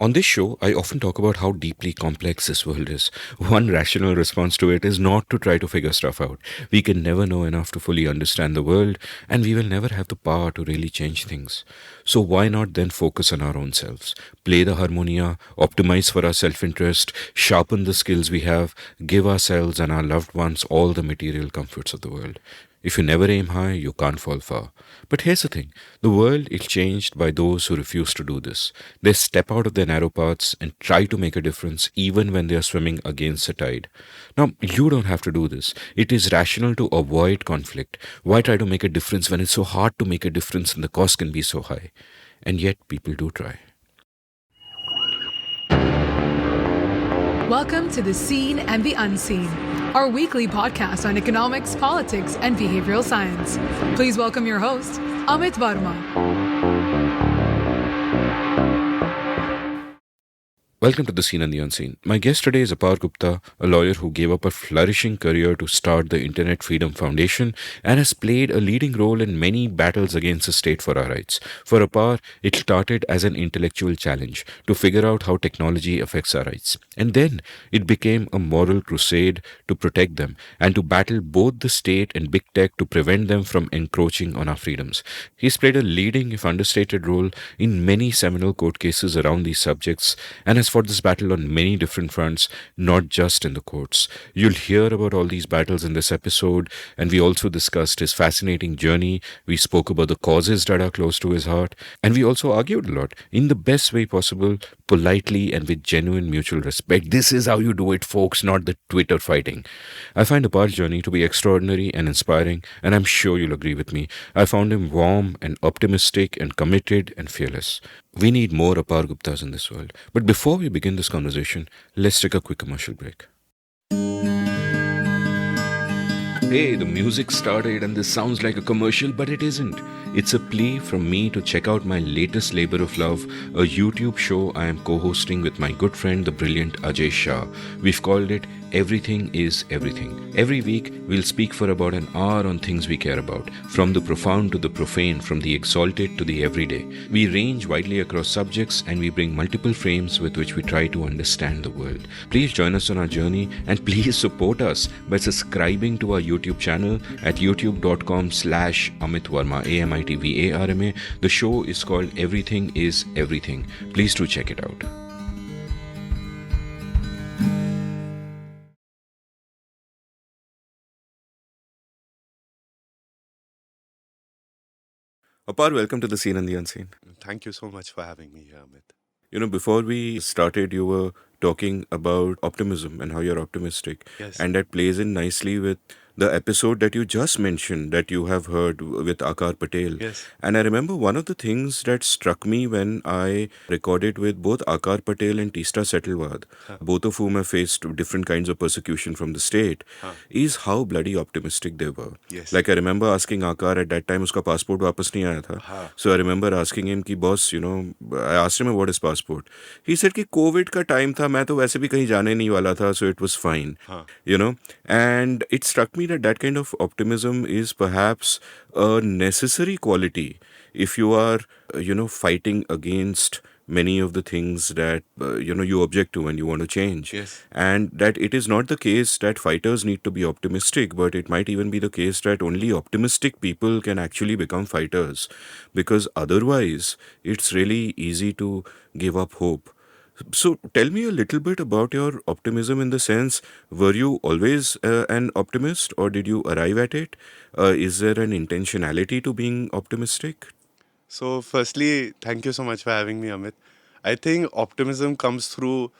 On this show, I often talk about how deeply complex this world is. One rational response to it is not to try to figure stuff out. We can never know enough to fully understand the world, and we will never have the power to really change things. So, why not then focus on our own selves? Play the harmonia, optimize for our self interest, sharpen the skills we have, give ourselves and our loved ones all the material comforts of the world. If you never aim high, you can't fall far. But here's the thing, the world is changed by those who refuse to do this. They step out of their narrow paths and try to make a difference even when they are swimming against the tide. Now, you don't have to do this. It is rational to avoid conflict. Why try to make a difference when it's so hard to make a difference and the cost can be so high? And yet, people do try. Welcome to The Seen and the Unseen, our weekly podcast on economics, politics, and behavioral science. Please welcome your host, Amit Varma. Welcome to The Seen and the Unseen. My guest today is Apar Gupta, a lawyer who gave up a flourishing career to start the Internet Freedom Foundation and has played a leading role in many battles against the state for our rights. For Apar, it started as an intellectual challenge to figure out how technology affects our rights. And then it became a moral crusade to protect them and to battle both the state and big tech to prevent them from encroaching on our freedoms. He's played a leading, if understated, role in many seminal court cases around these subjects and has fought this battle on many different fronts, not just in the courts. You'll hear about all these battles in this episode, and we also discussed his fascinating journey. We spoke about the causes that are close to his heart, and we also argued a lot in the best way possible, politely and with genuine mutual respect. This is how you do it, folks, not the Twitter fighting. I find Apar's journey to be extraordinary and inspiring, and I'm sure you'll agree with me. I found him warm and optimistic and committed and fearless. We need more Apar Guptas in this world. But before we begin this conversation, let's take a quick commercial break. Hey, the music started and this sounds like a commercial, but it isn't. It's a plea from me to check out my latest labor of love, a YouTube show I am co-hosting with my good friend, the brilliant Ajay Shah. We've called it Everything is Everything. Every week, we'll speak for about an hour on things we care about, from the profound to the profane, from the exalted to the everyday. We range widely across subjects and we bring multiple frames with which we try to understand the world. Please join us on our journey and please support us by subscribing to our YouTube channel at youtube.com/Amit Varma, AMITVARMA. The show is called Everything is Everything. Please do check it out. Apar, welcome to The Seen and the Unseen. Thank you so much for having me here, Amit. Before we started, you were talking about optimism and how you're optimistic. Yes. And that plays in nicely with the episode that you just mentioned that you have heard with Akar Patel. Yes. And I remember one of the things that struck me when I recorded with both Akar Patel and Tista Setalwad, both of whom have faced different kinds of persecution from the state, is how bloody optimistic they were. Yes. Like I remember asking Akar at that time, uska passport wapas nahi aaya tha. So I remember asking him ki boss, I asked him about his passport. He said कि COVID का time था, मैं तो वैसे भी कहीं जाने नहीं वाला था, so it was fine. And it struck me that kind of optimism is perhaps a necessary quality if you are, fighting against many of the things that, you object to and you want to change. Yes. And that it is not the case that fighters need to be optimistic, but it might even be the case that only optimistic people can actually become fighters, because otherwise it's really easy to give up hope. So tell me a little bit about your optimism in the sense, were you always an optimist or did you arrive at it? Is there an intentionality to being optimistic? So, firstly, thank you so much for having me, Amit. I think optimism comes through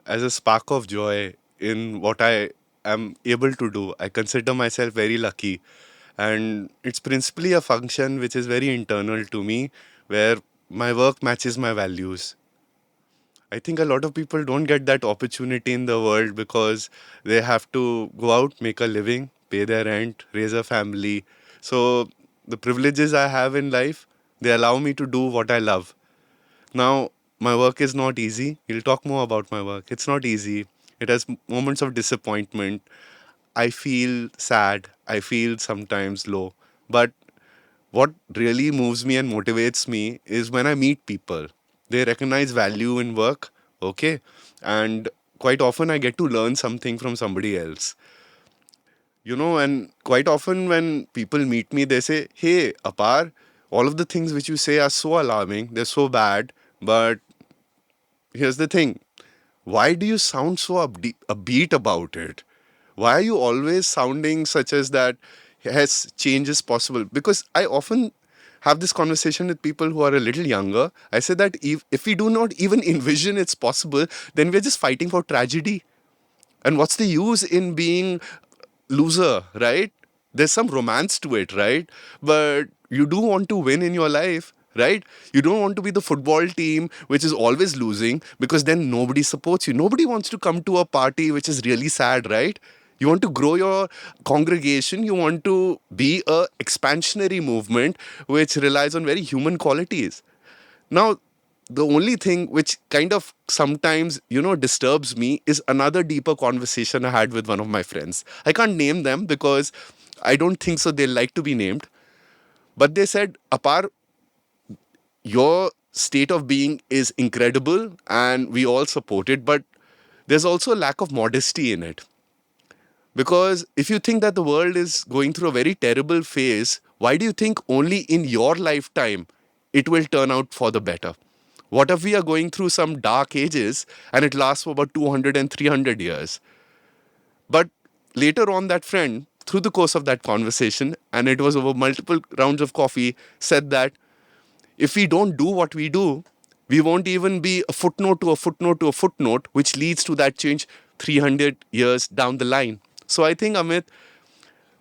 as a spark of joy in what I am able to do. I consider myself very lucky. And it's principally a function which is very internal to me, where my work matches my values. I think a lot of people don't get that opportunity in the world because they have to go out, make a living, pay their rent, raise a family. So the privileges I have in life, they allow me to do what I love. Now, my work is not easy. We'll talk more about my work. It's not easy. It has moments of disappointment. I feel sad. I feel sometimes low. But what really moves me and motivates me is when I meet people. They recognize value in work, okay? And quite often I get to learn something from somebody else. And quite often when people meet me, they say, "Hey, Apar, all of the things which you say are so alarming, they're so bad, but here's the thing. Why do you sound so upbeat about it? Why are you always sounding such as that, yes, change is possible?" Because I often have this conversation with people who are a little younger. I say that if we do not even envision it's possible, then we're just fighting for tragedy. And what's the use in being loser, right? There's some romance to it, right? But you do want to win in your life, right? You don't want to be the football team which is always losing, because then nobody supports you. Nobody wants to come to a party which is really sad, right? You want to grow your congregation. You want to be a expansionary movement which relies on very human qualities. Now, the only thing which kind of sometimes, disturbs me is another deeper conversation I had with one of my friends. I can't name them because I don't think so they'll like to be named. But they said, "Apar, your state of being is incredible and we all support it, but there's also a lack of modesty in it. Because if you think that the world is going through a very terrible phase, why do you think only in your lifetime it will turn out for the better? What if we are going through some dark ages and it lasts for about 200 and 300 years?" But later on, that friend, through the course of that conversation, and it was over multiple rounds of coffee, said that if we don't do what we do, we won't even be a footnote to a footnote to a footnote, which leads to that change 300 years down the line. So I think, Amit,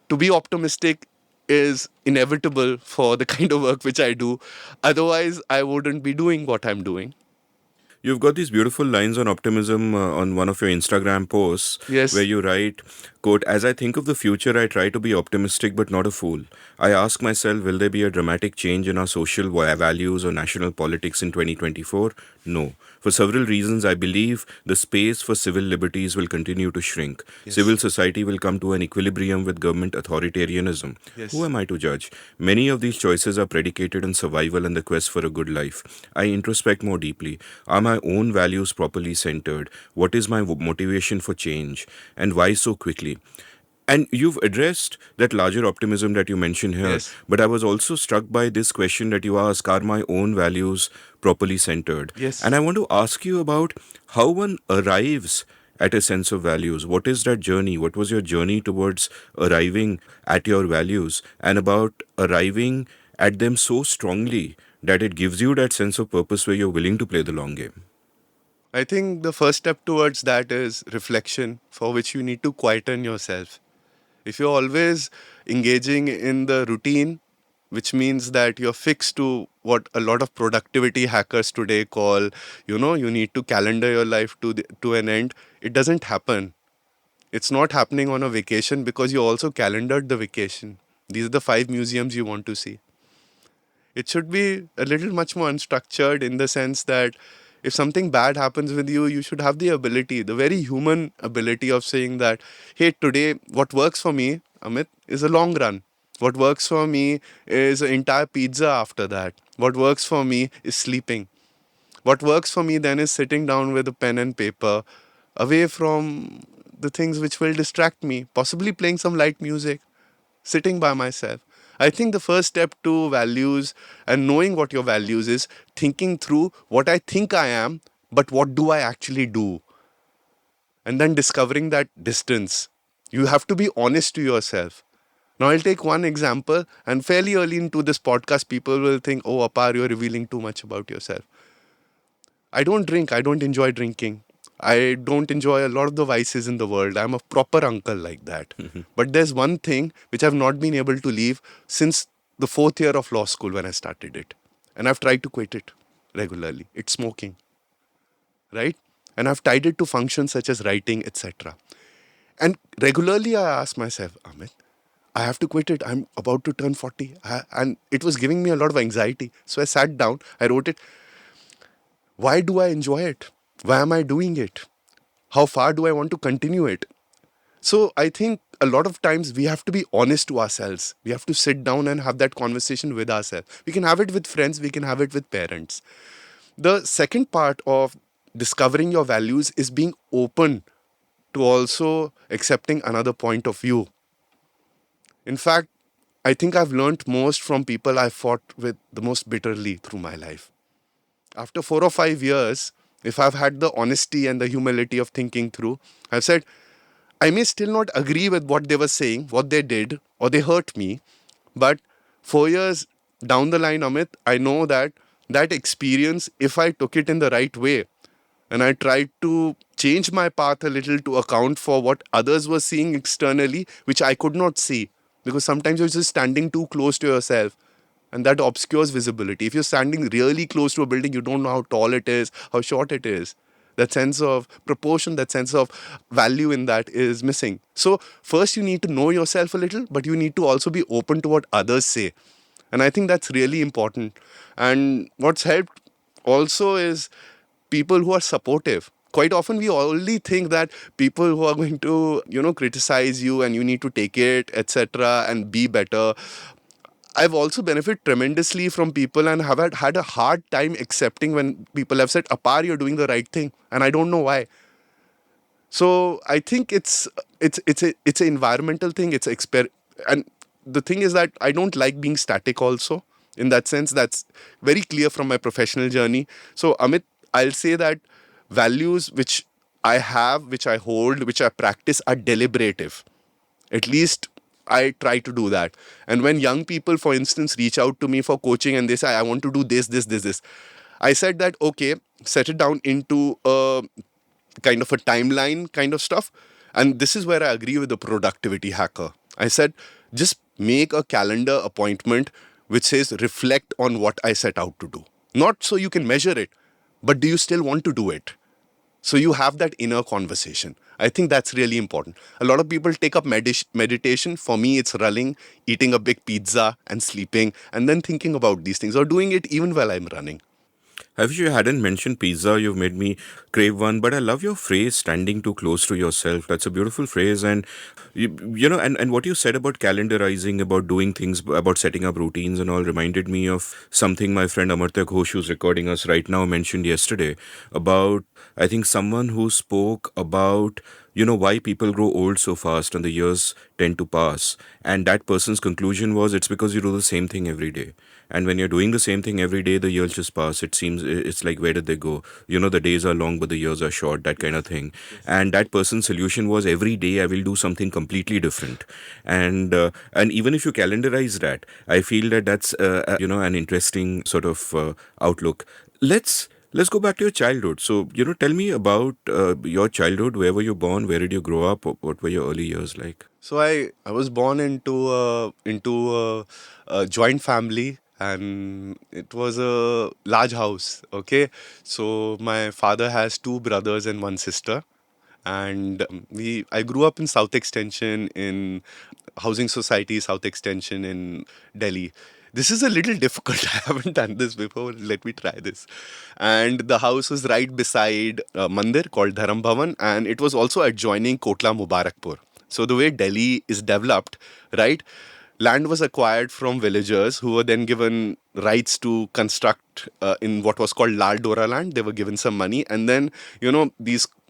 to be optimistic is inevitable for the kind of work which I do. Otherwise, I wouldn't be doing what I'm doing. You've got these beautiful lines on optimism on one of your Instagram posts where Yes. you write, quote, "As I think of the future, I try to be optimistic but not a fool. I ask myself, will there be a dramatic change in our social values or national politics in 2024? No. For several reasons, I believe the space for civil liberties will continue to shrink. Yes. Civil society will come to an equilibrium with government authoritarianism. Who Yes. am I to judge? Many of these choices are predicated on survival and the quest for a good life. I introspect more deeply. Are my own values properly centered? What is my motivation for change? And why so quickly?" And you've addressed that larger optimism that you mentioned here, Yes. but I was also struck by this question that you ask, are my own values properly centered? And Yes. I want to ask you about how one arrives at a sense of values. What is that journey? What was your journey towards arriving at your values, and about arriving at them so strongly that it gives you that sense of purpose where you're willing to play the long game? I think the first step towards that is reflection, for which you need to quieten yourself. If you're always engaging in the routine, which means that you're fixed to what a lot of productivity hackers today call, you need to calendar your life to an end, it doesn't happen. It's not happening on a vacation because you also calendared the vacation. These are the 5 museums you want to see. It should be a little much more unstructured, in the sense that if something bad happens with you, you should have the ability, the very human ability of saying that, "Hey, today, what works for me, Amit, is a long run. What works for me is an entire pizza after that. What works for me is sleeping. What works for me then is sitting down with a pen and paper, away from the things which will distract me, possibly playing some light music, sitting by myself." I think the first step to values and knowing what your values is, thinking through what I think I am, but what do I actually do? And then discovering that distance. You have to be honest to yourself. Now, I'll take one example, and fairly early into this podcast, people will think, "Oh, Apar, you're revealing too much about yourself." I don't drink. I don't enjoy drinking. I don't enjoy a lot of the vices in the world. I'm a proper uncle like that. But there's one thing which I've not been able to leave since the fourth year of law school when I started it. And I've tried to quit it regularly. It's smoking, right? And I've tied it to functions such as writing, etc. And regularly I ask myself, "Amit, I have to quit it. I'm about to turn 40." And it was giving me a lot of anxiety. So I sat down, I wrote it. Why do I enjoy it? Why am I doing it? How far do I want to continue it? So I think a lot of times we have to be honest to ourselves. We have to sit down and have that conversation with ourselves. We can have it with friends, we can have it with parents. The second part of discovering your values is being open to also accepting another point of view. In fact, I think I've learned most from people I fought with the most bitterly through my life. After 4 or 5 years, if I've had the honesty and the humility of thinking through, I've said, I may still not agree with what they were saying, what they did, or they hurt me, but 4 years down the line, Amit, I know that that experience, if I took it in the right way, and I tried to change my path a little to account for what others were seeing externally, which I could not see. Because sometimes you're just standing too close to yourself and that obscures visibility. If you're standing really close to a building, you don't know how tall it is, how short it is. That sense of proportion, that sense of value in that is missing. So, first, you need to know yourself a little, but you need to also be open to what others say. And I think that's really important. And what's helped also is people who are supportive. Quite often we only think that people who are going to, criticize you and you need to take it, etc., and be better. I've also benefited tremendously from people and have had a hard time accepting when people have said, Apar, you're doing the right thing. And I don't know why. So I think it's an environmental thing. And the thing is that I don't like being static also. In that sense, that's very clear from my professional journey. So Amit, I'll say that values which I have, which I hold, which I practice are deliberative. At least I try to do that. And when young people, for instance, reach out to me for coaching and they say, I want to do this, I said that, okay, set it down into a kind of a timeline kind of stuff. And this is where I agree with the productivity hacker. I said, just make a calendar appointment which says reflect on what I set out to do. Not so you can measure it, but do you still want to do it? So you have that inner conversation. I think that's really important. A lot of people take up meditation. For me, it's running, eating a big pizza and sleeping and then thinking about these things or doing it even while I'm running. If you hadn't mentioned pizza, you've made me crave one. But I love your phrase, standing too close to yourself. That's a beautiful phrase. And, and what you said about calendarizing, about doing things, about setting up routines and all reminded me of something my friend Amartya Ghosh, who's recording us right now, mentioned yesterday about, I think, someone who spoke about why people grow old so fast and the years tend to pass. And that person's conclusion was it's because you do the same thing every day. And when you're doing the same thing every day, the years just pass. It seems it's like, where did they go? The days are long, but the years are short, that kind of thing. And that person's solution was every day I will do something completely different. And even if you calendarize that, I feel that that's, an interesting sort of outlook. Let's go back to your childhood. So, tell me about your childhood. Where were you born? Where did you grow up? What were your early years like? So I was born into a joint family, and it was a large house. Okay, so my father has two brothers and one sister, and I grew up in South Extension in housing society South Extension in Delhi. This is a little difficult. I haven't done this before. Let me try this. And the house was right beside a mandir called Dharam Bhavan, and it was also adjoining Kotla Mubarakpur. So the way Delhi is developed, right? Land was acquired from villagers who were then given rights to construct in what was called Lal Dora land. They were given some money, and then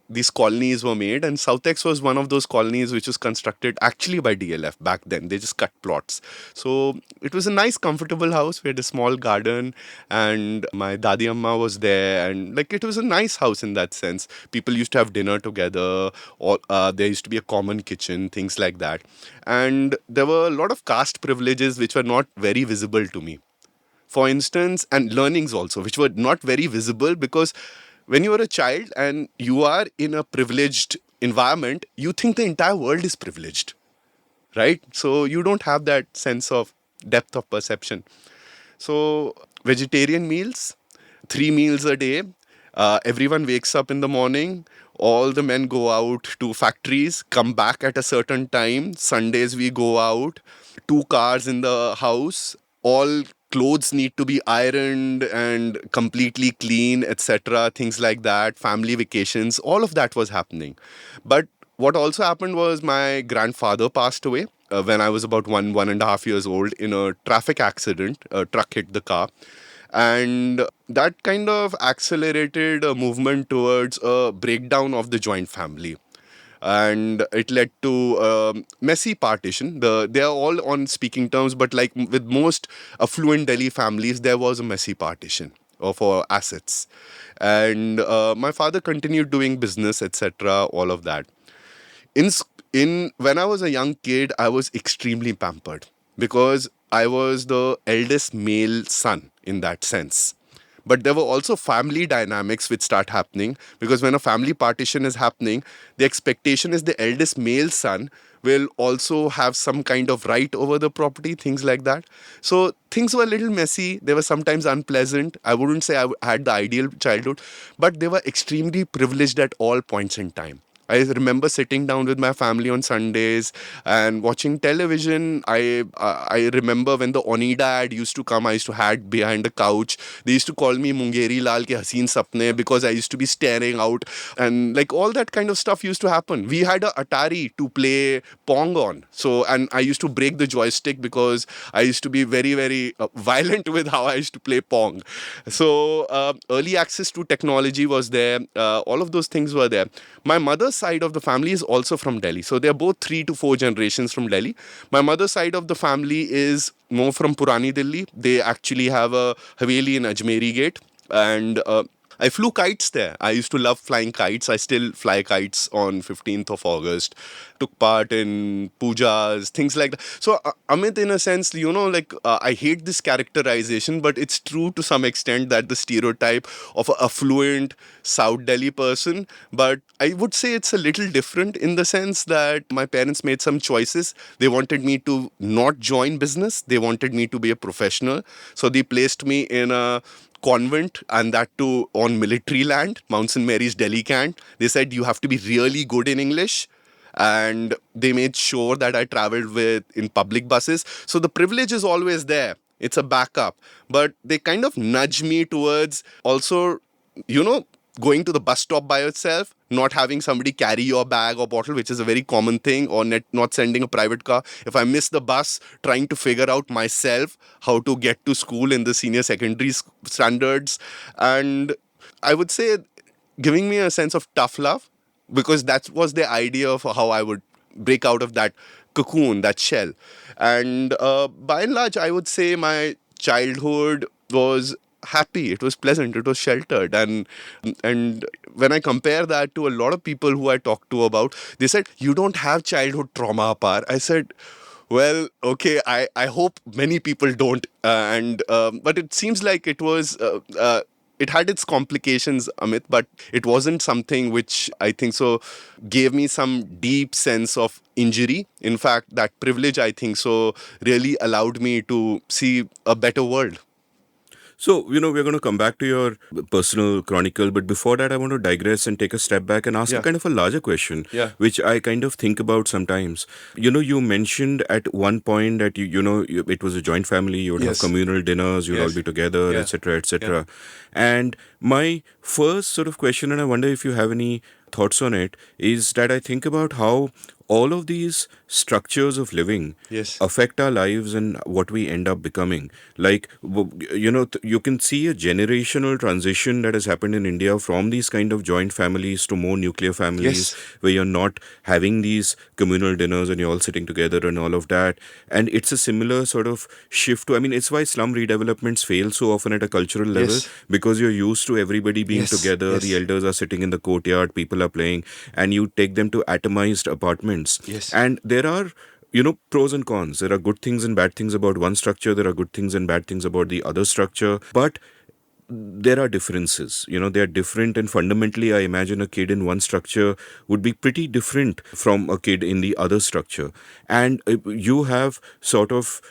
these colonies were made, and Southex was one of those colonies which was constructed actually by DLF back then. They just cut plots. So it was a nice, comfortable house. We had a small garden, and my Dadi Amma was there, and like it was a nice house in that sense. People used to have dinner together, or there used to be a common kitchen, things like that. And there were a lot of caste privileges which were not very visible to me, for instance, and learnings also, which were not very visible because when you are a child and you are in a privileged environment, you think the entire world is privileged, right? So you don't have that sense of depth of perception. So vegetarian meals, 3 meals a day. Everyone wakes up in the morning. All the men go out to factories, come back at a certain time. Sundays we go out. 2 cars in the house. All clothes need to be ironed and completely clean, etc. Things like that. Family vacations. All of that was happening. But what also happened was my grandfather passed away when I was about 1.5 years old in a traffic accident. A truck hit the car. And that kind of accelerated a movement towards a breakdown of the joint family, and it led to messy partition. They are all on speaking terms, but like with most affluent Delhi families, there was a messy partition of assets. And my father continued doing business, etc., all of that. In when I was a young kid, I was extremely pampered because I was the eldest male son in that sense. But there were also family dynamics which start happening, because when a family partition is happening, the expectation is the eldest male son will also have some kind of right over the property, things like that. So things were a little messy. They were sometimes unpleasant. I wouldn't say had the ideal childhood, but they were extremely privileged at all points in time. I remember sitting down with my family on Sundays and watching television. I remember when the Onida ad used to come, I used to hide behind the couch. They used to call me Mungeri Lal ke Haseen Sapne because I used to be staring out, and like all that kind of stuff used to happen. We had a Atari to play Pong on, and I used to break the joystick because I used to be very very violent with how I used to play Pong. So early access to technology was there. All of those things were there. My mother's side of the family is also from Delhi. So they're both 3 to 4 generations from Delhi. My mother's side of the family is more from Purani Delhi. They actually have a Haveli in Ajmeri Gate. And I flew kites there. I used to love flying kites. I still fly kites on 15th of August. Took part in pujas, things like that. So, Amit, in a sense, I hate this characterization, but it's true to some extent that the stereotype of an affluent South Delhi person. But I would say it's a little different in the sense that my parents made some choices. They wanted me to not join business. They wanted me to be a professional. So they placed me in a convent, and that too on military land, Mount St. Mary's, Delhi Cant. They said you have to be really good in English, and they made sure that I traveled in public buses. So the privilege is always there. It's a backup, but they kind of nudge me towards also, going to the bus stop by yourself, not having somebody carry your bag or bottle, which is a very common thing, or not sending a private car. If I miss the bus, trying to figure out myself how to get to school in the senior secondary standards. And I would say giving me a sense of tough love, because that was the idea of how I would break out of that cocoon, that shell. And by and large, I would say my childhood was happy, it was pleasant, it was sheltered. And when I compare that to a lot of people who I talked to about, they said, you don't have childhood trauma, Apar. I said, well, okay, I hope many people don't. But it seems like it had its complications, Amit, but it wasn't something which I think so gave me some deep sense of injury. In fact, that privilege, I think so, really allowed me to see a better world. So, we're going to come back to your personal chronicle, but before that, I want to digress and take a step back and ask a kind of a larger question, which I kind of think about sometimes. You mentioned at one point that, it was a joint family, you would have communal dinners, you'd all be together, etc., etc. And my first sort of question, and I wonder if you have any thoughts on it, is that I think about how all of these structures of living affect our lives and what we end up becoming. Like, you can see a generational transition that has happened in India from these kind of joint families to more nuclear families, where you're not having these communal dinners and you're all sitting together and all of that. And it's a similar sort of shift to, it's why slum redevelopments fail so often at a cultural level, because you're used to everybody being together, the elders are sitting in the courtyard, people are playing, and you take them to atomized apartments. And there are, pros and cons. There are good things and bad things about one structure. There are good things and bad things about the other structure. But there are differences. They're different. And fundamentally, I imagine a kid in one structure would be pretty different from a kid in the other structure. And you have sort of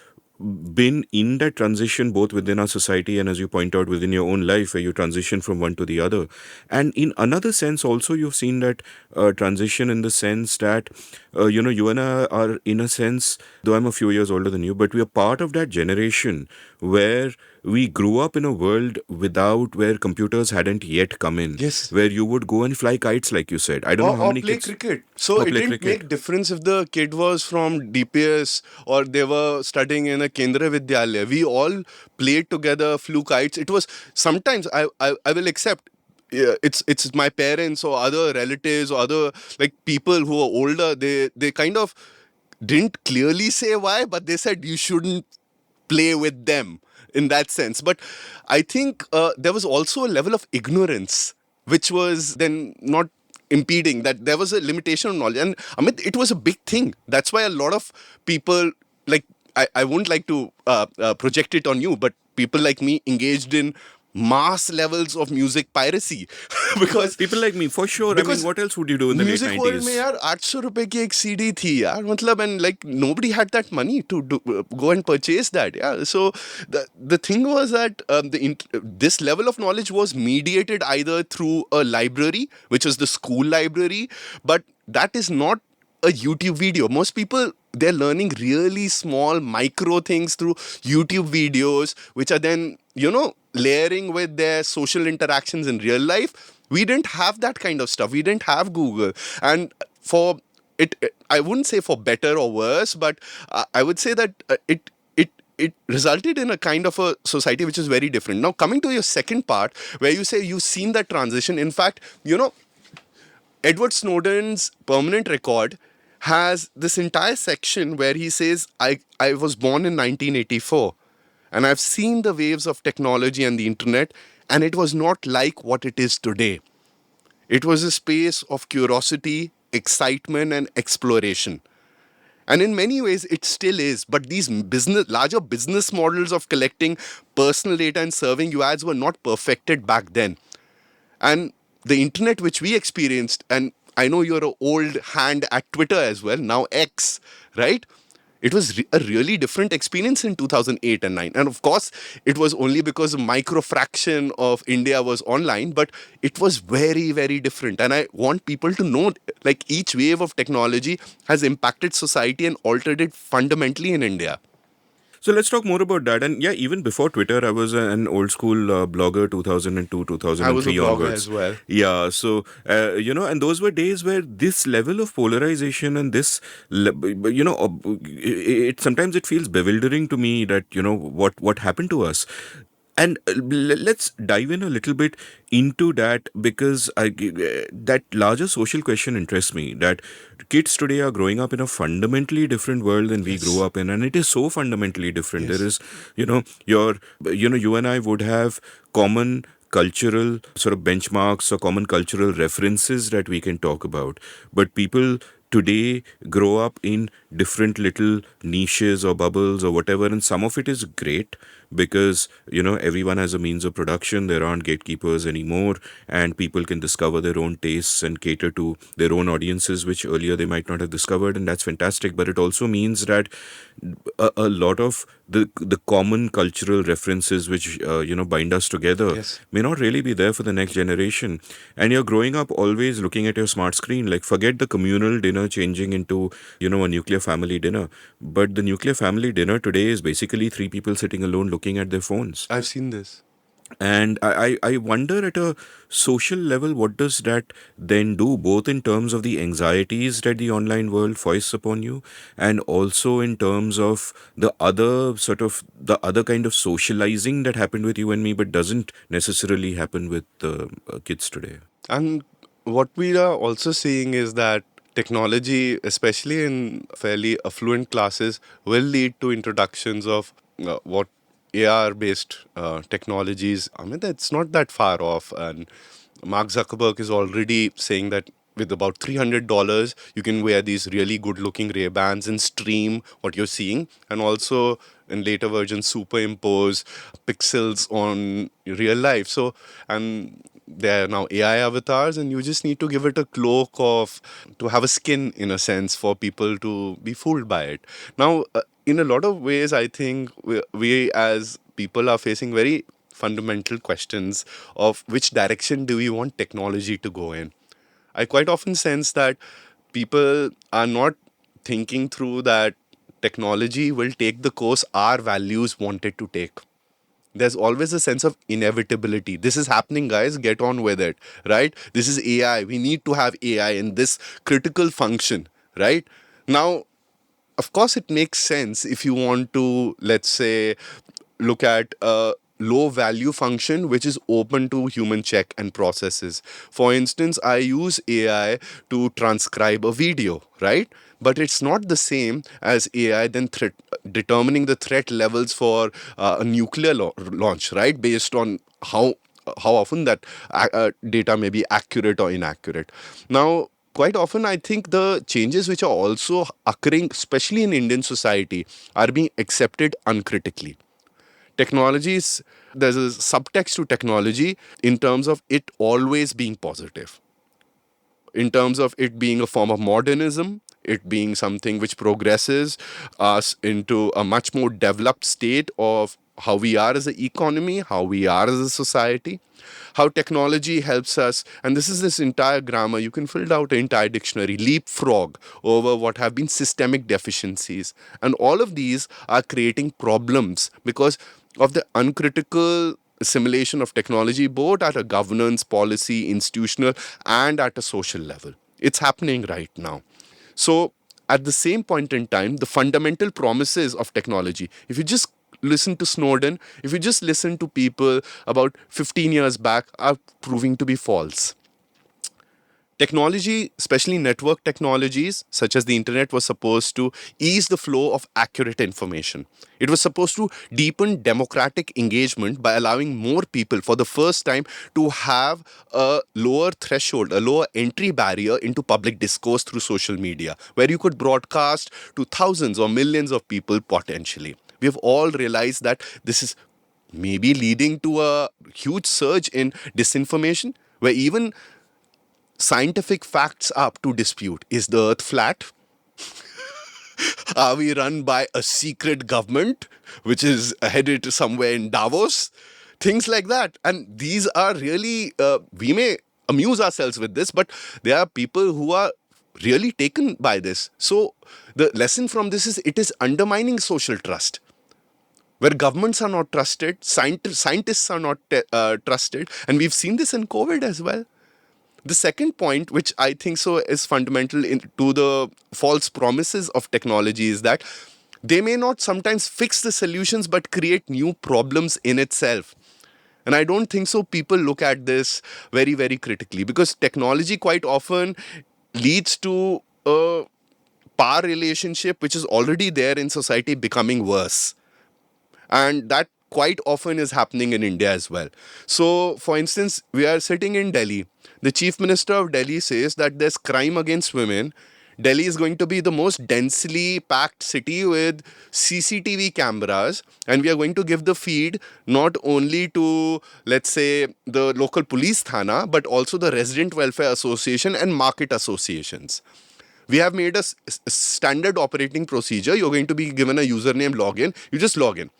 been in that transition both within our society and, as you point out, within your own life, where you transition from one to the other. And in another sense also, you've seen that transition in the sense that you and I are, in a sense, though I'm a few years older than you, but we are part of that generation where we grew up in a world where computers hadn't yet come in, where you would go and fly kites, like you said. I don't know how many play kids... cricket. So it didn't make difference if the kid was from DPS or they were studying in a Kendra Vidyalaya. We all played together, flew kites. It was sometimes I will accept. Yeah, it's my parents or other relatives or other like people who are older. They kind of didn't clearly say why, but they said you shouldn't play with them in that sense. But I think there was also a level of ignorance, which was then not impeding that there was a limitation of knowledge. And I mean, it was a big thing. That's why a lot of people, like, I wouldn't like to project it on you, but people like me engaged in mass levels of music piracy because People like me, for sure. I mean, because what else would you do in the late music world 90s? में यार 800 रुपए की एक CD थी यार मतलब and like nobody had that money to go and purchase that. Yeah, so the thing was that this level of knowledge was mediated either through a library, which was the school library, but that is not a YouTube video. Most people, they're learning really small micro things through YouTube videos, which are then, layering with their social interactions in real life. We didn't have that kind of stuff. We didn't have Google. And for I wouldn't say for better or worse, but I would say that it resulted in a kind of a society which is very different. Now, coming to your second part, where you say you've seen that transition. In fact, Edward Snowden's permanent record has this entire section where he says, I was born in 1984 and I've seen the waves of technology and the internet, and it was not like what it is today. It was a space of curiosity, excitement, and exploration. And in many ways, it still is. But these larger business models of collecting personal data and serving you ads were not perfected back then. And the internet which we experienced, and I know you're an old hand at Twitter as well, now X, right? It was a really different experience in 2008 and 9. And of course, it was only because a micro fraction of India was online, but it was very, very different. And I want people to know, like, each wave of technology has impacted society and altered it fundamentally in India. So let's talk more about that. And yeah, even before Twitter, I was an old school blogger, 2002, 2003 I was a blogger onwards. as well. Yeah, so, and those were days where this level of polarization and this, sometimes it feels bewildering to me that, what happened to us. And let's dive in a little bit into that, because that larger social question interests me, that kids today are growing up in a fundamentally different world than we grew up in, and it is so fundamentally different. Yes. There is, you and I would have common cultural sort of benchmarks or common cultural references that we can talk about. But people today grow up in different little niches or bubbles or whatever, and some of it is great because, everyone has a means of production. There aren't gatekeepers anymore, and people can discover their own tastes and cater to their own audiences, which earlier they might not have discovered, and that's fantastic. But it also means that a lot of the common cultural references which bind us together Yes. may not really be there for the next generation. And you're growing up always looking at your smart screen. Like, forget the communal dinner changing into a nuclear family dinner, but the nuclear family dinner today is basically three people sitting alone looking at their phones. I've seen this. And I wonder, at a social level, what does that then do, both in terms of the anxieties that the online world foists upon you, and also in terms of the other kind of socializing that happened with you and me, but doesn't necessarily happen with kids today. And what we are also seeing is that technology, especially in fairly affluent classes, will lead to introductions of what AR-based technologies. I mean, it's not that far off. And Mark Zuckerberg is already saying that with about $300, you can wear these really good-looking Ray-Bans and stream what you're seeing, and also in later versions superimpose pixels on real life. So, and there are now AI avatars, and you just need to give it a cloak to have a skin, in a sense, for people to be fooled by it. Now, in a lot of ways, I think we as people are facing very fundamental questions of which direction do we want technology to go in. I quite often sense that people are not thinking through that technology will take the course our values want it to take. There's always a sense of inevitability. This is happening, guys. Get on with it, right? This is AI. We need to have AI in this critical function, right? Now, of course, it makes sense if you want to, let's say, look at a low value function which is open to human check and processes. For instance, I use AI to transcribe a video, right? But it's not the same as AI then determining the threat levels for a nuclear launch, right? Based on how often that data may be accurate or inaccurate. Now, quite often, I think the changes which are also occurring, especially in Indian society, are being accepted uncritically. Technologies, there's a subtext to technology in terms of it always being positive, in terms of it being a form of modernism, it being something which progresses us into a much more developed state of how we are as an economy, how we are as a society, how technology helps us. And this is this entire grammar. You can fill out an entire dictionary, leapfrog over what have been systemic deficiencies. And all of these are creating problems because of the uncritical assimilation of technology, both at a governance, policy, institutional, and at a social level. It's happening right now. So, at the same point in time, the fundamental promises of technology, if you just listen to Snowden, if you just listen to people about 15 years back, are proving to be false. Technology, especially network technologies such as the internet, was supposed to ease the flow of accurate information. It was supposed to deepen democratic engagement by allowing more people for the first time to have a lower threshold, a lower entry barrier into public discourse through social media, where you could broadcast to thousands or millions of people potentially. We have all realized that this is maybe leading to a huge surge in disinformation, where even scientific facts are up to dispute. Is the earth flat? Are we run by a secret government which is headed to somewhere in Davos? Things like that. And these are really, we may amuse ourselves with this, but there are people who are really taken by this. So the lesson from this is it is undermining social trust. Where governments are not trusted, scientists are not trusted. And we've seen this in COVID as well. The second point, which I think so is fundamental to the false promises of technology, is that they may not sometimes fix the solutions but create new problems in itself. And I don't think so people look at this very, very critically, because technology quite often leads to a power relationship which is already there in society becoming worse. And that quite often is happening in India as well. So, for instance, we are sitting in Delhi. The Chief Minister of Delhi says that there's crime against women. Delhi is going to be the most densely packed city with CCTV cameras, and we are going to give the feed not only to, let's say, the local police thana, but also the Resident Welfare Association and market associations. We have made a standard operating procedure. You're going to be given a username login. You just log in.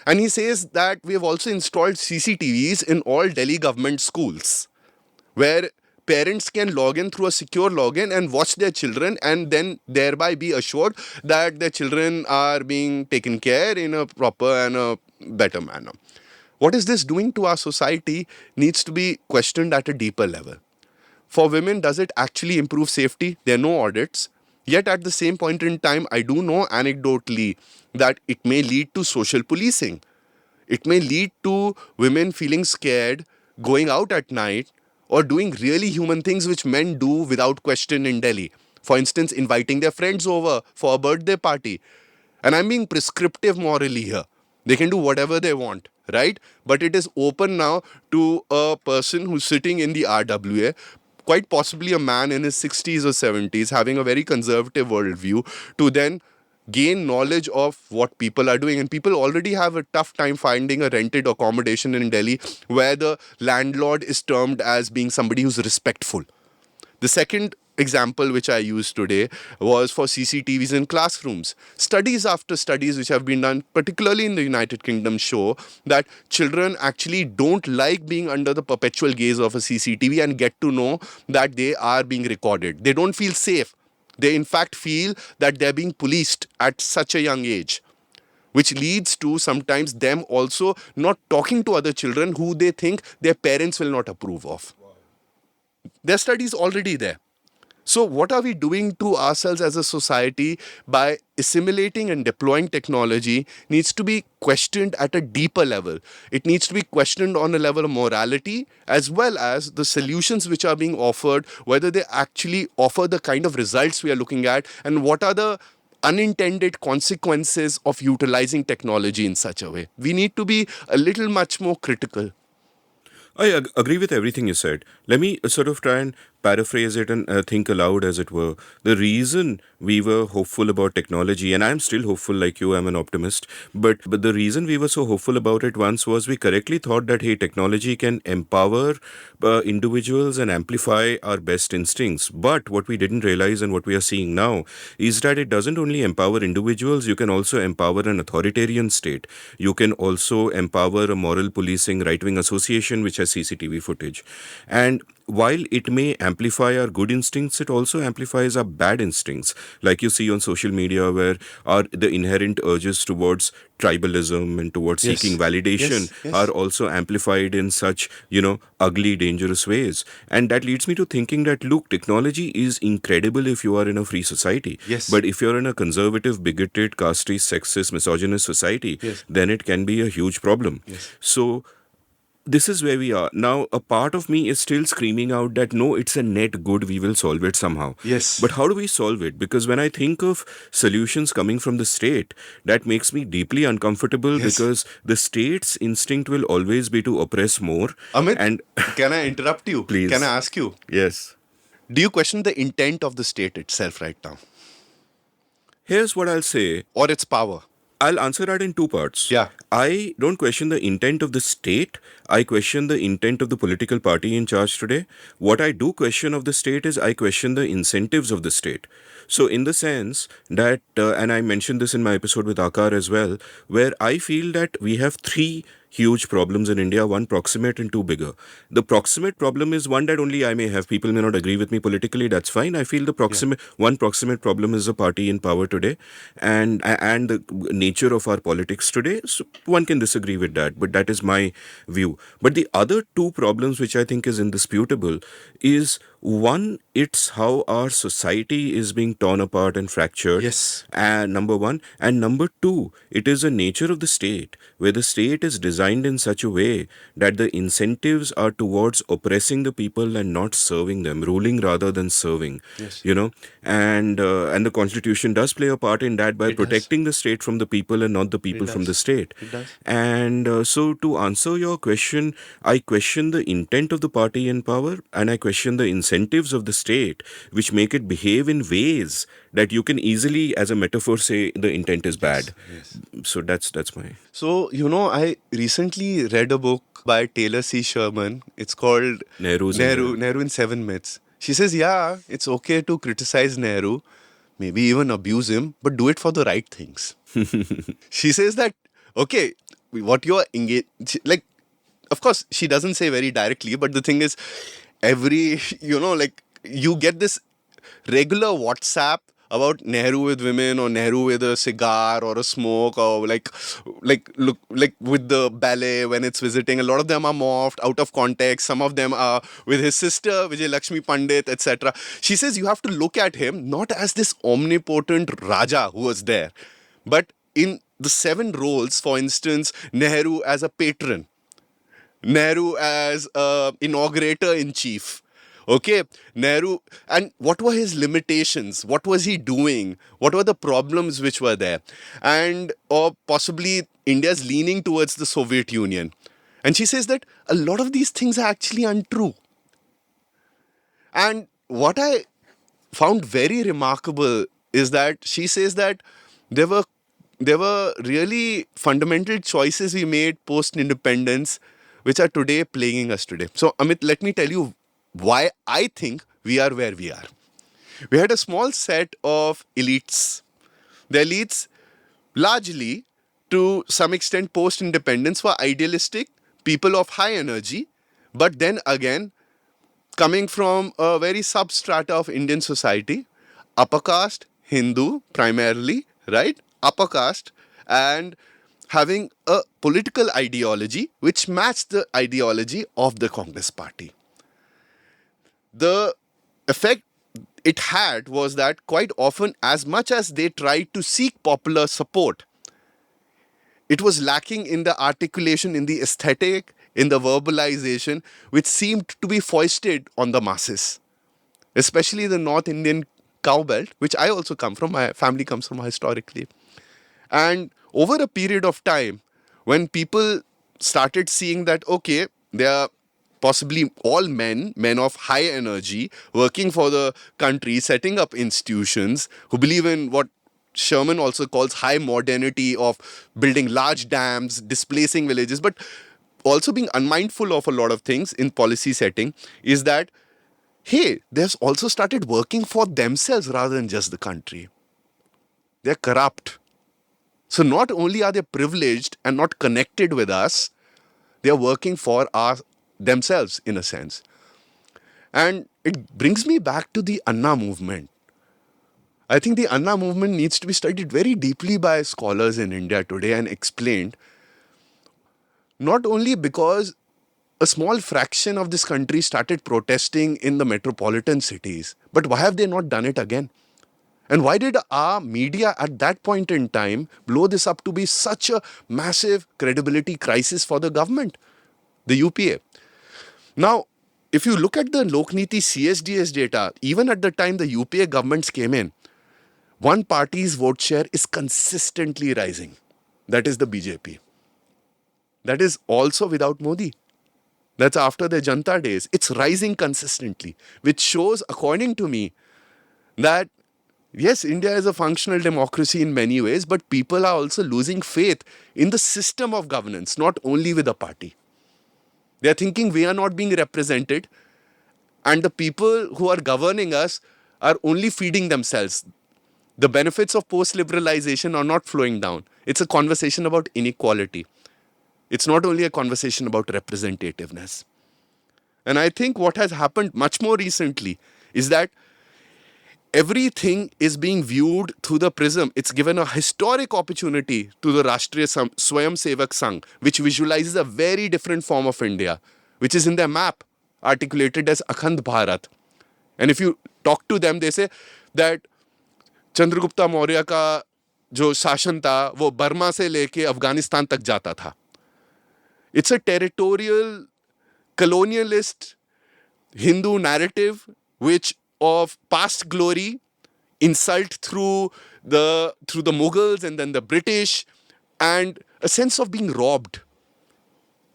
And he says that we have also installed CCTVs in all Delhi government schools, where parents can log in through a secure login and watch their children and then thereby be assured that their children are being taken care in a proper and a better manner. What is this doing to our society needs to be questioned at a deeper level. For women, does it actually improve safety? There are no audits. Yet at the same point in time, I do know anecdotally that it may lead to social policing. It may lead to women feeling scared, going out at night, or doing really human things which men do without question in Delhi. For instance, inviting their friends over for a birthday party. And I'm being prescriptive morally here. They can do whatever they want, right? But it is open now to a person who's sitting in the RWA, quite possibly a man in his 60s or 70s, having a very conservative worldview, to then gain knowledge of what people are doing. And people already have a tough time finding a rented accommodation in Delhi where the landlord is termed as being somebody who's respectful. The second example which I used today was for CCTVs in classrooms. Studies after studies which have been done, particularly in the United Kingdom, show that children actually don't like being under the perpetual gaze of a CCTV and get to know that they are being recorded. They don't feel safe. They in fact feel that they're being policed at such a young age, which leads to sometimes them also not talking to other children who they think their parents will not approve of. Their studies already there. So, what are we doing to ourselves as a society by assimilating and deploying technology needs to be questioned at a deeper level. It needs to be questioned on a level of morality as well as the solutions which are being offered, whether they actually offer the kind of results we are looking at, and what are the unintended consequences of utilizing technology in such a way. We need to be a little much more critical. I agree with everything you said. Let me sort of try and paraphrase it and think aloud, as it were. The reason we were hopeful about technology, and I'm still hopeful like you, I'm an optimist, but the reason we were so hopeful about it once was we correctly thought that, hey, technology can empower individuals and amplify our best instincts. But what we didn't realize and what we are seeing now is that it doesn't only empower individuals, you can also empower an authoritarian state. You can also empower a moral policing right-wing association which has CCTV footage. And while it may amplify our good instincts, it also amplifies our bad instincts. Like you see on social media, where the inherent urges towards tribalism and towards Yes. seeking validation Yes. are also amplified in such, ugly, dangerous ways. And that leads me to thinking that, look, technology is incredible if you are in a free society. Yes. But if you're in a conservative, bigoted, casteist, sexist, misogynist society, Yes. then it can be a huge problem. Yes. So this is where we are. Now, a part of me is still screaming out that no, it's a net good, we will solve it somehow. Yes. But how do we solve it? Because when I think of solutions coming from the state, that makes me deeply uncomfortable Yes. because the state's instinct will always be to oppress more. Amit, And can I interrupt you? Please. Can I ask you? yes. Do you question the intent of the state itself right now? Here's what I'll say. Or its power? I'll answer that in two parts. Yeah. I don't question the intent of the state. I question the intent of the political party in charge today. What I do question of the state is I question the incentives of the state. So, in the sense that, and I mentioned this in my episode with Akar as well, where I feel that we have three huge problems in India, one proximate and two bigger. The proximate problem is one that only I may have. People may not agree with me politically, that's fine. I feel the one proximate problem is the party in power today and the nature of our politics today. So one can disagree with that, but that is my view. But the other two problems, which I think is indisputable, is one, it's how our society is being torn apart and fractured. Yes. And number one. And number two, it is the nature of the state, where the state is designed in such a way that the incentives are towards oppressing the people and not serving them, ruling rather than serving. Yes. And the constitution does play a part in that by It does. protecting the state from the people and not the people from the state. It does. And so to answer your question, I question the intent of the party in power and I question the incentives of the state, which make it behave in ways that you can easily, as a metaphor, say the intent is bad. Yes. So that's my... So, I recently read a book by Taylor C. Sherman. It's called Nehru in 7 Myths. She says, yeah, it's okay to criticize Nehru, maybe even abuse him, but do it for the right things. She says that, okay, what you're engaged... Like, of course, she doesn't say very directly, but the thing is, you get this regular WhatsApp about Nehru with women or Nehru with a cigar or a smoke or like with the ballet when it's visiting. A lot of them are morphed out of context. Some of them are with his sister Vijay Lakshmi Pandit, etc. She says you have to look at him not as this omnipotent Raja who was there, but in the 7 roles. For instance, Nehru as a patron, Nehru as inaugurator in chief. Okay, Nehru, and what were his limitations? What was he doing? What were the problems which were there? And or possibly India's leaning towards the Soviet Union. And she says that a lot of these things are actually untrue. And what I found very remarkable is that she says that there were really fundamental choices we made post-independence which are today plaguing us today. So, Amit, let me tell you why I think we are where we are. We had a small set of elites. The elites, largely to some extent post-independence, were idealistic, people of high energy, but then again, coming from a very substrata of Indian society, upper caste, Hindu primarily, right? Upper caste, and having a political ideology which matched the ideology of the Congress party. The effect it had was that quite often, as much as they tried to seek popular support, it was lacking in the articulation, in the aesthetic, in the verbalization, which seemed to be foisted on the masses, especially the North Indian cow belt, which I also come from. My family comes from historically. And over a period of time, when people started seeing that, okay, they are possibly all men of high energy, working for the country, setting up institutions, who believe in what Sherman also calls high modernity of building large dams, displacing villages, but also being unmindful of a lot of things in policy setting, is that, hey, they've also started working for themselves rather than just the country. They're corrupt. So not only are they privileged and not connected with us, they are working for themselves in a sense. And it brings me back to the Anna movement. I think the Anna movement needs to be studied very deeply by scholars in India today and explained, not only because a small fraction of this country started protesting in the metropolitan cities, but why have they not done it again? And why did our media at that point in time blow this up to be such a massive credibility crisis for the government, the UPA? Now, if you look at the Lokniti CSDS data, even at the time the UPA governments came in, one party's vote share is consistently rising. That is the BJP. That is also without Modi. That's after the Janta days. It's rising consistently, which shows, according to me, that yes, India is a functional democracy in many ways, but people are also losing faith in the system of governance, not only with a party. They are thinking we are not being represented, and the people who are governing us are only feeding themselves. The benefits of post-liberalization are not flowing down. It's a conversation about inequality. It's not only a conversation about representativeness. And I think what has happened much more recently is that everything is being viewed through the prism. It's given a historic opportunity to the Rashtriya Swayam Sevak Sangh, which visualizes a very different form of India, which is in their map, articulated as Akhand Bharat. And if you talk to them, they say that Chandragupta Maurya का जो शासन था वो Burma से लेके अफगानिस्तान तक जाता था. It's a territorial, colonialist Hindu narrative which of past glory, insult through the Mughals and then the British, and a sense of being robbed,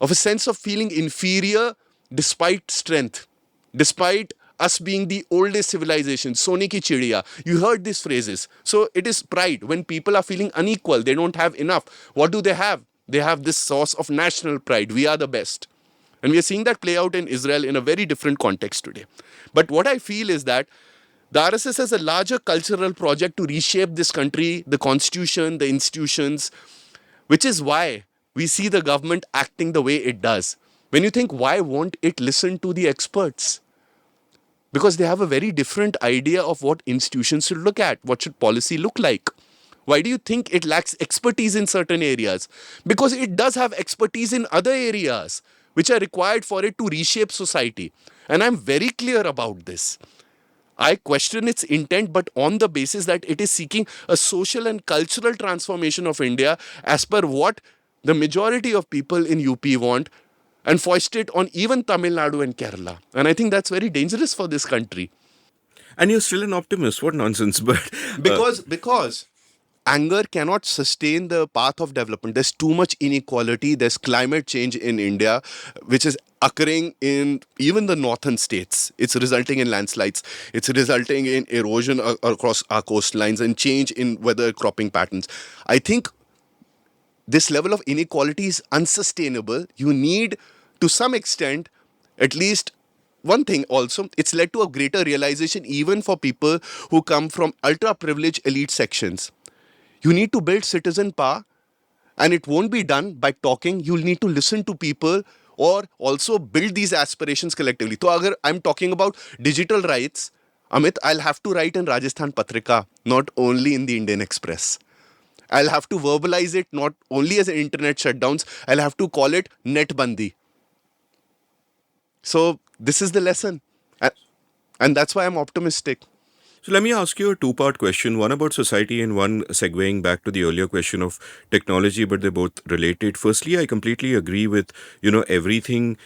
of a sense of feeling inferior despite strength, despite us being the oldest civilization, Sone ki chidiya. You heard these phrases. So it is pride. When people are feeling unequal, they don't have enough. What do they have? They have this source of national pride. We are the best. And we are seeing that play out in Israel in a very different context today. But what I feel is that the RSS has a larger cultural project to reshape this country, the constitution, the institutions, which is why we see the government acting the way it does. When you think, why won't it listen to the experts? Because they have a very different idea of what institutions should look at, what should policy look like. Why do you think it lacks expertise in certain areas? Because it does have expertise in other areas which are required for it to reshape society. And I'm very clear about this. I question its intent, but on the basis that it is seeking a social and cultural transformation of India as per what the majority of people in UP want, and foist it on even Tamil Nadu and Kerala. And I think that's very dangerous for this country. And you're still an optimist. What nonsense. But Because anger cannot sustain the path of development. There's too much inequality. There's climate change in India, which is occurring in even the northern states. It's resulting in landslides. It's resulting in erosion across our coastlines and change in weather cropping patterns. I think this level of inequality is unsustainable. You need, to some extent, at least one thing also, it's led to a greater realization even for people who come from ultra-privileged elite sections. You need to build citizen power, and it won't be done by talking. You'll need to listen to people or also build these aspirations collectively. So, agar I'm talking about digital rights, Amit, I'll have to write in Rajasthan Patrika, not only in the Indian Express. I'll have to verbalize it not only as internet shutdowns, I'll have to call it netbandi. So this is the lesson. And that's why I'm optimistic. So let me ask you a two-part question, one about society and one segueing back to the earlier question of technology, but they're both related. Firstly, I completely agree with, everything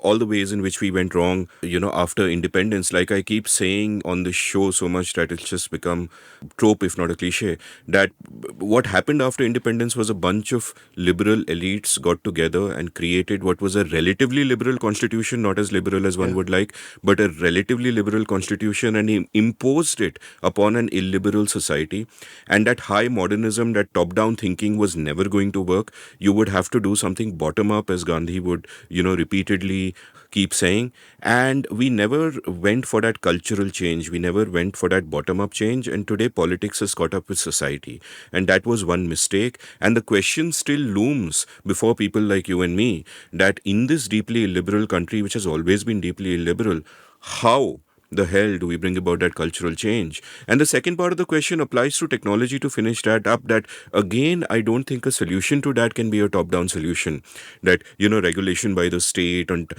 all the ways in which we went wrong, after independence. Like I keep saying on the show so much that it's just become trope, if not a cliche, that what happened after independence was a bunch of liberal elites got together and created what was a relatively liberal constitution, not as liberal as one Yeah. would like, but a relatively liberal constitution, and imposed it upon an illiberal society. And that high modernism, that top-down thinking was never going to work. You would have to do something bottom-up, as Gandhi would, repeatedly keep saying. And we never went for that cultural change. We never went for that bottom-up change. And today politics has caught up with society. And that was one mistake. And the question still looms before people like you and me, that in this deeply illiberal country, which has always been deeply illiberal, how the hell do we bring about that cultural change? And the second part of the question applies to technology, to finish that up, that again, I don't think a solution to that can be a top-down solution. That, regulation by the state and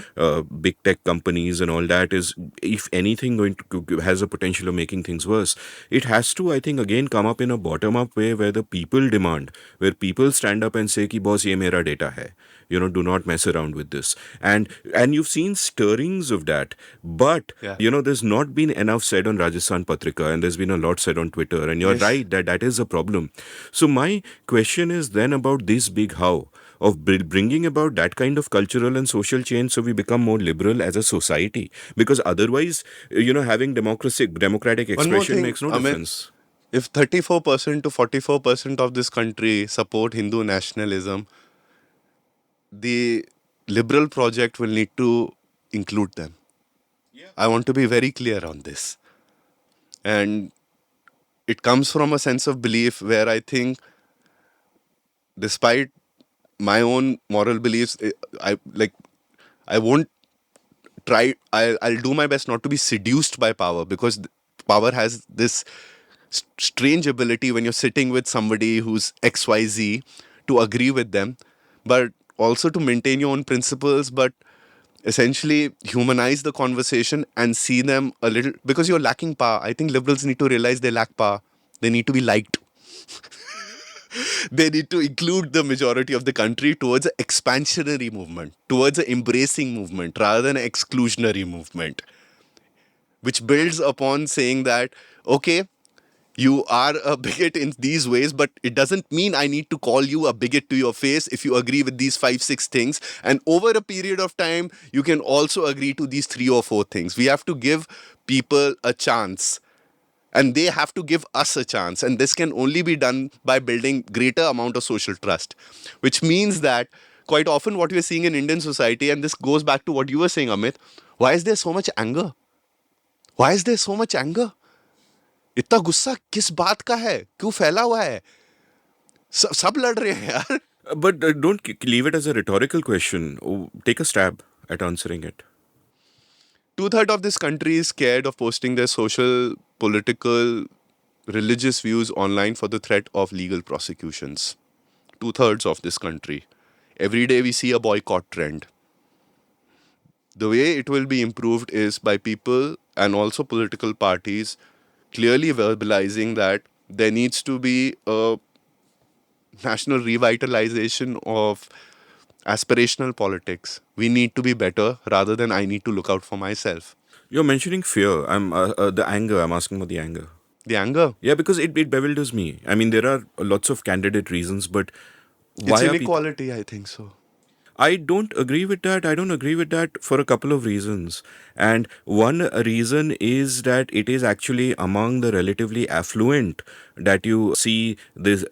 big tech companies and all that is, if anything, has a potential of making things worse. It has to, I think, again come up in a bottom-up way where the people demand, where people stand up and say ki boss ye mera data hai. Do not mess around with this. And you've seen stirrings of that. But, Yeah. there's not been enough said on Rajasthan Patrika, and there's been a lot said on Twitter. And you're Yes. right that that is a problem. So my question is then about this big how of bringing about that kind of cultural and social change so we become more liberal as a society. Because otherwise, having democratic One more expression thing, makes no Amit. difference. If 34% to 44% of this country support Hindu nationalism, the liberal project will need to include them. I want to be very clear on this. And it comes from a sense of belief where I think, despite my own moral beliefs, I won't I'll do my best not to be seduced by power, because power has this strange ability when you're sitting with somebody who's XYZ to agree with them, but also to maintain your own principles, but essentially humanize the conversation and see them a little, because you're lacking power. I think liberals need to realize they lack power. They need to be liked. They need to include the majority of the country towards an expansionary movement, towards an embracing movement rather than an exclusionary movement, which builds upon saying that, okay, you are a bigot in these ways, but it doesn't mean I need to call you a bigot to your face if you agree with these 5, 6 things. And over a period of time, you can also agree to these 3 or 4 things. We have to give people a chance, and they have to give us a chance. And this can only be done by building greater amount of social trust, which means that quite often what we're seeing in Indian society, and this goes back to what you were saying, Amit, why is there so much anger? Why is there so much anger? इतना गुस्सा किस बात का है? क्यों फैला हुआ है? सब लड़ रहे हैं यार. But don't leave it as a rhetorical question. Oh, take a stab at answering it. 2/3 of this country is scared of posting their social, political, religious views online for the threat of legal prosecutions. 2/3 of this country. Every day we see a boycott trend. The way it will be improved is by people and also political parties clearly verbalizing that there needs to be a national revitalization of aspirational politics. We need to be better rather than I need to look out for myself. You're mentioning fear. I'm the anger. I'm asking about the anger. The anger. Yeah, because it bewilders me. I mean, there are lots of candidate reasons, but why It's are people... inequality, I think so. I don't agree with that. I don't agree with that for a couple of reasons. And one reason is that it is actually among the relatively affluent that you see this,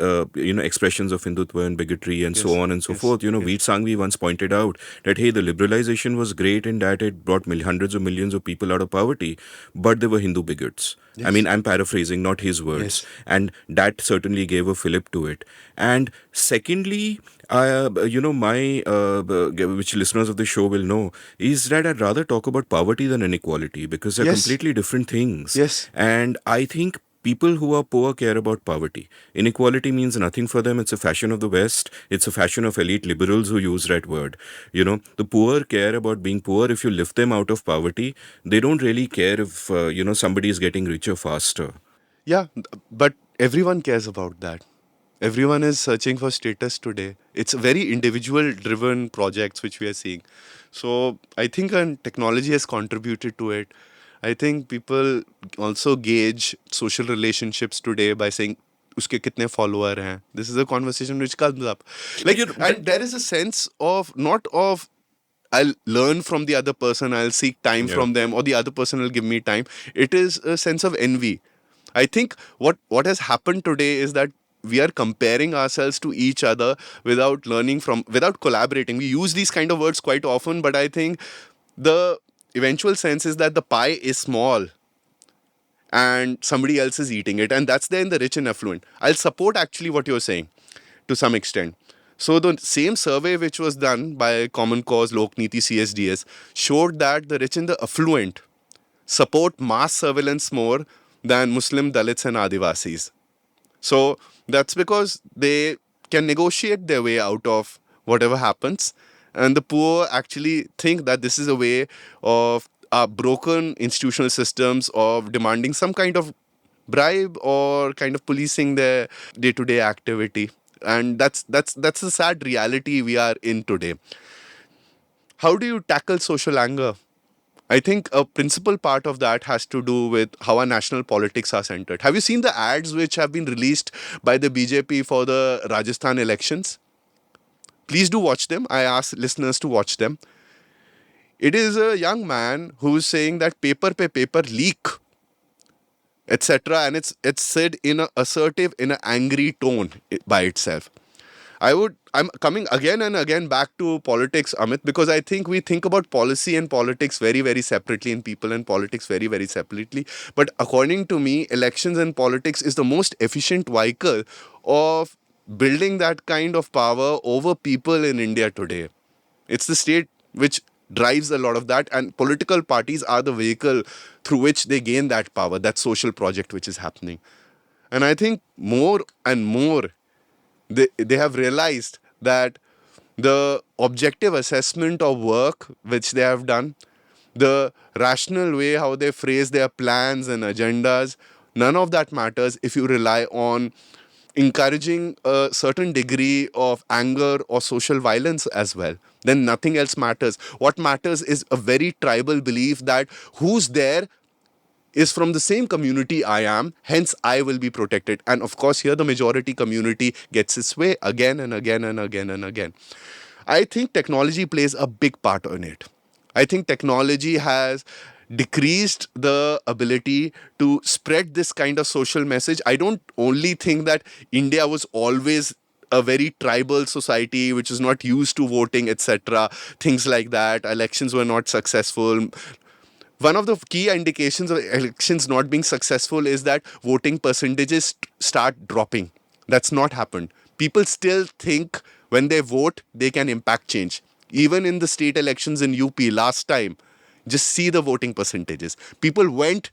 expressions of Hindutva and bigotry and so on and so forth. Veer Sanghvi once pointed out that, hey, the liberalization was great in that it brought hundreds of millions of people out of poverty, but they were Hindu bigots. Yes. I mean, I'm paraphrasing, not his words. Yes. And that certainly gave a fillip to it. And secondly, which listeners of the show will know, is that I'd rather talk about poverty than inequality, because they're Yes. completely different things. Yes. And I think People who are poor care about poverty. Inequality means nothing for them. It's a fashion of the West. It's a fashion of elite liberals who use that word. The poor care about being poor. If you lift them out of poverty, they don't really care if, somebody is getting richer faster. Yeah, but everyone cares about that. Everyone is searching for status today. It's a very individual driven projects which we are seeing. So I think technology has contributed to it. I think people also gauge social relationships today by saying uske kitne follower hain. This is a conversation which comes up. Like, and there is a sense of not of I'll learn from the other person, I'll seek time Yeah. from them, or the other person will give me time. It is a sense of envy. I think what has happened today is that we are comparing ourselves to each other without learning from, without collaborating. We use these kind of words quite often, but I think the eventual sense is that the pie is small and somebody else is eating it, and that's there in the rich and affluent. I'll support actually what you're saying to some extent. So the same survey which was done by Common Cause, Lokniti, CSDS showed that the rich and the affluent support mass surveillance more than Muslim, Dalits and Adivasis. So that's because they can negotiate their way out of whatever happens. And the poor actually think that this is a way of broken institutional systems of demanding some kind of bribe or kind of policing their day-to-day activity. And that's the sad reality we are in today. How do you tackle social anger? I think a principal part of that has to do with how our national politics are centered. Have you seen the ads which have been released by the BJP for the Rajasthan elections? Please do watch them. I ask listeners to watch them. It is a young man who's saying that paper pe paper leak, etc. And it's said in an assertive, in an angry tone by itself. I'm coming again and again back to politics, Amit, because I think we think about policy and politics very, very separately, and people and politics very, very separately. But according to me, elections and politics is the most efficient vehicle of building that kind of power over people in India today. It's the state which drives a lot of that, and political parties are the vehicle through which they gain that power, that social project which is happening. And I think more and more they have realized that the objective assessment of work which they have done, the rational way how they phrase their plans and agendas, none of that matters if you rely on encouraging a certain degree of anger or social violence as well. Then nothing else matters. What matters is a very tribal belief that who's there is from the same community I am, hence I will be protected. And of course, here the majority community gets its way again and again and again and again. I think technology plays a big part in it. I think technology has decreased the ability to spread this kind of social message. I don't only think that India was always a very tribal society which is not used to voting, etc. Things like that. Elections were not successful. One of the key indications of elections not being successful is that voting percentages start dropping. That's not happened. People still think when they vote, they can impact change. Even in the state elections in UP last time, just see the voting percentages. People went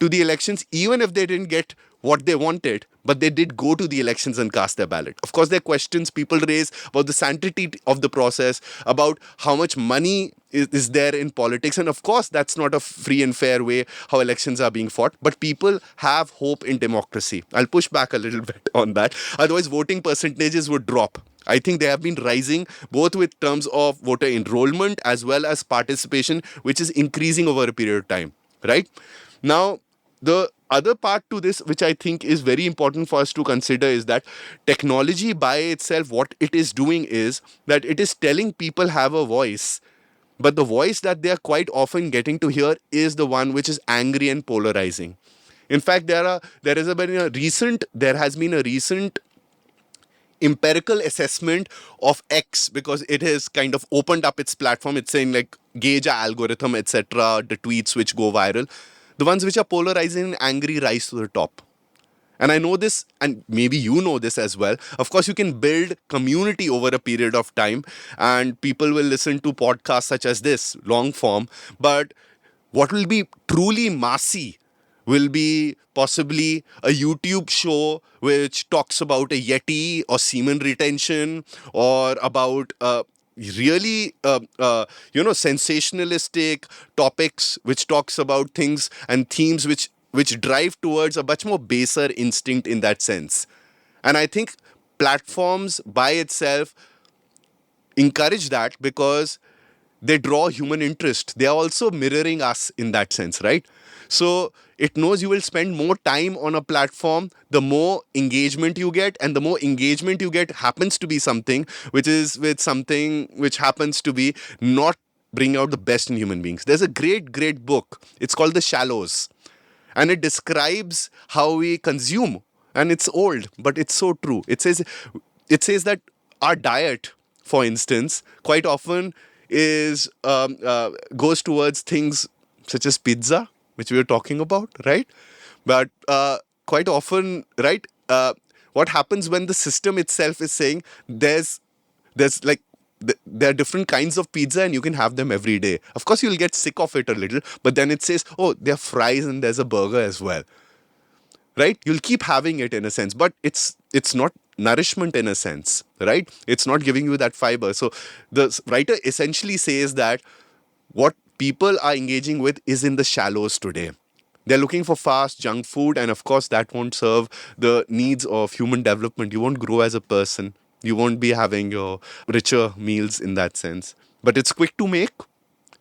to the elections even if they didn't get what they wanted, but they did go to the elections and cast their ballot. Of course, there are questions people raise about the sanctity of the process, about how much money is there in politics. And of course, that's not a free and fair way how elections are being fought. But people have hope in democracy. I'll push back a little bit on that. Otherwise, voting percentages would drop. I think they have been rising both with terms of voter enrollment as well as participation, which is increasing over a period of time, right? Now, the other part to this, which I think is very important for us to consider, is that technology by itself, what it is doing is that it is telling people have a voice, but the voice that they are quite often getting to hear is the one which is angry and polarizing. In fact, there has been a recent empirical assessment of X, because it has kind of opened up its platform. It's saying like gauge a algorithm, etc. The tweets which go viral, the ones which are polarizing and angry, rise to the top. And I know this, and maybe you know this as well. Of course, you can build community over a period of time, and people will listen to podcasts such as this, long form. But what will be truly massy will be possibly a YouTube show which talks about a Yeti or semen retention or about really sensationalistic topics which talks about things and themes which drive towards a much more baser instinct in that sense. And I think platforms by itself encourage that because they draw human interest. They are also mirroring us in that sense, right? So it knows you will spend more time on a platform, the more engagement you get, and the more engagement you get happens to be something which is with something which happens to be not bring out the best in human beings. There's a great book. It's called The Shallows, and it describes how we consume, and it's old but it's so true. It says that our diet, for instance, quite often is goes towards things such as pizza, which we were talking about, right? But quite often, right, what happens when the system itself is saying there's like there are different kinds of pizza and you can have them every day. Of course, you'll get sick of it a little, but then it says, oh, there are fries and there's a burger as well, right? You'll keep having it in a sense, but it's not nourishment in a sense, right? It's not giving you that fiber. So the writer essentially says that what people are engaging with is in the shallows today. They're looking for fast junk food, and of course, that won't serve the needs of human development. You won't grow as a person. You won't be having your richer meals in that sense. But it's quick to make,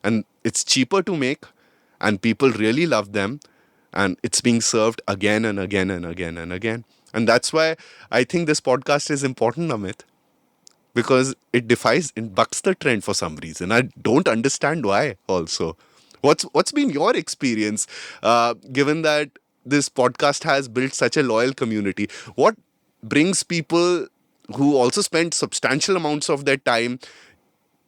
and it's cheaper to make, and people really love them, and it's being served again and again and again and again. And that's why I think this podcast is important, Amit, because it bucks the trend for some reason. I don't understand why. Also, what's been your experience, given that this podcast has built such a loyal community? What brings people who also spend substantial amounts of their time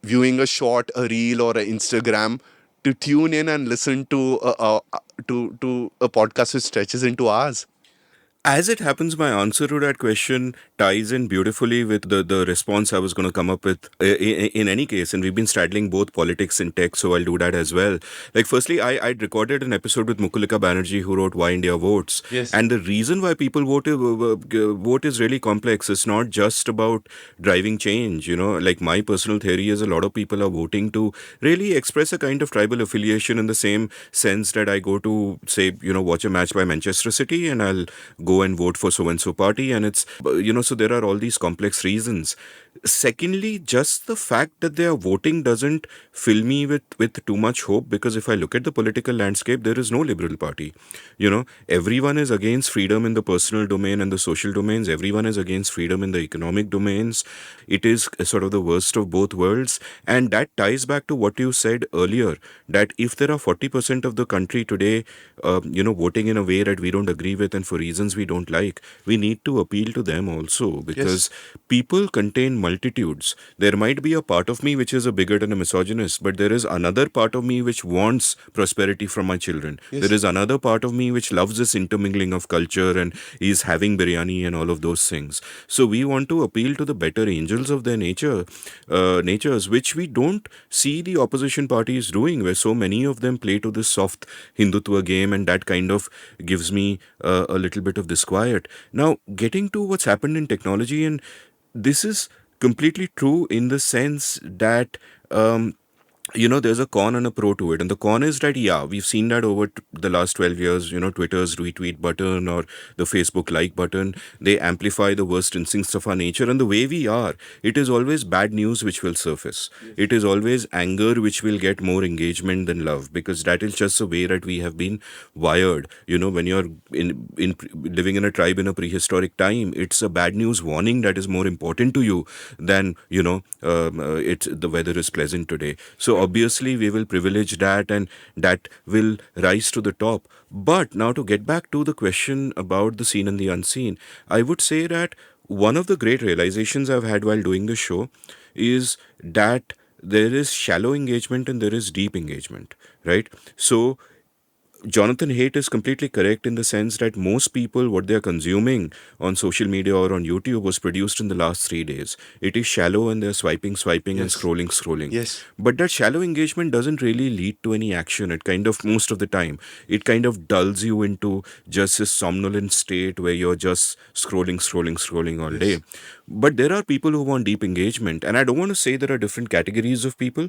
viewing a short, a reel, or an Instagram to tune in and listen to a podcast which stretches into hours? As it happens, my answer to that question ties in beautifully with the response I was going to come up with in any case. And we've been straddling both politics and tech, so I'll do that as well. Like, firstly, I'd recorded an episode with Mukulika Banerjee, who wrote Why India Votes. Yes. And the reason why people vote is really complex. It's not just about driving change. Like, my personal theory is a lot of people are voting to really express a kind of tribal affiliation in the same sense that I go to, say, watch a match by Manchester City and I'll go and vote for so and so party, and it's so there are all these complex reasons. Secondly, just the fact that they are voting doesn't fill me with too much hope, because if I look at the political landscape, there is no liberal party. Everyone is against freedom in the personal domain and the social domains. Everyone is against freedom in the economic domains. It is sort of the worst of both worlds, and that ties back to what you said earlier, that if there are 40% of the country today voting in a way that we don't agree with and for reasons we don't like, we need to appeal to them also, because people contain multitudes. There might be a part of me which is a bigot and a misogynist, but there is another part of me which wants prosperity from my children. There is another part of me which loves this intermingling of culture and is having biryani and all of those things. So we want to appeal to the better angels of their natures, which we don't see the opposition parties doing, where so many of them play to this soft Hindutva game, and that kind of gives me a little bit of disquiet. Now, getting to what's happened in technology, and this is completely true in the sense that there's a con and a pro to it. And the con is that, we've seen that over the last 12 years, Twitter's retweet button or the Facebook like button, they amplify the worst instincts of our nature. And the way we are, it is always bad news which will surface. Yes. It is always anger which will get more engagement than love, because that is just the way that we have been wired. When you're in living in a tribe in a prehistoric time, it's a bad news warning that is more important to you than, the weather is pleasant today. So obviously we will privilege that, and that will rise to the top. But now, to get back to the question about the seen and the unseen, I would say that one of the great realizations I've had while doing the show is that there is shallow engagement and there is deep engagement, right? So Jonathan Haidt is completely correct in the sense that most people, what they are consuming on social media or on YouTube was produced in the last 3 days. It is shallow and they're swiping, and Yes. scrolling. Yes. But that shallow engagement doesn't really lead to any action. It kind of, most of the time, it kind of dulls you into just this somnolent state where you're just scrolling all day. Yes. But there are people who want deep engagement. And I don't want to say there are different categories of people.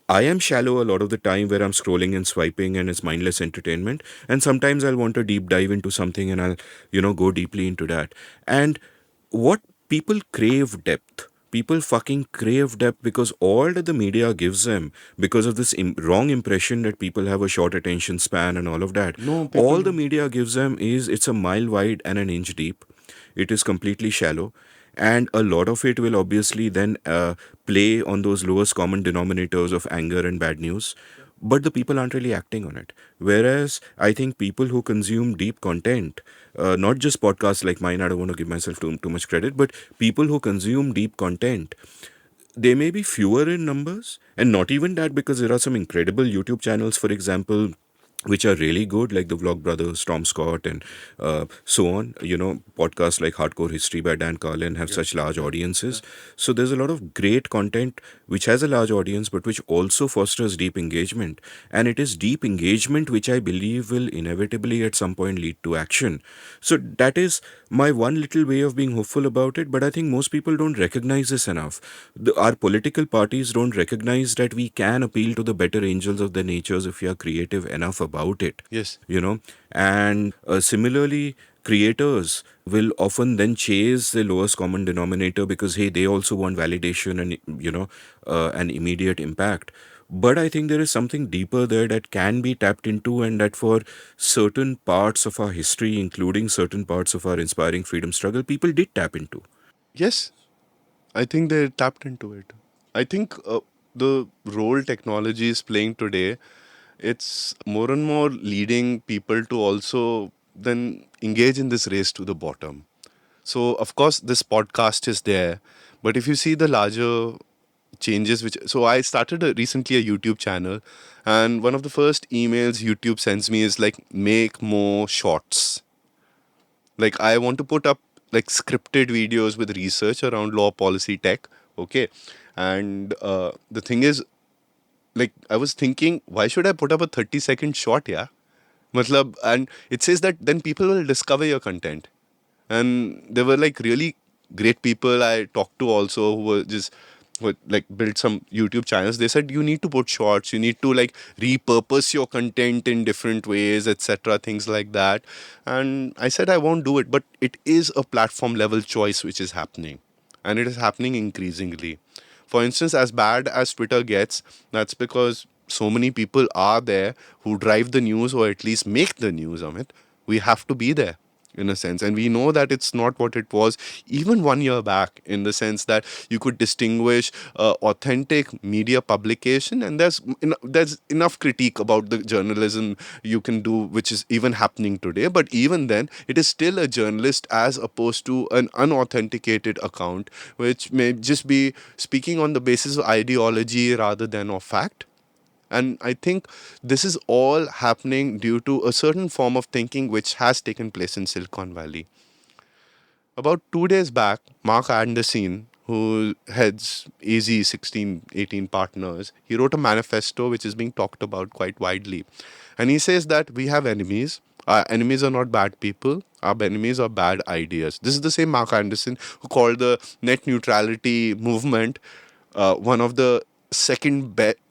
I am shallow a lot of the time where I'm scrolling and swiping and it's mindless entertainment. And sometimes I'll want to deep dive into something and I'll, go deeply into that. And what people crave depth. People fucking crave depth because all that the media gives them, because of this wrong impression that people have a short attention span and all of that, No, all people. the media gives them is it's a mile wide and an inch deep. It is completely shallow. And a lot of it will obviously then play on those lowest common denominators of anger and bad news. But the people aren't really acting on it. Whereas I think people who consume deep content, not just podcasts like mine, I don't want to give myself too much credit, but people who consume deep content, they may be fewer in numbers, and not even that, because there are some incredible YouTube channels, for example, which are really good, like the Vlog Brothers, Tom Scott, and so on. Podcasts like Hardcore History by Dan Carlin have Yeah. such large Yeah. audiences. So there's a lot of great content which has a large audience, but which also fosters deep engagement. And it is deep engagement which I believe will inevitably at some point lead to action. So that is my one little way of being hopeful about it. But I think most people don't recognize this enough. Our political parties don't recognize that we can appeal to the better angels of their natures if we are creative enough about it. Yes. And similarly, creators will often then chase the lowest common denominator because, hey, they also want validation and, an immediate impact. But I think there is something deeper there that can be tapped into, and that for certain parts of our history, including certain parts of our inspiring freedom struggle, people did tap into. Yes. I think they tapped into it. I think the role technology is playing today, it's more and more leading people to also then engage in this race to the bottom. So, of course, this podcast is there, but if you see the larger changes, which so I started recently a YouTube channel, and one of the first emails YouTube sends me is like, make more shorts. Like, I want to put up like scripted videos with research around law, policy, tech. Okay. And the thing is, like, I was thinking, why should I put up a 30-second short? Yeah. Matlab, and it says that then people will discover your content. And there were like really great people I talked to also who were just who like built some YouTube channels. They said you need to put shorts, you need to like repurpose your content in different ways, etc. Things like that. And I said I won't do it, but it is a platform level choice which is happening, and it is happening increasingly. For instance, as bad as Twitter gets, that's because so many people are there who drive the news or at least make the news, Amit. We have to be there in a sense. And we know that it's not what it was even 1 year back, in the sense that you could distinguish authentic media publication, and there's enough critique about the journalism you can do, which is even happening today. But even then, it is still a journalist as opposed to an unauthenticated account, which may just be speaking on the basis of ideology rather than of fact. And I think this is all happening due to a certain form of thinking which has taken place in Silicon Valley. About 2 days back, Mark Anderson, who heads AZ 1618 Partners, he wrote a manifesto which is being talked about quite widely. And he says that we have enemies. Our enemies are not bad people. Our enemies are bad ideas. This is the same Mark Anderson who called the net neutrality movement one of the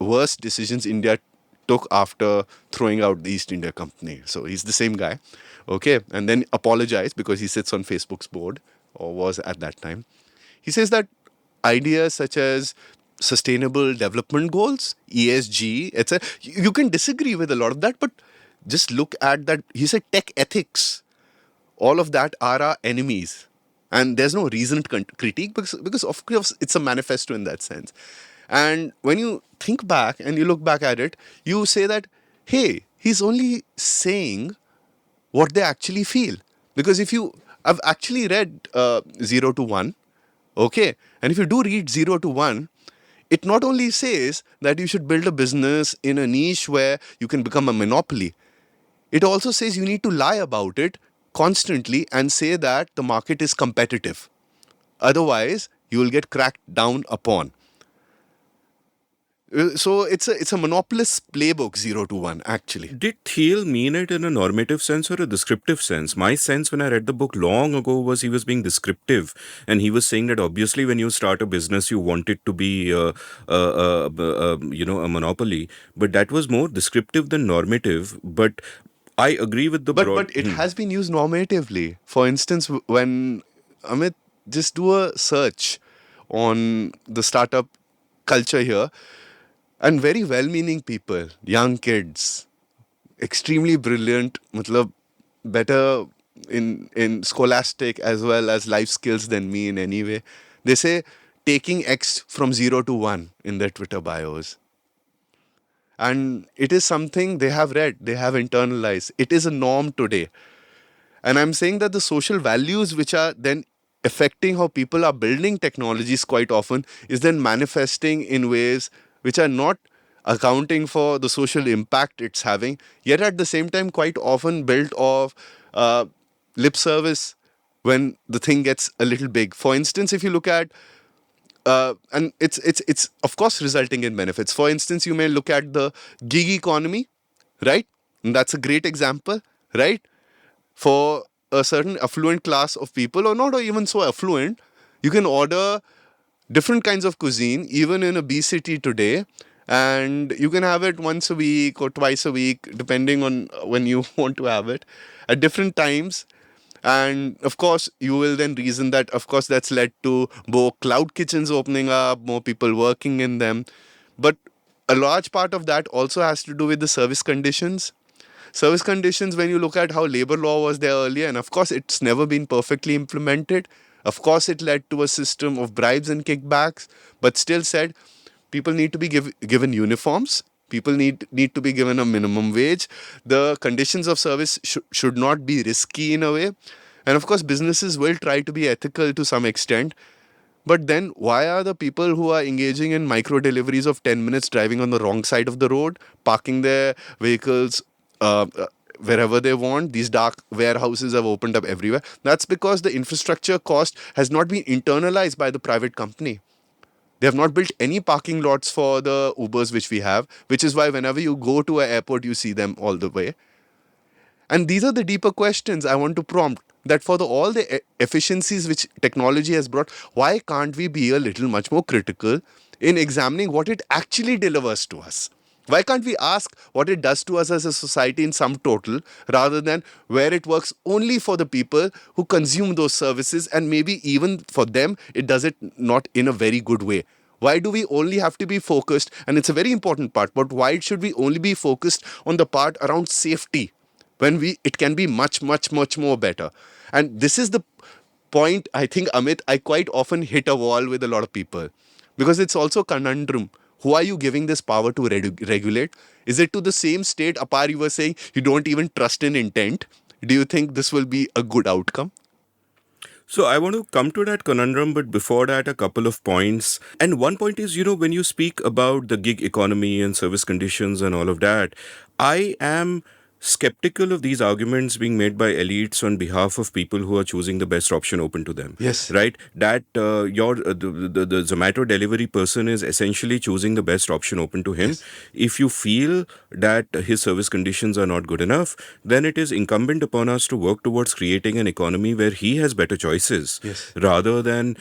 worst decisions India took after throwing out the East India Company. So he's the same guy. Okay. And then apologized because he sits on Facebook's board, or was at that time. He says that ideas such as sustainable development goals, ESG, etc., you can disagree with a lot of that, but just look at that. He said tech ethics, all of that are our enemies. And there's no reasoned critique because, of course, it's a manifesto in that sense. And when you think back and you look back at it, you say that, hey, he's only saying what they actually feel. Because I've actually read 0 to 1, okay? And if you do read 0 to 1, it not only says that you should build a business in a niche where you can become a monopoly, It also says you need to lie about it constantly and say that the market is competitive. Otherwise, you will get cracked down upon. So it's a monopolist playbook 0 to 1 actually. Did Thiel mean it in a normative sense or a descriptive sense? My sense when I read the book long ago was he was being descriptive, and he was saying that obviously when you start a business, you want it to be, a monopoly. But that was more descriptive than normative. But I agree with the broad. But it has been used normatively. For instance, when Amit, just do a search on the startup culture here, and very well-meaning people, young kids, extremely brilliant, matlab, better in scholastic as well as life skills than me in any way. They say taking X from 0 to 1 in their Twitter bios. And it is something they have read, they have internalized. It is a norm today. And I'm saying that the social values which are then affecting how people are building technologies quite often is then manifesting in ways which are not accounting for the social impact it's having, yet at the same time quite often built of uh, lip service when the thing gets a little big. For instance, if you look at and it's of course resulting in benefits. For instance, you may look at the gig economy, right? And that's a great example, right? For a certain affluent class of people, or not or even so affluent, you can order different kinds of cuisine, even in a B city today, and you can have it once a week or twice a week, depending on when you want to have it, at different times. And of course, you will then reason that, of course, that's led to more cloud kitchens opening up, more people working in them. But a large part of that also has to do with the service conditions. Service conditions, when you look at how labor law was there earlier, and of course, it's never been perfectly implemented. Of course, it led to a system of bribes and kickbacks, but still said people need to be given uniforms. People need to be given a minimum wage. The conditions of service should not be risky in a way. And of course, businesses will try to be ethical to some extent. But then, why are the people who are engaging in micro deliveries of 10 minutes driving on the wrong side of the road, parking their vehicles wherever they want? These dark warehouses have opened up everywhere. That's because the infrastructure cost has not been internalized by the private company. They have not built any parking lots for the Ubers which we have, which is why whenever you go to an airport, you see them all the way. And these are the deeper questions I want to prompt, that for all the efficiencies which technology has brought, why can't we be a little much more critical in examining what it actually delivers to us? Why can't we ask what it does to us as a society in sum total, rather than where it works only for the people who consume those services, and maybe even for them, it does it not in a very good way? Why do we only have to be focused? And it's a very important part, but why should we only be focused on the part around safety, when it can be much more better? And this is the point, I think, Amit, I quite often hit a wall with a lot of people, because it's also a conundrum. Who are you giving this power to regulate? Is it to the same state, Apar, you were saying you don't even trust in intent? Do you think this will be a good outcome? So I want to come to that conundrum, but before that, a couple of points. And one point is, when you speak about the gig economy and service conditions and all of that, I am skeptical of these arguments being made by elites on behalf of people who are choosing the best option open to them. Yes. Right? That the Zomato delivery person is essentially choosing the best option open to him. Yes. If you feel that his service conditions are not good enough, then it is incumbent upon us to work towards creating an economy where he has better choices, Yes. rather than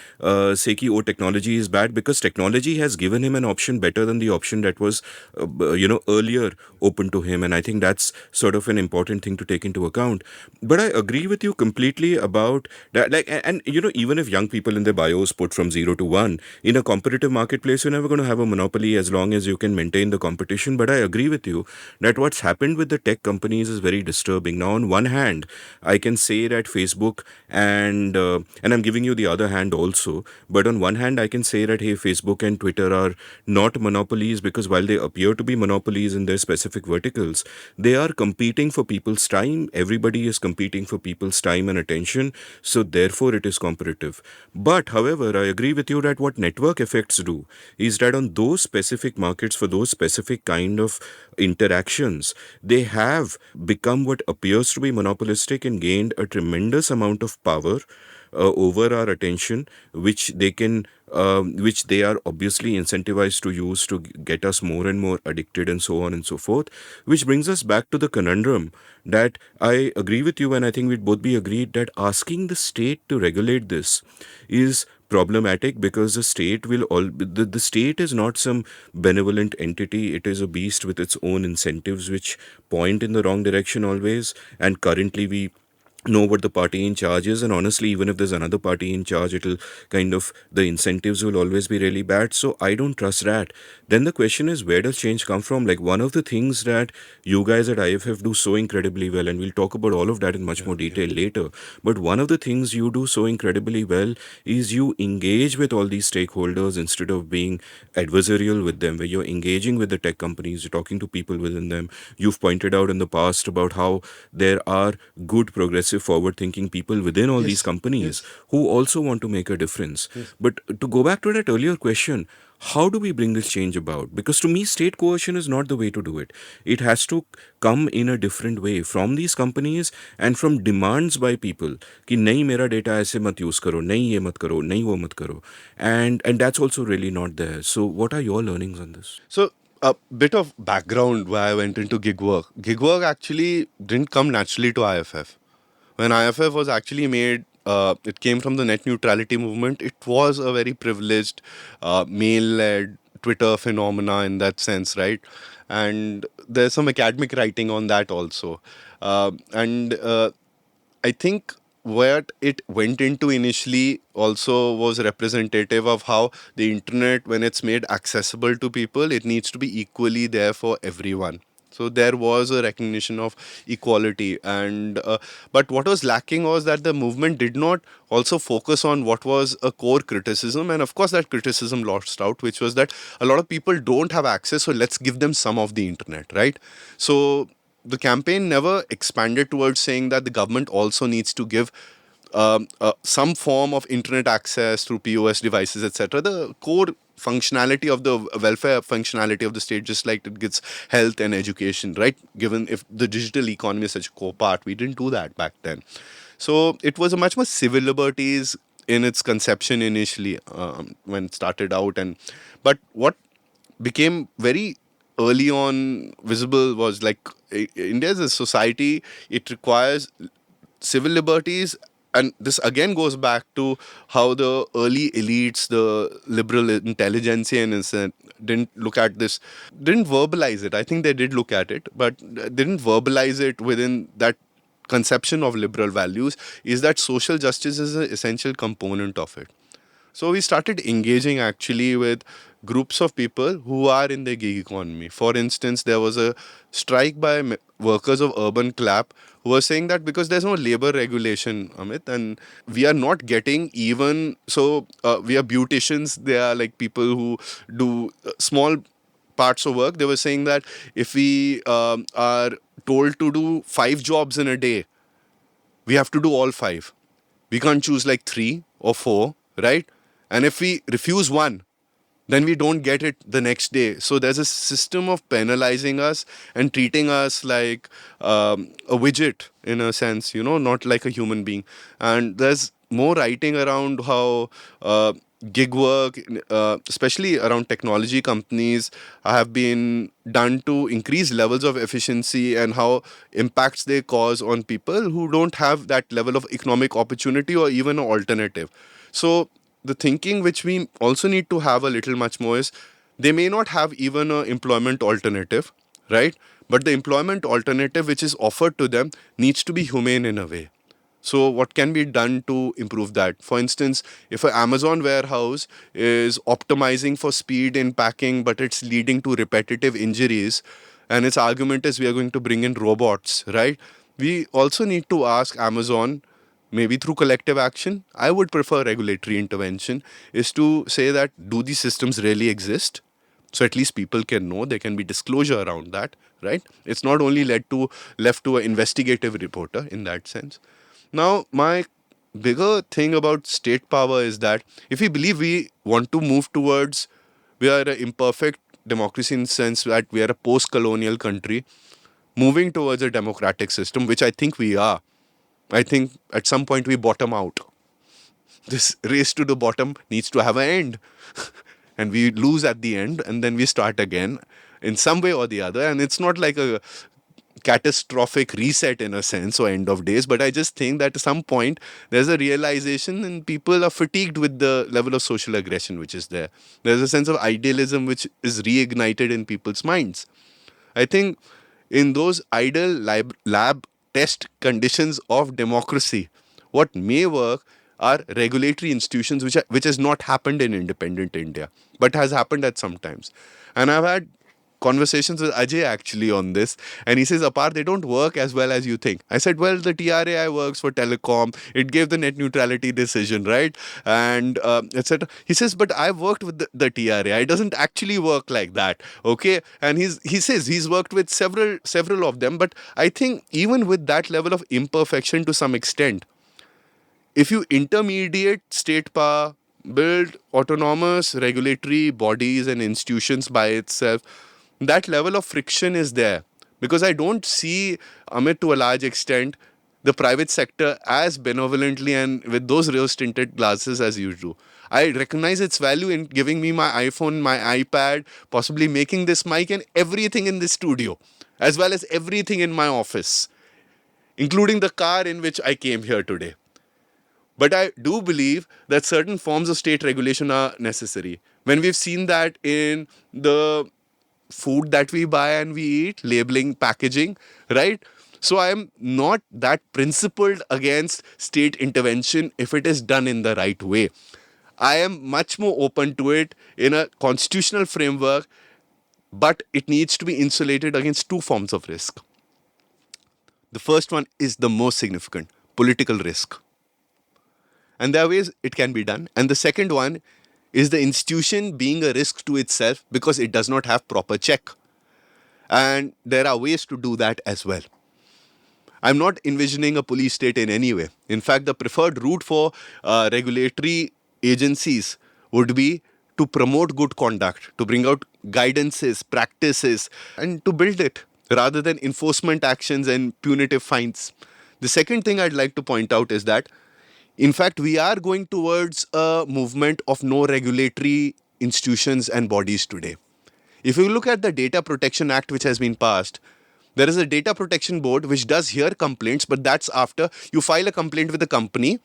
say ki, oh, technology is bad, because technology has given him an option better than the option that was earlier open to him. And I think that's sort of an important thing to take into account. But I agree with you completely about that. Like, and even if young people in their bios put from 0 to 1, in a competitive marketplace, you're never going to have a monopoly as long as you can maintain the competition. But I agree with you that what's happened with the tech companies is very disturbing. Now, on one hand, I can say that Facebook and I'm giving you the other hand also. But on one hand, I can say that, hey, Facebook and Twitter are not monopolies, because while they appear to be monopolies in their specific verticals, they are competing for people's time. Everybody is competing for people's time and attention. So therefore it is competitive. But however, I agree with you that what network effects do is that on those specific markets for those specific kind of interactions, they have become what appears to be monopolistic and gained a tremendous amount of power over our attention, which they are obviously incentivized to use to get us more and more addicted and so on and so forth. Which brings us back to the conundrum that I agree with you, and I think we'd both be agreed that asking the state to regulate this is problematic, because the state is not some benevolent entity. It is a beast with its own incentives which point in the wrong direction always, and currently we know what the party in charge is, and honestly, even if there's another party in charge, it'll kind of, the incentives will always be really bad. So I don't trust that. Then the question is, where does change come from? Like, one of the things that you guys at IFF do so incredibly well, and we'll talk about all of that in much more detail later, but one of the things you do so incredibly well is you engage with all these stakeholders instead of being adversarial with them, where you're engaging with the tech companies, you're talking to people within them. You've pointed out in the past about how there are good, progressive, forward-thinking people within all these companies who also want to make a difference. But to go back to that earlier question, how do we bring this change about? Because to me, state coercion is not the way to do it. It has to come in a different way from these companies and from demands by people कि नहीं मेरा data ऐसे मत use करो, नहीं ये मत करो, नहीं वो मत करो. And that's also really not there. So what are your learnings on this? So, a bit of background why I went into gig work. Gig work actually didn't come naturally to IFF. When IFF was actually made, it came from the net neutrality movement. It was a very privileged, male-led Twitter phenomena in that sense, right? And there's some academic writing on that also. And I think what it went into initially also was representative of how the internet, when it's made accessible to people, it needs to be equally there for everyone. So there was a recognition of equality, and but what was lacking was that the movement did not also focus on what was a core criticism, and of course that criticism lost out, which was that a lot of people don't have access, so let's give them some of the internet, right? So the campaign never expanded towards saying that the government also needs to give some form of internet access through POS devices, etc. The core functionality of the welfare functionality of the state, just like it gets health and education, right? Given if the digital economy is such a core part, we didn't do that back then. So it was a much more civil liberties in its conception initially when it started out, but what became very early on visible was like India as a society, it requires civil liberties. And this again goes back to how the early elites, the liberal intelligentsia, didn't look at this, didn't verbalize it. I think they did look at it, but didn't verbalize it within that conception of liberal values, is that social justice is an essential component of it. So we started engaging actually with groups of people who are in the gig economy. For instance, there was a strike by workers of urban clap who were saying that because there's no labor regulation, Amit, and we are not getting even, so we are beauticians, they are like people who do small parts of work. They were saying that if we are told to do 5 jobs in a day, we have to do all 5. We can't choose like 3 or 4, right? And if we refuse one, then we don't get it the next day. So there's a system of penalizing us and treating us like a widget in a sense, not like a human being. And there's more writing around how gig work, especially around technology companies, have been done to increase levels of efficiency and how impacts they cause on people who don't have that level of economic opportunity or even an alternative. So the thinking which we also need to have a little much more is they may not have even an employment alternative, right? But the employment alternative which is offered to them needs to be humane in a way. So what can be done to improve that? For instance, if an Amazon warehouse is optimizing for speed in packing, but it's leading to repetitive injuries, and its argument is we are going to bring in robots, right? We also need to ask Amazon, maybe through collective action, I would prefer regulatory intervention, is to say that do these systems really exist? So at least people can know, there can be disclosure around that, right? It's not only left to an investigative reporter in that sense. Now, my bigger thing about state power is that if we believe we want to move towards, we are an imperfect democracy in the sense that we are a post-colonial country moving towards a democratic system, which I think we are. I think at some point we bottom out. This race to the bottom needs to have an end. And we lose at the end and then we start again in some way or the other. And it's not like a catastrophic reset in a sense or end of days, but I just think that at some point there's a realization and people are fatigued with the level of social aggression which is there. There's a sense of idealism which is reignited in people's minds. I think in those ideal lab test conditions of democracy, what may work are regulatory institutions which has not happened in independent India, but has happened at some times. And I've had conversations with Ajay actually on this, and he says, Apar, they don't work as well as you think. I said, well, the TRAI works for telecom. It gave the net neutrality decision, right? And etc. He says, but I've worked with the TRAI. It doesn't actually work like that, okay? And he says he's worked with several of them, but I think even with that level of imperfection to some extent, if you intermediate state power, build autonomous regulatory bodies and institutions by itself, that level of friction is there. Because I don't see, Amit, to a large extent, the private sector as benevolently and with those rose-tinted glasses as you do. I recognize its value in giving me my iPhone, my iPad, possibly making this mic and everything in this studio, as well as everything in my office, including the car in which I came here today. But I do believe that certain forms of state regulation are necessary. When we've seen that in the food that we buy and we eat, labeling, packaging, right? So I am not that principled against state intervention if it is done in the right way. I am much more open to it in a constitutional framework, but it needs to be insulated against two forms of risk. The first one is the most significant, political risk. And there are ways it can be done. And the second one is the institution being a risk to itself because it does not have proper check. And there are ways to do that as well. I'm not envisioning a police state in any way. In fact, the preferred route for regulatory agencies would be to promote good conduct, to bring out guidances, practices, and to build it rather than enforcement actions and punitive fines. The second thing I'd like to point out is that in fact, we are going towards a movement of no regulatory institutions and bodies today. If you look at the Data Protection Act which has been passed, there is a Data Protection Board which does hear complaints, but that's after you file a complaint with a company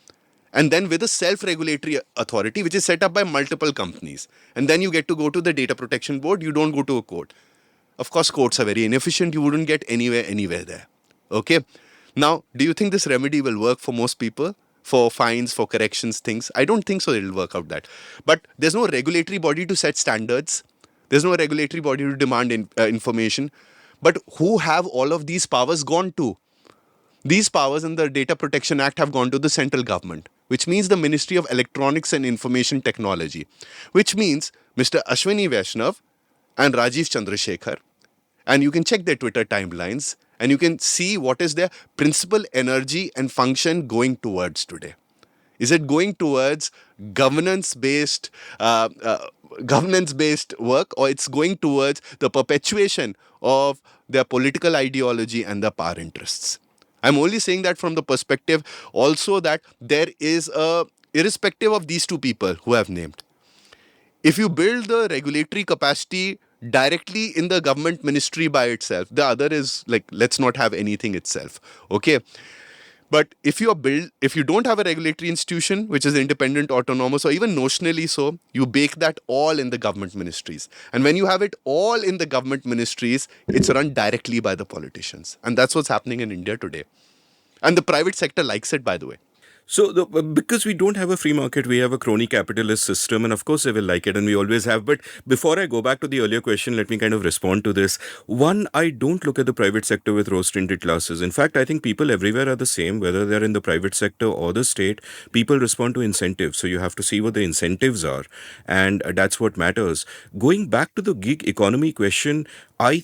and then with a self-regulatory authority which is set up by multiple companies. And then you get to go to the Data Protection Board, you don't go to a court. Of course, courts are very inefficient, you wouldn't get anywhere there. Okay? Now, do you think this remedy will work for most people? For fines, for corrections, things? I don't think so it'll work out that. But there's no regulatory body to set standards. There's no regulatory body to demand information. But who have all of these powers gone to? These powers in the Data Protection Act have gone to the central government, which means the Ministry of Electronics and Information Technology, which means Mr. Ashwini Vaishnav and Rajiv Chandrasekhar. And you can check their Twitter timelines and you can see what is their principal energy and function going towards today. Is it going towards governance-based work, or it's going towards the perpetuation of their political ideology and their power interests? I'm only saying that from the perspective also that there is irrespective of these two people who I've named, if you build the regulatory capacity directly in the government ministry by itself, the other is like, let's not have anything itself. Okay. But if you don't have a regulatory institution which is independent, autonomous, or even notionally so, you bake that all in the government ministries. And when you have it all in the government ministries, it's run directly by the politicians. And that's what's happening in India today. And the private sector likes it, by the way. Because we don't have a free market, we have a crony capitalist system, and of course they will like it, and we always have. But before I go back to the earlier question, let me kind of respond to this. One, I don't look at the private sector with rose-tinted glasses. In fact, I think people everywhere are the same, whether they're in the private sector or the state. People respond to incentives, so you have to see what the incentives are, and that's what matters. Going back to the gig economy question, I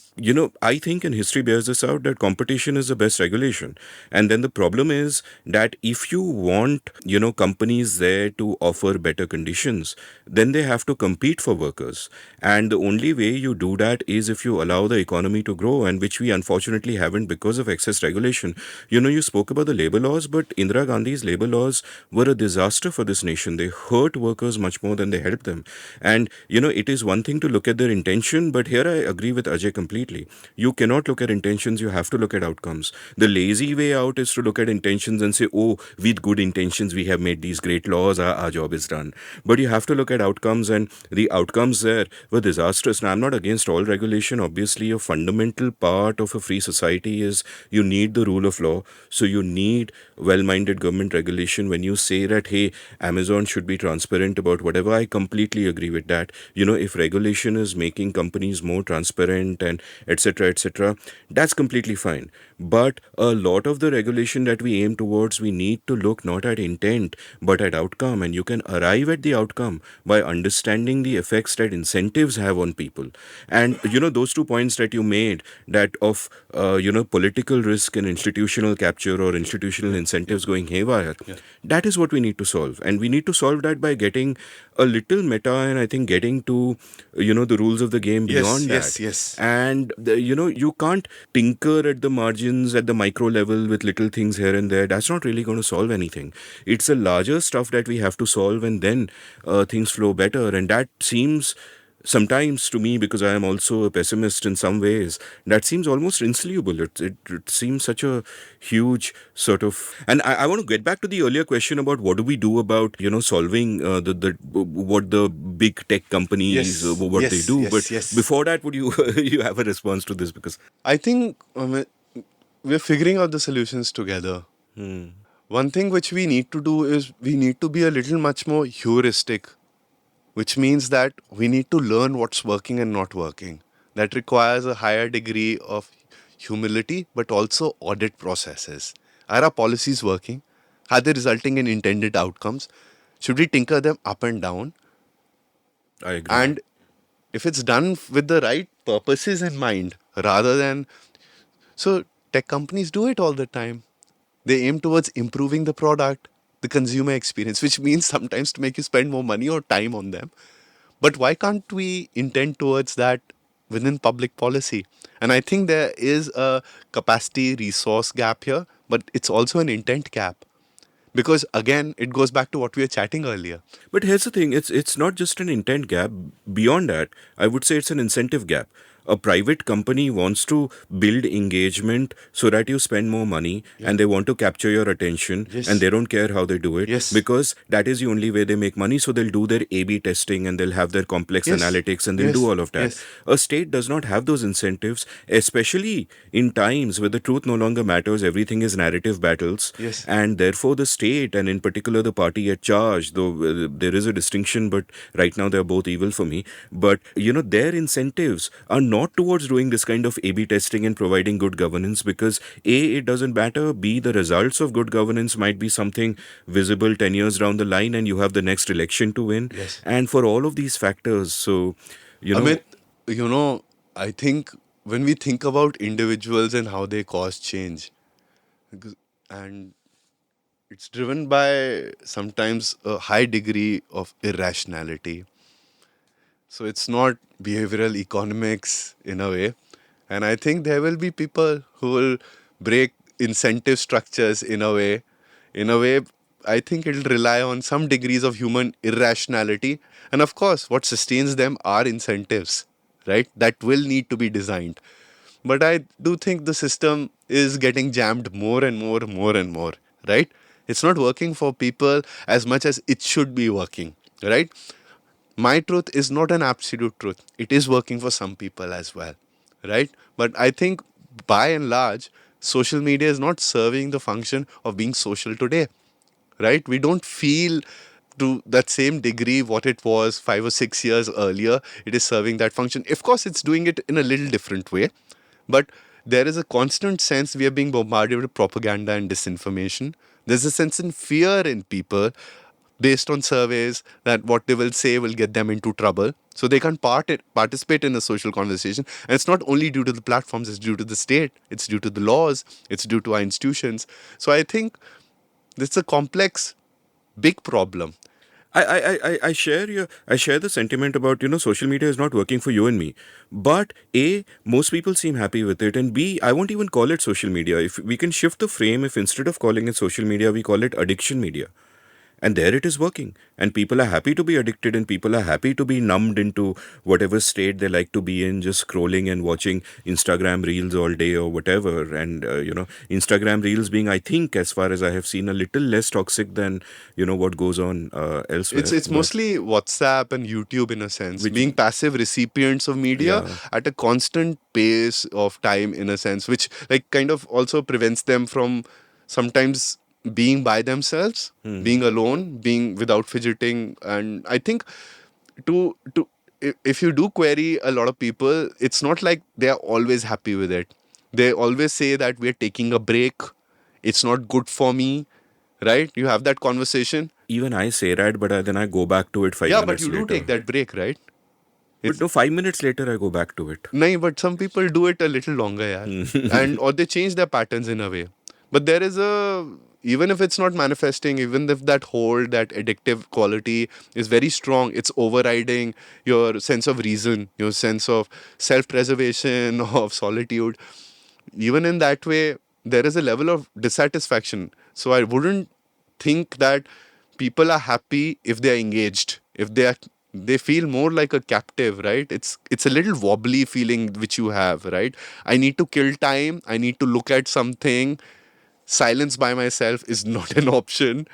think, and history bears this out, that competition is the best regulation. And then the problem is that if you want, companies there to offer better conditions, then they have to compete for workers. And the only way you do that is if you allow the economy to grow, and which we unfortunately haven't because of excess regulation. You spoke about the labor laws, but Indira Gandhi's labor laws were a disaster for this nation. They hurt workers much more than they helped them. And, it is one thing to look at their intention, but here I agree with Ajay completely. You cannot look at intentions, you have to look at outcomes. The lazy way out is to look at intentions and say, oh, with good intentions, we have made these great laws, our job is done. But you have to look at outcomes, and the outcomes there were disastrous. Now, I'm not against all regulation. Obviously, a fundamental part of a free society is you need the rule of law. So you need well-minded government regulation. When you say that, hey, Amazon should be transparent about whatever, I completely agree with that. If regulation is making companies more transparent and etc., that's completely fine. But a lot of the regulation that we aim towards, we need to look not at intent, but at outcome. And you can arrive at the outcome by understanding the effects that incentives have on people. And, those 2 points that you made, that of, political risk and institutional capture or institutional incentives going haywire, that is what we need to solve. And we need to solve that by getting a little meta, and I think getting to, the rules of the game beyond that. Yes. And, you can't tinker at the margins at the micro level with little things here and there. That's not really going to solve anything. It's a larger stuff that we have to solve, and then things flow better. And that seems sometimes to me, because I am also a pessimist in some ways, that seems almost insoluble. It seems such a huge sort of. And I want to get back to the earlier question about what do we do about, solving the what the big tech companies, what they do. But before that, would you you have a response to this? Because I think we're figuring out the solutions together. One thing which we need to do is we need to be a little much more heuristic, which means that we need to learn what's working and not working. That requires a higher degree of humility, but also audit processes. Are our policies working? Are they resulting in intended outcomes? Should we tinker them up and down? I agree. And if it's done with the right purposes in mind, rather than... So tech companies do it all the time. They aim towards improving the product, the consumer experience, which means sometimes to make you spend more money or time on them. But why can't we intend towards that within public policy? And I think there is a capacity resource gap here, but it's also an intent gap. Because again, it goes back to what we were chatting earlier. But here's the thing, it's not just an intent gap. Beyond that, I would say it's an incentive gap. A private company wants to build engagement so that you spend more money, and they want to capture your attention, and they don't care how they do it, because that is the only way they make money. So they'll do their A/B testing, and they'll have their complex analytics, and they'll do all of that. A state does not have those incentives, especially in times where the truth no longer matters. Everything is narrative battles, and therefore the state, and in particular the party at charge, though there is a distinction, but right now they're both evil for me. But their incentives are not towards doing this kind of A/B testing and providing good governance, because A, it doesn't matter. B, the results of good governance might be something visible 10 years down the line, and you have the next election to win. And for all of these factors, so Amit, I think when we think about individuals and how they cause change, and it's driven by sometimes a high degree of irrationality. So it's not behavioral economics in a way. And I think there will be people who will break incentive structures in a way. In a way, I think it'll rely on some degrees of human irrationality. And of course, what sustains them are incentives, right? That will need to be designed. But I do think the system is getting jammed more and more, right? It's not working for people as much as it should be working, right? My truth is not an absolute truth. It is working for some people as well, right? But I think by and large, social media is not serving the function of being social today, right? We don't feel to that same degree what it was 5 or 6 years earlier. It is serving that function. Of course, it's doing it in a little different way, but there is a constant sense we are being bombarded with propaganda and disinformation. There's a sense in fear in people based on surveys that what they will say will get them into trouble. So they can't participate in a social conversation. And it's not only due to the platforms, it's due to the state, it's due to the laws, it's due to our institutions. So I think it's a complex, big problem. I share the sentiment about social media is not working for you and me, but A, most people seem happy with it, and B, I won't even call it social media. If we can shift the frame, if instead of calling it social media we call it addiction media, and there it is working, and people are happy to be addicted, and people are happy to be numbed into whatever state they like to be in, just scrolling and watching Instagram reels all day or whatever. And Instagram reels being, I think, as far as I have seen, a little less toxic than what goes on It's elsewhere. it's But mostly WhatsApp and YouTube in a sense, which being passive recipients of media Yeah. at a constant pace of time in a sense, which like kind of also prevents them from sometimes being by themselves, being alone, being without fidgeting. And I think to if you do query a lot of people, it's not like they are always happy with it. They always say that we're taking a break. It's not good for me, right? You have that conversation. Even I say that, but then I go back to it five Yeah, but minutes you do later. take that break, right? But It's no, 5 minutes later I go back to it. no, but some people do it a little longer, yeah, and or they change their patterns in a way. But there is a even if it's not manifesting, even if that hold, that addictive quality is very strong, it's overriding your sense of reason, your sense of self-preservation, of solitude. Even in that way, there is a level of dissatisfaction. So I wouldn't think that people are happy if they are engaged. If they feel more like a captive, right? It's a little wobbly feeling which you have, right? I need to kill time. I need to look at something. Silence by myself is not an option.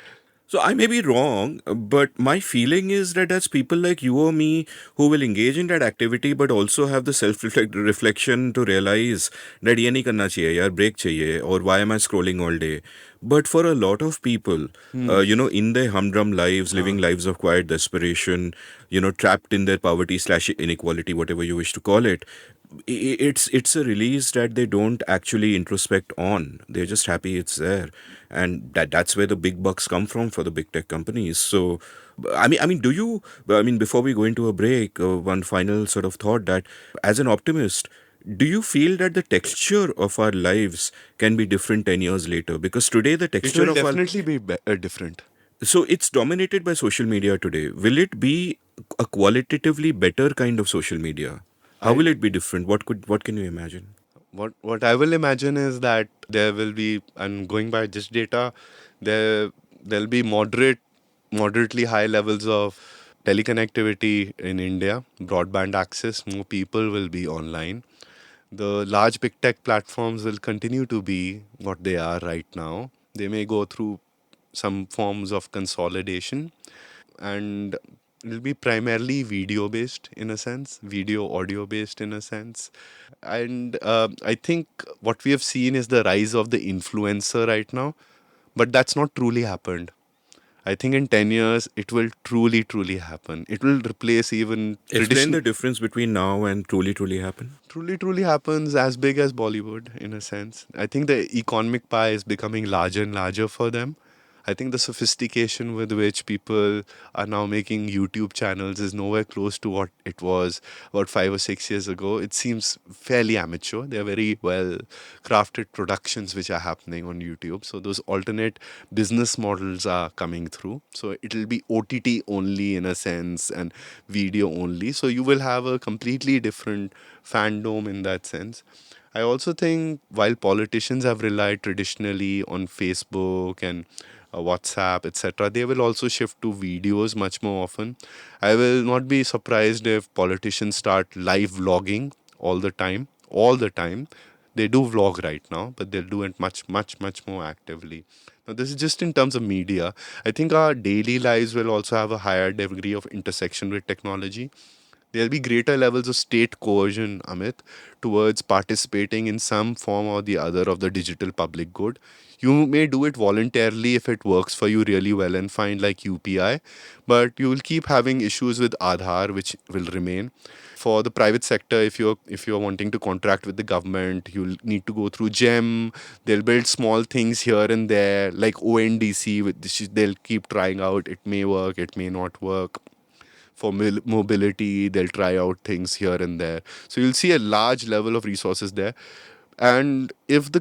So I may be wrong, but my feeling is that that's people like you or me who will engage in that activity, but also have the self reflection to realize that ये नहीं करना चाहिए यार, break चाहिए, or why am I scrolling all day? But for a lot of people, in their humdrum lives, living lives of quiet desperation, trapped in their poverty slash inequality, whatever you wish to call it, it's a release that they don't actually introspect on. They're just happy it's there, and that's where the big bucks come from for the big tech companies. So, I mean, do you? I mean, before we go into a break, one final sort of thought that, as an optimist, do you feel that the texture of our lives can be different 10 years later? Because today the It texture will of our definitely be different. so it's dominated by social media today. Will it be a qualitatively better kind of social media? How I will it be different? What can you imagine? what I will imagine is that there will be, and going by this data, there'll be moderately high levels of teleconnectivity in India, broadband access. More people will be online. The large big tech platforms will continue to be what they are right now. They may go through some forms of consolidation, and it'll be primarily video based in a sense, video audio based in a sense. And I think what we have seen is the rise of the influencer right now, but that's not truly happened. I think in 10 years it will truly happen. It will replace even Explain tradition. the difference between now and truly happen. Truly happens as big as Bollywood in a sense. I think the economic pie is becoming larger and larger for them. I think the sophistication with which people are now making YouTube channels is nowhere close to what it was about 5 or 6 years ago. It seems fairly amateur. They're very well crafted productions which are happening on YouTube. So those alternate business models are coming through. So it'll be OTT only in a sense and video only. So you will have a completely different fandom in that sense. I also think while politicians have relied traditionally on Facebook and WhatsApp, etc., they will also shift to videos much more often. I will not be surprised if politicians start live vlogging all the time. All the time. They do vlog right now, but they'll do it much more actively. Now, this is just in terms of media. I think our daily lives will also have a higher degree of intersection with technology. there'll be greater levels of state coercion, Amit, towards participating in some form or the other of the digital public good. You may do it voluntarily if it works for you really well and fine, like UPI, but you will keep having issues with Aadhaar, which will remain. For the private sector, if you're wanting to contract with the government, you'll need to go through GEM. They'll build small things here and there, like ONDC. They'll keep trying out. It may work, it may not work. For mobility, they'll try out things here and there. So you'll see a large level of resources there. And if the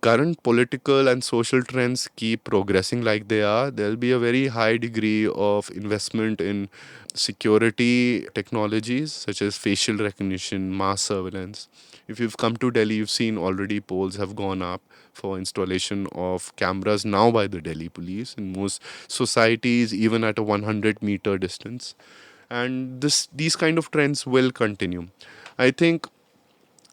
current political and social trends keep progressing like they are, there'll be a very high degree of investment in security technologies such as facial recognition, mass surveillance. If you've come to Delhi, you've seen already polls have gone up for installation of cameras now by the Delhi police in most societies, even at a 100-meter distance. And these kind of trends will continue. I think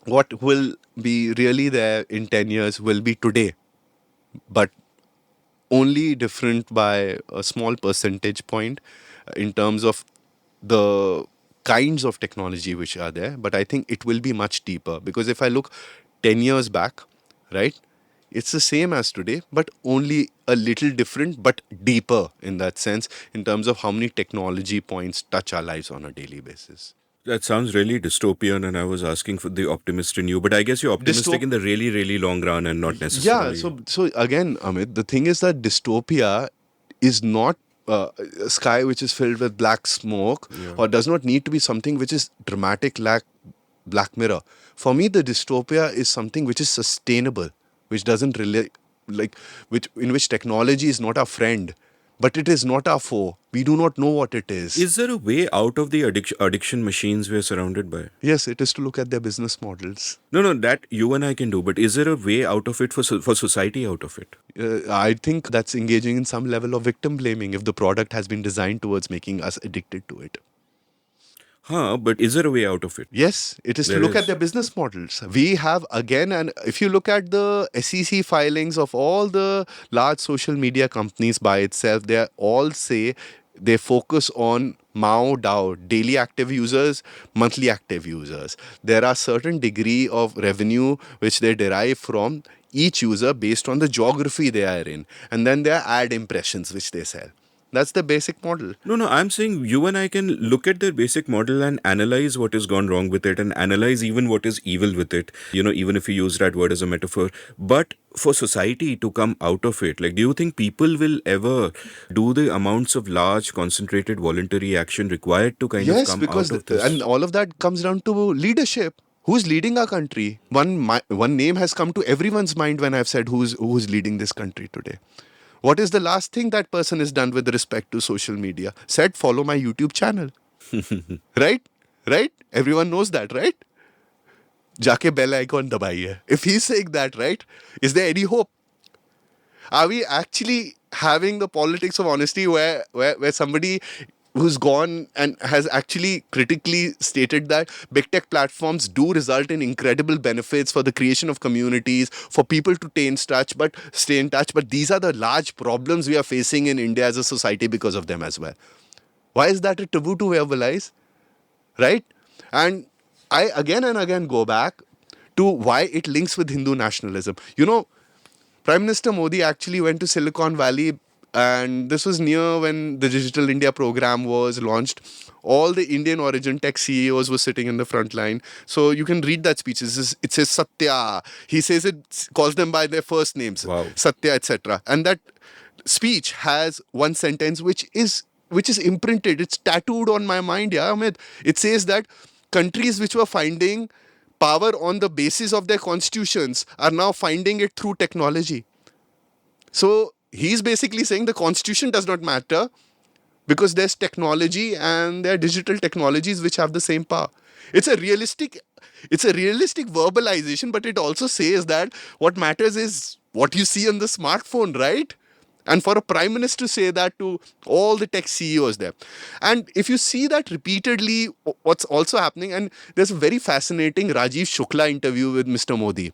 what will be really there in 10 years will be today, but only different by a small percentage point in terms of the kinds of technology which are there. But I think it will be much deeper, because if I look 10 years back, right, it's the same as today, but only a little different, but deeper in that sense, in terms of how many technology points touch our lives on a daily basis. That sounds really dystopian, and I was asking for the optimist in you. But I guess you're optimistic in the really, really long run and not Yeah, necessarily. so again, Amit, the thing is that dystopia is not a sky which is filled with black smoke, or does not need to be something which is dramatic like Black Mirror. For me, the dystopia is something which is sustainable, which doesn't relate, like, which in which technology is not our friend, but it is not our foe. We do not know what it is. Is there a way out of the addiction machines we're surrounded by? Yes, it is to look at their business models. No, that you and I can do. But is there a way out of it for society out of it? I think that's engaging in some level of victim blaming if the product has been designed towards making us addicted to it. But is there a way out of it? Yes, it is to look at their business models. We have again, and if you look at the SEC filings of all the large social media companies by itself, they all say they focus on MAU DAO, daily active users, monthly active users. There are certain degree of revenue which they derive from each user based on the geography they are in. And then there are ad impressions which they sell. That's the basic model. No, I'm saying you and I can look at their basic model and analyze what has gone wrong with it and analyze even what is evil with it, even if you use that word as a metaphor. But for society to come out of it, like, do you think people will ever do the amounts of large, concentrated voluntary action required to kind of come out of this? And all of that comes down to leadership. Who's leading our country? One name has come to everyone's mind when I've said who's leading this country today. What is the last thing that person has done with respect to social media? Said, follow my YouTube channel. Right? Right? Everyone knows that, right? Jaake bell icon dabaiye. If he's saying that, right? Is there any hope? Are we actually having the politics of honesty where somebody who's gone and has actually critically stated that big tech platforms do result in incredible benefits for the creation of communities, for people to stay in touch, but these are the large problems we are facing in India as a society because of them as well. Why is that a taboo to verbalize? Right? And I again and again go back to why it links with Hindu nationalism. Prime Minister Modi actually went to Silicon Valley, and this was near when the Digital India program was launched. All the Indian origin tech CEOs were sitting in the front line. So you can read that speech. It says Satya. He says it, calls them by their first names. Wow. Satya, etc. And that speech has one sentence which is imprinted. It's tattooed on my mind. Yeah, Amit. It says that countries which were finding power on the basis of their constitutions are now finding it through technology. So he's basically saying the constitution does not matter because there's technology and there are digital technologies which have the same power. It's a realistic verbalization, but it also says that what matters is what you see on the smartphone, right? And for a prime minister to say that to all the tech CEOs there. And if you see that repeatedly, what's also happening, and there's a very fascinating Rajiv Shukla interview with Mr. Modi.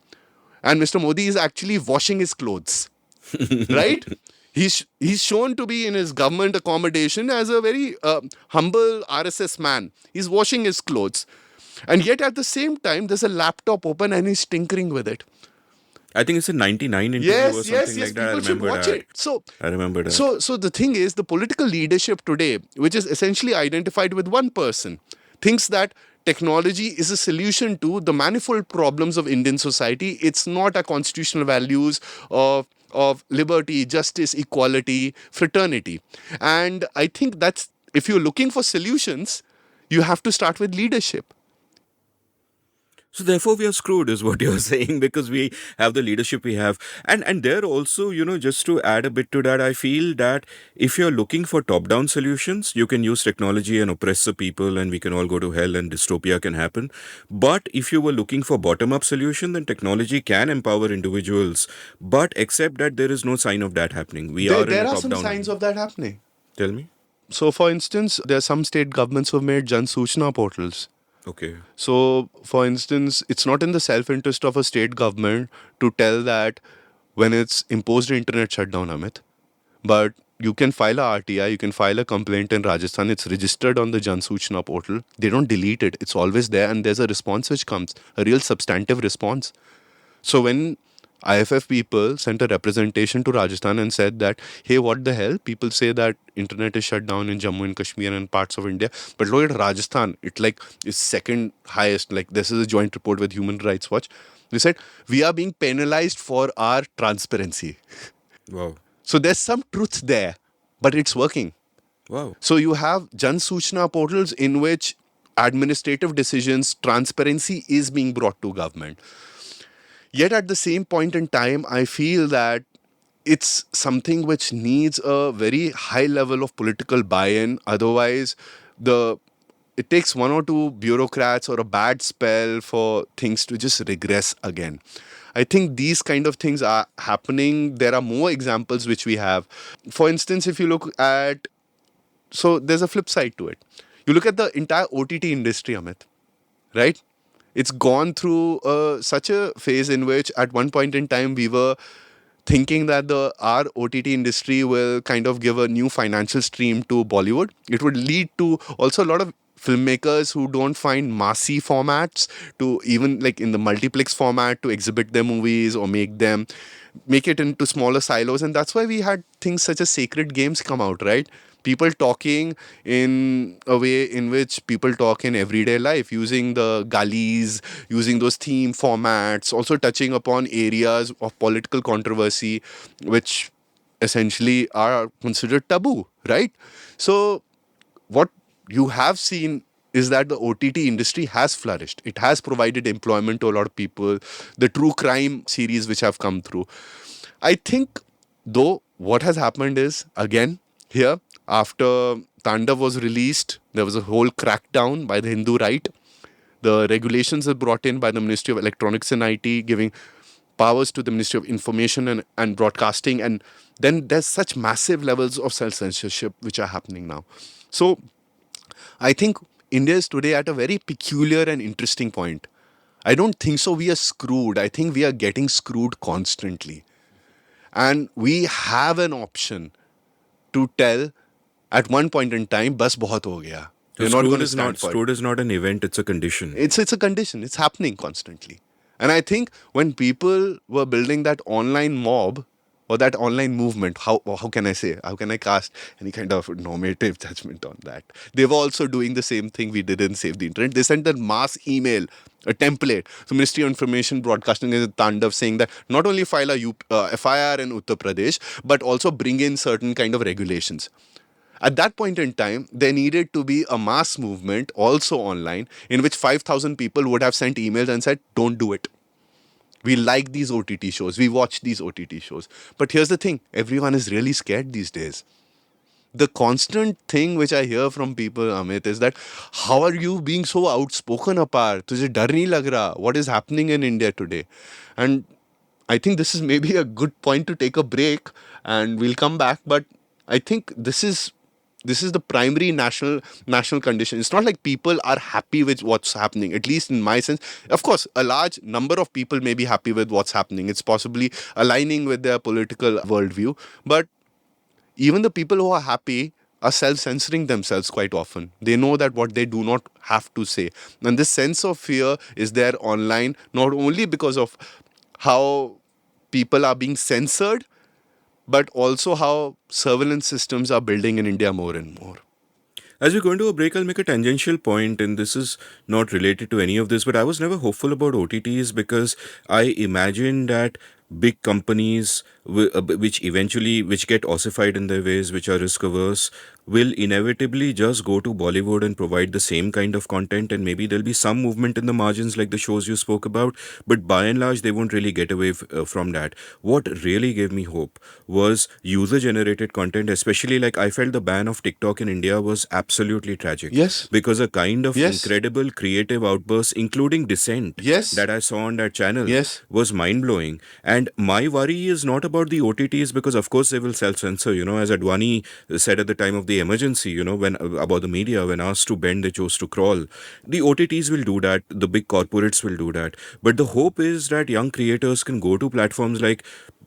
And Mr. Modi is actually washing his clothes. Right? He's shown to be in his government accommodation as a very humble RSS man. He's washing his clothes, and yet at the same time, there's a laptop open and he's tinkering with it. I think it's a 99 interview or Yes, yes, something yes. like that. I People should remember watch that. it. So, I remember that. so the thing is, the political leadership today, which is essentially identified with one person, thinks that technology is a solution to the manifold problems of Indian society. It's not a constitutional values of liberty, justice, equality, fraternity. And I think that's, if you're looking for solutions, you have to start with leadership. So therefore, we are screwed, is what you're saying, because we have the leadership we have, and there also, just to add a bit to that, I feel that if you're looking for top-down solutions, you can use technology and oppress the people, and we can all go to hell, and dystopia can happen. But if you were looking for bottom-up solution, then technology can empower individuals. But except that there is no sign of that happening. We are in There a are some top-down. signs of that happening. Tell me. So, for instance, there are some state governments who have made Jan Suchna portals. Okay. So, for instance, it's not in the self-interest of a state government to tell that when it's imposed an internet shutdown, Amit, but you can file a RTI, you can file a complaint in Rajasthan. It's registered on the Jan Suchna portal. They don't delete it. It's always there, and there's a response which comes, a real substantive response. So when IFF people sent a representation to Rajasthan and said that, hey, what the hell? People say that internet is shut down in Jammu and Kashmir and parts of India. But look at Rajasthan. It like is second highest. Like this is a joint report with Human Rights Watch. They said, we are being penalized for our transparency. Wow. So there's some truth there, but it's working. Wow. So you have Jan Suchna portals in which administrative decisions, transparency is being brought to government. Yet at the same point in time, I feel that it's something which needs a very high level of political buy-in. Otherwise, it takes one or two bureaucrats or a bad spell for things to just regress again. I think these kind of things are happening. There are more examples which we have. For instance, if you look at, so there's a flip side to it. You look at the entire OTT industry, Amit, right? It's gone through such a phase in which at one point in time we were thinking that our OTT industry will kind of give a new financial stream to Bollywood. It would lead to also a lot of filmmakers who don't find massy formats to even like in the multiplex format to exhibit their movies or make it into smaller silos. And that's why we had things such as Sacred Games come out, right? People talking in a way in which people talk in everyday life, using the galis, using those theme formats, also touching upon areas of political controversy, which essentially are considered taboo, right? So what you have seen is that the OTT industry has flourished. It has provided employment to a lot of people. The true crime series which have come through. I think, though, what has happened is, again, here, after Tandav was released, there was a whole crackdown by the Hindu right. The regulations are brought in by the Ministry of Electronics and IT, giving powers to the Ministry of Information and Broadcasting. And then there's such massive levels of self-censorship which are happening now. So I think India is today at a very peculiar and interesting point. I don't think so we are screwed. I think we are getting screwed constantly. And we have an option to tell at one point in time, bas bahut ho gaya. You're not going to stand for it. Screwed is not an event, it's a condition. It's a condition. It's happening constantly. And I think when people were building that online mob or that online movement, how can I say? How can I cast any kind of normative judgment on that? They were also doing the same thing we did in Save the Internet. They sent a mass email, a template. So Ministry of Information Broadcasting is a Tandav saying that not only file a FIR in Uttar Pradesh, but also bring in certain kind of regulations. At that point in time, there needed to be a mass movement also online in which 5,000 people would have sent emails and said, don't do it. We like these OTT shows. We watch these OTT shows. But here's the thing. Everyone is really scared these days. The constant thing which I hear from people, Amit, is that how are you being so outspoken, Apar? Tujhe dar nahi lag raha. What is happening in India today? And I think this is maybe a good point to take a break and we'll come back. But I think this is the primary national condition. It's not like people are happy with what's happening, at least in my sense. Of course, a large number of people may be happy with what's happening. It's possibly aligning with their political worldview. But Even the people who are happy are self-censoring themselves quite often. They know that what they do not have to say. And this sense of fear is there online, not only because of how people are being censored, but also how surveillance systems are building in India more and more. As we go into a break, I'll make a tangential point, and this is not related to any of this, but I was never hopeful about OTTs because I imagine that big companies which get ossified in their ways, which are risk averse, will inevitably just go to Bollywood and provide the same kind of content, and maybe there'll be some movement in the margins like the shows you spoke about, but by and large they won't really get away from that. What really gave me hope was user generated content, especially like I felt the ban of TikTok in India was absolutely tragic Yes. because a kind of Yes. incredible creative outburst, including dissent, Yes. that I saw on that channel Yes. was mind blowing. And my worry is not about the OTTs because, of course, they will self censor. As Advani said at the time of the emergency, when about the media, when asked to bend, they chose to crawl. The OTTs will do that, the big corporates will do that. But the hope is that young creators can go to platforms like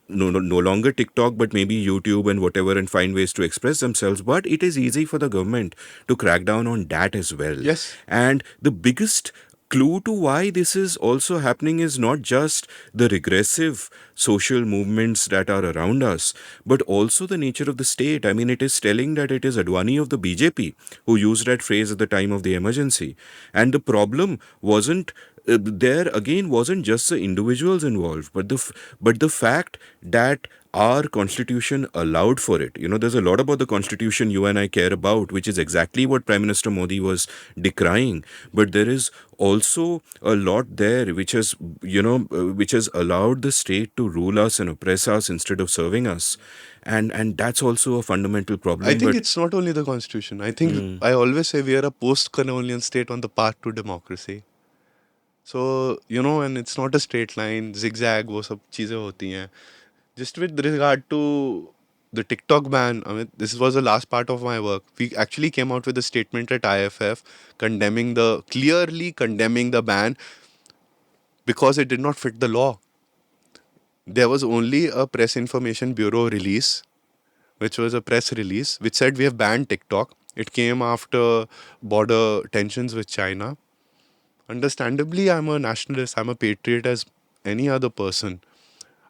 no longer TikTok, but maybe YouTube and whatever, and find ways to express themselves. But it is easy for the government to crack down on that as well. Yes. And the biggest clue to why this is also happening is not just the regressive social movements that are around us, but also the nature of the state. I mean, it is telling that it is Advani of the BJP who used that phrase at the time of the emergency. And the problem there again wasn't just the individuals involved, but the fact that our constitution allowed for it. There's a lot about the constitution you and I care about, which is exactly what Prime Minister Modi was decrying. But there is also a lot there which has allowed the state to rule us and oppress us instead of serving us. And that's also a fundamental problem. I think it's not only the constitution. I think I always say we are a post-colonial state on the path to democracy. So, and it's not a straight line, zigzag, वो सब चीज़ें होती हैं. Just with regard to the TikTok ban, I mean, this was the last part of my work. We actually came out with a statement at IFF clearly condemning the ban because it did not fit the law. There was only a Press Information Bureau release, which was a press release, which said we have banned TikTok. It came after border tensions with China. Understandably, I'm a nationalist, I'm a patriot as any other person.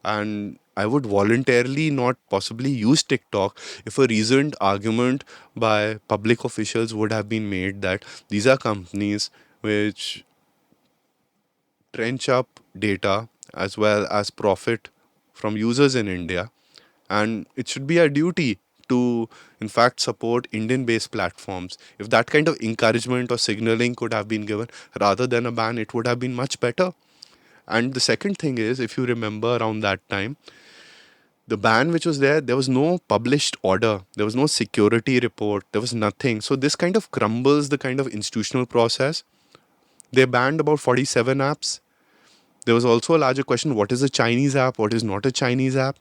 And I would voluntarily not possibly use TikTok if a reasoned argument by public officials would have been made that these are companies which trench up data as well as profit from users in India. And it should be our duty to, in fact, support Indian-based platforms. If that kind of encouragement or signaling could have been given rather than a ban, it would have been much better. And the second thing is, if you remember around that time, the ban which was there was no published order. There was no security report. There was nothing. So this kind of crumbles the kind of institutional process. They banned about 47 apps. There was also a larger question, what is a Chinese app? What is not a Chinese app?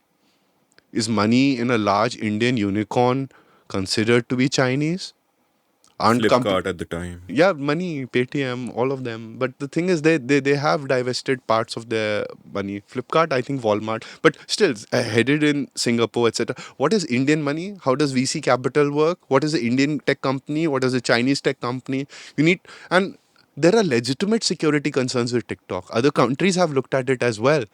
Is money in a large Indian unicorn considered to be Chinese? Flipkart at the time. Yeah, money, Paytm, all of them. But the thing is, they have divested parts of their money. Flipkart, I think Walmart, but still headed in Singapore, etc. What is Indian money? How does VC capital work? What is the Indian tech company? What is the Chinese tech company? And there are legitimate security concerns with TikTok. Other countries have looked at it as well.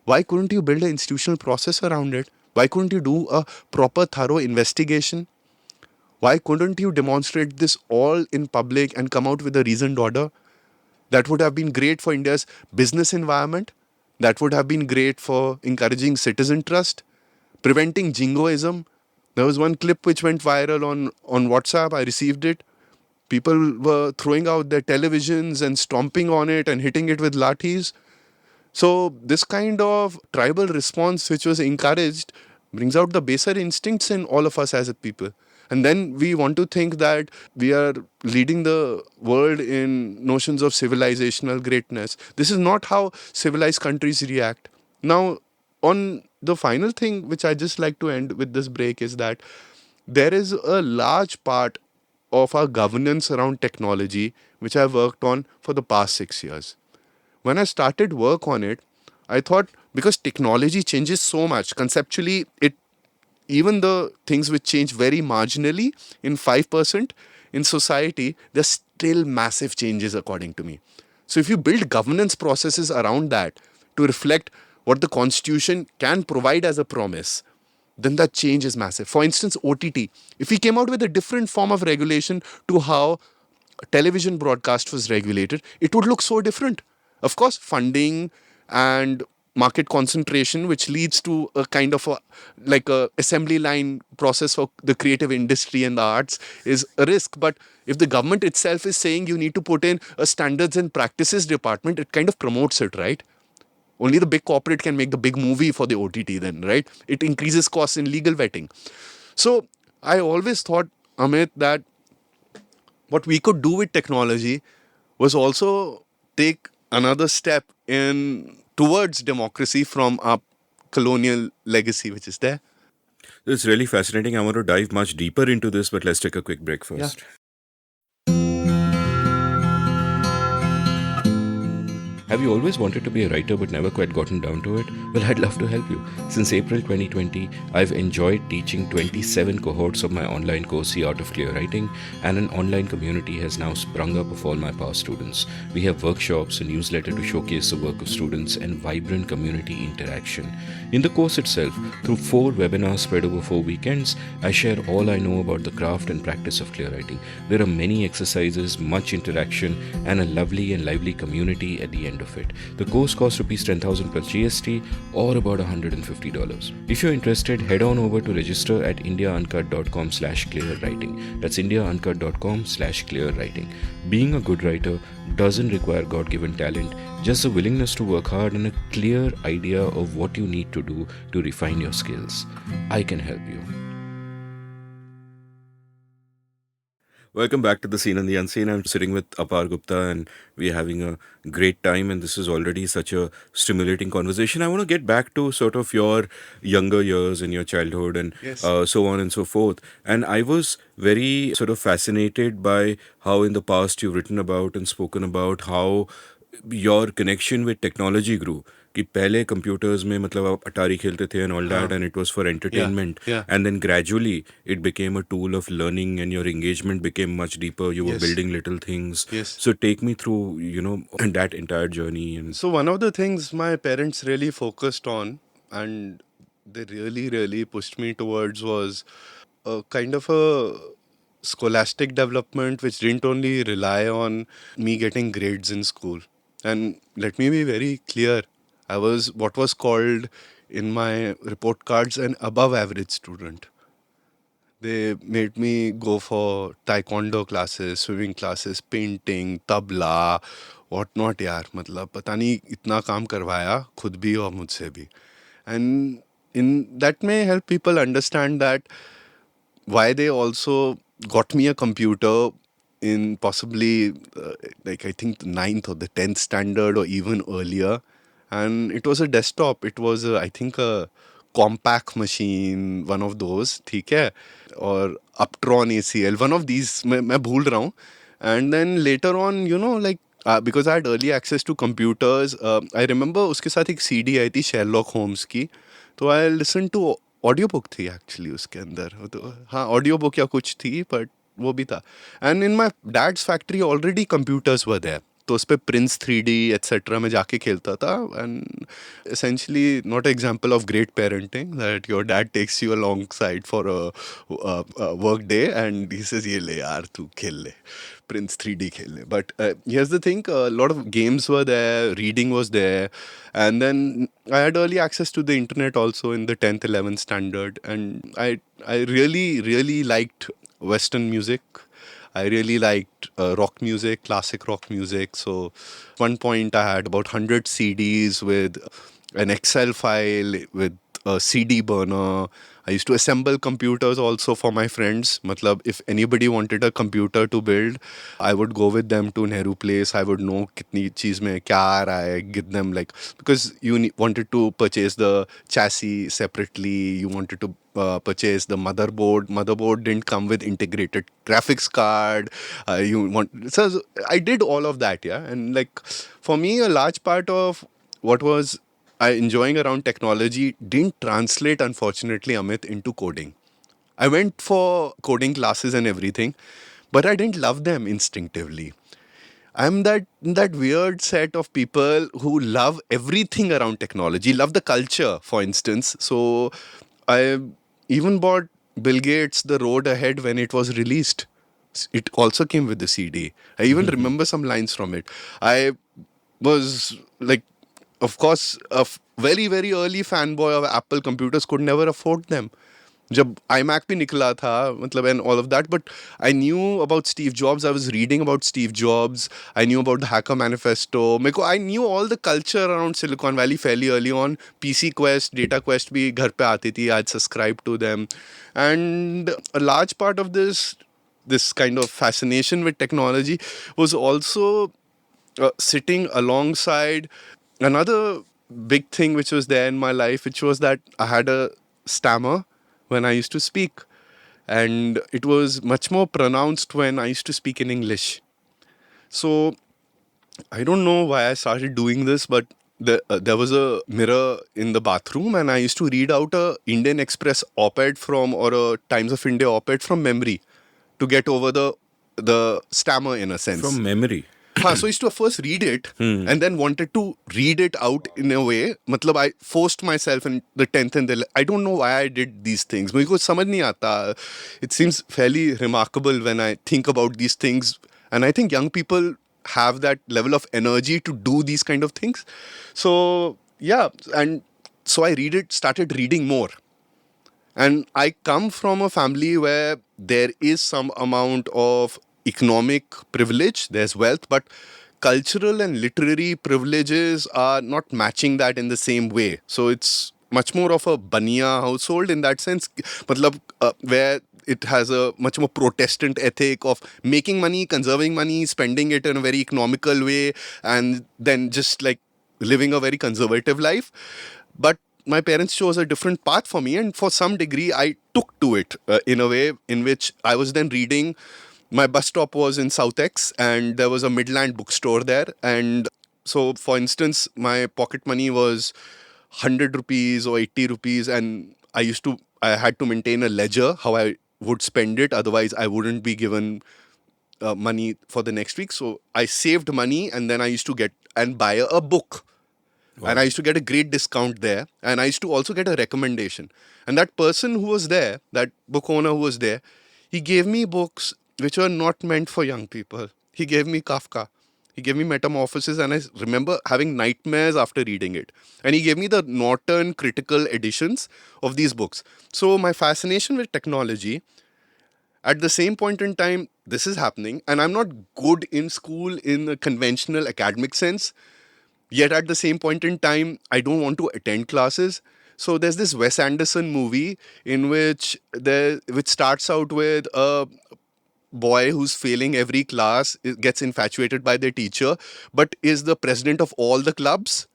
Why couldn't you build an institutional process around it? Why couldn't you do a proper, thorough investigation? Why couldn't you demonstrate this all in public and come out with a reasoned order? That would have been great for India's business environment. That would have been great for encouraging citizen trust, preventing jingoism. There was one clip which went viral on WhatsApp. I received it. People were throwing out their televisions and stomping on it and hitting it with lathis. So this kind of tribal response which was encouraged brings out the baser instincts in all of us as a people. And then we want to think that we are leading the world in notions of civilizational greatness. This is not how civilized countries react. Now, on the final thing which I just like to end with this break is that there is a large part of our governance around technology which I've worked on for the past 6 years. When I started work on it, I thought because technology changes so much, conceptually, it even the things which change very marginally in 5% in society, there's still massive changes according to me. So if you build governance processes around that to reflect what the constitution can provide as a promise, then that change is massive. For instance, OTT. If we came out with a different form of regulation to how television broadcast was regulated, it would look so different. Of course, funding and market concentration, which leads to a kind of a like a assembly line process for the creative industry and the arts, is a risk. But if the government itself is saying you need to put in a standards and practices department, it kind of promotes it, right? Only the big corporate can make the big movie for the OTT, then, right? It increases costs in legal vetting. So I always thought, Amit, that what we could do with technology was also take another step in towards democracy from our colonial legacy, which is there. It's really fascinating. I want to dive much deeper into this, but let's take a quick break first. Have you always wanted to be a writer but never quite gotten down to it? Well, I'd love to help you. Since April 2020, I've enjoyed teaching 27 cohorts of my online course, The Art of Clear Writing, and an online community has now sprung up of all my past students. We have workshops, a newsletter to showcase the work of students, and vibrant community interaction. In the course itself, through 4 webinars spread over 4 weekends, I share all I know about the craft and practice of clear writing. There are many exercises, much interaction, and a lovely and lively community at the end of it. The course costs rupees 10,000 plus GST, or about $150. If you're interested, head on over to register at indiauncut.com/clearwriting. That's indiauncut.com/clearwriting. Being a good writer doesn't require God-given talent, just the willingness to work hard and a clear idea of what you need to do to refine your skills. I can help you. Welcome back to The Scene and the Unseen. I'm sitting with Apar Gupta and we're having a great time, and this is already such a stimulating conversation. I want to get back to sort of your younger years and your childhood and Yes. so on and so forth. And I was very sort of fascinated by how in the past you've written about and spoken about how your connection with technology grew. कि पहले computers में मतलब आप अटारी खेलते थे and all that, and it was for entertainment. Yeah. And then gradually it became a tool of learning and your engagement became much deeper. You were Yes. building little things. Yes. So take me through, that entire journey. And So one of the things my parents really focused on, and they really, really pushed me towards, was a kind of a scholastic development which didn't only rely on me getting grades in school. And let me be very clear, I was what was called in my report cards an above average student. They made me go for taekwondo classes, swimming classes, painting, tabla, whatnot यार. मतलब पता नहीं इतना काम करवाया खुद भी और मुझसे भी. And in that may help people understand that why they also got me a computer in possibly like I think the 9th or the 10th standard or even earlier. And it was a desktop. It was I think a compact machine, one of those, ठीक है, or Uptron ACL, one of these, मैं भूल रहा हूँ. And then later on, like because I had early access to computers, I remember उसके साथ एक CD आई थी Sherlock Holmes की, तो I listened to audio book थी एक्चुअली उसके अंदर. तो हाँ, ऑडियो बुक या कुछ थी, बट वो भी था. And in my dad's factory already computers were there, तो उस पर प्रिंस 3D एट्सेट्रा में जाके खेलता था. And essentially not example of great parenting that your dad takes you alongside for work day and he says ये ले यार तू खेल ले Prince 3D खेलने. But here's the thing, a lot of games were there, reading was there, and then I had early access to the internet also in the 10th, 11th standard, and I really, really liked Western music. I really liked rock music, classic rock music. So at one point I had about 100 CDs with an Excel file, with a CD burner. I used to assemble computers also for my friends. Matlab, if anybody wanted a computer to build, I would go with them to Nehru Place. I would know kitni cheez mein kya aa raha hai, give them like, because you wanted to purchase the chassis separately. You wanted to purchase the motherboard. Motherboard didn't come with integrated graphics card. So I did all of that, yeah. And like for me, a large part of what was I enjoying around technology didn't translate, unfortunately, Amit, into coding. I went for coding classes and everything, but I didn't love them instinctively. I'm that weird set of people who love everything around technology, love the culture, for instance. So I even bought Bill Gates The Road Ahead when it was released. It also came with the CD. I even remember some lines from it. I was like, of course, very, very early fanboy of Apple computers, could never afford them. जब iMac भी निकला था मतलब and all of that, but I knew about Steve Jobs. I was reading about Steve Jobs. I knew about the Hacker Manifesto. मेरे को I knew all the culture around Silicon Valley fairly early on. PC Quest, Data Quest भी घर पे आती थी. I'd subscribe to them, and a large part of this kind of fascination with technology was also sitting alongside another big thing which was there in my life, which was that I had a stammer when I used to speak. And it was much more pronounced when I used to speak in English. So I don't know why I started doing this, but there was a mirror in the bathroom, and I used to read out a Indian Express op-ed from or a Times of India op-ed from memory to get over the stammer in a sense. From memory. So I used to first read it and then wanted to read it out in a way. Matlab, I forced myself in the 10th and I don't know why I did these things. Mujhe kuch samajh nahi aata. It seems fairly remarkable when I think about these things. And I think young people have that level of energy to do these kind of things. So, yeah. And so I started reading more. And I come from a family where there is some amount of economic privilege, there's wealth, but cultural and literary privileges are not matching that in the same way. So it's much more of a baniya household in that sense, where it has a much more Protestant ethic of making money, conserving money, spending it in a very economical way, and then just like living a very conservative life. But my parents chose a different path for me, and for some degree, I took to it in a way in which I was then reading. My bus stop was in South X, and there was a Midland bookstore there. And so, for instance, my pocket money was 100 rupees or 80 rupees, and I had to maintain a ledger how I would spend it. Otherwise, I wouldn't be given money for the next week. So I saved money, and then I used to get and buy a book. Wow. And I used to get a great discount there. And I used to also get a recommendation. And that person who was there, that book owner who was there, he gave me books which were not meant for young people. He gave me Kafka. He gave me Metamorphosis, and I remember having nightmares after reading it. And he gave me the Norton critical editions of these books. So my fascination with technology, at the same point in time, this is happening, and I'm not good in school in a conventional academic sense. Yet at the same point in time, I don't want to attend classes. So there's this Wes Anderson movie in which starts out with a boy who's failing every class, gets infatuated by their teacher, but is the president of all the clubs,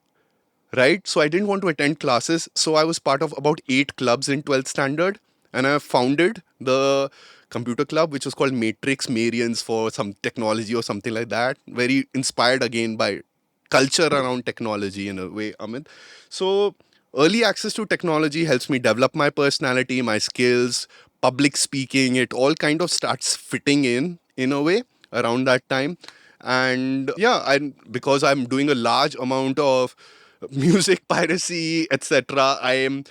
right? So I didn't want to attend classes. So I was part of about 8 clubs in 12th standard. And I founded the computer club, which was called Matrix Marians for some technology or something like that. Very inspired again by culture around technology in a way, Amit. So early access to technology helps me develop my personality, my skills, public speaking. It all kind of starts fitting in a way around that time. And yeah, because I'm doing a large amount of music piracy, etc., I am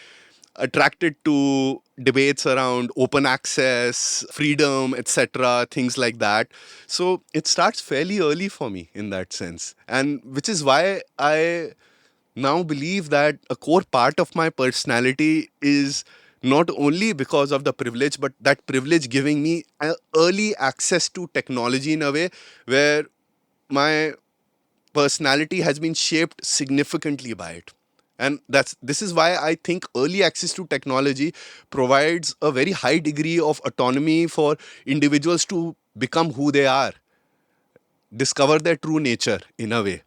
attracted to debates around open access, freedom, etc., things like that. So it starts fairly early for me in that sense. And which is why I now believe that a core part of my personality is not only because of the privilege, but that privilege giving me early access to technology in a way where my personality has been shaped significantly by it. And this is why I think early access to technology provides a very high degree of autonomy for individuals to become who they are, discover their true nature in a way,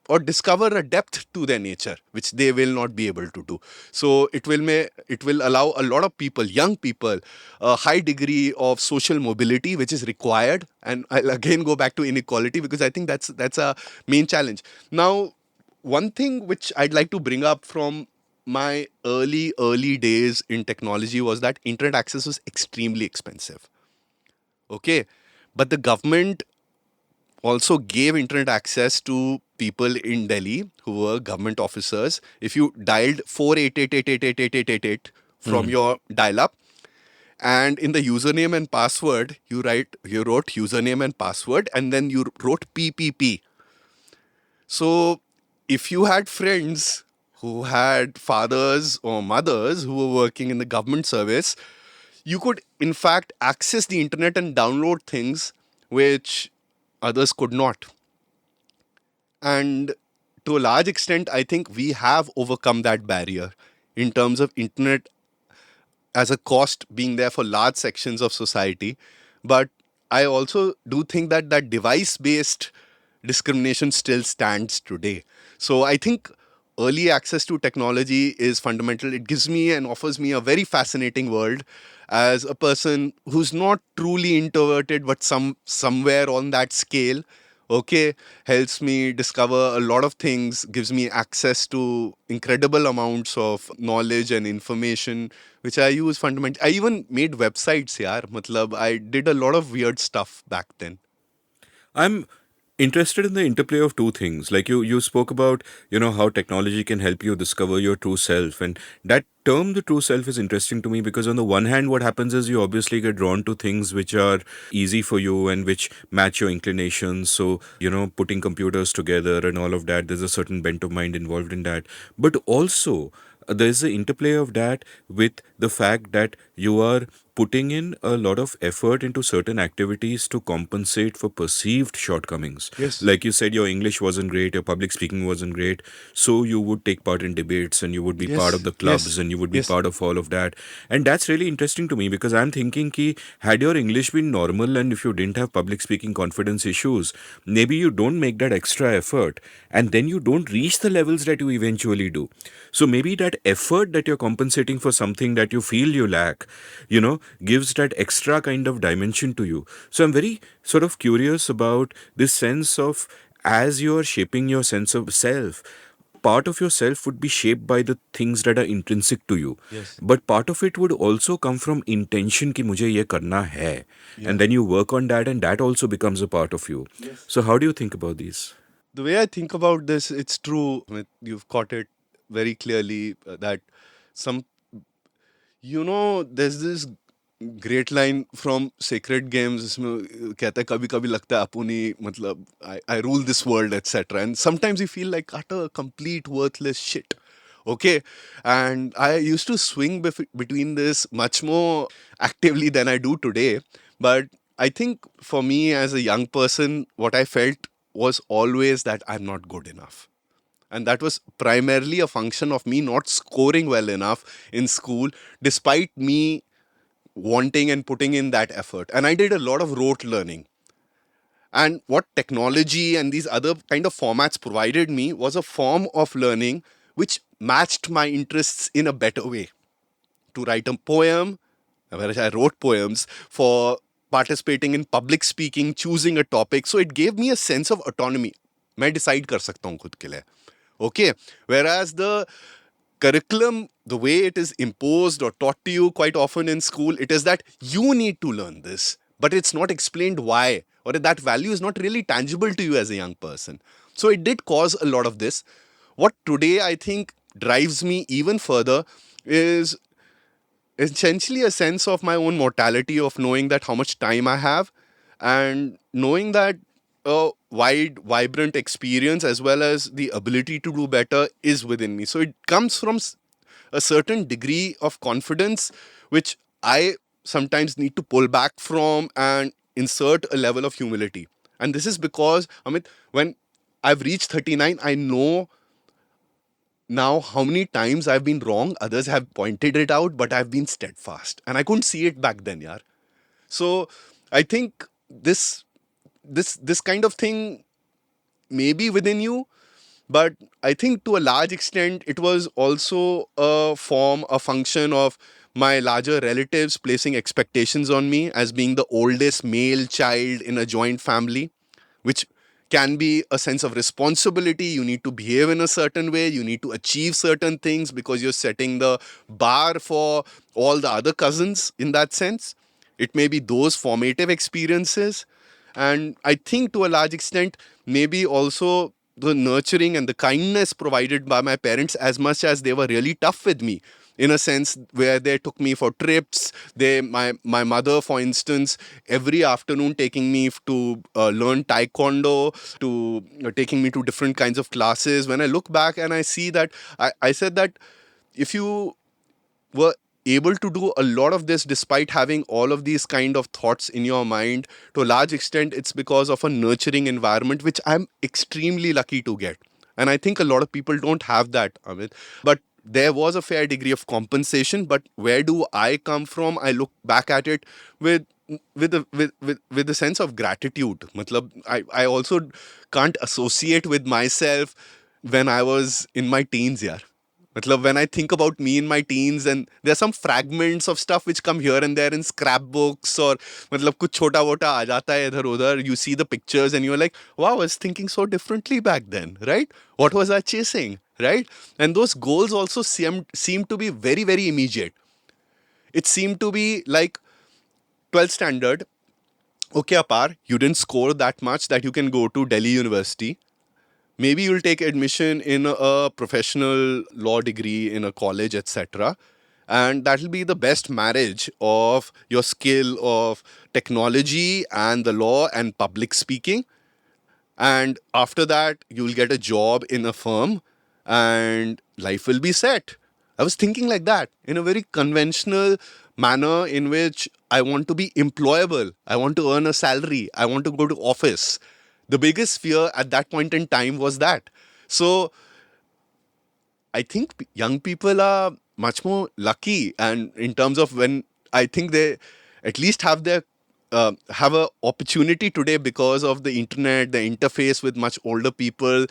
or discover a depth to their nature which they will not be able to do. So it will allow a lot of people, young people, a high degree of social mobility which is required. And I'll again go back to inequality because I think that's a main challenge. Now, one thing which I'd like to bring up from my early days in technology was that internet access was extremely expensive. Okay. But the government also gave internet access to people in Delhi who were government officers. If you dialed 488888888 from your dial up, and in the username and password, you wrote username and password, and then you wrote PPP. So if you had friends who had fathers or mothers who were working in the government service, you could in fact access the internet and download things which others could not. And to a large extent, I think we have overcome that barrier in terms of internet as a cost being there for large sections of society. But I also do think that that device based discrimination still stands today. So I think early access to technology is fundamental. It gives me and offers me a very fascinating world as a person who's not truly introverted, but somewhere on that scale. Okay, helps me discover a lot of things, gives me access to incredible amounts of knowledge and information, which I use fundamentally. I even made websites, yaar. Matlab, I did a lot of weird stuff back then. I'm interested in the interplay of two things. Like you spoke about, how technology can help you discover your true self. And that term, the true self, is interesting to me because on the one hand, what happens is you obviously get drawn to things which are easy for you and which match your inclinations. So, putting computers together and all of that, there's a certain bent of mind involved in that. But also, there's the interplay of that with the fact that you are putting in a lot of effort into certain activities to compensate for perceived shortcomings. Yes. Like you said, your English wasn't great, your public speaking wasn't great, so you would take part in debates and you would be part of Yes. the clubs Yes. and you would be Yes. part of all of that. And that's really interesting to me because I'm thinking ki had your English been normal and if you didn't have public speaking confidence issues, maybe you don't make that extra effort and then you don't reach the levels that you eventually do. So maybe that effort that you're compensating for something that you feel you lack, gives that extra kind of dimension to you. So I'm very sort of curious about this sense of as you're shaping your sense of self, part of yourself would be shaped by the things that are intrinsic to you. Yes. But part of it would also come from intention ki mujhe ye karna hai. And Yeah. then you work on that and that also becomes a part of you. Yes. So how do you think about these? The way I think about this, it's true. You've caught it very clearly that some, there's this great line from Sacred Games जिसमें कहता है कभी कभी लगता है अपुनी मतलब I rule this world etc. And sometimes you feel like utter complete worthless shit. Okay, and I used to swing between this much more actively than I do today. But I think for me as a young person, what I felt was always that I'm not good enough. And that was primarily a function of me not scoring well enough in school, despite me wanting and putting in that effort. And I did a lot of rote learning. And what technology and these other kind of formats provided me was a form of learning which matched my interests in a better way. To write a poem, whereas I wrote poems, for participating in public speaking, choosing a topic. So it gave me a sense of autonomy. मैं decide कर सकता हूँ खुद के लिए. Okay. Whereas the curriculum, the way it is imposed or taught to you quite often in school, it is that you need to learn this, but it's not explained why, or that value is not really tangible to you as a young person. So it did cause a lot of this. What today I think drives me even further is essentially a sense of my own mortality, of knowing that how much time I have and knowing that a wide, vibrant experience as well as the ability to do better is within me. So it comes from a certain degree of confidence, which I sometimes need to pull back from and insert a level of humility. And this is because, Amit, when I've reached 39, I know now how many times I've been wrong. Others have pointed it out, but I've been steadfast. And I couldn't see it back then, yaar. So I think this kind of thing may be within you, but I think to a large extent it was also a function of my larger relatives placing expectations on me as being the oldest male child in a joint family, which can be a sense of responsibility. You need to behave in a certain way. You need to achieve certain things because you're setting the bar for all the other cousins in that sense. It may be those formative experiences. And I think to a large extent, maybe also the nurturing and the kindness provided by my parents, as much as they were really tough with me, in a sense where they took me for trips. My mother, for instance, every afternoon taking me to learn taekwondo, to taking me to different kinds of classes. When I look back and I see that, I said that if you were able to do a lot of this despite having all of these kind of thoughts in your mind, to a large extent it's because of a nurturing environment, which I'm extremely lucky to get. And I think a lot of people don't have that, Amit. But there was a fair degree of compensation. But where do I come from? I look back at it with with a sense of gratitude. Matlab, I also can't associate with myself when I was in my teens, yeah. Matlab, when I think about me in my teens, and there's some fragments of stuff which come here and there in scrapbooks, or matlab kuch chota wota aa jata hai idhar udhar. You see the pictures and you're like, wow, I was thinking so differently back then, right? What was I chasing, right? And those goals also seem to be very, very immediate. It seemed to be like 12th standard. Okay, Apar, you didn't score that much that you can go to Delhi University. Maybe you'll take admission in a professional law degree in a college, etc. And that'll be the best marriage of your skill of technology and the law and public speaking. And after that, you'll get a job in a firm and life will be set. I was thinking like that in a very conventional manner in which I want to be employable. I want to earn a salary. I want to go to office. The biggest fear at that point in time was that. So I think young people are much more lucky, and in terms of when I think they at least have their have a opportunity today because of the internet, the interface with much older people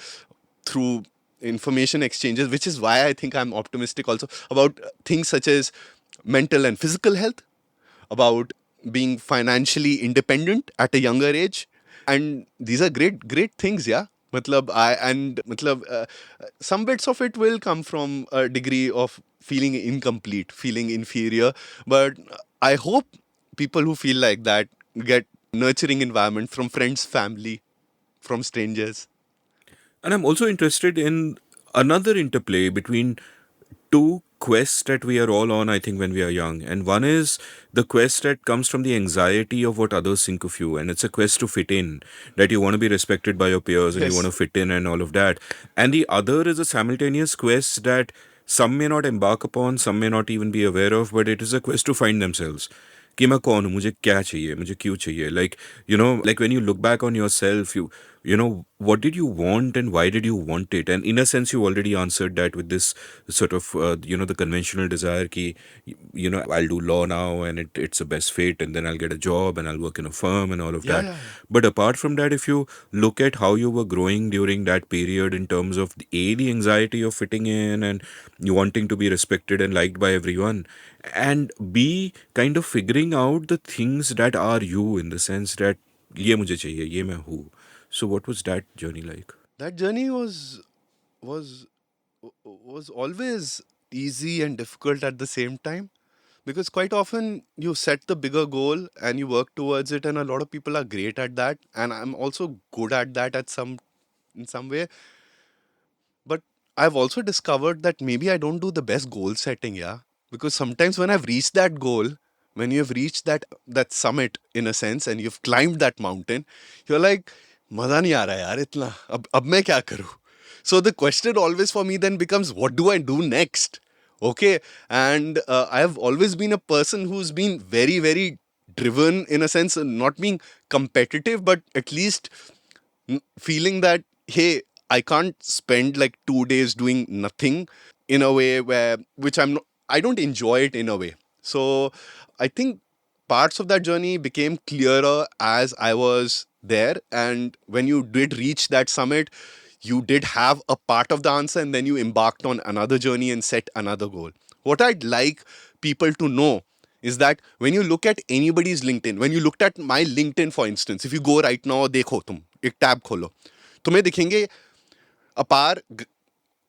through information exchanges, which is why I think I'm optimistic also about things such as mental and physical health, about being financially independent at a younger age. And these are great things, yeah. Some bits of it will come from a degree of feeling incomplete, feeling inferior. But I hope people who feel like that get nurturing environment from friends, family, from strangers. And I'm also interested in another interplay between two quests that we are all on, I think, when we are young. And one is the quest that comes from the anxiety of what others think of you. And it's a quest to fit in, that you want to be respected by your peers and you want to Yes. fit in and all of that. And the other is a simultaneous quest that some may not embark upon, some may not even be aware of, but it is a quest to find themselves. कि मैं कौन हूँ, मुझे क्या चाहिए, मुझे क्यों चाहिए, like when you look back on yourself, what did you want and why did you want it? And in a sense you already answered that with this sort of the conventional desire ki, I'll do law now and it's the best fit, and then I'll get a job and I'll work in a firm and all of Yeah, that. yeah, yeah. But apart from that, if you look at how you were growing during that period in terms of the anxiety of fitting in and you wanting to be respected and liked by everyone, and B, kind of figuring out the things that are you, in the sense that ये मुझे चाहिए, ये मैं हूँ. So what was that journey like? That journey was was always easy and difficult at the same time, because quite often you set the bigger goal and you work towards it, and a lot of people are great at that, and I'm also good at that at some in some way. But I've also discovered that maybe I don't do the best goal setting, yeah. Because sometimes when I've reached that goal, when you have reached that summit in a sense and you've climbed that mountain, you're like, मजा नहीं आ रहा यार इतना, अब मैं क्या करूँ? So the question always for me then becomes, what do I do next? Okay, and I have always been a person who's been very, very driven in a sense, not being competitive, but at least feeling that, hey, I can't spend like 2 days doing nothing in a way where which I don't enjoy it in a way. So I think parts of that journey became clearer as I was there, and when you did reach that summit, you did have a part of the answer, and then you embarked on another journey and set another goal. What I'd like people to know is that when you look at anybody's LinkedIn, when you looked at my LinkedIn, for instance, if you go right now, dekho tum, एक tab खोलो, तुम्हें दिखेंगे अपार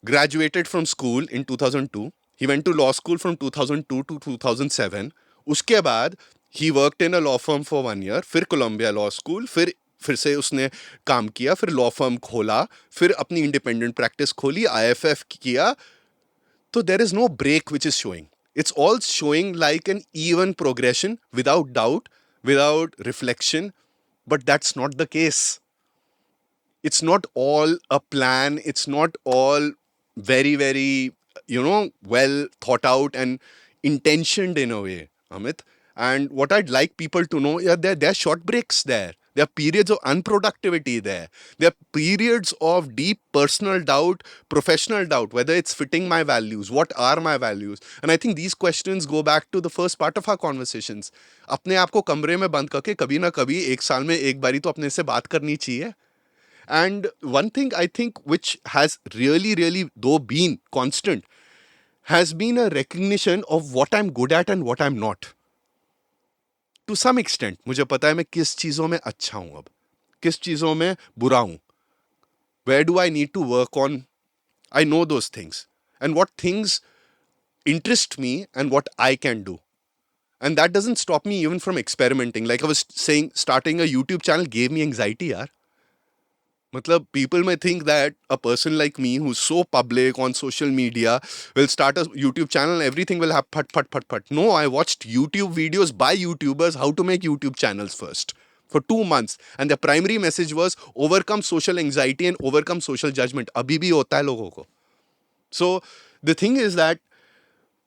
graduated from school in 2002. He went to law school from 2002 to 2007. उसके बाद he worked in a law firm for 1 year. फिर Colombia law school, फिर से उसने काम किया, फिर लॉ फर्म खोला, फिर अपनी इंडिपेंडेंट प्रैक्टिस खोली, आईएफएफ किया. तो there is no break which is showing. It's all showing like an even progression, without doubt, without reflection. But that's not the case. It's not all a plan. It's not all very, very, well thought out and intentioned in a way, Amit. And what I'd like people to know, yeah, there are short breaks there. There are periods of unproductivity there. There are periods of deep personal doubt, professional doubt, whether it's fitting my values, what are my values. And I think these questions go back to the first part of our conversations. अपने आप को कमरे में बंद करके कभी ना कभी एक साल में एक बारी तो अपने से बात करनी चाहिए. And one thing I think which has really, really, though been constant, has been a recognition of what I'm good at and what I'm not. To some extent, मुझे पता है मैं किस चीज़ों में अच्छा हूँ अब, किस चीज़ों में बुरा हूँ. Where do I need to work on? I know those things. And what things interest me and what I can do. And that doesn't stop me even from experimenting. Like I was saying, starting a YouTube channel gave me anxiety, yaar. Matlab, people may think that a person like me who's so public on social media will start a YouTube channel and everything will have phat, phat, phat, phat. No, I watched YouTube videos by YouTubers how to make YouTube channels first for 2 months. And the primary message was overcome social anxiety and overcome social judgment. Abhi bhi hota hai logon ko. So the thing is that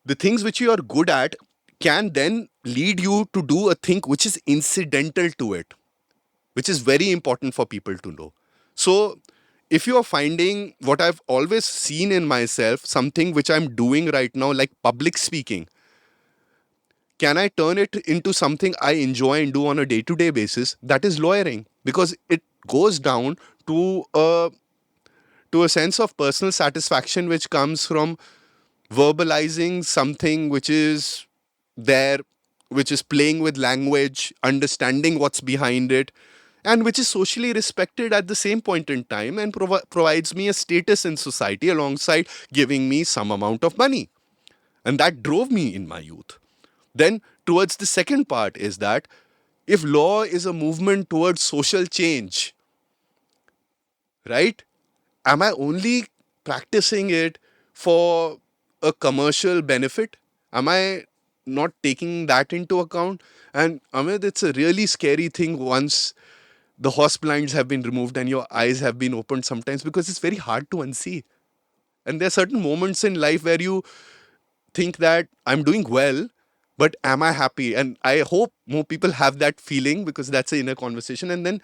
the things which you are good at can then lead you to do a thing which is incidental to it, which is very important for people to know. So, if you are finding what I've always seen in myself, something which I'm doing right now, like public speaking, can I turn it into something I enjoy and do on a day-to-day basis? That is lawyering, because it goes down to a sense of personal satisfaction which comes from verbalizing something which is there, which is playing with language, understanding what's behind it, and which is socially respected at the same point in time and provides me a status in society alongside giving me some amount of money. And that drove me in my youth. Then, towards the second part is that if law is a movement towards social change, right? Am I only practicing it for a commercial benefit? Am I not taking that into account? And Amit, it's a really scary thing once the horse blinds have been removed and your eyes have been opened sometimes, because it's very hard to unsee. And there are certain moments in life where you think that I'm doing well, but am I happy? And I hope more people have that feeling, because that's an inner conversation. And then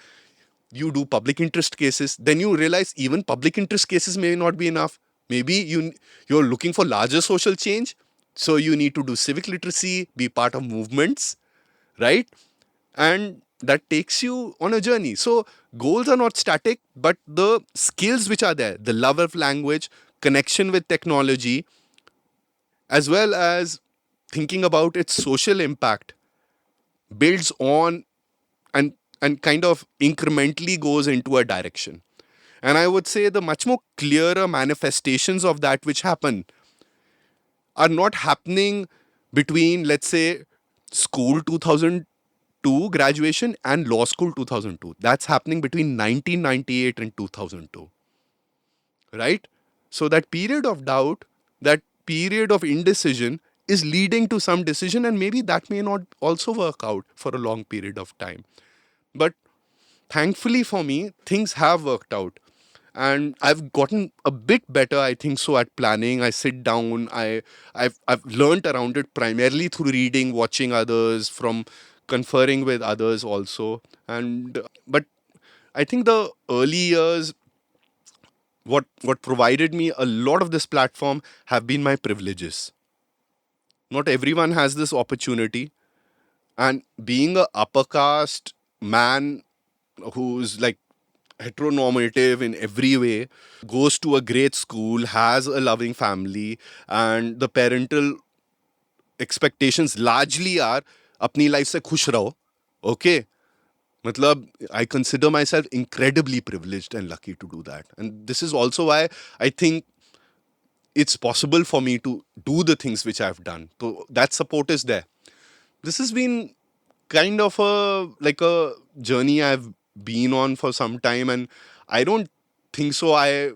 you do public interest cases, then you realize even public interest cases may not be enough. Maybe you're looking for larger social change, so you need to do civic literacy, be part of movements, right? And that takes you on a journey. So goals are not static, but the skills which are there, the love of language, connection with technology, as well as thinking about its social impact, builds on and kind of incrementally goes into a direction. And I would say the much more clearer manifestations of that which happen are not happening between, let's say, school 2002 graduation and law school 2002. That's happening between 1998 and 2002. Right? So that period of doubt, that period of indecision is leading to some decision, and maybe that may not also work out for a long period of time. But thankfully for me, things have worked out. And I've gotten a bit better, I think so, at planning. I sit down, I've learnt around it primarily through reading, watching others, from conferring with others also. And but I think the early years, what provided me a lot of this platform have been my privileges. Not everyone has this opportunity. And being a upper caste man who's like heteronormative in every way, goes to a great school, has a loving family, and the parental expectations largely are अपनी life से खुश रहो, okay? Matlab, I consider myself incredibly privileged and lucky to do that. And this is also why I think it's possible for me to do the things which I've done. So that support is there. This has been kind of a journey I've been on for some time, and I don't think so. I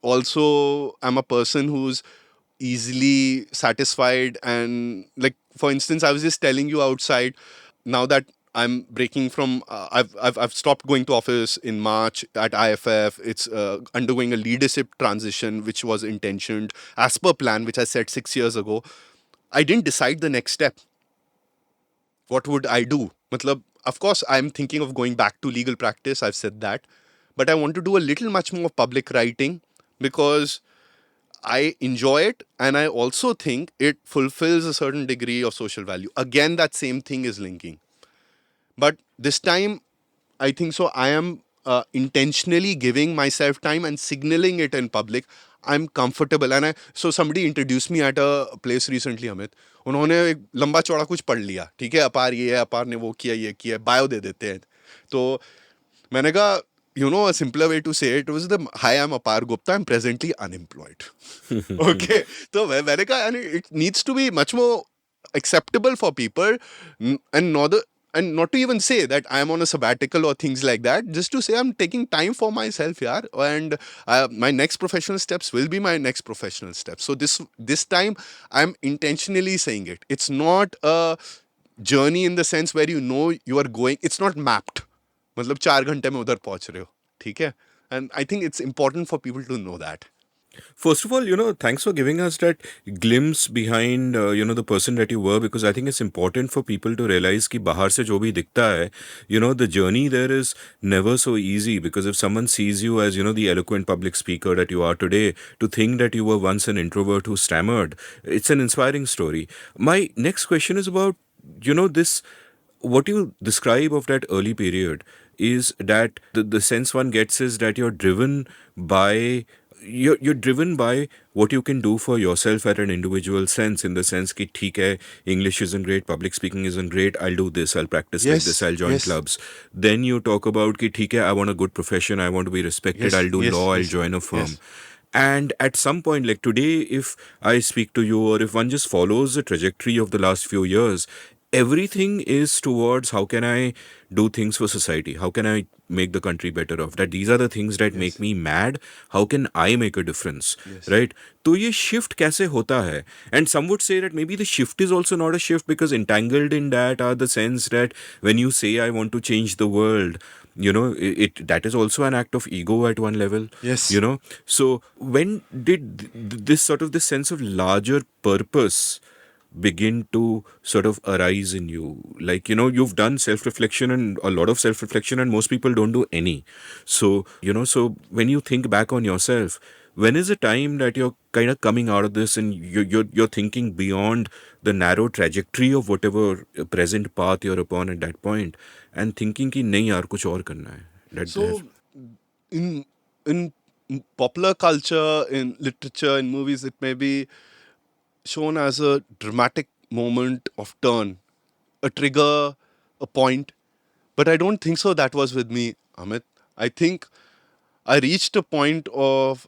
also am a person who's easily satisfied, and like for instance, I was just telling you outside now that I'm breaking from I've stopped going to office in March at IFF. It's undergoing a leadership transition which was intentioned as per plan which I set 6 years ago. I didn't decide the next step. What would I do? Matlab, of course, I'm thinking of going back to legal practice. I've said that. But I want to do a little much more public writing because I enjoy it and I also think it fulfills a certain degree of social value. Again, that same thing is linking. But this time, I think so. I am intentionally giving myself time and signaling it in public. I'm comfortable. And so somebody introduced me at a place recently, Amit. उन्होंने एक लंबा चौड़ा कुछ पढ़ लिया, ठीक है, अपार ये है, अपार ने वो किया, ये किया, बायो दे देते हैं. तो मैंने कहा, a simpler way to say it was hi, I'm Apar Gupta, I'm presently unemployed. Okay. So मैंने कहा, and it needs to be much more acceptable for people, and not to even say that I'm on a sabbatical or things like that, just to say I'm taking time for myself here, and my next professional steps will be my next professional steps. So this time I'm intentionally saying it. It's not a journey in the sense where you are going. It's not mapped. मतलब 4 घंटे में उधर पहुंच रहे हो, ठीक है? And I think it's important for people to know that. First of all, thanks for giving us that glimpse behind, the person that you were, because I think it's important for people to realize कि बाहर से जो भी दिखता है, the journey there is never so easy, because if someone sees you as, the eloquent public speaker that you are today, to think that you were once an introvert who stammered, it's an inspiring story. My next question is about, this, what you describe of that early period is that the sense one gets is that you're driven by what you can do for yourself at an individual sense, in the sense कि ठीक है, English isn't great, public speaking isn't great, I'll do this, I'll practice like this, I'll join clubs. Then you talk about कि ठीक है, I want a good profession, I want to be respected, I'll do law, I'll join a firm. And at some point, like today, if I speak to you, or if one just follows the trajectory of the last few years, everything is towards how can I do things for society? How can I make the country better off? That these are the things that make me mad. How can I make a difference? Right? So ये shift कैसे होता है? And some would say that maybe the shift is also not a shift, because entangled in that are the sense that when you say I want to change the world, that is also an act of ego at one level. Yes. So when did this sense of larger purpose begin to sort of arise in you? Like, you've done self-reflection, and a lot of self-reflection, and most people don't do any. So, so when you think back on yourself, when is the time that you're kind of coming out of this and you're thinking beyond the narrow trajectory of whatever present path you're upon at that point, and thinking कि नहीं यार कुछ और करना है? So in popular culture, in literature, in movies, it may be shown as a dramatic moment of turn, a trigger, a point. But I don't think so that was with me, Amit. I think I reached a point of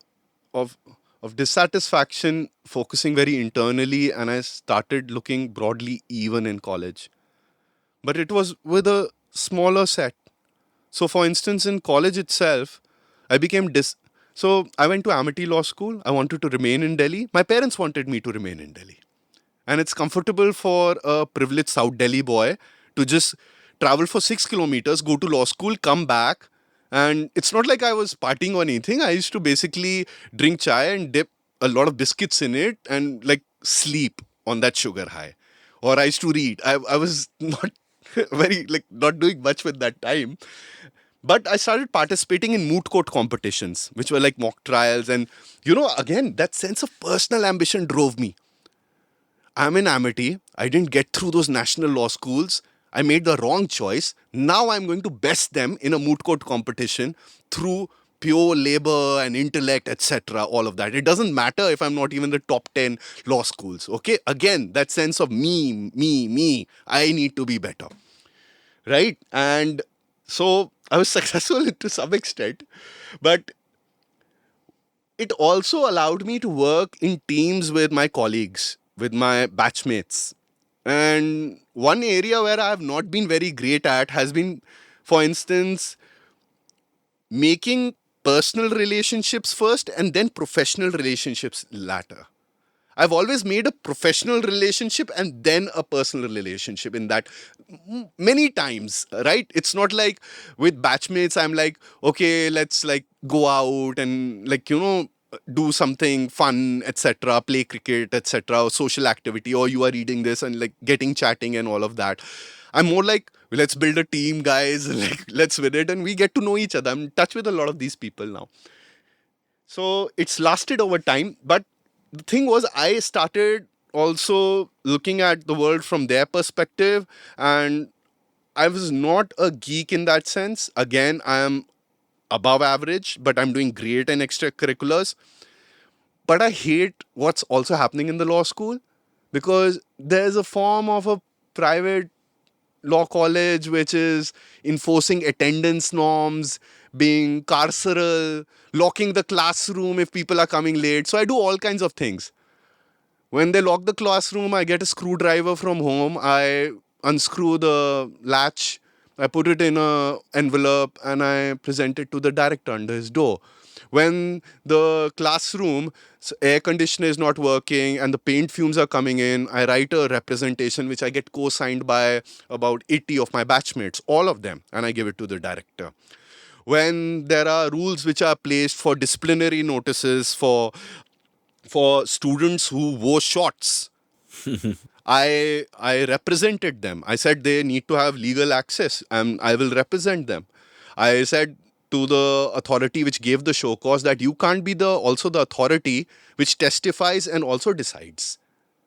dissatisfaction, focusing very internally, and I started looking broadly even in college. But it was with a smaller set. So for instance, in college itself, I became So I went to Amity Law School. I wanted to remain in Delhi. My parents wanted me to remain in Delhi. And it's comfortable for a privileged South Delhi boy to just travel for 6 kilometers, go to law school, come back. And it's not like I was partying or anything. I used to basically drink chai and dip a lot of biscuits in it and like sleep on that sugar high. Or I used to read. I was not not doing much with that time. But I started participating in moot court competitions, which were like mock trials. And, again, that sense of personal ambition drove me. I'm in Amity. I didn't get through those national law schools. I made the wrong choice. Now I'm going to best them in a moot court competition through pure labor and intellect, etc. All of that. It doesn't matter if I'm not even the top 10 law schools. Okay? Again, that sense of me. I need to be better. Right? And So I was successful to some extent, but it also allowed me to work in teams with my colleagues, with my batchmates. And one area where I have not been very great at has been, for instance, making personal relationships first and then professional relationships latter. I've always made a professional relationship and then a personal relationship in that many times, right? It's not like with batchmates, I'm like, okay, let's like go out and like, do something fun, etc., play cricket, etc., or social activity, or you are reading this and like getting chatting and all of that. I'm more like, let's build a team, guys, like let's win it, and we get to know each other. I'm in touch with a lot of these people now. So it's lasted over time. But the thing was, I started also looking at the world from their perspective. And I was not a geek in that sense. Again, I am above average, but I'm doing great in extracurriculars. But I hate what's also happening in the law school, because there's a form of a private law college which is enforcing attendance norms, being carceral, locking the classroom if people are coming late. So I do all kinds of things. When they lock the classroom, I get a screwdriver from home. I unscrew the latch. I put it in a envelope and I present it to the director under his door. When the classroom air conditioner is not working and the paint fumes are coming in, I write a representation which I get co-signed by about 80 of my batchmates, all of them, and I give it to the director. When there are rules which are placed for disciplinary notices for students who wore shorts, I represented them. I said they need to have legal access and I will represent them. I said to the authority which gave the show cause that you can't be the also the authority which testifies and also decides.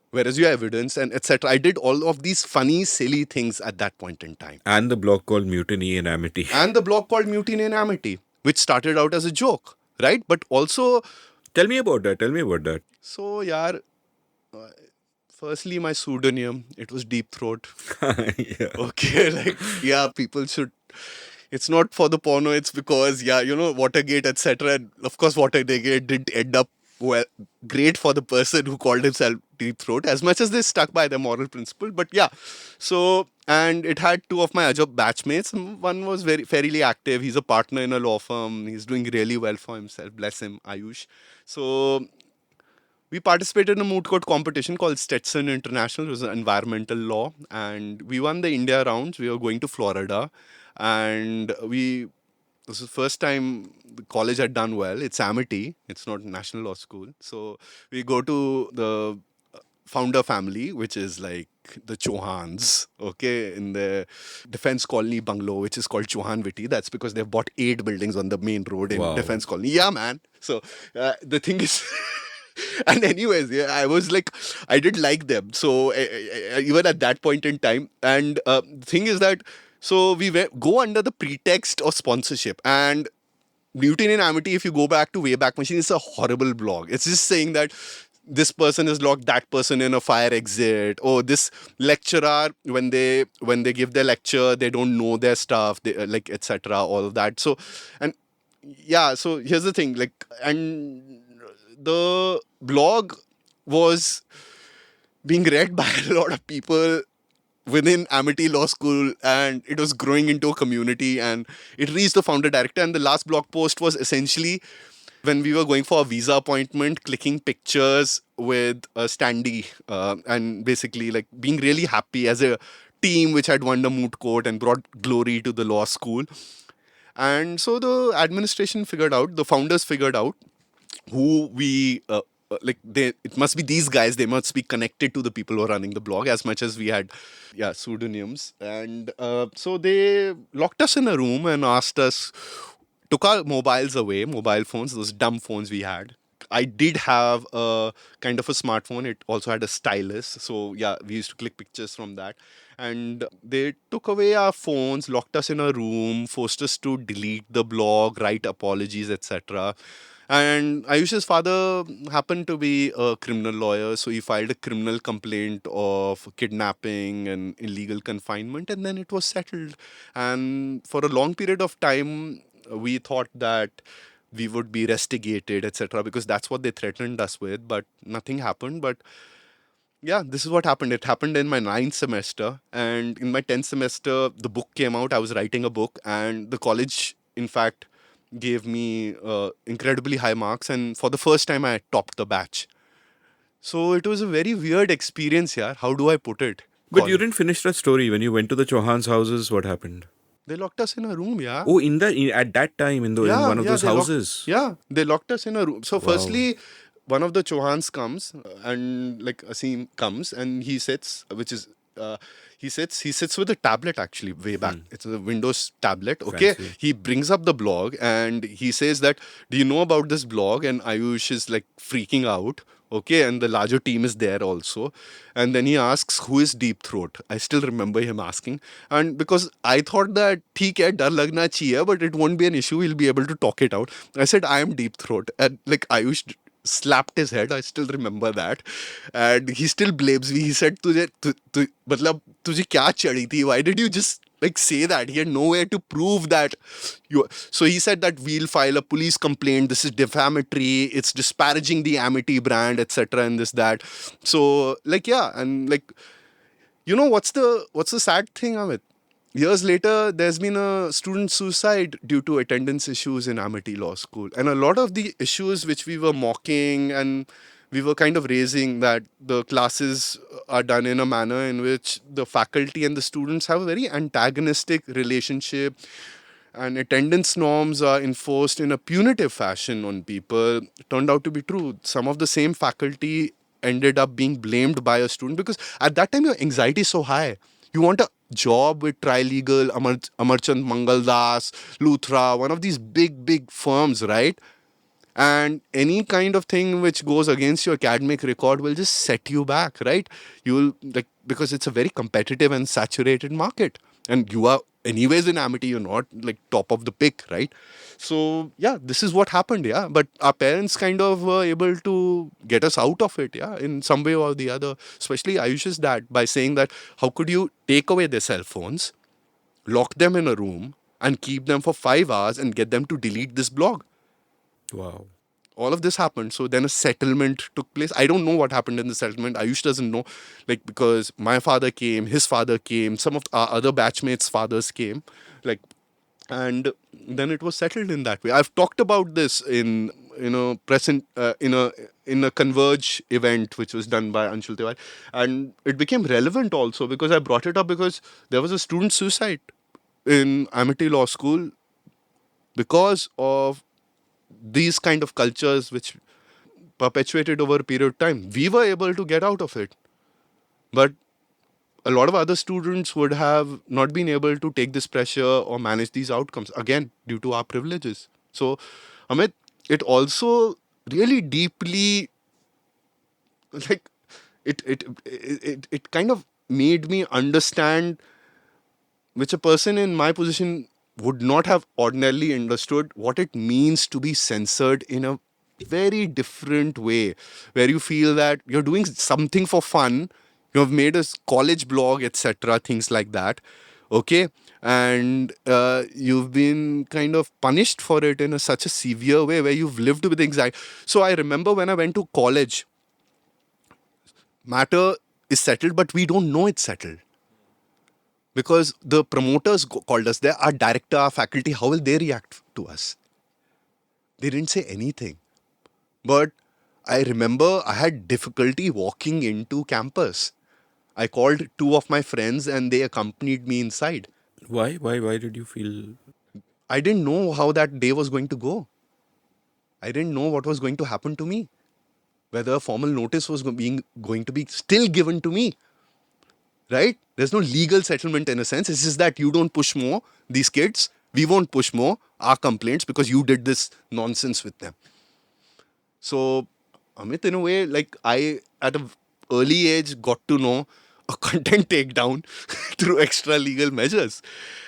Whereas your evidence and etc. I did all of these funny, silly things at that point in time. And the blog called Mutiny and Amity. And the blog called Mutiny and Amity, which started out as a joke, right? But also, Tell me about that. Tell me about that. so yaar, firstly, my pseudonym, it was Deep Throat. Yeah. Okay, like, yeah, people should. It's not for the porno, it's because, yeah, Watergate, etc. And of course, Watergate didn't end up well, great for the person who called himself Deep Throat, as much as they stuck by the moral principle. But yeah, so, and it had two of my other batchmates. One was very fairly active. He's a partner in a law firm. He's doing really well for himself. Bless him, Ayush. So we participated in a moot court competition called Stetson International. It was an environmental law. And we won the India rounds. We were going to Florida. And this is the first time the college had done well. It's Amity. It's not National Law School. So we go to the founder family, which is like the Chauhans, okay, in the defense colony bungalow, which is called Chauhan Viti. That's because they've bought 8 buildings on the main road in Wow. defense colony. Yeah, man. So the thing is, and anyways, yeah, I was like, I did like them. So even at that point in time, and the thing is that, so we go under the pretext of sponsorship. And Mutiny and Amity, if you go back to Wayback Machine, it's a horrible blog. It's just saying that this person has locked that person in a fire exit. Oh, this lecturer, when they give their lecture, they don't know their stuff, they, like, etc. All of that. So, and yeah, so here's the thing, like, and the blog was being read by a lot of people within Amity Law School, and it was growing into a community, and it reached the founder director. And the last blog post was essentially when we were going for a visa appointment, clicking pictures with a standee, and basically like being really happy as a team which had won the moot court and brought glory to the law school. And so the administration figured out, the founders figured out who we like they it must be these guys, they must be connected to the people who are running the blog as much as we had pseudonyms. And so they locked us in a room and asked us, took our mobiles away, mobile phones, those dumb phones we had. I did have a kind of a smartphone. It also had a stylus. So yeah, we used to click pictures from that. And they took away our phones, locked us in a room, forced us to delete the blog, write apologies, etc. And Ayush's father happened to be a criminal lawyer, so he filed a criminal complaint of kidnapping and illegal confinement, and then it was settled. And for a long period of time, we thought that we would be rustigated, etc., because that's what they threatened us with, but nothing happened. But yeah, this is what happened. It happened in my ninth semester, and in my 10th semester, the book came out. I was writing a book, and the college, in fact, gave me incredibly high marks. And for the first time, I topped the batch. So it was a very weird experience, yeah. How do I put it? But you didn't finish that story. When you went to the Chauhan's houses, what happened? They locked us in a room, yeah. Oh, at that time, in Yeah, one of yeah, those houses. they locked us in a room. So Wow. firstly, one of the Chauhans comes and like Asim comes and he sits, which is he sits with a tablet actually way back. It's a Windows tablet. Okay, Fancy. he brings up the blog and he says that, "Do you know about this blog?" And Ayush is like freaking out. Okay, and the larger team is there also. And then he asks, "Who is Deep Throat?" I still remember him asking. And because I thought that, "ठीक है, डर लगना चाहिए, but it won't be an issue, we'll be able to talk it out." I said, "I am Deep Throat." And like Ayush slapped his head. I still remember that. And he still blames me. He said, मतलब तुझे क्या चढ़ी थी? Why did you just like say that? He had nowhere to prove that you. So he said that we'll file a police complaint. This is defamatory. It's disparaging the Amity brand, etc. And this that. So like yeah, and like what's the sad thing, Amit? Years later, there's been a student suicide due to attendance issues in Amity Law School. And a lot of the issues which we were mocking and we were kind of raising, that the classes are done in a manner in which the faculty and the students have a very antagonistic relationship, and attendance norms are enforced in a punitive fashion on people, turned out to be true. Some of the same faculty ended up being blamed by a student because at that time your anxiety is so high. You want a job with Trilegal, Amarchand Mangaldas, Luthra, one of these big firms, right? And any kind of thing which goes against your academic record will just set you back, right? You'll like, because it's a very competitive and saturated market, and you are anyways in Amity, you're not like top of the pick, right? So yeah, this is what happened, yeah. But our parents kind of were able to get us out of it, yeah, in some way or the other, especially Ayush's dad, by saying that how could you take away their cell phones, lock them in a room and keep them for 5 hours and get them to delete this blog. Wow. All of this happened. So then a settlement took place. I don't know what happened in the settlement. Ayush doesn't know, like, because my father came, his father came, some of our other batchmates' fathers came, like, and then it was settled in that way. I've talked about this in present in a Converge event which was done by Anshul Tiwari, and it became relevant also because I brought it up because there was a student suicide in Amity Law School because of these kind of cultures which perpetuated over a period of time. We were able to get out of it, but a lot of other students would have not been able to take this pressure or manage these outcomes, again due to our privileges. So Amit, it also really deeply, like, it kind of made me understand, which a person in my position would not have ordinarily understood, what it means to be censored in a very different way, where you feel that you're doing something for fun, you have made a college blog, etc., things like that, okay, and you've been kind of punished for it in such a severe way where you've lived with anxiety. So I remember when I went to college, matter is settled, but we don't know it's settled because the promoters called us there, our director, our faculty. How will they react to us? They didn't say anything. But I remember I had difficulty walking into campus. I called two of my friends and they accompanied me inside. Why? Why did you feel? I didn't know how that day was going to go. I didn't know what was going to happen to me. Whether a formal notice was going to be still given to me. Right? There's no legal settlement in a sense. It's just that you don't push more, these kids. We won't push more our complaints because you did this nonsense with them. So, Amit, in a way, like, I, at an early age, got to know a content takedown through extra legal measures.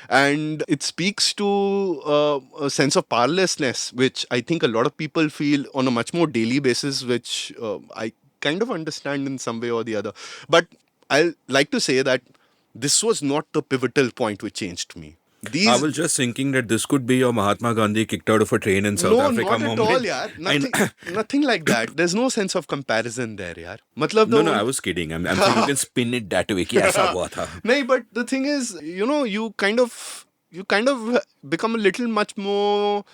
And it speaks to a sense of powerlessness, which I think a lot of people feel on a much more daily basis, which I kind of understand in some way or the other. But I like to say that this was not the pivotal point which changed me. I These was just thinking that this could be your Mahatma Gandhi kicked out of a train in South No, Africa not at all, moment. yaar. And Nothing like that. There's no sense of comparison there, yaar. Matlab the no, no, I only was kidding. I'm saying you can spin it that way. कि ऐसा हुआ था. No, but the thing is, you kind of become a little much more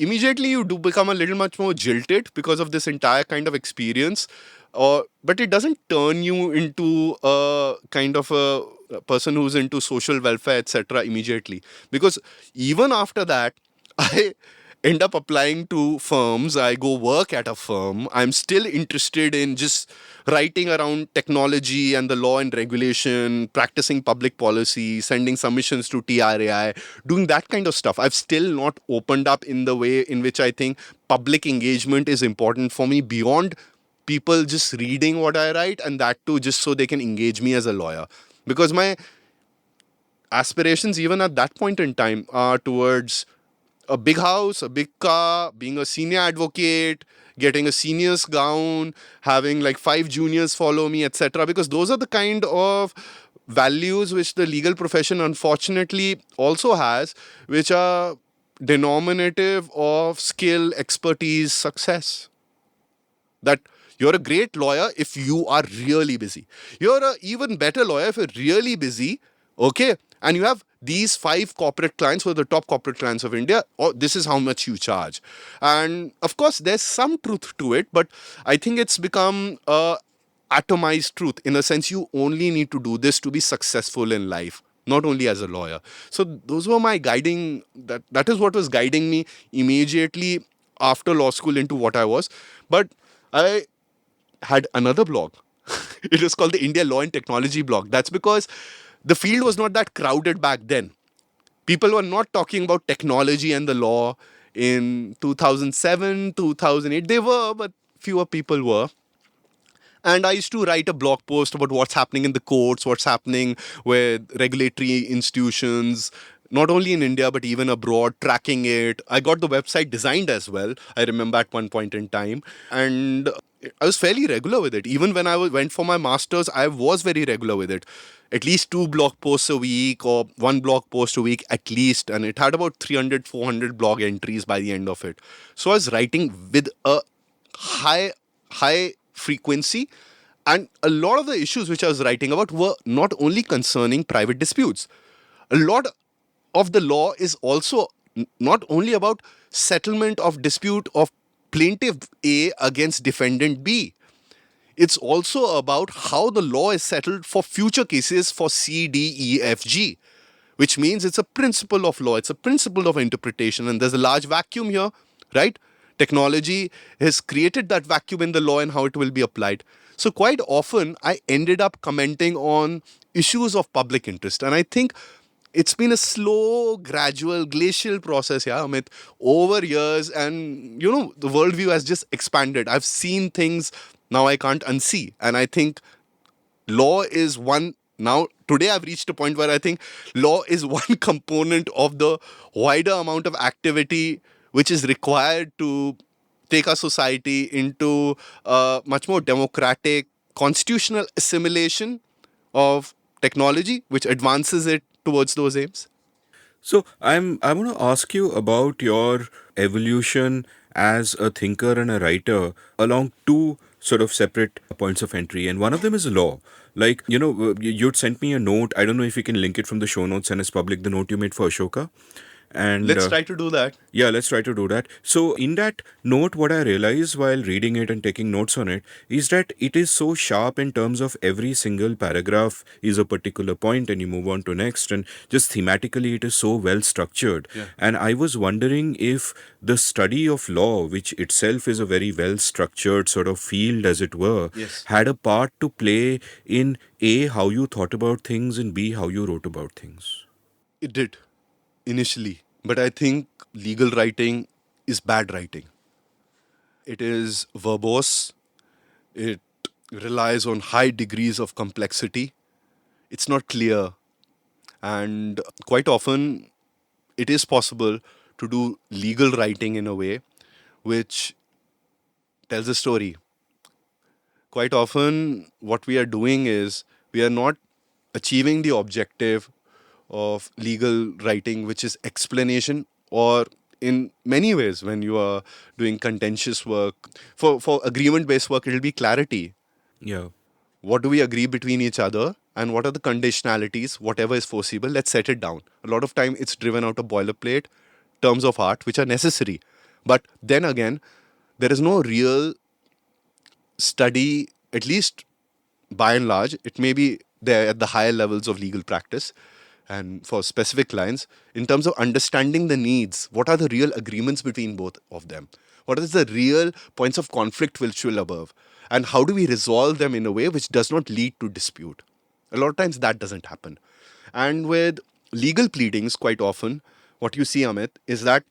immediately you do become a little much more jilted because of this entire kind of experience, or but it doesn't turn you into a kind of a person who's into social welfare, etc., immediately, because even after that I end up applying to firms. I go work at a firm. I'm still interested in just writing around technology and the law and regulation, practicing public policy, sending submissions to TRAI, doing that kind of stuff. I've still not opened up in the way in which I think public engagement is important for me beyond people just reading what I write, and that too just so they can engage me as a lawyer. Because my aspirations, even at that point in time, are towards a big house, a big car, being a senior advocate, getting a senior's gown, having like 5 juniors follow me, etc. Because those are the kind of values which the legal profession unfortunately also has, which are denominative of skill, expertise, success. That you're a great lawyer if you are really busy. You're a even better lawyer if you're really busy, okay? And you have these 5 corporate clients who are the top corporate clients of India, or this is how much you charge. And of course, there's some truth to it, but I think it's become a atomized truth. In a sense, you only need to do this to be successful in life, not only as a lawyer. So those were my guiding, that is what was guiding me immediately after law school into what I was. But I had another blog. It was called the India Law and Technology blog. That's because the field was not that crowded back then. People were not talking about technology and the law in 2007, 2008. They were, but fewer people were. And I used to write a blog post about what's happening in the courts, what's happening with regulatory institutions, not only in India, but even abroad, tracking it. I got the website designed as well, I remember at one point in time. And I was fairly regular with it. Even when I went for my master's, I was very regular with it. At least 2 blog posts a week or 1 blog post a week at least. And it had about 300, 400 blog entries by the end of it. So I was writing with a high frequency, and a lot of the issues which I was writing about were not only concerning private disputes. A lot of the law is also not only about settlement of dispute of plaintiff A against defendant B. It's also about how the law is settled for future cases for C, D, E, F, G, which means it's a principle of law, it's a principle of interpretation, and there's a large vacuum here, right? Technology has created that vacuum in the law and how it will be applied. So quite often, I ended up commenting on issues of public interest. And I think it's been a slow, gradual, glacial process, yeah, Amit, over years. And, the worldview has just expanded. I've seen things now I can't unsee. And I think law is one. Now, today I've reached a point where I think law is one component of the wider amount of activity which is required to take our society into a much more democratic, constitutional assimilation of technology, which advances it towards those aims. So I want to ask you about your evolution as a thinker and a writer along two sort of separate points of entry, and one of them is law. Like, you'd sent me a note. I don't know if you can link it from the show notes and it's public, the note you made for Ashoka. And Let's try to do that. yeah, let's try to do that. So, in that note, what I realized while reading it and taking notes on it is that it is so sharp in terms of every single paragraph is a particular point and you move on to next. And just thematically, it is so well structured. Yeah. And I was wondering if the study of law, which itself is a very well structured sort of field, as it were, Yes. had a part to play in A, how you thought about things, and B, how you wrote about things. It did initially, but I think legal writing is bad writing. It is verbose, it relies on high degrees of complexity, it's not clear, and quite often it is possible to do legal writing in a way which tells a story. Quite often, what we are doing is we are not achieving the objective of legal writing, which is explanation, or in many ways, when you are doing contentious work, for agreement based work, it'll be clarity. Yeah. What do we agree between each other? And what are the conditionalities? Whatever is foreseeable, let's set it down. A lot of time it's driven out of boilerplate terms of art, which are necessary. But then again, there is no real study, at least by and large. It may be there at the higher levels of legal practice and for specific clients, in terms of understanding the needs. What are the real agreements between both of them? What is the real points of conflict which will above? And how do we resolve them in a way which does not lead to dispute? A lot of times that doesn't happen. And with legal pleadings, quite often, what you see, Amit, is that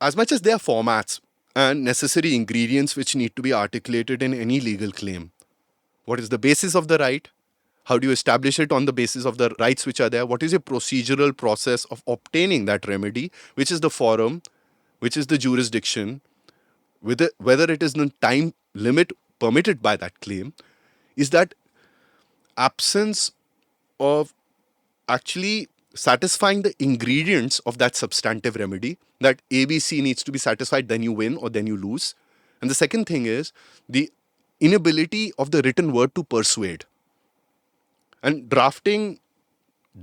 as much as there are formats and necessary ingredients which need to be articulated in any legal claim, what is the basis of the right? How do you establish it on the basis of the rights which are there? What is your procedural process of obtaining that remedy? Which is the forum? Which is the jurisdiction? Whether it is the time limit permitted by that claim? Is that absence of actually satisfying the ingredients of that substantive remedy, that ABC needs to be satisfied, then you win or then you lose. And the second thing is the inability of the written word to persuade. And drafting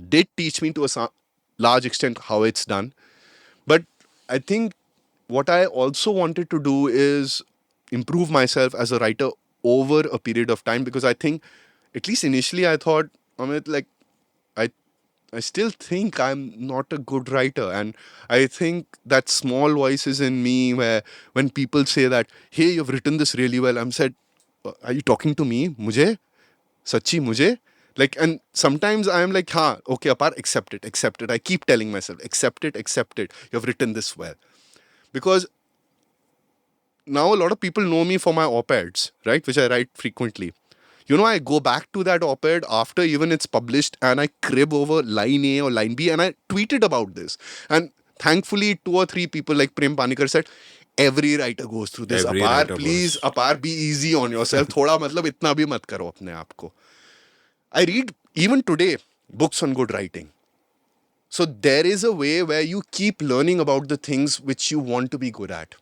did teach me to a large extent how it's done. But I think what I also wanted to do is improve myself as a writer over a period of time, because I think, at least initially, I thought, Amit, like, I still think I'm not a good writer. And I think that small voices in me where when people say that, hey, you've written this really well, I'm said, are you talking to me? Mujhe? Sachi, mujhe? Like, and sometimes I'm like, okay, Apar, accept it. I keep telling myself, accept it. You've written this well. Because now a lot of people know me for my op-eds, right? Which I write frequently. I go back to that op-ed after even it's published and I crib over line A or line B and I tweeted about this. And thankfully, 2 or 3 people like Prem Panikar said, every writer goes through this. Every Apar, writer please, goes. Apar, be easy on yourself. Thoda matlab itna bhi mat karo apne aap ko. I read, even today, books on good writing. So there is a way where you keep learning about the things which you want to be good at.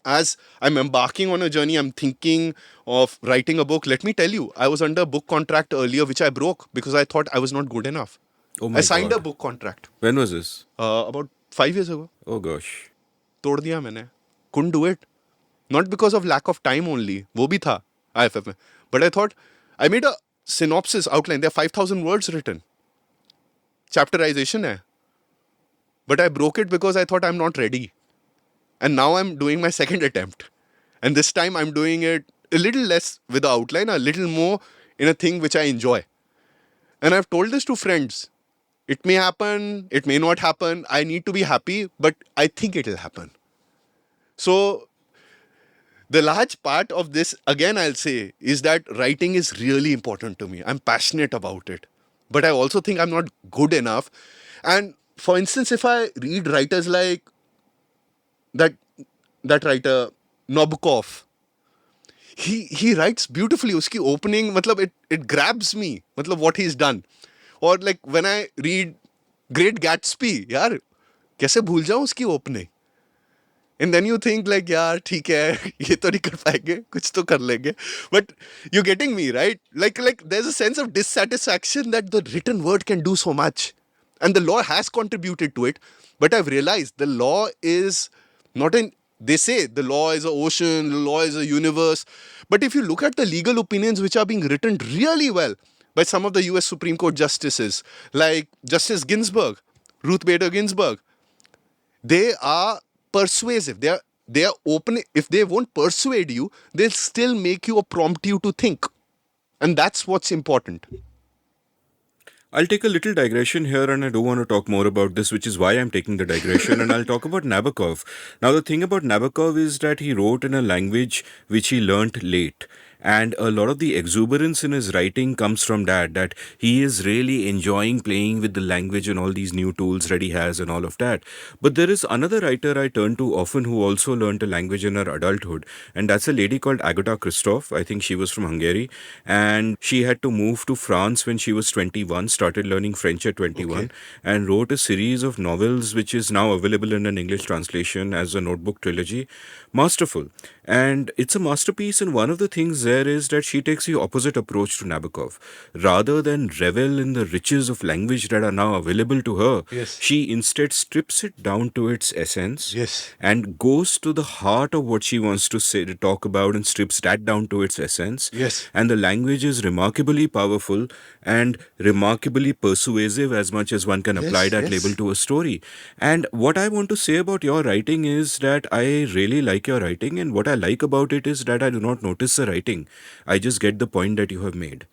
As I'm embarking on a journey, I'm thinking of writing a book. Let me tell you, I was under a book contract earlier, which I broke because I thought I was not good enough. Oh my I signed a God. book contract When was this? about 5 years ago. Oh gosh. तोड़ दिया मैंने. Couldn't do it. Not because of lack of time only. वो भी था IFF में. But I thought, I made a synopsis outline. There are 5,000 words written. Chapterization hai. But I broke it because I thought I'm not ready. And now I'm doing my second attempt. And this time I'm doing it a little less with the outline, a little more in a thing which I enjoy. And I've told this to friends. It may happen, it may not happen. I need to be happy, but I think it'll happen. So the large part of this, again, I'll say, is that writing is really important to me. I'm passionate about it. But I also think I'm not good enough. And for instance, if I read writers like that writer, Nabokov, he writes beautifully. Uski opening, matlab, it grabs me, matlab, what he's done. Or like when I read Great Gatsby, yaar, कैसे भूल जाऊं उसकी opening? And then you think like, yaar, ठीक है, ये तो नहीं कर पाएंगे, कुछ तो कर लेंगे. But you're getting me, right? Like there's a sense of dissatisfaction that the written word can do so much. And the law has contributed to it. But I've realized the law is not in, they say the law is an ocean, the law is a universe. But if you look at the legal opinions which are being written really well by some of the US Supreme Court justices, like Justice Ginsburg, Ruth Bader Ginsburg, they are persuasive. They are open. If they won't persuade you, they'll still make you or prompt you to think. And that's what's important. I'll take a little digression here, and I do want to talk more about this, which is why I'm taking the digression, and I'll talk about Nabokov. Now, the thing about Nabokov is that he wrote in a language which he learnt late. And a lot of the exuberance in his writing comes from that he is really enjoying playing with the language and all these new tools that he has and all of that. But there is another writer I turn to often who also learned a language in her adulthood, and that's a lady called Agatha Christoph. I think she was from Hungary, and she had to move to France when she was 21, started learning French at Okay. 21, and wrote a series of novels which is now available in an English translation as a notebook trilogy. Masterful. And it's a masterpiece, and one of the things there is that she takes the opposite approach to Nabokov. Rather than revel in the riches of language that are now available to her, Yes. she instead strips it down to its essence Yes. and goes to the heart of what she wants to say, to talk about, and strips that down to its essence. Yes. And the language is remarkably powerful and remarkably persuasive, as much as one can apply Yes. that label Yes. to a story. And what I want to say about your writing is that I really like your writing, and what I like about it is that I do not notice the writing. I just get the point that you have made.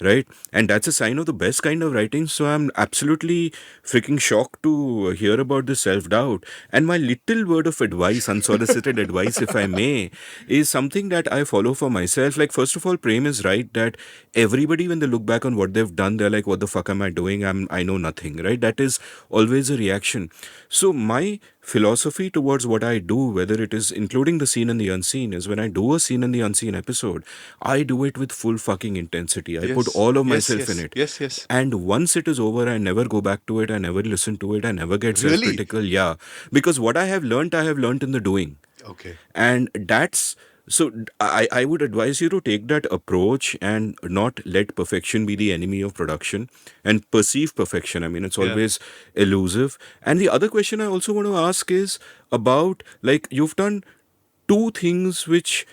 Right? And that's a sign of the best kind of writing. So I'm absolutely freaking shocked to hear about this self doubt. And my little word of advice, unsolicited advice, if I may, is something that I follow for myself. Like, first of all, Prem is right that everybody, when they look back on what they've done, they're like, what the fuck am I doing? I know nothing, right? That is always a reaction. So my philosophy towards what I do, whether it is including the seen and the unseen, is when I do a seen and the unseen episode, I do it with full fucking intensity. I put Yes. all of Yes. myself in Yes. it. Yes. Yes. And once it is over, I never go back to it. I never listen to it. I never get self Really? critical. Yeah. Because what I have learned in the doing. Okay. And that's so I would advise you to take that approach and not let perfection be the enemy of production and perceive perfection. I mean, it's Yeah. always elusive. And the other question I also want to ask is about, like, you've done two things which,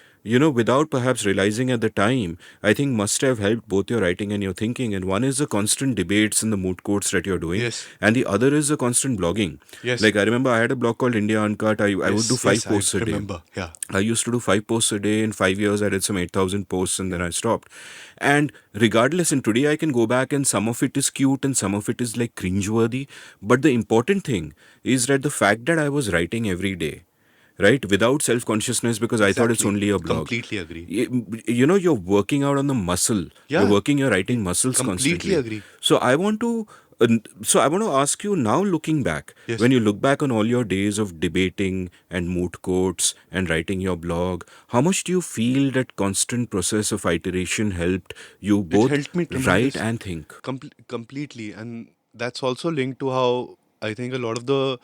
without perhaps realizing at the time, I think must have helped both your writing and your thinking. And one is the constant debates in the moot courts that you're doing, Yes. and the other is the constant blogging. Yes. Like, I remember I had a blog called India Uncut. I would do Yes. five Yes. I posts a day. remember. Yeah. I used to do 5 posts a day. In 5 years, I did some 8,000 posts, and then I stopped. And regardless, and today I can go back, and some of it is cute and some of it is like cringeworthy. But the important thing is that the fact that I was writing every day, right, without self consciousness, because I thought it's Exactly. only a blog. Completely agree. You're working out on the muscle. You're Yeah. working your writing muscles Completely constantly. agree. So I want to ask you now, looking back, Yes. when you look back on all your days of debating and moot courts and writing your blog, how much do you feel that constant process of iteration helped you It both helped me write tremendous. and think? Completely. And that's also linked to how I think a lot of the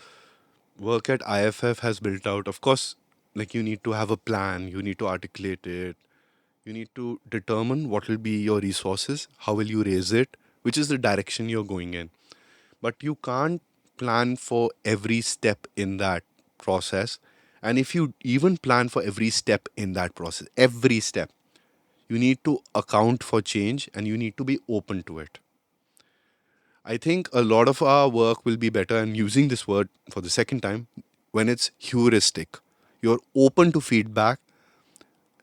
work at IFF has built out. Of course, like you need to have a plan, you need to articulate it, you need to determine what will be your resources, how will you raise it, which is the direction you're going in. But you can't plan for every step in that process. And if you even plan for every step in that process, every step, you need to account for change and you need to be open to it. I think a lot of our work will be better, and using this word for the second time, when it's heuristic. You're open to feedback,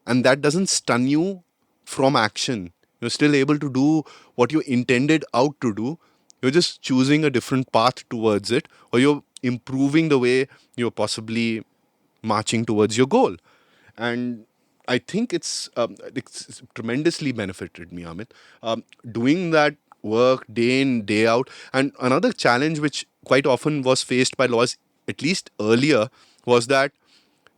and that doesn't stun you from action. You're still able to do what you intended out to do. You're just choosing a different path towards it, or you're improving the way you're possibly marching towards your goal. And I think it's tremendously benefited me, Amit. Doing that work day in, day out. And another challenge which quite often was faced by laws, at least earlier, was that,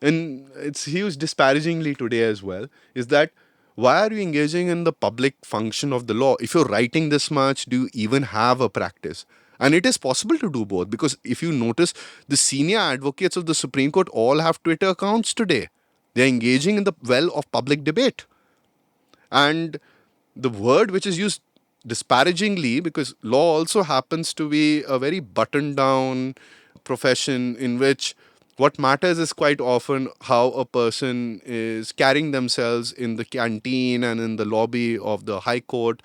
and it's used disparagingly today as well, is that why are you engaging in the public function of the law? If you're writing this much, do you even have a practice? And it is possible to do both, because if you notice, the senior advocates of the Supreme Court all have Twitter accounts today. They're engaging in the well of public debate. And the word which is used disparagingly, because law also happens to be a very buttoned down profession in which what matters is quite often how a person is carrying themselves in the canteen and in the lobby of the high court,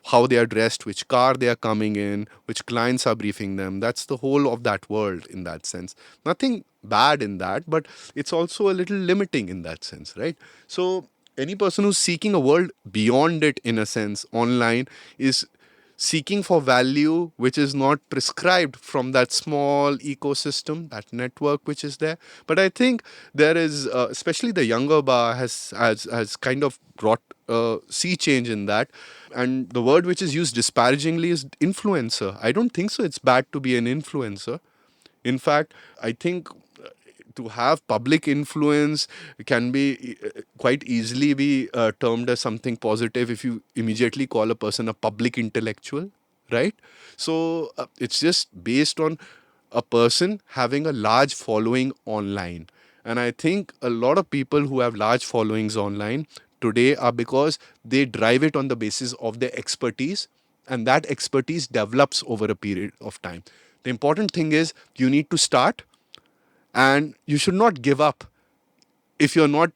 how they are dressed, which car they are coming in, which clients are briefing them. That's the whole of that world in that sense. Nothing bad in that, but it's also a little limiting in that sense, right? So any person who's seeking a world beyond it, in a sense, online, is seeking for value which is not prescribed from that small ecosystem, that network which is there. But I think there is, especially the younger bar has kind of brought sea change in that. And the word which is used disparagingly is influencer. I don't think so. It's bad to be an influencer. In fact, I think to have public influence can be quite easily be termed as something positive if you immediately call a person a public intellectual, right? So it's just based on a person having a large following online. And I think a lot of people who have large followings online today are because they drive it on the basis of their expertise, and that expertise develops over a period of time. The important thing is you need to start, and you should not give up if you're not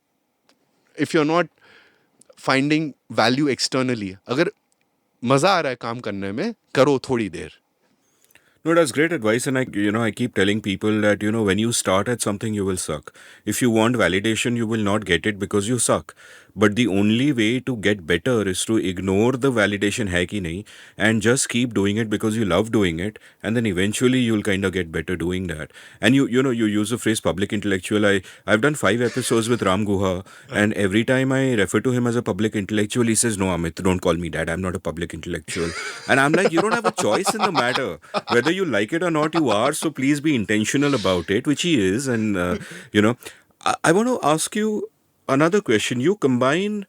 finding value externally. अगर मजा आ रहा है काम करने में, करो थोड़ी देर. No, that's great advice, and I keep telling people that when you start at something, you will suck. If you want validation, you will not get it because you suck. But the only way to get better is to ignore the validation hai ki nahi, and just keep doing it because you love doing it, and then eventually you'll kind of get better doing that. And you use the phrase public intellectual. I've done 5 episodes with Ram Guha, and every time I refer to him as a public intellectual, he says, "No, Amit, don't call me that. I'm not a public intellectual." And I'm like, you don't have a choice in the matter. Whether you like it or not, you are. So please be intentional about it, which he is. And I want to ask you another question. You combine,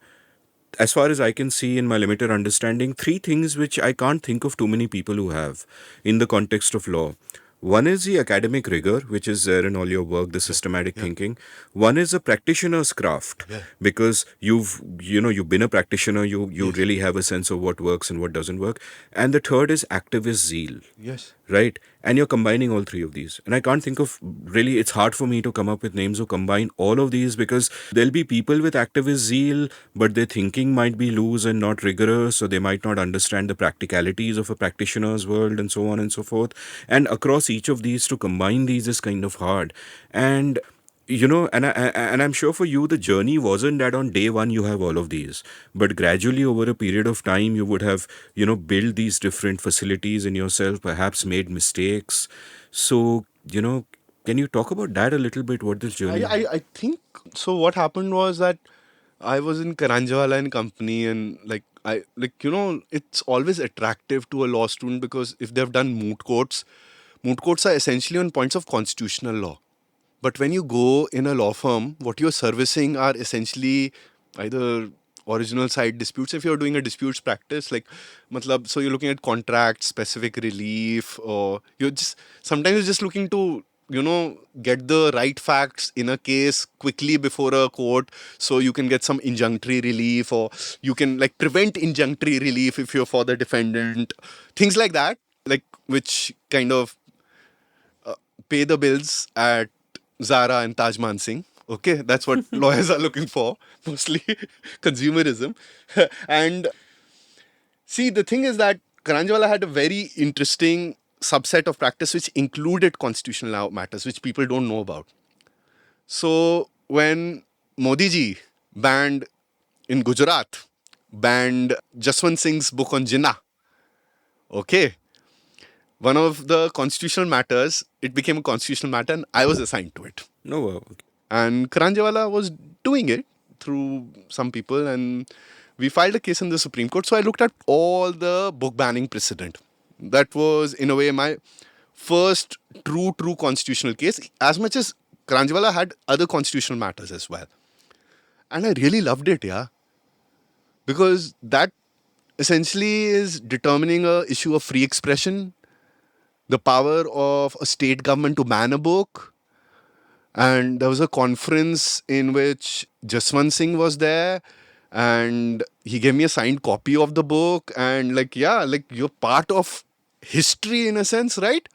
as far as I can see in my limited understanding, three things which I can't think of too many people who have in the context of law. One is the academic rigor, which is there in all your work, the systematic thinking. One is a practitioner's craft, because you've been a practitioner, you really have a sense of what works and what doesn't work. And the third is activist zeal. Yes. Right? And you're combining all three of these. And I can't think of, really, it's hard for me to come up with names who combine all of these, because there'll be people with activist zeal, but their thinking might be loose and not rigorous, so they might not understand the practicalities of a practitioner's world, and so on and so forth. And across each of these, to combine these is kind of hard. And and I'm sure for you the journey wasn't that on day one you have all of these, but gradually over a period of time you would have built these different facilities in yourself, perhaps made mistakes. So can you talk about that a little bit? What this journey? I think so. What happened was that I was in Karanjawala and Company, and it's always attractive to a law student because if they've done moot courts are essentially on points of constitutional law. But when you go in a law firm, what you're servicing are essentially either original side disputes. If you're doing a disputes practice, so you're looking at contract, specific relief, or sometimes you're just looking to, get the right facts in a case quickly before a court so you can get some injunctory relief, or you can prevent injunctory relief if you're for the defendant. Things like that, which kind of pay the bills at Zara and Taj Mansingh. Okay, that's what lawyers are looking for, mostly consumerism. And see, the thing is that Karanjawala had a very interesting subset of practice which included constitutional law matters, which people don't know about. So when Modi ji banned in Gujarat, banned Jaswant Singh's book on Jinnah, okay, one of the constitutional matters, it became a constitutional matter, and I was assigned to it. No. Okay. And Karanjawala was doing it through some people, and we filed a case in the Supreme Court. So I looked at all the book banning precedent. That was, in a way, my first true constitutional case, as much as Karanjawala had other constitutional matters as well. And I really loved it, yeah. Because that essentially is determining a issue of free expression, the power of a state government to ban a book. And there was a conference in which Jaswant Singh was there, and he gave me a signed copy of the book, and you're part of history in a sense, right?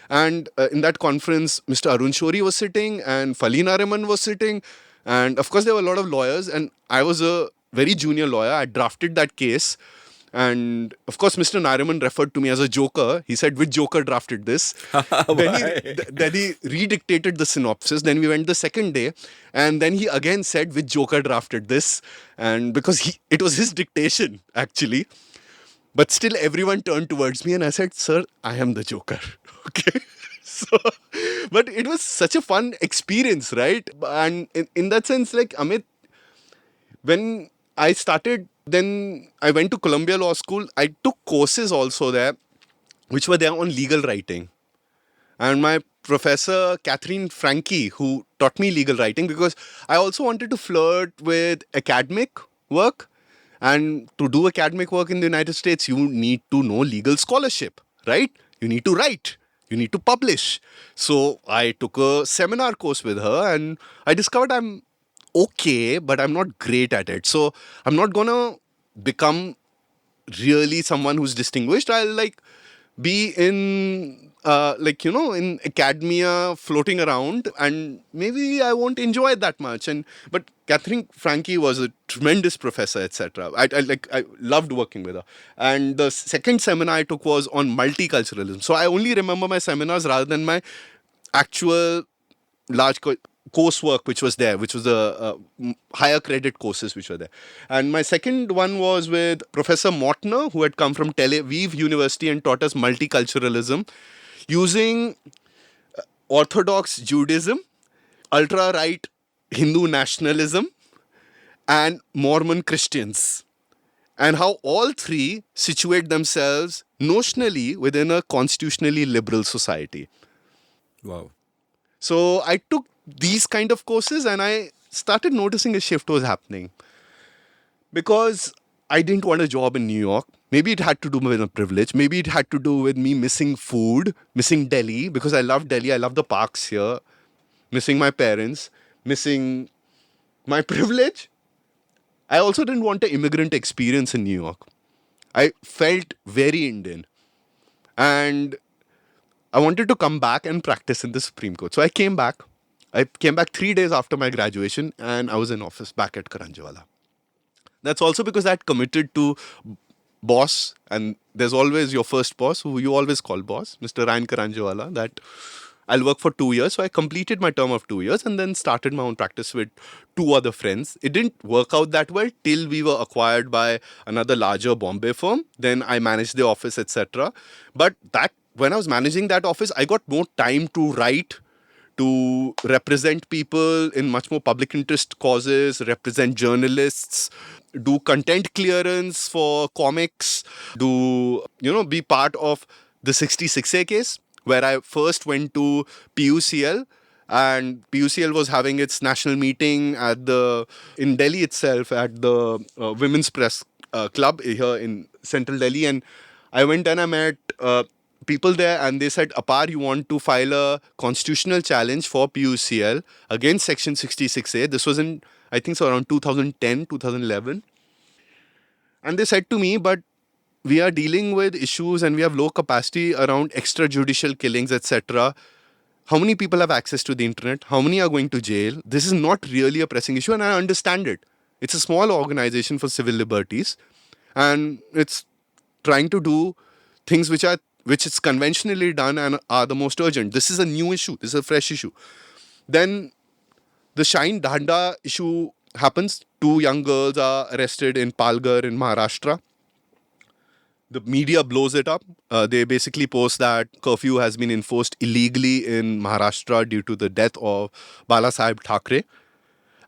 And in that conference, Mr. Arun Shori was sitting, and Fali Nariman was sitting, and of course there were a lot of lawyers, and I was a very junior lawyer. I drafted that case. And of course, Mr. Nariman referred to me as a joker. He said, which joker drafted this? Then he redictated the synopsis. Then we went the second day. And then he again said, which joker drafted this? And because it was his dictation, actually. But still, everyone turned towards me. And I said, sir, I am the joker. Okay. But it was such a fun experience, right? And in that sense, Amit, when I started Then I went to Columbia Law School. I took courses also there, which were there on legal writing. And my professor, Catherine Frankie, who taught me legal writing, because I also wanted to flirt with academic work. And to do academic work in the United States, you need to know legal scholarship, right? You need to write, you need to publish. So I took a seminar course with her and I discovered I'm okay, but I'm not great at it. So I'm not gonna become really someone who's distinguished. I'll like be in in academia floating around, and maybe I won't enjoy it that much. And but Catherine Frankie was a tremendous professor, etc. I loved working with her. And the second seminar I took was on multiculturalism. So I only remember my seminars rather than my actual large coursework which was there, which was the higher credit courses which were there. And my second one was with Professor Mortner, who had come from Tel Aviv University and taught us multiculturalism using Orthodox Judaism, ultra right Hindu nationalism, and Mormon Christians, and how all three situate themselves notionally within a constitutionally liberal society. Wow. So I took these kind of courses and I started noticing a shift was happening because I didn't want a job in New York. Maybe it had to do with a privilege. Maybe it had to do with me missing food, missing Delhi, because I love Delhi. I love the parks here, missing my parents, missing my privilege. I also didn't want an immigrant experience in New York. I felt very Indian. And I wanted to come back and practice in the Supreme Court. So I came back. I came back 3 days after my graduation and I was in office back at Karanjawala. That's also because I had committed to boss, and there's always your first boss, who you always call boss, Mr. Ryan Karanjawala, that I'll work for 2 years. So I completed my term of 2 years and then started my own practice with two other friends. It didn't work out that well till we were acquired by another larger Bombay firm. Then I managed the office, etc. But that when I was managing that office, I got more time to write, to represent people in much more public interest causes, represent journalists, do content clearance for comics, be part of the 66A case, where I first went to PUCL, and PUCL was having its national meeting in Delhi itself at the Women's Press Club here in Central Delhi, and I went and I met people there, and they said, Apar, you want to file a constitutional challenge for PUCL against Section 66A. This was in, I think, so around 2010, 2011. And they said to me, but we are dealing with issues and we have low capacity around extrajudicial killings, etc. How many people have access to the internet? How many are going to jail? This is not really a pressing issue, and I understand it. It's a small organization for civil liberties, and it's trying to do things which is conventionally done and are the most urgent. This is a new issue. This is a fresh issue. Then the Shine Dhanda issue happens. Two young girls are arrested in Palghar in Maharashtra. The media blows it up. They basically post that curfew has been enforced illegally in Maharashtra due to the death of Bala Sahib Thackeray.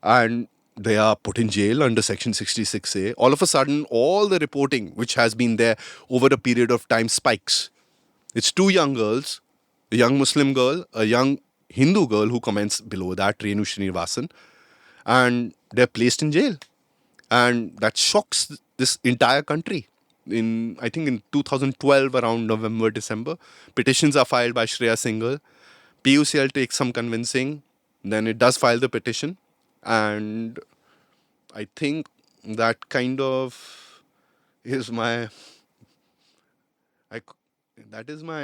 And they are put in jail under Section 66A. All of a sudden, all the reporting which has been there over a period of time spikes. It's two young girls, a young Muslim girl, a young Hindu girl who comments below that, Renu Srinivasan, and they're placed in jail. And that shocks this entire country. I think in 2012, around November, December, petitions are filed by Shreya Singhal. PUCL takes some convincing. Then it does file the petition. And I think that kind of is my... that is my...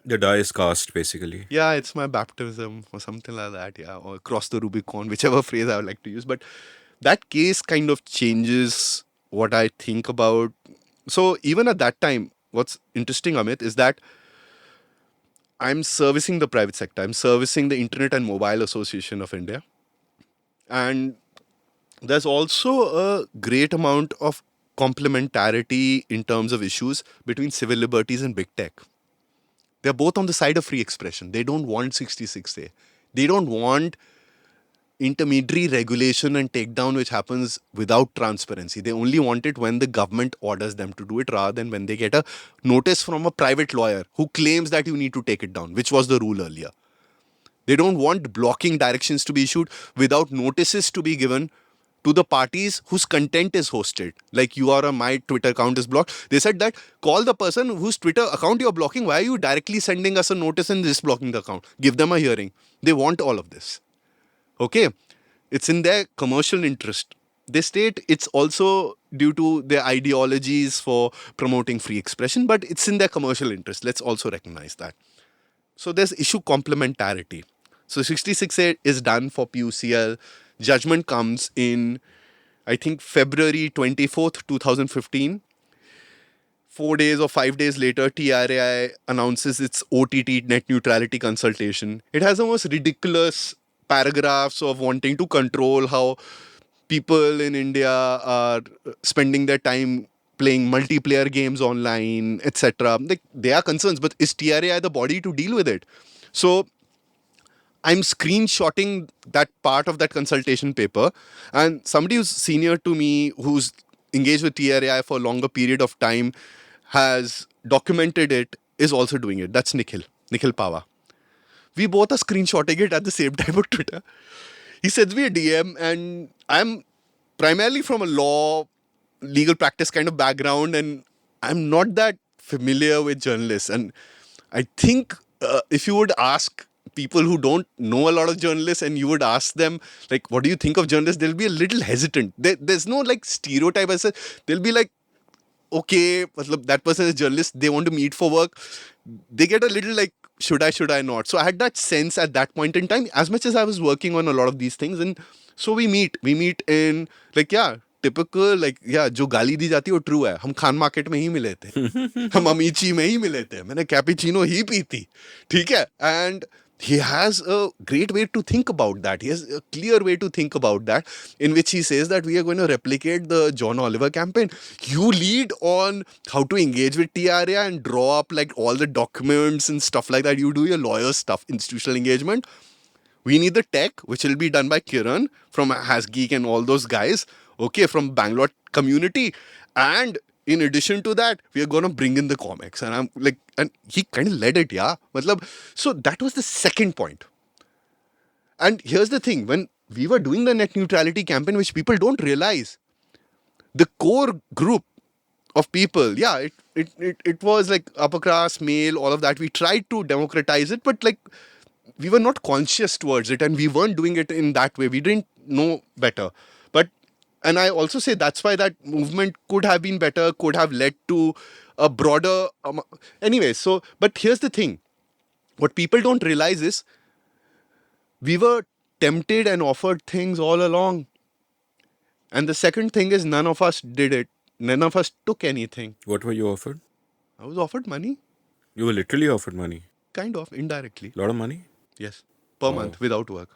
The die is cast, basically. yeah, it's my baptism or something like that. Yeah, or cross the Rubicon, whichever phrase I would like to use. But that case kind of changes what I think about. So even at that time, what's interesting, Amit, is that I'm servicing the private sector. I'm servicing the Internet and Mobile Association of India. And there's also a great amount of complementarity in terms of issues between civil liberties and big tech. They're both on the side of free expression. They don't want 66A. They don't want intermediary regulation and takedown which happens without transparency. They only want it when the government orders them to do it rather than when they get a notice from a private lawyer who claims that you need to take it down, which was the rule earlier. They don't want blocking directions to be issued without notices to be given to the parties whose content is hosted. Like you are my Twitter account is blocked. They said that call the person whose Twitter account you're blocking. Why are you directly sending us a notice and this blocking the account? Give them a hearing. They want all of this. Okay. It's in their commercial interest. They state it's also due to their ideologies for promoting free expression, but it's in their commercial interest. Let's also recognize that. So there's issue complementarity. So 66A is done for PUCL. Judgment comes in, I think, February 24th, 2015. 4 days or 5 days later, TRAI announces its OTT net neutrality consultation. It has the most ridiculous paragraphs of wanting to control how people in India are spending their time playing multiplayer games online, etc. Like, they are concerns, but is TRAI the body to deal with it? So I'm screenshotting that part of that consultation paper, and somebody who's senior to me, who's engaged with TRAI for a longer period of time, has documented it, is also doing it. That's Nikhil Pava. We both are screenshotting it at the same time on Twitter. He sends me a DM, and I'm primarily from a legal practice kind of background, and I'm not that familiar with journalists. And I think if you would ask people who don't know a lot of journalists and you would ask them, like, what do you think of journalists? They'll be a little hesitant. There's no like stereotype as such. They'll be like, okay, that person is a journalist. They want to meet for work. They get a little like, should I not? So I had that sense at that point in time, as much as I was working on a lot of these things. And so we meet in like, yeah, typical, like, yeah, जो गाली दी जाती है वो true है. हम Khan market में ही मिले थे. हम अमीची में ही मिले थे. मैंने कैपेचिनो ही पी थी. ठीक है? And he has a great way to think about that. He has a clear way to think about that, in which he says that we are going to replicate the John Oliver campaign. You lead on how to engage with TRA and draw up like all the documents and stuff like that. You do your lawyer stuff, institutional engagement. We need the tech, which will be done by Kiran from HasGeek and all those guys, okay, from Bangalore community. And in addition to that, we are going to bring in the comics. And I'm like, and he kind of led it, yeah. So that was the second point. And here's the thing, when we were doing the net neutrality campaign, which people don't realize, the core group of people, yeah, it was like upper class, male, all of that. We tried to democratize it, but like, we were not conscious towards it, and we weren't doing it in that way. We didn't know better. And I also say that's why that movement could have been better, could have led to a broader... anyway, so, but here's the thing. What people don't realize is we were tempted and offered things all along. And the second thing is none of us did it. None of us took anything. What were you offered? I was offered money. You were literally offered money. Kind of, indirectly. A lot of money? Yes. Per Wow. month, without work.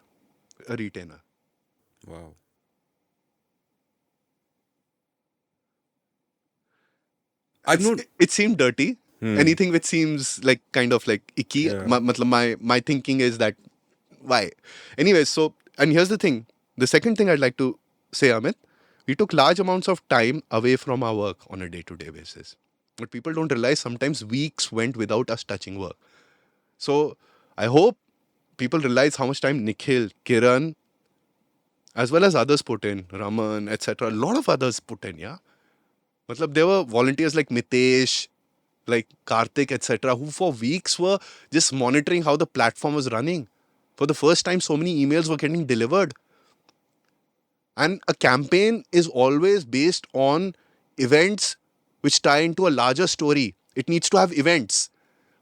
A retainer. Wow. I've known. It seemed dirty. Anything which seems like kind of like icky. Yeah. My thinking is that why? Anyway, so, and here's the thing. The second thing I'd like to say, Amit, we took large amounts of time away from our work on a day-to-day basis. But people don't realize sometimes weeks went without us touching work. So I hope people realize how much time Nikhil, Kiran, as well as others put in, Raman, etc. A lot of others put in, yeah. There were volunteers like Mitesh, like Karthik, etc., who for weeks were just monitoring how the platform was running. For the first time, so many emails were getting delivered. And a campaign is always based on events which tie into a larger story. It needs to have events.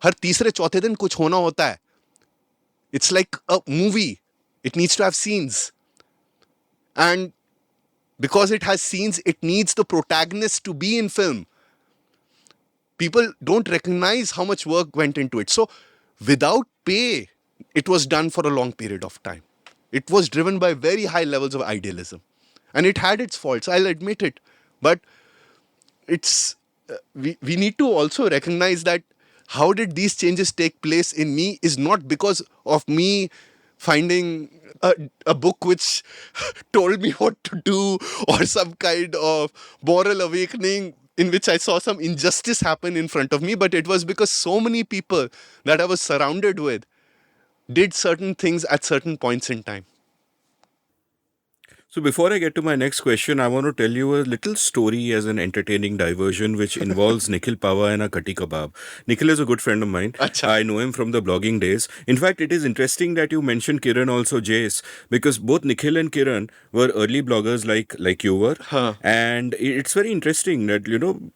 हर तीसरे चौथे दिन कुछ होना होता है. It's like a movie. It needs to have scenes. And because it has scenes, it needs the protagonist to be in film. People don't recognize how much work went into it. So without pay, it was done for a long period of time. It was driven by very high levels of idealism. And it had its faults, I'll admit it. But it's we need to also recognize that how did these changes take place in me is not because of me finding a book which told me what to do, or some kind of moral awakening in which I saw some injustice happen in front of me. But it was because so many people that I was surrounded with did certain things at certain points in time. So before I get to my next question, I want to tell you a little story as an entertaining diversion which involves Nikhil Pava and a kati kebab. Nikhil is a good friend of mine. Acha. I know him from the blogging days. In fact, it is interesting that you mentioned Kiran also, Jace, because both Nikhil and Kiran were early bloggers like you were. Huh. And it's very interesting that,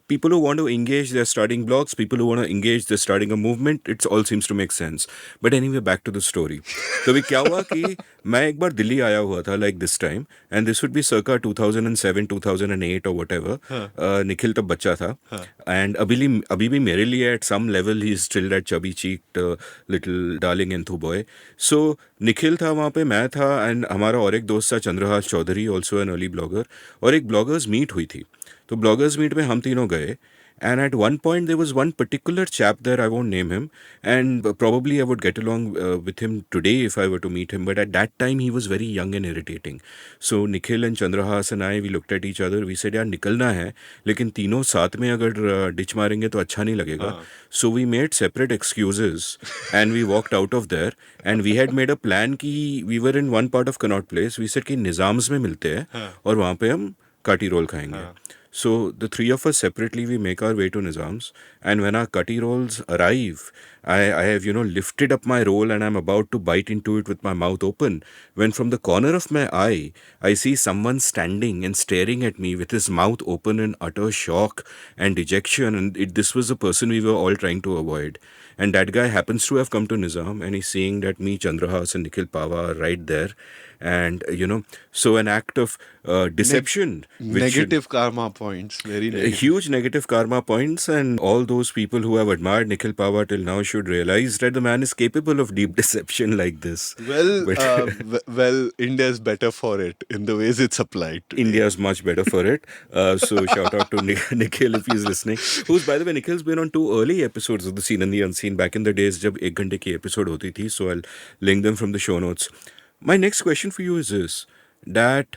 people who want to engage, they're starting blogs. People who want to engage, they're starting a movement. It all seems to make sense. But anyway, back to the story. तो अभी क्या हुआ कि मैं एक बार दिल्ली आया हुआ था like this time, and this would be circa 2007 2008 or whatever. Nikhil तब बच्चा था, and अभी भी मेरे लिए at some level he is still that chubby cheeked little darling enthu boy. So Nikhil था वहाँ पे, मैं था, and हमारा और एक दोस्त था Chandrahas Chaudhary, also an early blogger, और एक bloggers meet हुई थी. तो bloggers meet में हम तीनों गए. And at one point, there was one particular chap there, I won't name him, and probably I would get along with him today if I were to meet him. But at that time, he was very young and irritating. So Nikhil and Chandrahas and I, we looked at each other. We said, यार निकलना है, लेकिन तीनों साथ में अगर ditch मारेंगे तो अच्छा नहीं लगेगा. So we made separate excuses and we walked out of there. And we had made a plan कि we were in one part of Connaught Place. We said कि निज़ाम्स में मिलते हैं और वहाँ पे हम काटी रोल खाएंगे. So the three of us separately, we make our way to Nizam's, and when our cutty rolls arrive, I have lifted up my roll and I'm about to bite into it with my mouth open, when from the corner of my eye I see someone standing and staring at me with his mouth open in utter shock and dejection, and this was the person we were all trying to avoid. And that guy happens to have come to Nizam, and he's seeing that me, Chandrahas and Nikhil Pava are right there. And, so an act of deception. Negative karma points. Very negative. Huge negative karma points, and all those people who have admired Nikhil Pava till now should realize that the man is capable of deep deception like this. Well, India is better for it in the ways it's applied today. India is much better for it. So shout out to Nikhil if he's listening. Who's, by the way, Nikhil's been on 2 early episodes of The Seen and the Unseen back in the days जब 1 घंटे की episode होती थी. So I'll link them from the show notes. My next question for you is this, that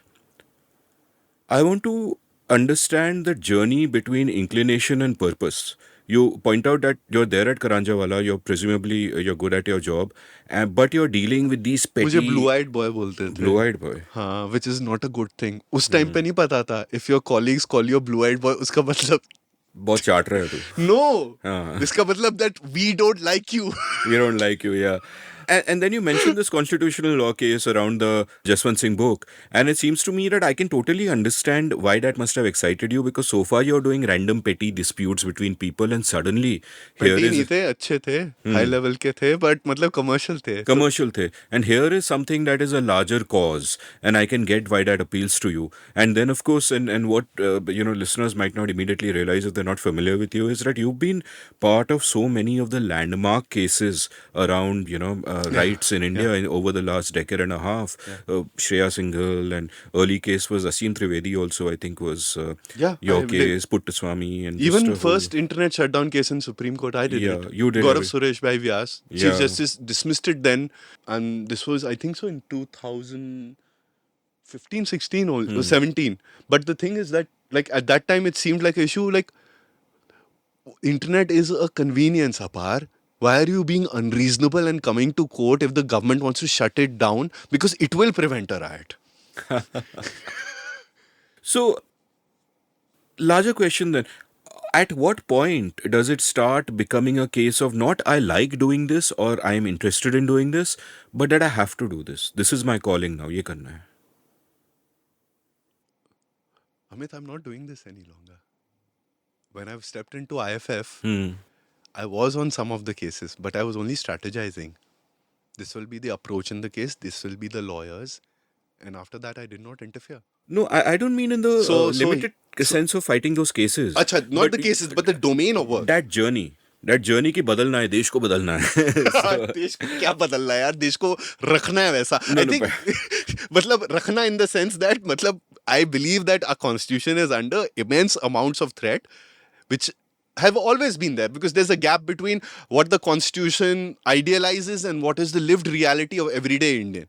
I want to understand the journey between inclination and purpose. You point out that you're there at Karanjawala, you're good at your job, but you're dealing with these petty... मुझे blue-eyed boy बोलते थे. Blue-eyed boy. हाँ, which is not a good thing. उस time पे नहीं पता था. If your colleagues call you a blue-eyed boy, उसका मतलब... बहुत चाट रहे हो तू. No! हाँ. इसका मतलब that we don't like you. We don't like you, yeah. And then you mentioned this constitutional law case around the Jaswant Singh book, and it seems to me that I can totally understand why that must have excited you, because so far you're doing random petty disputes between people, and suddenly here Petty is... नहीं थे, अच्छे थे, high level के थे, but मतलब commercial थे. Commercial the. And here is something that is a larger cause, and I can get why that appeals to you. And then, of course, and what listeners might not immediately realize if they're not familiar with you, is that you've been part of so many of the landmark cases around rights in India over the last decade and a half. Shreya Singhal, and early case was Asim Trivedi also, I think, was your case, Puttaswamy, and even first internet shutdown case in Supreme Court, I did it. You did. Gaurav Suresh by Vyas. Chief Justice dismissed it then, and this was, I think so, in 2015, 16 or 17. But the thing is that, like, at that time, it seemed like an issue, like, internet is a convenience, Apar. Why are you being unreasonable and coming to court if the government wants to shut it down? Because it will prevent a riot. So, larger question then. At what point does it start becoming a case of not I like doing this or I am interested in doing this, but that I have to do this? This is my calling now. Ye karna hai. Amit, I'm not doing this any longer. When I've stepped into IFF, I was on some of the cases, but I was only strategizing. This will be the approach in the case, this will be the lawyers, and after that I did not interfere. No, I don't mean in the limited sense of fighting those cases. Acha, not the cases, but the domain of work. That journey की बदलना है, देश को बदलना है. देश को क्या बदलना है यार, देश को रखना है वैसा. I think मतलब रखना in the sense that मतलब I believe that our constitution is under immense amounts of threat, which have always been there, because there's a gap between what the constitution idealizes and what is the lived reality of everyday Indian.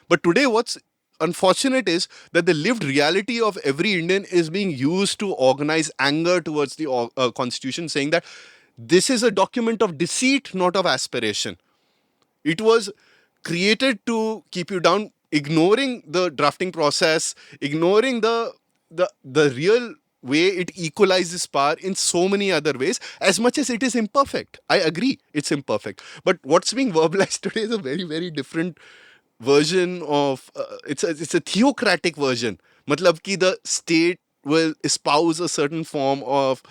But today, what's unfortunate is that the lived reality of every Indian is being used to organize anger towards the constitution, saying that this is a document of deceit, not of aspiration. It was created to keep you down, ignoring the drafting process, ignoring the real way it equalizes power in so many other ways, as much as it is imperfect. I agree, it's imperfect. But what's being verbalized today is a very, very different version of it's a theocratic version. Matlab ki the state will espouse a certain form of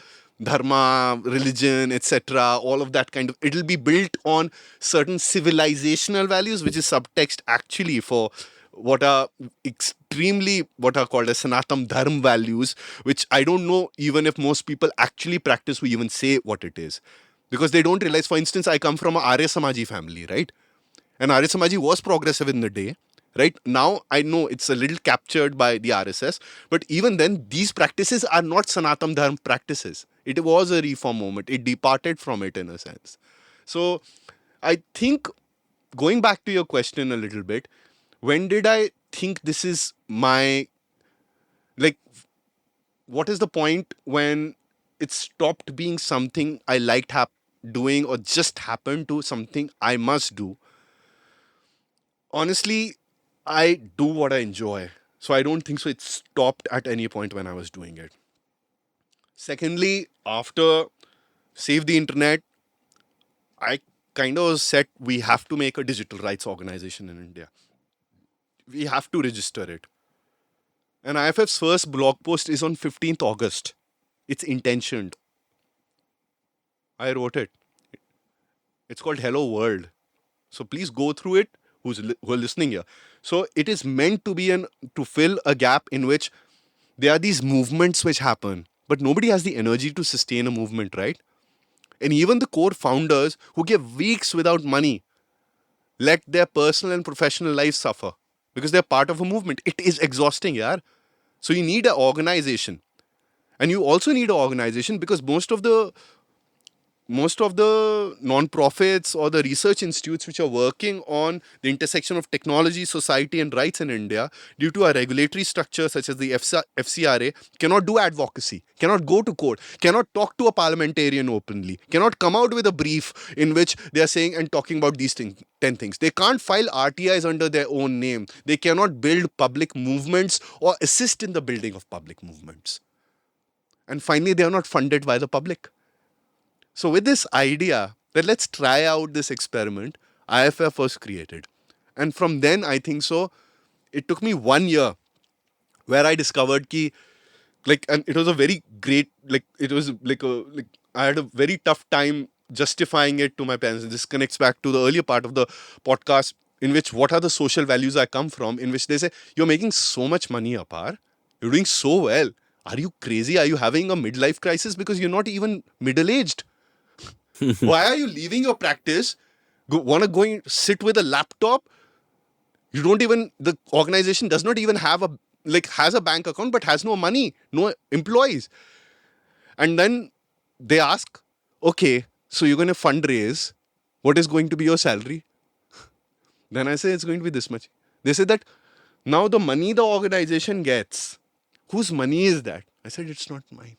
dharma, religion, etc. All of that kind of, it'll be built on certain civilizational values, which is subtext actually for what are extremely what are called as Sanatam Dharma values, which I don't know even if most people actually practice who even say what it is. Because they don't realize, for instance, I come from a Arya Samaji family, right? And Arya Samaji was progressive in the day, right? Now I know it's a little captured by the RSS, but even then, these practices are not Sanatam Dharma practices. It was a reform movement. It departed from it in a sense. So I think, going back to your question a little bit, when did I think this is my, like, what is the point when it stopped being something I liked doing or just happened to something I must do? Honestly, I do what I enjoy. So I don't think so it stopped at any point when I was doing it. Secondly, after Save the Internet, I kind of said we have to make a digital rights organization in India. We have to register it. And IFF's first blog post is on 15th August. It's intentioned. I wrote it. It's called Hello World. So please go through it, who are listening here. So it is meant to be to fill a gap in which there are these movements which happen, but nobody has the energy to sustain a movement, right? And even the core founders who give weeks without money let their personal and professional lives suffer because they're part of a movement. It is exhausting, yaar. So you need an organization. And you also need an organization because most of the non-profits or the research institutes which are working on the intersection of technology, society and rights in India, due to a regulatory structure such as the FCRA, cannot do advocacy, cannot go to court, cannot talk to a parliamentarian openly, cannot come out with a brief in which they are saying and talking about these 10 things. They can't file RTIs under their own name. They cannot build public movements or assist in the building of public movements. And finally, they are not funded by the public. So with this idea that let's try out this experiment, IFF was created. And from then, I think so, it took me 1 year where I discovered and it was a very great, I had a very tough time justifying it to my parents. This connects back to the earlier part of the podcast in which what are the social values I come from, in which they say, you're making so much money, Apar. You're doing so well. Are you crazy? Are you having a midlife crisis because you're not even middle-aged? Why are you leaving your practice? Want to go and sit with a laptop? You don't even, the organization does not even have has a bank account but has no money, no employees. And then they ask, okay, so you're going to fundraise. What is going to be your salary? Then I say it's going to be this much. They say that now the money the organization gets, whose money is that? I said, it's not mine.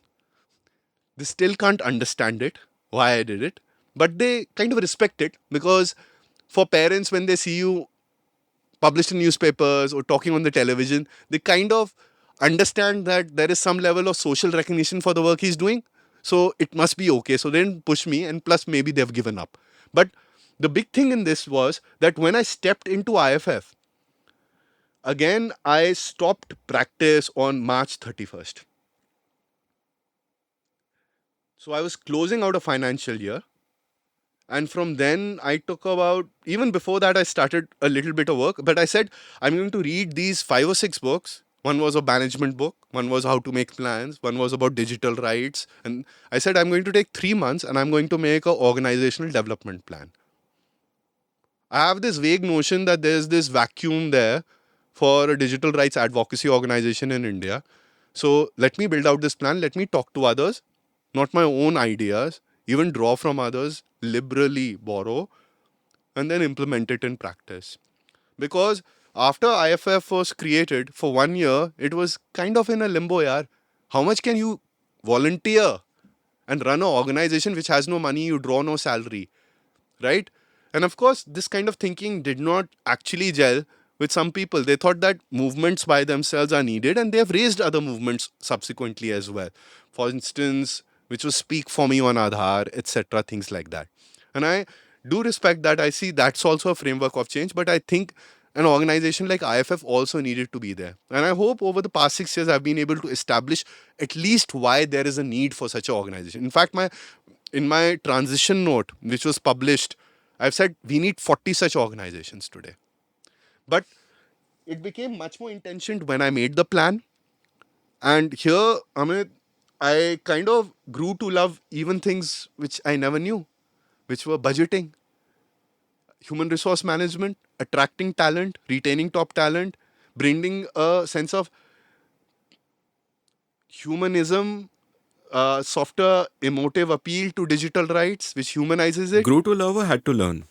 They still can't understand it, why I did it, but they kind of respect it because for parents, when they see you published in newspapers or talking on the television, they kind of understand that there is some level of social recognition for the work he's doing. So it must be okay. So they didn't push me, and plus maybe they've given up. But the big thing in this was that when I stepped into IFF, again, I stopped practice on March 31st. So I was closing out a financial year. And from then I took about, even before that, I started a little bit of work. But I said, I'm going to read these 5 or 6 books. One was a management book. One was how to make plans. One was about digital rights. And I said, I'm going to take 3 months and I'm going to make an organizational development plan. I have this vague notion that there's this vacuum there for a digital rights advocacy organization in India. So let me build out this plan. Let me talk to others. not my own ideas, even draw from others, liberally borrow, and then implement it in practice. Because after IFF was created for 1 year, it was kind of in a limbo, yaar. How much can you volunteer and run an organization which has no money, you draw no salary, right? And of course, this kind of thinking did not actually gel with some people. They thought that movements by themselves are needed, and they have raised other movements subsequently as well. For instance, which was Speak For Me on Aadhaar, etc., things like that. And I do respect that. I see that's also a framework of change, but I think an organization like IFF also needed to be there. And I hope over the past 6 years, I've been able to establish at least why there is a need for such an organization. In fact, in my transition note, which was published, I've said we need 40 such organizations today. But it became much more intentioned when I made the plan. And here, Amit, I kind of grew to love even things which I never knew, which were budgeting, human resource management, attracting talent, retaining top talent, bringing a sense of humanism, softer emotive appeal to digital rights, which humanizes it. Grew to love or had to learn?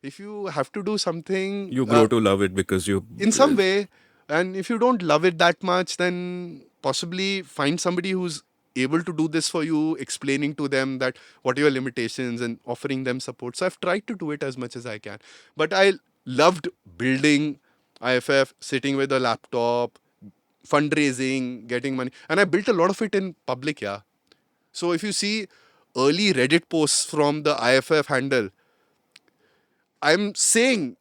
If you have to do something You grow to love it because you. in some way, and if you don't love it that much, then possibly find somebody who's able to do this for you, explaining to them that what are your limitations and offering them support. So I've tried to do it as much as I can. But I loved building IFF, sitting with a laptop, fundraising, getting money. And I built a lot of it in public, yeah. So if you see early Reddit posts from the IFF handle, I'm saying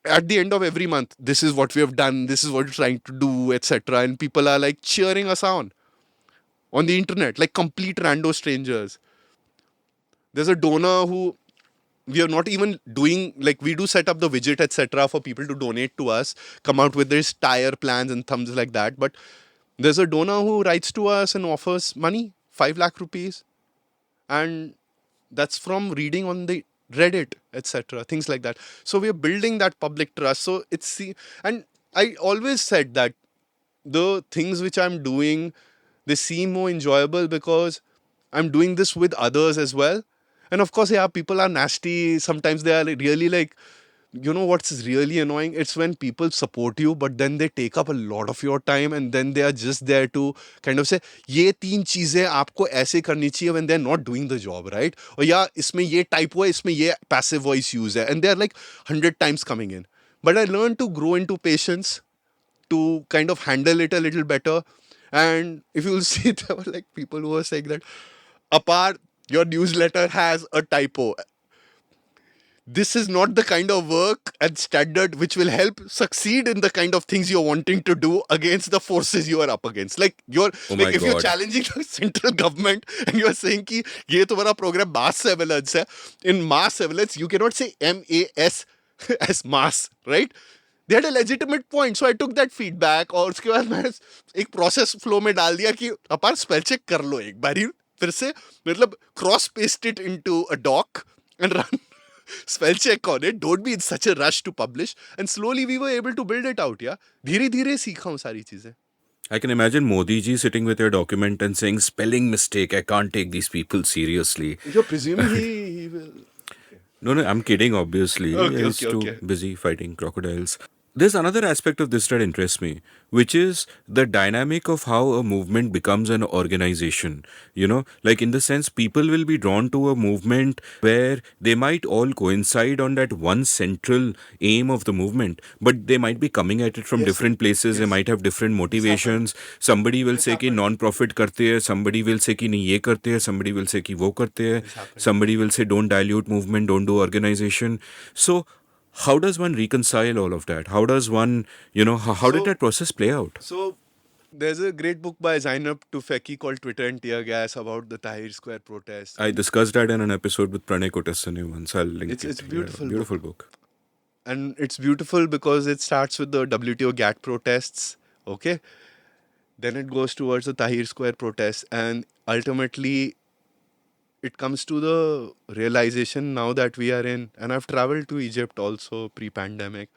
at the end of every month, this is what we have done, this is what we're trying to do, etc. And people are like cheering us on the internet, like complete rando strangers. There's a donor who we are not even doing, like we do set up the widget, etc. for people to donate to us, come out with their tire plans and thumbs like that. But there's a donor who writes to us and offers money, 5 lakh rupees. And that's from reading on the Reddit, etc., things like that. So we are building that public trust. So it's the, and I always said that the things which I'm doing, they seem more enjoyable because I'm doing this with others as well. And of course, yeah, people are nasty. Sometimes they are really like, you know what's really annoying? It's when people support you, but then they take up a lot of your time, and then they are just there to kind of say, ये तीन चीजें आपको ऐसे करनी चाहिए when they're not doing the job, right? Or yeah, इसमें ये type हुआ है, इसमें ये passive voice use है, and they're like 100 times coming in. But I learned to grow into patience, to kind of handle it a little better. And if you'll see, there were like people who were saying that, Apar, your newsletter has a typo. This is not the kind of work and standard which will help succeed in the kind of things you're wanting to do against the forces you are up against. Like you're Oh like my if you're God. challenging the central government and you're saying ki ye tumhara program mass surveillance hai. In mass surveillance, you cannot say MAS as mass, right? They had a legitimate point. So I took that feedback और उसके बाद मैं एक process flow में डाल दिया कि अपार spell check कर लो एक बारी फिर से मतलब cross paste it into a doc and run spell check on it. Don't be in such a rush to publish. And slowly we were able to build it out, yeah. धीरे धीरे सीखा हूँ सारी चीजें. I can imagine Modi ji sitting with your document and saying, spelling mistake, I can't take these people seriously. You're presuming he will. No, I'm kidding, obviously. Okay, He's okay, too okay. busy fighting crocodiles. There's another aspect of this that interests me, which is the dynamic of how a movement becomes an organization. You know, like in the sense, people will be drawn to a movement where they might all coincide on that one central aim of the movement, but they might be coming at it from Yes, different places. They yes. might have different motivations. Somebody will say कि non-profit करते हैं, somebody will say कि नहीं ये करते हैं, somebody will say कि वो करते हैं, somebody will say don't dilute movement, don't do organization. So how does one reconcile all of that? How does one, how did So- that process play out? So there's a great book by Zainab Tufekci called Twitter and Tear Gas about the Tahrir Square protest. I discussed that in an episode with Pranay Kotasane once. I'll link It's- it. it's beautiful Beautiful book. And it's beautiful because it starts with the WTO GATT protests, okay? Then it goes towards the Tahrir Square protests, and ultimately it comes to the realization now that we are in, and I've traveled to Egypt also pre-pandemic,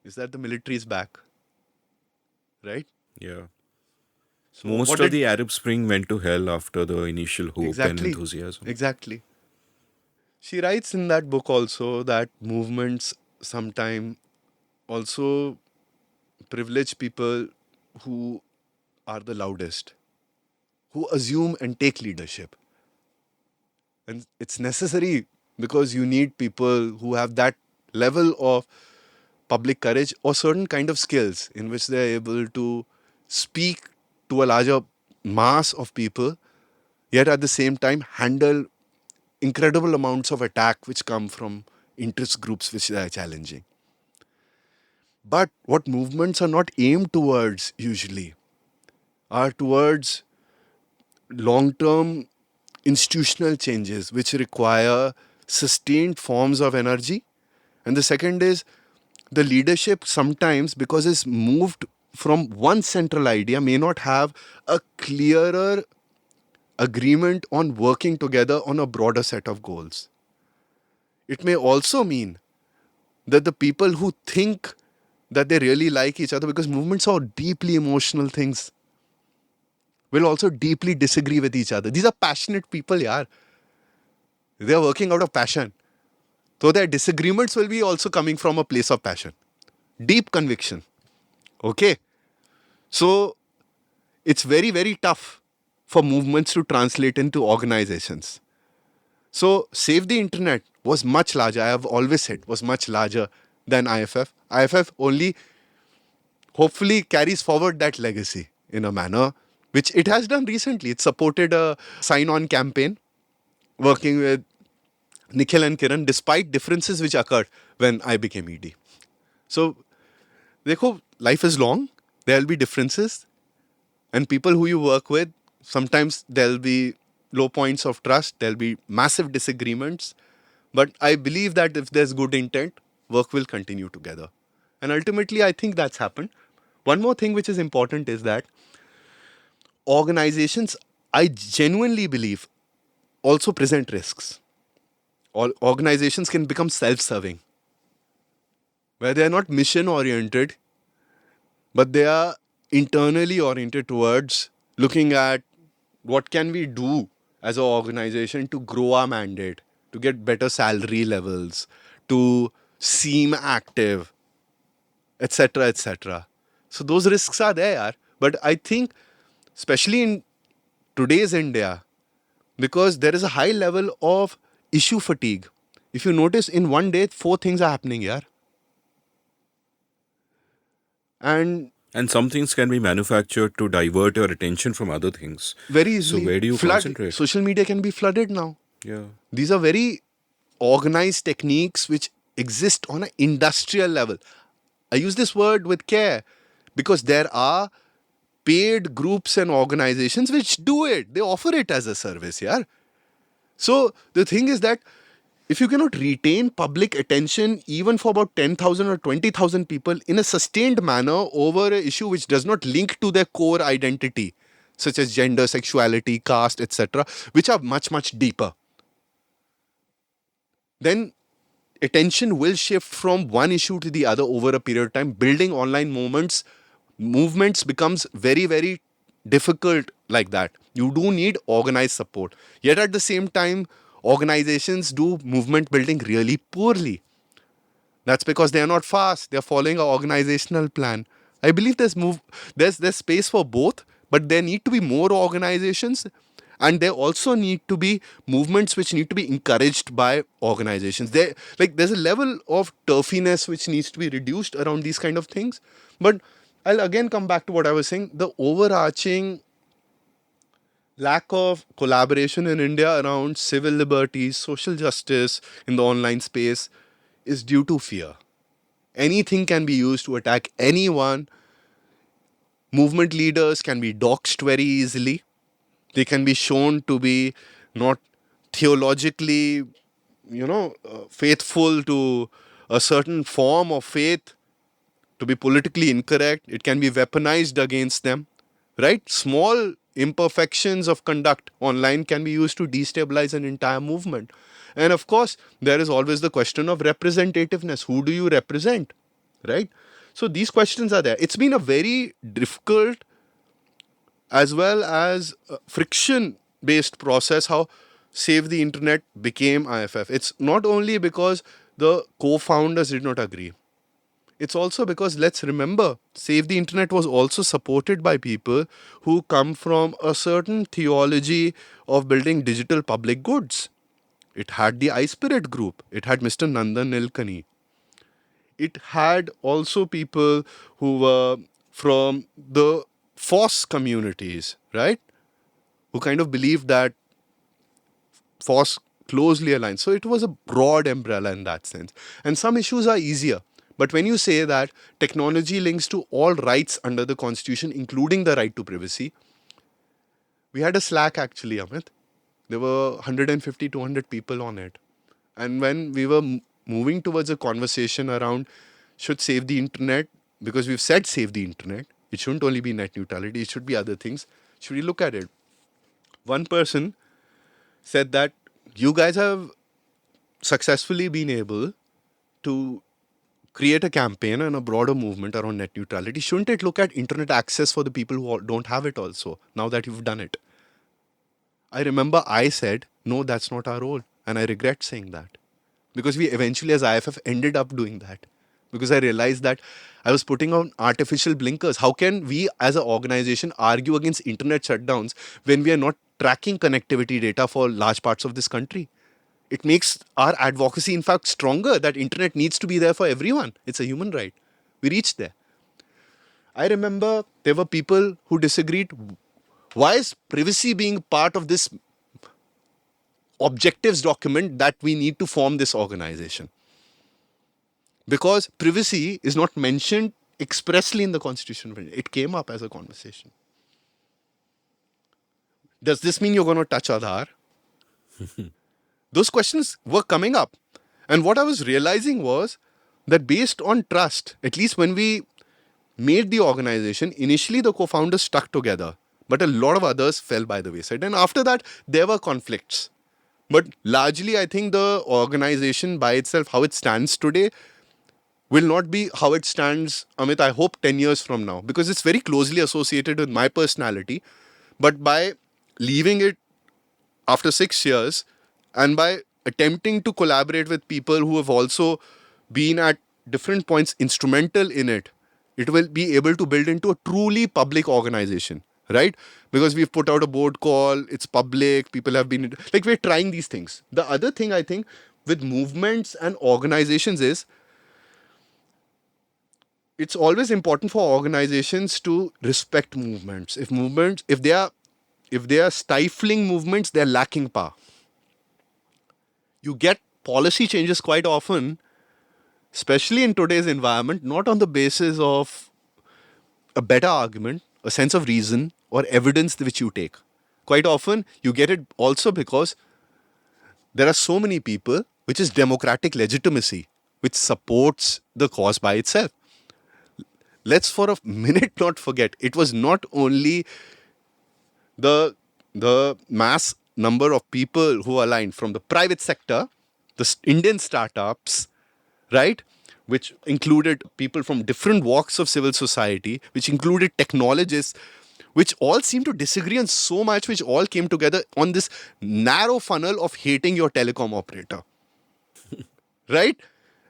is that the military is back, right? Yeah. So Most what of did the Arab Spring went to hell after the initial hope and exactly, enthusiasm. exactly. She writes in that book also that movements sometimes also privilege people who are the loudest, who assume and take leadership. And it's necessary because you need people who have that level of public courage or certain kind of skills in which they're able to speak to a larger mass of people, yet at the same time handle incredible amounts of attack which come from interest groups which they are challenging. But what movements are not aimed towards usually are towards long term institutional changes which require sustained forms of energy. And the second is the leadership sometimes, because it's moved from one central idea, may not have a clearer agreement on working together on a broader set of goals. It may also mean that the people who think that they really like each other, because movements are deeply emotional things, will also deeply disagree with each other. These are passionate people, yaar. They are working out of passion. So their disagreements will be also coming from a place of passion, deep conviction. Okay. So it's very, very tough for movements to translate into organizations. So Save the Internet was much larger. I have always said was much larger than IFF. IFF only hopefully carries forward that legacy in a manner which it has done recently. It supported a sign-on campaign working with Nikhil and Kiran despite differences which occurred when I became ED. So, देखो, life is long. There will be differences, and people who you work with, sometimes there'll be low points of trust. There'll be massive disagreements, but I believe that if there's good intent, work will continue together. And ultimately, I think that's happened. One more thing which is important is that organizations, I genuinely believe, also present risks. All organizations can become self-serving, where they are not mission oriented, but they are internally oriented towards looking at what can we do as an organization to grow our mandate, to get better salary levels, to seem active, etc., etc. So those risks are there, yaar. But I think, especially in today's India, because there is a high level of issue fatigue. If you notice, in one day, four things are happening here, and And some things can be manufactured to divert your attention from other things. very So easily where do you flood. concentrate? Social media can be flooded now. Yeah. These are very organized techniques which exist on an industrial level. I use this word with care because there are paid groups and organizations which do it. They offer it as a service, yeah. So the thing is that if you cannot retain public attention even for about 10,000 or 20,000 people in a sustained manner over an issue which does not link to their core identity, such as gender, sexuality, caste, etc., which are much, much deeper, then attention will shift from one issue to the other over a period of time. Building online movements becomes very, very difficult like that. You do need organized support. Yet at the same time, organizations do movement building really poorly. That's because they are not fast. They are following an organizational plan. I believe there's space for both, but there need to be more organizations, and there also need to be movements which need to be encouraged by organizations. There's a level of turfiness which needs to be reduced around these kind of things. But I'll again come back to what I was saying. The overarching lack of collaboration in India around civil liberties, social justice in the online space is due to fear. Anything can be used to attack anyone. Movement leaders can be doxxed very easily. They can be shown to be not theologically, faithful to a certain form of faith, to be politically incorrect. It can be weaponized against them, right? Small imperfections of conduct online can be used to destabilize an entire movement. And of course, there is always the question of representativeness. Who do you represent, right? So these questions are there. It's been a very difficult as well as friction based process, how Save the Internet became IFF. It's not only because the co founders did not agree, it's also because, let's remember, Save the Internet was also supported by people who come from a certain theology of building digital public goods. It had the iSpirit group, it had Mr. Nandan Nilkani, it had also people who were from the FOSS communities, right? Who kind of believed that FOSS closely aligned. So it was a broad umbrella in that sense. And some issues are easier. But when you say that technology links to all rights under the Constitution, including the right to privacy, we had a Slack actually, Amit. There were 150, 200 people on it. And when we were moving towards a conversation around should save the internet, because we've said save the internet, it shouldn't only be net neutrality, it should be other things. Should we look at it? One person said that you guys have successfully been able to create a campaign and a broader movement around net neutrality. Shouldn't it look at internet access for the people who don't have it also, now that you've done it? I remember I said, no, that's not our role. And I regret saying that. Because we eventually, as IFF, ended up doing that. Because I realized that I was putting on artificial blinkers. How can we, as an organization, argue against internet shutdowns when we are not tracking connectivity data for large parts of this country? It makes our advocacy, in fact, stronger that internet needs to be there for everyone. It's a human right. We reached there. I remember there were people who disagreed. Why is privacy being part of this objectives document that we need to form this organization? Because privacy is not mentioned expressly in the Constitution. It came up as a conversation. Does this mean you're going to touch Aadhaar? Those questions were coming up. And what I was realizing was that based on trust, at least when we made the organization, initially the co-founders stuck together, but a lot of others fell by the wayside. And after that, there were conflicts. But largely, I think the organization by itself, how it stands today, will not be how it stands, Amit, I hope 10 years from now, because it's very closely associated with my personality. But by leaving it after 6 years and by attempting to collaborate with people who have also been at different points instrumental in it, it will be able to build into a truly public organization, right? Because we've put out a board call, it's public, people have been, like, we're trying these things. The other thing I think with movements and organizations is, it's always important for organizations to respect movements. If they are stifling movements, they're lacking power. You get policy changes quite often, especially in today's environment, not on the basis of a better argument, a sense of reason, or evidence which you take. Quite often, you get it also because there are so many people, which is democratic legitimacy, which supports the cause by itself. Let's for a minute not forget, it was not only the mass number of people who aligned from the private sector, the Indian startups, right, which included people from different walks of civil society, which included technologists, which all seemed to disagree on so much, which all came together on this narrow funnel of hating your telecom operator, right?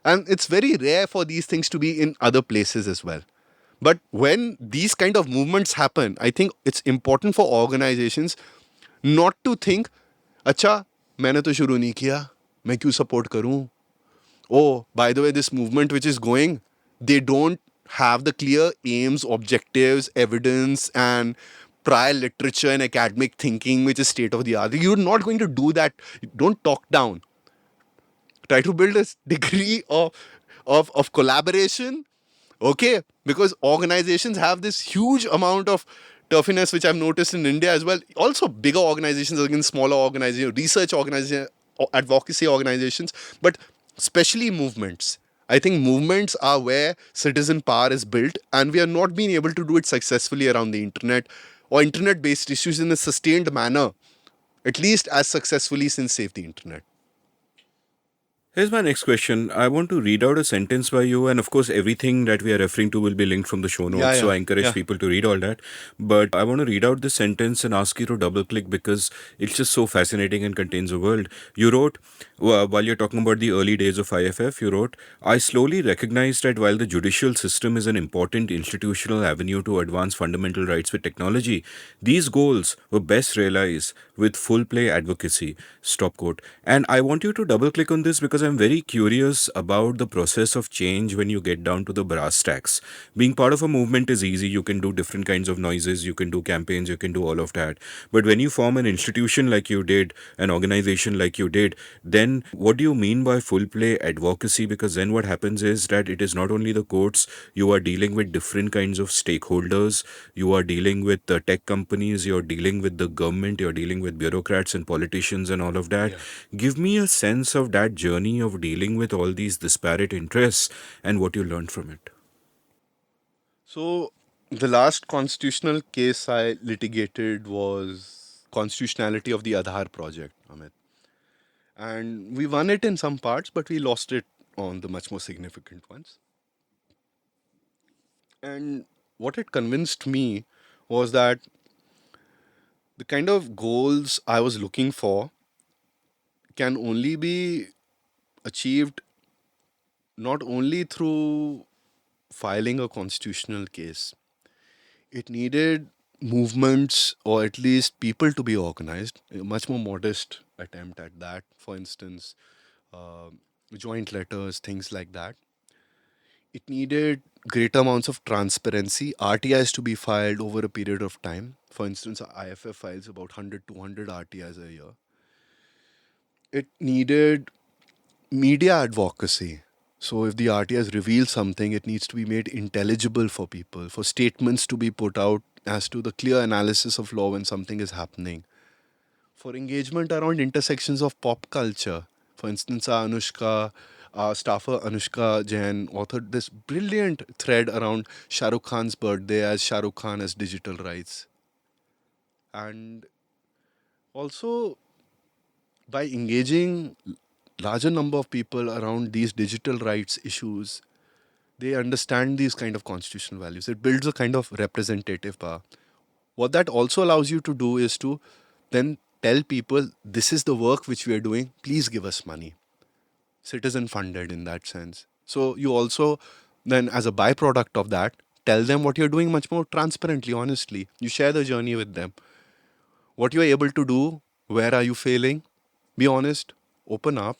And it's very rare for these things to be in other places as well. But when these kind of movements happen, I think it's important for organizations not to think, अच्छा, मैंने तो शुरू नहीं किया, मैं क्यों support करूं? Oh, by the way, this movement which is going, they don't have the clear aims, objectives, evidence, and prior literature and academic thinking, which is state of the art. You're not going to do that. Don't talk down. Try to build a degree of collaboration. Okay, because organizations have this huge amount of toughness, which I've noticed in India as well. Also, bigger organizations against smaller organizations, research organizations, advocacy organizations, but especially movements. I think movements are where citizen power is built, and we are not being able to do it successfully around the internet or internet-based issues in a sustained manner, at least as successfully since Save the Internet. Here's my next question. I want to read out a sentence by you, and of course, everything that we are referring to will be linked from the show Yeah, notes. So yeah, I encourage yeah. people to read all that. But I want to read out this sentence and ask you to double click because it's just so fascinating and contains a world. You wrote, while you're talking about the early days of IFF, you wrote, I slowly recognized that while the judicial system is an important institutional avenue to advance fundamental rights with technology, these goals were best realized with full play advocacy. Stop quote. And I want you to double click on this because I'm very curious about the process of change when you get down to the brass tacks. Being part of a movement is easy. You can do different kinds of noises, you can do campaigns, you can do all of that. But when you form an institution like you did, an organization like you did, then what do you mean by full play advocacy? Because then what happens is that it is not only the courts, you are dealing with different kinds of stakeholders, you are dealing with the tech companies, you're dealing with the government, you're dealing with bureaucrats and politicians and all of that. Yeah. Give me a sense of that journey of dealing with all these disparate interests and what you learned from it. So the last constitutional case I litigated was constitutionality of the Aadhaar project, Amit. And we won it in some parts, but we lost it on the much more significant ones. And what it convinced me was that the kind of goals I was looking for can only be achieved not only through filing a constitutional case. It needed movements or at least people to be organized. A much more modest attempt at that. For instance, uh, joint letters, things like that. It needed great amounts of transparency, RTIs to be filed over a period of time. For instance, IFF files about 100, 200 RTIs a year. It needed media advocacy. So if the RTIs reveal something, it needs to be made intelligible for people, for statements to be put out as to the clear analysis of law when something is happening. For engagement around intersections of pop culture. For instance, our staffer Anushka Jain authored this brilliant thread around Shah Rukh Khan's birthday as Shah Rukh Khan as digital rights. And also by engaging larger number of people around these digital rights issues, they understand these kind of constitutional values. It builds a kind of representative power. What that also allows you to do is to then tell people this is the work which we are doing, please give us money. Citizen funded in that sense. So you also then, as a byproduct of that, tell them what you're doing much more transparently, honestly. You share the journey with them. What you're able to do, where are you failing? Be honest, open up.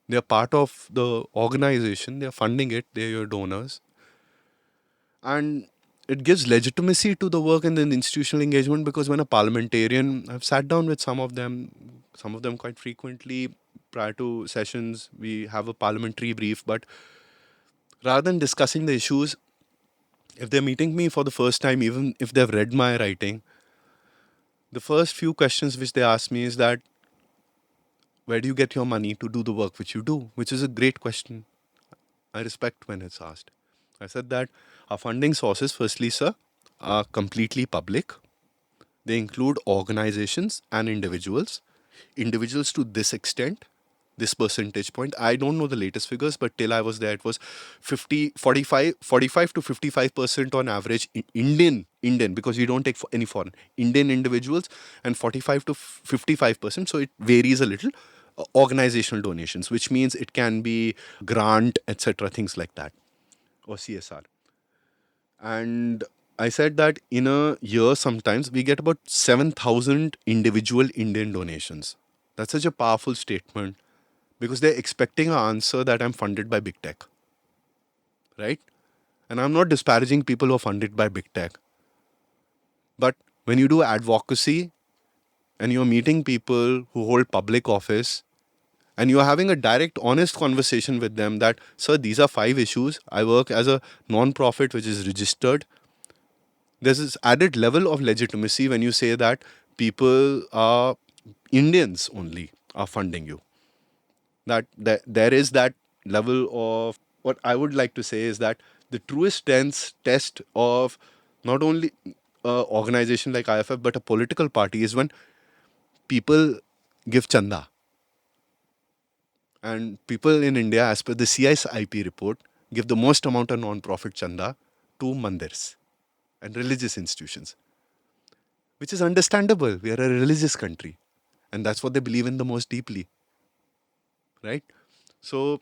They're part of the organization, they're funding it, they're your donors. And it gives legitimacy to the work and then institutional engagement because when a parliamentarian, I've sat down with some of them quite frequently prior to sessions, we have a parliamentary brief, but rather than discussing the issues, if they're meeting me for the first time, even if they've read my writing, the first few questions which they ask me is that, where do you get your money to do the work which you do? Which is a great question. I respect when it's asked. I said that our funding sources, firstly, sir, are completely public. They include organizations and individuals. Individuals to this extent, this percentage point. I don't know the latest figures, but till I was there, it was 45 to 55% on average Indian, because you don't take any foreign, Indian individuals, and 45 to 55%. So it varies a little. Organizational donations, which means it can be grant, etc., things like that, or CSR. And I said that in a year, sometimes we get about 7,000 individual Indian donations. That's such a powerful statement because they're expecting an answer that I'm funded by big tech, right? And I'm not disparaging people who are funded by big tech. But when you do advocacy and you're meeting people who hold public office and you're having a direct, honest conversation with them that, sir, these are 5 issues. I work as a non-profit which is registered. There's this added level of legitimacy when you say that people are Indians only are funding you. That there is that level of what I would like to say is that the truest test of not only a organization like IFF but a political party is when people give chanda. And people in India, as per the CISIP report, give the most amount of non-profit chanda to mandirs and religious institutions, which is understandable. We are a religious country, and that's what they believe in the most deeply, right? So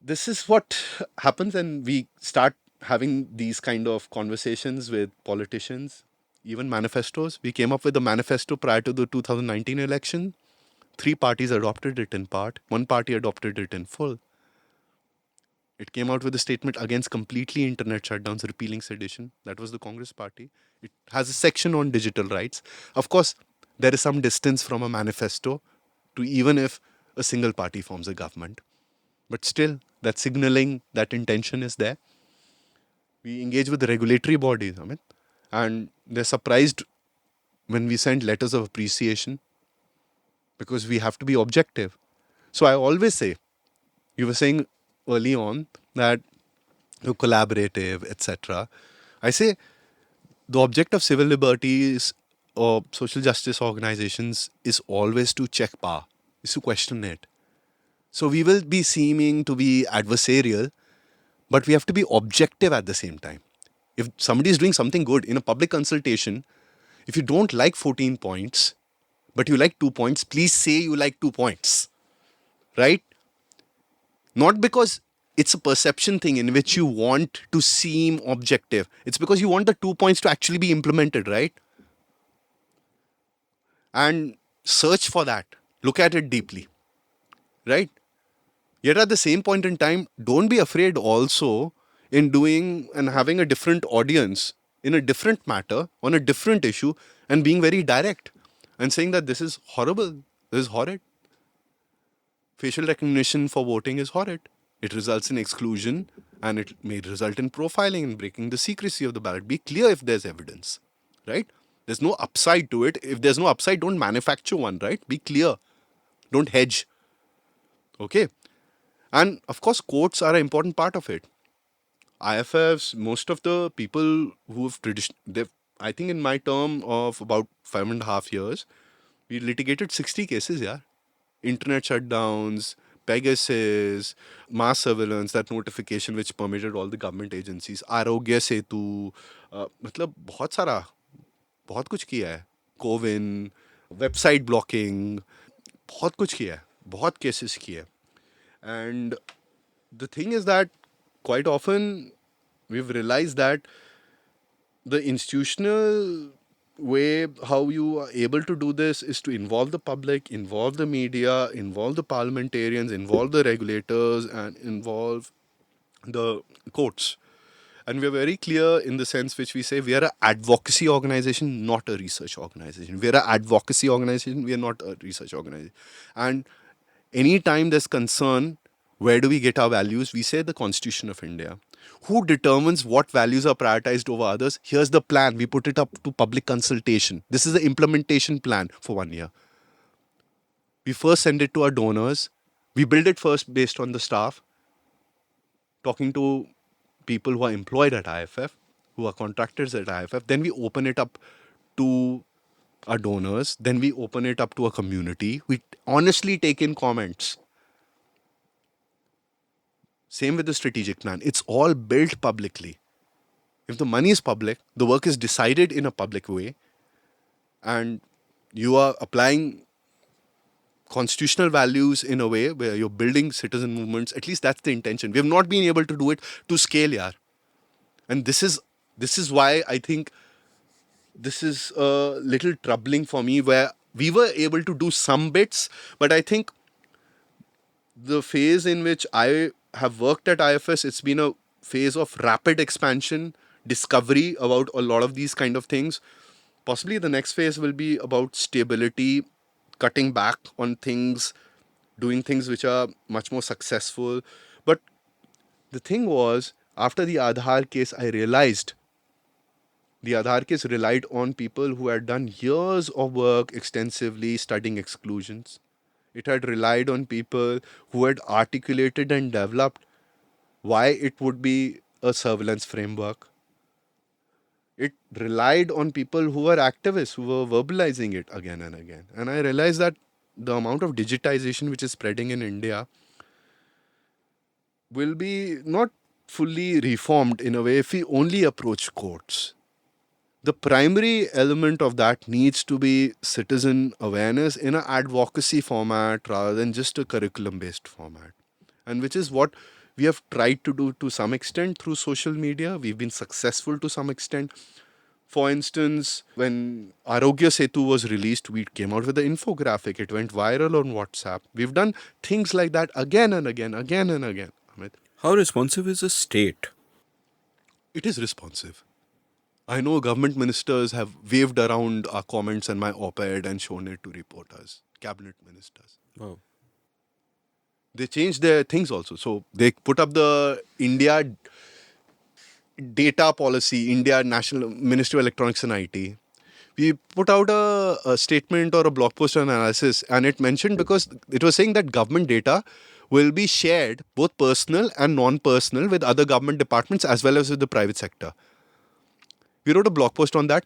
this is what happens, and we start having these kind of conversations with politicians, even manifestos. We came up with a manifesto prior to the 2019 election. Three parties adopted it in part, one party adopted it in full. It came out with a statement against completely internet shutdowns, repealing sedition. That was the Congress party. It has a section on digital rights. Of course, there is some distance from a manifesto to even if a single party forms a government. But still, that signaling, that intention is there. We engage with the regulatory bodies, Amit, and they're surprised when we send letters of appreciation because we have to be objective. So I always say, you were saying early on that you're collaborative, etc. I say the object of civil liberties or social justice organizations is always to check power, is to question it. So we will be seeming to be adversarial, but we have to be objective at the same time. If somebody is doing something good in a public consultation, if you don't like 14 points, but you like 2 points, please say you like 2 points, right? Not because it's a perception thing in which you want to seem objective. It's because you want the 2 points to actually be implemented, right? And search for that. Look at it deeply, right? Yet at the same point in time, don't be afraid also in doing and having a different audience in a different matter on a different issue and being very direct and saying that this is horrible, this is horrid. Facial recognition for voting is horrid. It results in exclusion and it may result in profiling and breaking the secrecy of the ballot. Be clear if there's evidence, right? There's no upside to it. If there's no upside, don't manufacture one, right? Be clear. Don't hedge. Okay. And of course, courts are an important part of it. IFFs, most of the people who've they've, I think in my term of about 5.5 years, we litigated 60 cases, yeah. Internet shutdowns, Pegasus, mass surveillance, that notification which permitted all the government agencies, Aarogya Setu, मतलब बहुत सारा, बहुत कुछ किया है, CoWIN, website blocking, बहुत कुछ किया है, बहुत केसेस किए हैं. And the thing is that quite often we've realized that the institutional way how you are able to do this is to involve the public, involve the media, involve the parliamentarians, involve the regulators, and involve the courts. And we're very clear in the sense which we say we are an advocacy organization, not a research organization. We are an advocacy organization, we are not a research organization. And anytime there's concern, where do we get our values? We say the Constitution of India. Who determines what values are prioritized over others? Here's the plan. We put it up to public consultation. This is the implementation plan for 1 year. We first send it to our donors. We build it first based on the staff, talking to people who are employed at IFF, who are contractors at IFF. Then we open it up to our donors. Then we open it up to a community. We honestly take in comments. Same with the strategic plan. It's all built publicly. If the money is public, the work is decided in a public way, and you are applying constitutional values in a way where you're building citizen movements, at least that's the intention. We have not been able to do it to scale, yaar. And this is why I think this is a little troubling for me, where we were able to do some bits, but I think the phase in which I have worked at IFS, it's been a phase of rapid expansion, discovery about a lot of these kind of things. Possibly the next phase will be about stability, cutting back on things, doing things which are much more successful. But the thing was, after the Aadhaar case, I realized the Aadhaar case relied on people who had done years of work extensively studying exclusions. It had relied on people who had articulated and developed why it would be a surveillance framework. It relied on people who were activists, who were verbalizing it again and again. And I realized that the amount of digitization which is spreading in India will be not fully reformed in a way if we only approach courts. The primary element of that needs to be citizen awareness in an advocacy format rather than just a curriculum based format. And which is what we have tried to do to some extent through social media. We've been successful to some extent. For instance, when Arogya Setu was released, we came out with an infographic. It went viral on WhatsApp. We've done things like that again and again, again and again. Amit. How responsive is the state? It is responsive. I know government ministers have waved around our comments and my op-ed and shown it to reporters, cabinet ministers. Wow. They changed their things also. So they put up the India data policy, India National Ministry of Electronics and IT. We put out a statement or a blog post analysis, and it mentioned, because it was saying that government data will be shared, both personal and non-personal, with other government departments as well as with the private sector. We wrote a blog post on that.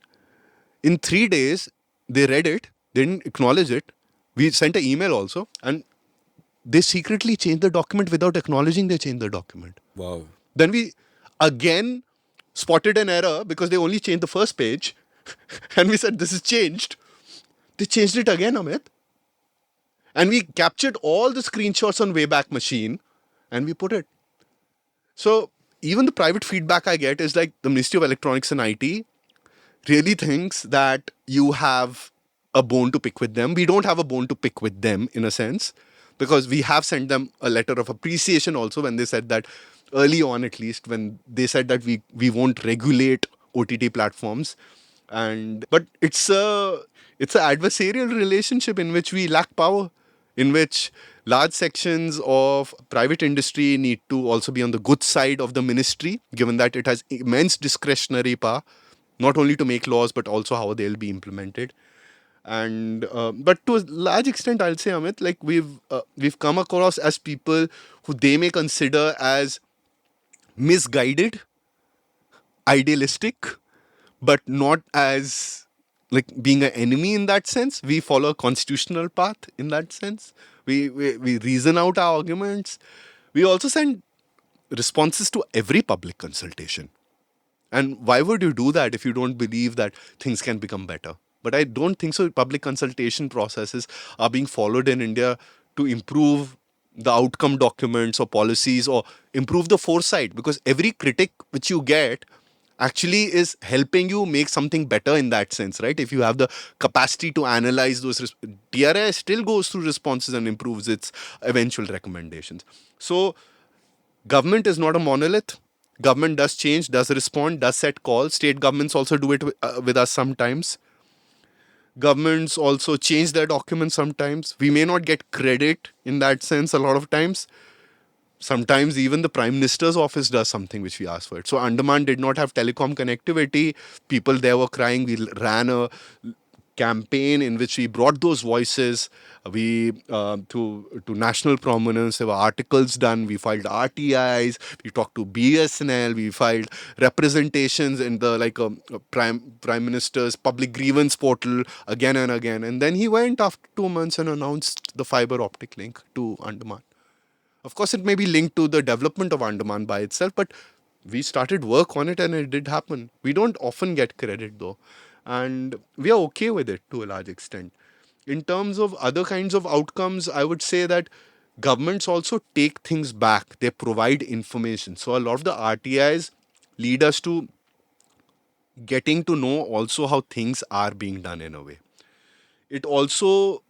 In 3 days, they read it, they didn't acknowledge it. We sent an email also, and they secretly changed the document without acknowledging they changed the document. Wow. Then we again spotted an error because they only changed the first page, and we said, this is changed. They changed it again, Amit. And we captured all the screenshots on Wayback Machine and we put it. So even the private feedback I get is like the Ministry of Electronics and IT really thinks that you have a bone to pick with them. We don't have a bone to pick with them in a sense, because we have sent them a letter of appreciation also when they said that, early on at least, when they said that we won't regulate OTT platforms. But it's an adversarial relationship in which we lack power, in which large sections of private industry need to also be on the good side of the ministry, given that it has immense discretionary power, not only to make laws but also how they'll be implemented. And but to a large extent, I'll say, Amit, like we've come across as people who they may consider as misguided, idealistic, but not as like being an enemy in that sense. We follow a constitutional path in that sense. We reason out our arguments. We also send responses to every public consultation. And why would you do that if you don't believe that things can become better? But I don't think so. Public consultation processes are being followed in India to improve the outcome documents or policies or improve the foresight, because every critic which you get actually is helping you make something better in that sense, right? If you have the capacity to analyze those, DRI still goes through responses and improves its eventual recommendations. So government is not a monolith. Government does change, does respond, does set calls. State governments also do it with us sometimes. Governments also change their documents sometimes. We may not get credit in that sense a lot of times. Sometimes even the Prime Minister's office does something which we ask for it. So Andaman did not have telecom connectivity. People there were crying. We ran a campaign in which we brought those voices to national prominence. There were articles done. We filed RTIs. We talked to BSNL. We filed representations in the Prime Minister's public grievance portal again and again. And then he went after 2 months and announced the fiber optic link to Andaman. Of course, it may be linked to the development of Andaman by itself, but we started work on it and it did happen. We don't often get credit though. And we are okay with it to a large extent. In terms of other kinds of outcomes, I would say that governments also take things back. They provide information. So a lot of the RTIs lead us to getting to know also how things are being done in a way. It also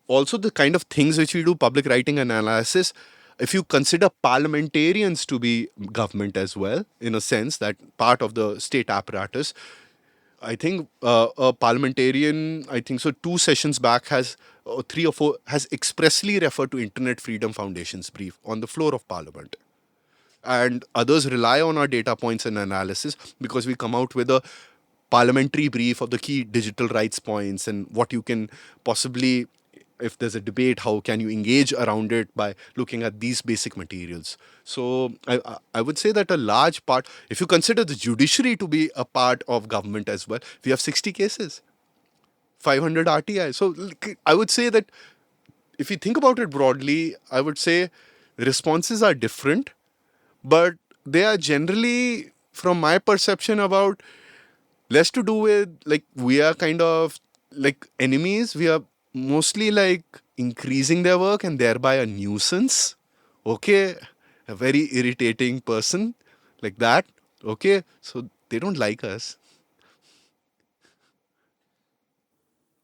the kind of things which we do, public writing and analysis, if you consider parliamentarians to be government as well, in a sense, that part of the state apparatus, I think a parliamentarian, I think so 2 sessions back has, or 3 or 4, has expressly referred to Internet Freedom Foundation's brief on the floor of Parliament. And others rely on our data points and analysis because we come out with a parliamentary brief of the key digital rights points and what you can possibly, if there's a debate, how can you engage around it by looking at these basic materials. So I would say that a large part, if you consider the judiciary to be a part of government as well, we have 60 cases, 500 RTI. So I would say that if you think about it broadly, I would say responses are different, but they are generally, from my perception, about less to do with like we are kind of like enemies. We are mostly like increasing their work and thereby a nuisance. Okay, a very irritating person like that. Okay, so they don't like us.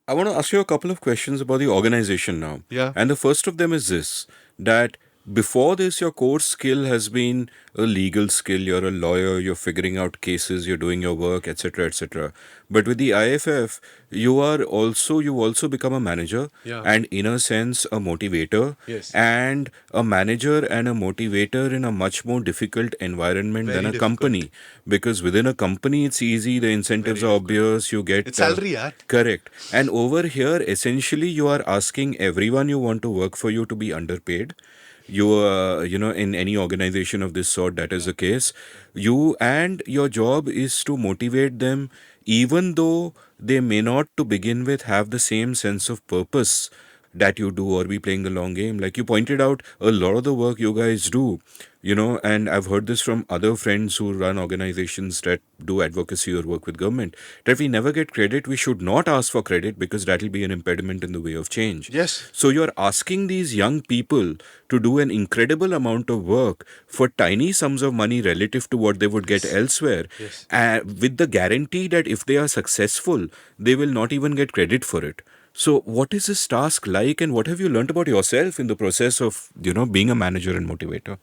I want to ask you a couple of questions about the organization now. Yeah. And the first of them is this, that before this, your core skill has been a legal skill. You're a lawyer, you're figuring out cases, you're doing your work, etc., etc. But with the IFF, you've also become a manager Yeah. and, in a sense, a motivator. Yes. And a manager and a motivator in a much more difficult environment than Very a difficult. company. Because within a company, it's easy, the incentives Very are difficult. obvious, you get It's salary, yeah. correct. And over here, essentially, you are asking everyone you want to work for you to be underpaid. In any organization of this sort, that is the case. You and your job is to motivate them, even though they may not to begin with have the same sense of purpose that you do, or be playing the long game. Like you pointed out, a lot of the work you guys do, and I've heard this from other friends who run organizations that do advocacy or work with government, that we never get credit. We should not ask for credit because that will be an impediment in the way of change. Yes. So you're asking these young people to do an incredible amount of work for tiny sums of money relative to what they would get elsewhere, Yes. with the guarantee that if they are successful, they will not even get credit for it. So, what is this task like, and what have you learned about yourself in the process of, being a manager and motivator?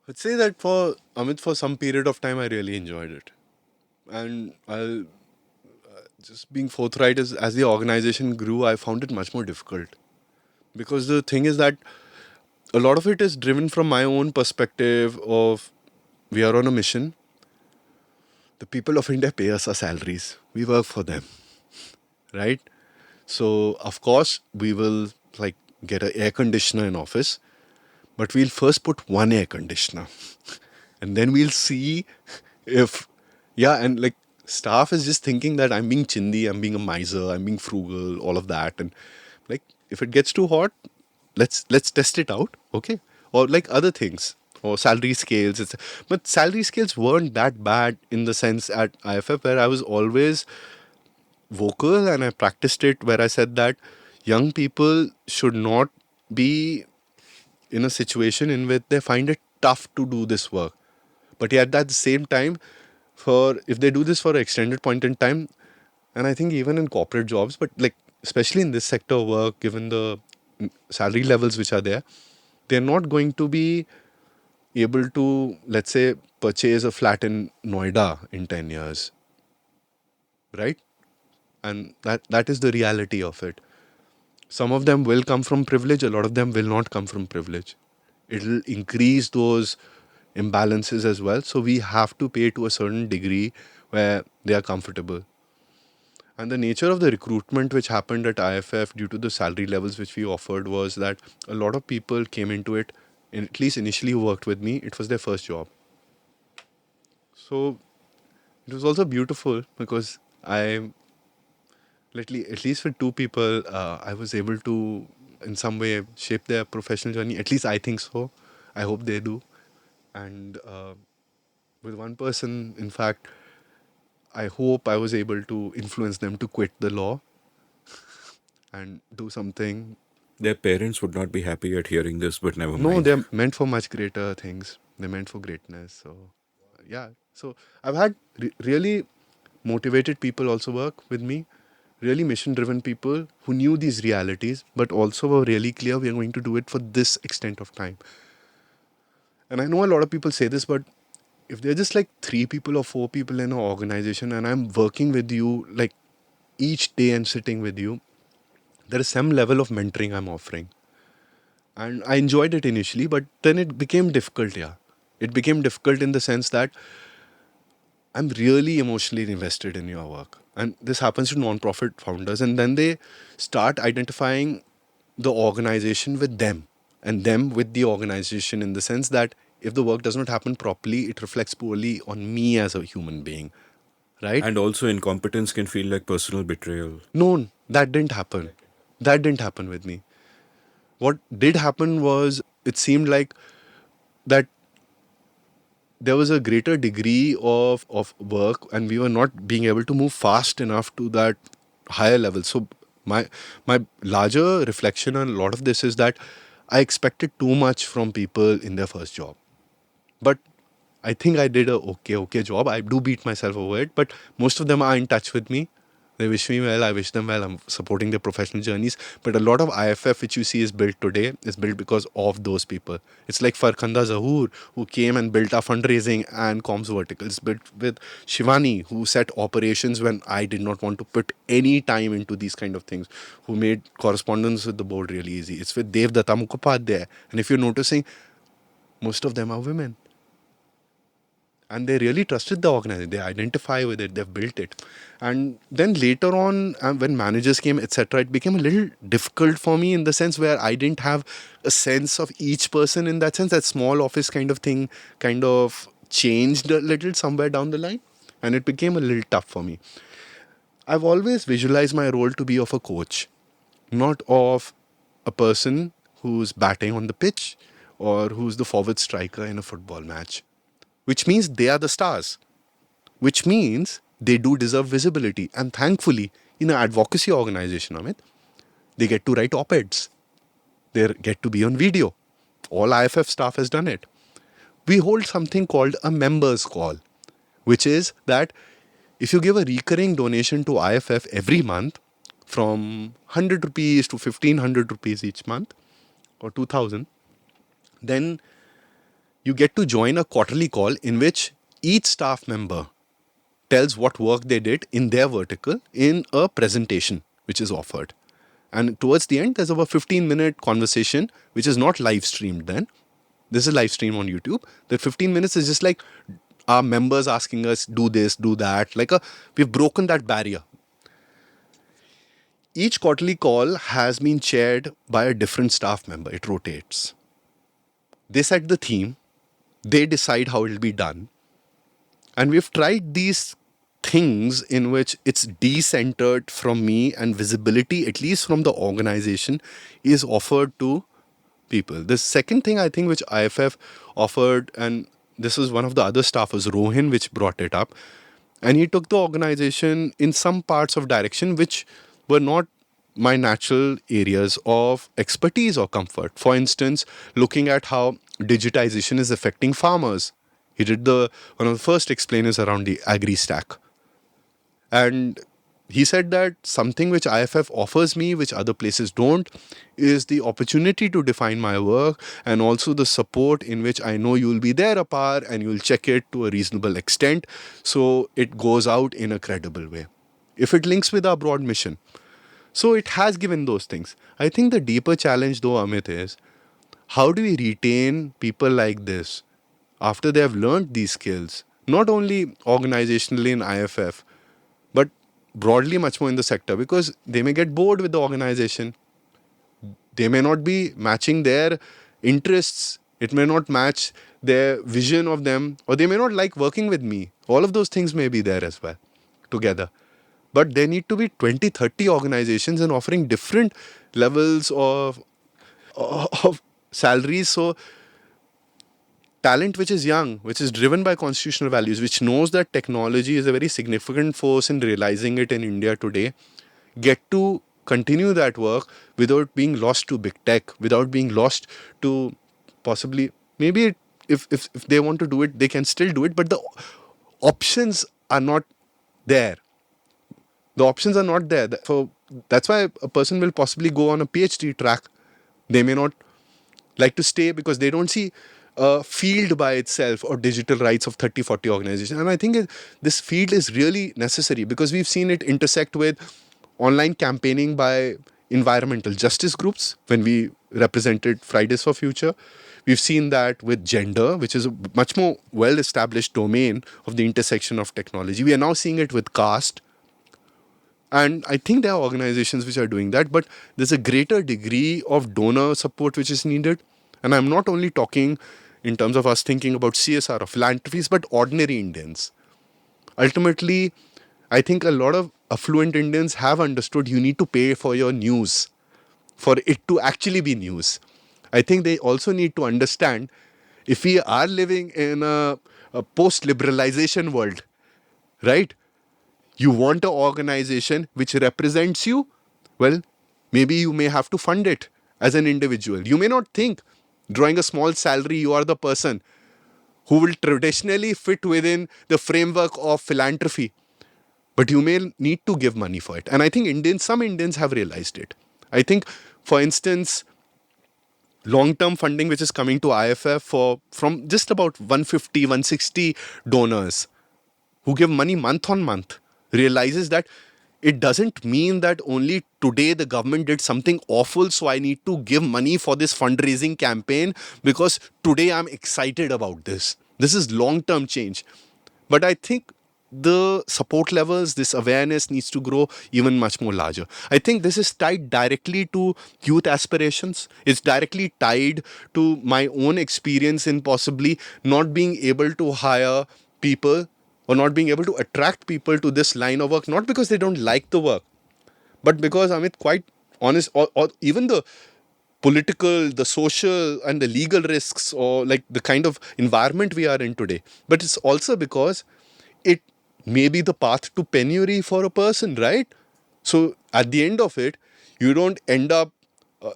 I'd say that for Amit, for some period of time, I really enjoyed it. And I'll just being forthright, is as the organization grew, I found it much more difficult. Because the thing is that a lot of it is driven from my own perspective of we are on a mission. The people of India pay us our salaries. We work for them, right? So of course we will like get an air conditioner in office, but we'll first put one air conditioner, and then we'll see if and like staff is just thinking that I'm being chindi, I'm being a miser, I'm being frugal, all of that, and like if it gets too hot, let's test it out, okay? Or like other things or salary scales. But salary scales weren't that bad in the sense at IFF where I was always vocal and I practiced it where I said that young people should not be in a situation in which they find it tough to do this work. But yet at the same time, for if they do this for an extended point in time, and I think even in corporate jobs, but like especially in this sector of work, given the salary levels which are there, they're not going to be able to, let's say, purchase a flat in Noida in 10 years, right? And that is the reality of it. Some of them will come from privilege, a lot of them will not come from privilege. It'll increase those imbalances as well. So we have to pay to a certain degree where they are comfortable. And the nature of the recruitment which happened at IFF due to the salary levels which we offered was that a lot of people came into it, at least initially who worked with me, it was their first job. So it was also beautiful because at least with two people, I was able to, in some way, shape their professional journey. At least I think so. I hope they do. And with one person, in fact, I hope I was able to influence them to quit the law and do something. Their parents would not be happy at hearing this, but never No, mind. they're meant for much greater things. They're meant for greatness. So, yeah. So, I've had really motivated people also work with me, really mission driven people who knew these realities, but also were really clear we are going to do it for this extent of time. And I know a lot of people say this, but if they're just like three people or four people in an organization and I'm working with you like each day and sitting with you, there is some level of mentoring I'm offering. And I enjoyed it initially, but then it became difficult, yeah. It became difficult in the sense that I'm really emotionally invested in your work. And this happens to non-profit founders. And then they start identifying the organization with them and them with the organization in the sense that if the work does not happen properly, it reflects poorly on me as a human being, right? And also, incompetence can feel like personal betrayal. No, that didn't happen. That didn't happen with me. What did happen was it seemed like that there was a greater degree of work and we were not being able to move fast enough to that higher level. So my larger reflection on a lot of this is that I expected too much from people in their first job. But I think I did a okay job. I do beat myself over it, but most of them are in touch with me. They wish me well. I wish them well. I'm supporting their professional journeys. But a lot of IFF which you see is built today is built because of those people. It's like Farkhanda Zahoor, who came and built our fundraising and comms verticals. Built with Shivani, who set operations when I did not want to put any time into these kind of things. Who made correspondence with the board really easy. It's with Devdatta Mukhopadhyay. And if you're noticing, most of them are women, and they really trusted the organization. They identify with it, they've built it. And then later on, when managers came, etc., it became a little difficult for me in the sense where I didn't have a sense of each person. In that sense, that small office kind of thing kind of changed a little somewhere down the line, and it became a little tough for me. I've always visualized my role to be of a coach, not of a person who's batting on the pitch or who's the forward striker in a football match, which means they are the stars, which means they do deserve visibility. And thankfully, in an advocacy organization, Amit, they get to write op-eds. They get to be on video. All IFF staff has done it. We hold something called a members call, which is that if you give a recurring donation to IFF every month from 100 rupees to 1500 rupees each month or 2000, then you get to join a quarterly call in which each staff member tells what work they did in their vertical in a presentation which is offered. And towards the end, there's about 15-minute conversation, which is not live streamed then. This is live streamed on YouTube. That 15 minutes is just like our members asking us, do this, do that. We've broken that barrier. Each quarterly call has been chaired by a different staff member. It rotates. They set the theme. They decide how it'll be done. And we've tried these things in which it's decentered from me and visibility, at least from the organization, is offered to people. The second thing I think which IFF offered, and this is one of the other staffers, Rohin, which brought it up, and he took the organization in some parts of direction which were not my natural areas of expertise or comfort. For instance, looking at how digitization is affecting farmers. He did one of the first explainers around the agri stack. And he said that something which IFF offers me, which other places don't, is the opportunity to define my work and also the support in which I know you'll be there, Apar, and you'll check it to a reasonable extent so it goes out in a credible way. If it links with our broad mission. So it has given those things. I think the deeper challenge though, Amit, is how do we retain people like this after they have learned these skills, not only organizationally in IFF, but broadly much more in the sector, because they may get bored with the organization. They may not be matching their interests. It may not match their vision of them, or they may not like working with me. All of those things may be there as well together. But there need to be 20, 30 organizations and offering different levels of salaries. So talent which is young, which is driven by constitutional values, which knows that technology is a very significant force in realizing it in India today, get to continue that work without being lost to big tech, without being lost to possibly, maybe if they want to do it, they can still do it, but the options are not there. The options are not there. So that's why a person will possibly go on a PhD track. They may not like to stay because they don't see a field by itself or digital rights of 30, 40 organizations. And I think this field is really necessary because we've seen it intersect with online campaigning by environmental justice groups when we represented Fridays for Future. We've seen that with gender, which is a much more well-established domain of the intersection of technology. We are now seeing it with caste. And I think there are organizations which are doing that, but there's a greater degree of donor support which is needed. And I'm not only talking in terms of us thinking about CSR or philanthropies, but ordinary Indians. Ultimately, I think a lot of affluent Indians have understood you need to pay for your news. for it to actually be news. I think they also need to understand, if we are living in a post liberalization world, right? You want an organization which represents you, well, maybe you may have to fund it as an individual. You may not think drawing a small salary you are the person who will traditionally fit within the framework of philanthropy, but you may need to give money for it. And I think some Indians have realized it. I think, for instance, long-term funding which is coming to IFF from just about 150, 160 donors who give money month on month, realizes that it doesn't mean that only today the government did something awful, so I need to give money for this fundraising campaign because today I'm excited about this. This is long-term change. But I think the support levels, this awareness needs to grow even much more larger. I think this is tied directly to youth aspirations. It's directly tied to my own experience in possibly not being able to hire people or not being able to attract people to this line of work, not because they don't like the work, but because I'm quite honest, or even the political, the social, and the legal risks, or like the kind of environment we are in today. But it's also because it may be the path to penury for a person, right? So at the end of it, you don't end up,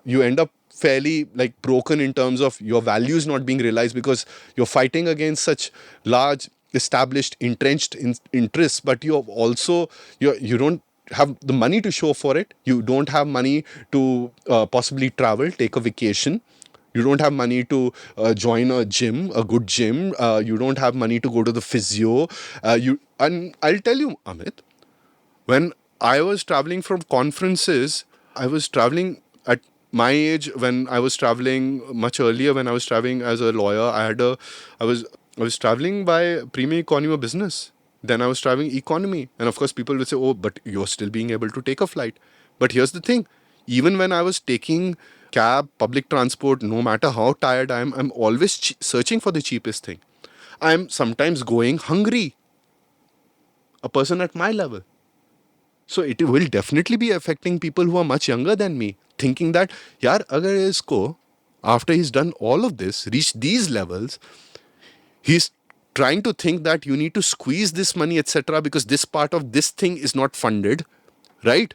you end up fairly like broken in terms of your values not being realized because you're fighting against such large established entrenched interests, but you also you don't have the money to show for it. You don't have money to possibly travel, take a vacation. You don't have money to join a gym, a good gym. You don't have money to go to the physio. And I'll tell you, Amit, when I was traveling from conferences, I was traveling at my age. When I was traveling much earlier, when I was traveling as a lawyer, I was traveling by premium economy or business. Then I was traveling economy, and of course, people would say, "Oh, but you're still being able to take a flight." But here's the thing: even when I was taking cab, public transport, no matter how tired I am, I'm always searching for the cheapest thing. I'm sometimes going hungry. A person at my level. So it will definitely be affecting people who are much younger than me, thinking that, yaar, agar isko, after he's done all of this, reached these levels, he's trying to think that you need to squeeze this money, etc., because this part of this thing is not funded, right?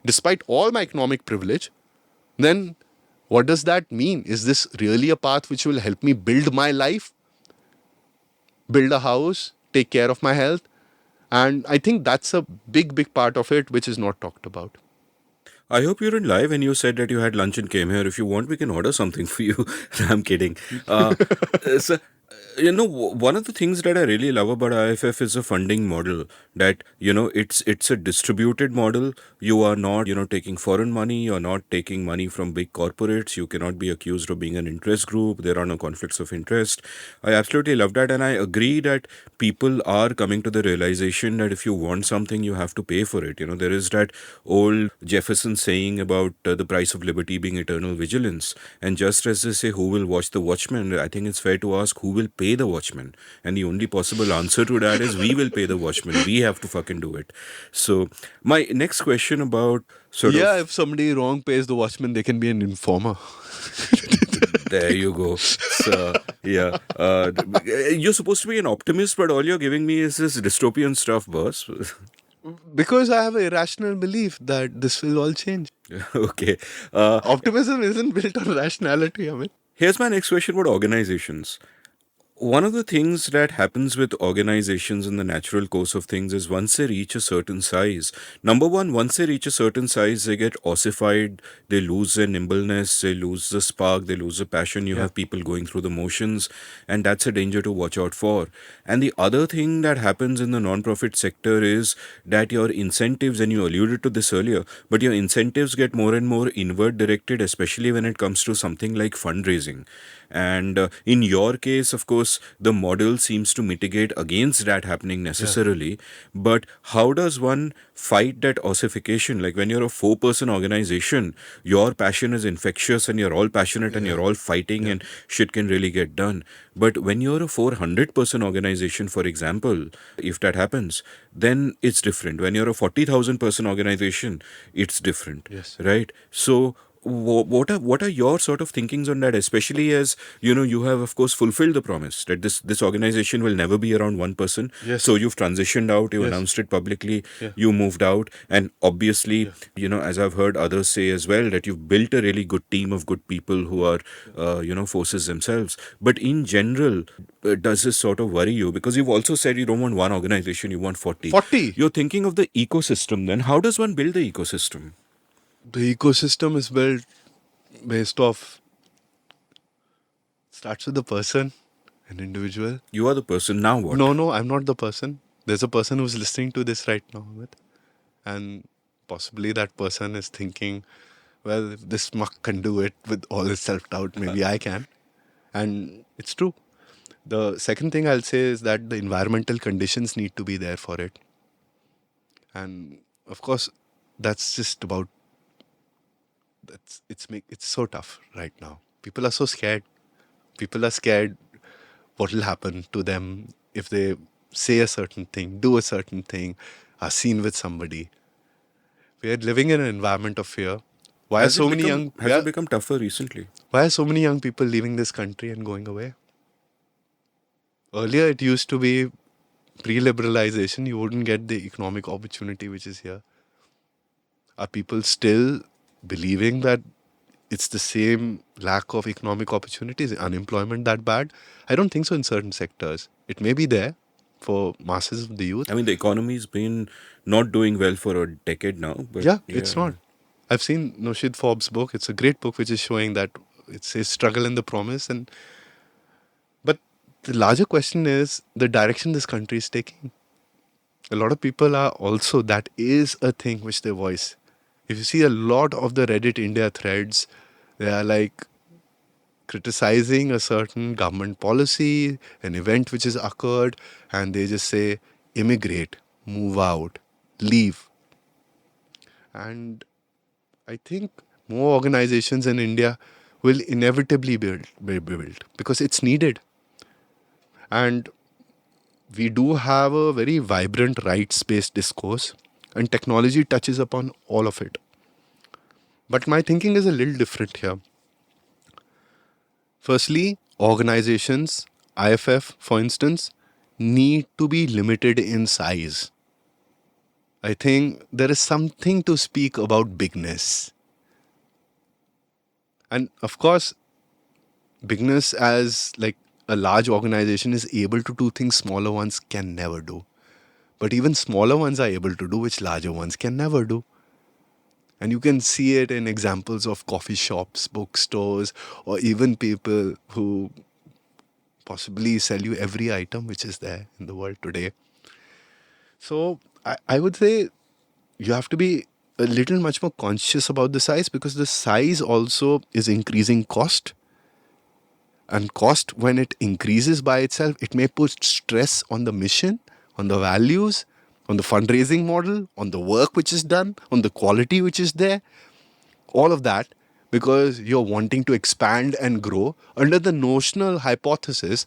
Despite all my economic privilege, then what does that mean? Is this really a path which will help me build my life, build a house, take care of my health? And I think that's a big, big part of it which is not talked about. I hope you didn't lie when you said that you had lunch and came here. If you want, we can order something for you. I'm kidding. So, one of the things that I really love about IFF is a funding model. That it's a distributed model. You are not taking foreign money. You're not taking money from big corporates. You cannot be accused of being an interest group. There are no conflicts of interest. I absolutely love that, and I agree that people are coming to the realization that if you want something, you have to pay for it. There is that old Jefferson saying about the price of liberty being eternal vigilance. And just as they say, who will watch the watchman? I think it's fair to ask, who will pay the watchman? And the only possible answer to that is we will pay the watchman. We have to fucking do it. So my next question about if somebody wrong pays the watchman, they can be an informer. There you go. So, yeah. You're supposed to be an optimist, but all you're giving me is this dystopian stuff, boss. Because I have an irrational belief that this will all change. Okay. Optimism isn't built on rationality, I mean. Here's my next question about organizations. One of the things that happens with organizations in the natural course of things is once they reach a certain size, number one, once they reach a certain size, they get ossified, they lose their nimbleness, they lose the spark, they lose the passion. You have people going through the motions, and that's a danger to watch out for. And the other thing that happens in the non-profit sector is that your incentives, and you alluded to this earlier, but your incentives get more and more inward directed, especially when it comes to something like fundraising. And in your case, of course, the model seems to mitigate against that happening necessarily. Yeah. But how does one fight that ossification? Like when you're a 4-person organization, your passion is infectious and you're all passionate and you're all fighting and shit can really get done. But when you're a 400-person organization, for example, if that happens, then it's different. When you're a 40,000-person organization, it's different. Yes. Right? So what are your sort of thinkings on that, especially as you have of course fulfilled the promise that this organization will never be around one person. Yes. So you've transitioned out, you Yes. announced it publicly, Yeah. you moved out, and obviously, as I've heard others say as well, that you've built a really good team of good people who are forces themselves. But in general, does this sort of worry you? Because you've also said you don't want one organization, you want 40. 40. You're thinking of the ecosystem. Then how does one build the ecosystem? The ecosystem is built based off, starts with the person, an individual. You are the person. Now what? No, I'm not the person. There's a person who's listening to this right now, Amit. And possibly that person is thinking, well, if this muck can do it with all his self-doubt, maybe I can. And it's true. The second thing I'll say is that the environmental conditions need to be there for it. And of course, that's just about, it's so tough right now. People are so scared. People are scared what will happen to them if they say a certain thing, do a certain thing, are seen with somebody. We are living in an environment of fear. Why are so many young Has it become tougher recently? Why are so many young people leaving this country and going away? Earlier, it used to be pre-liberalization. You wouldn't get the economic opportunity which is here. Are people still believing that it's the same lack of economic opportunities, unemployment that bad? I don't think so in certain sectors. It may be there for masses of the youth. I mean, the economy's been not doing well for a decade now. But Yeah, it's not. I've seen Noshid Forbes' book. It's a great book which is showing that it's a struggle and the promise. But the larger question is the direction this country is taking. A lot of people are also, that is a thing which they voice. If you see a lot of the Reddit India threads, they are like criticizing a certain government policy, an event which has occurred, and they just say, immigrate, move out, leave. And I think more organizations in India will inevitably be built because it's needed. And we do have a very vibrant rights-based discourse, and technology touches upon all of it. But my thinking is a little different here. Firstly, organizations, IFF for instance, need to be limited in size. I think there is something to speak about bigness. And of course, bigness as like a large organization is able to do things smaller ones can never do. But even smaller ones are able to do which larger ones can never do. And you can see it in examples of coffee shops, bookstores, or even people who possibly sell you every item which is there in the world today. So I would say you have to be a little much more conscious about the size, because the size also is increasing cost. And cost, when it increases by itself, it may put stress on the mission, on the values, on the fundraising model, on the work which is done, on the quality which is there. All of that because you're wanting to expand and grow under the notional hypothesis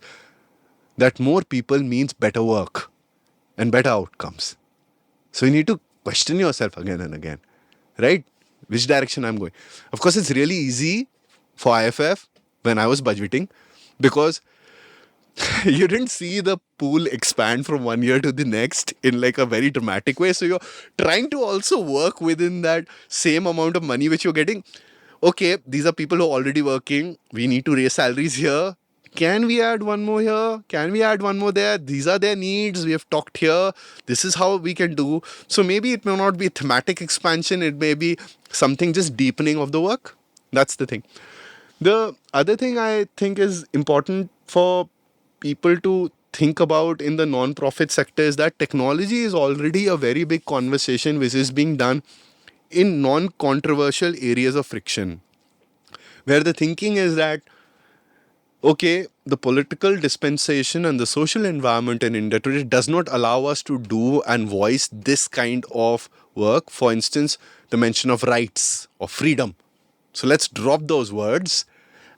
that more people means better work and better outcomes. So you need to question yourself again and again, right? Which direction I'm going. Of course, it's really easy for IFF when I was budgeting because you didn't see the pool expand from one year to the next in like a very dramatic way. So you're trying to also work within that same amount of money which you're getting. Okay, these are people who are already working. We need to raise salaries here. Can we add one more here? Can we add one more there? These are their needs. We have talked here. This is how we can do. So maybe it may not be thematic expansion. It may be something just deepening of the work. That's the thing. The other thing I think is important for people to think about in the non-profit sector is that technology is already a very big conversation which is being done in non-controversial areas of friction, where the thinking is that, okay, the political dispensation and the social environment in India today does not allow us to do and voice this kind of work. For instance, the mention of rights or freedom. So let's drop those words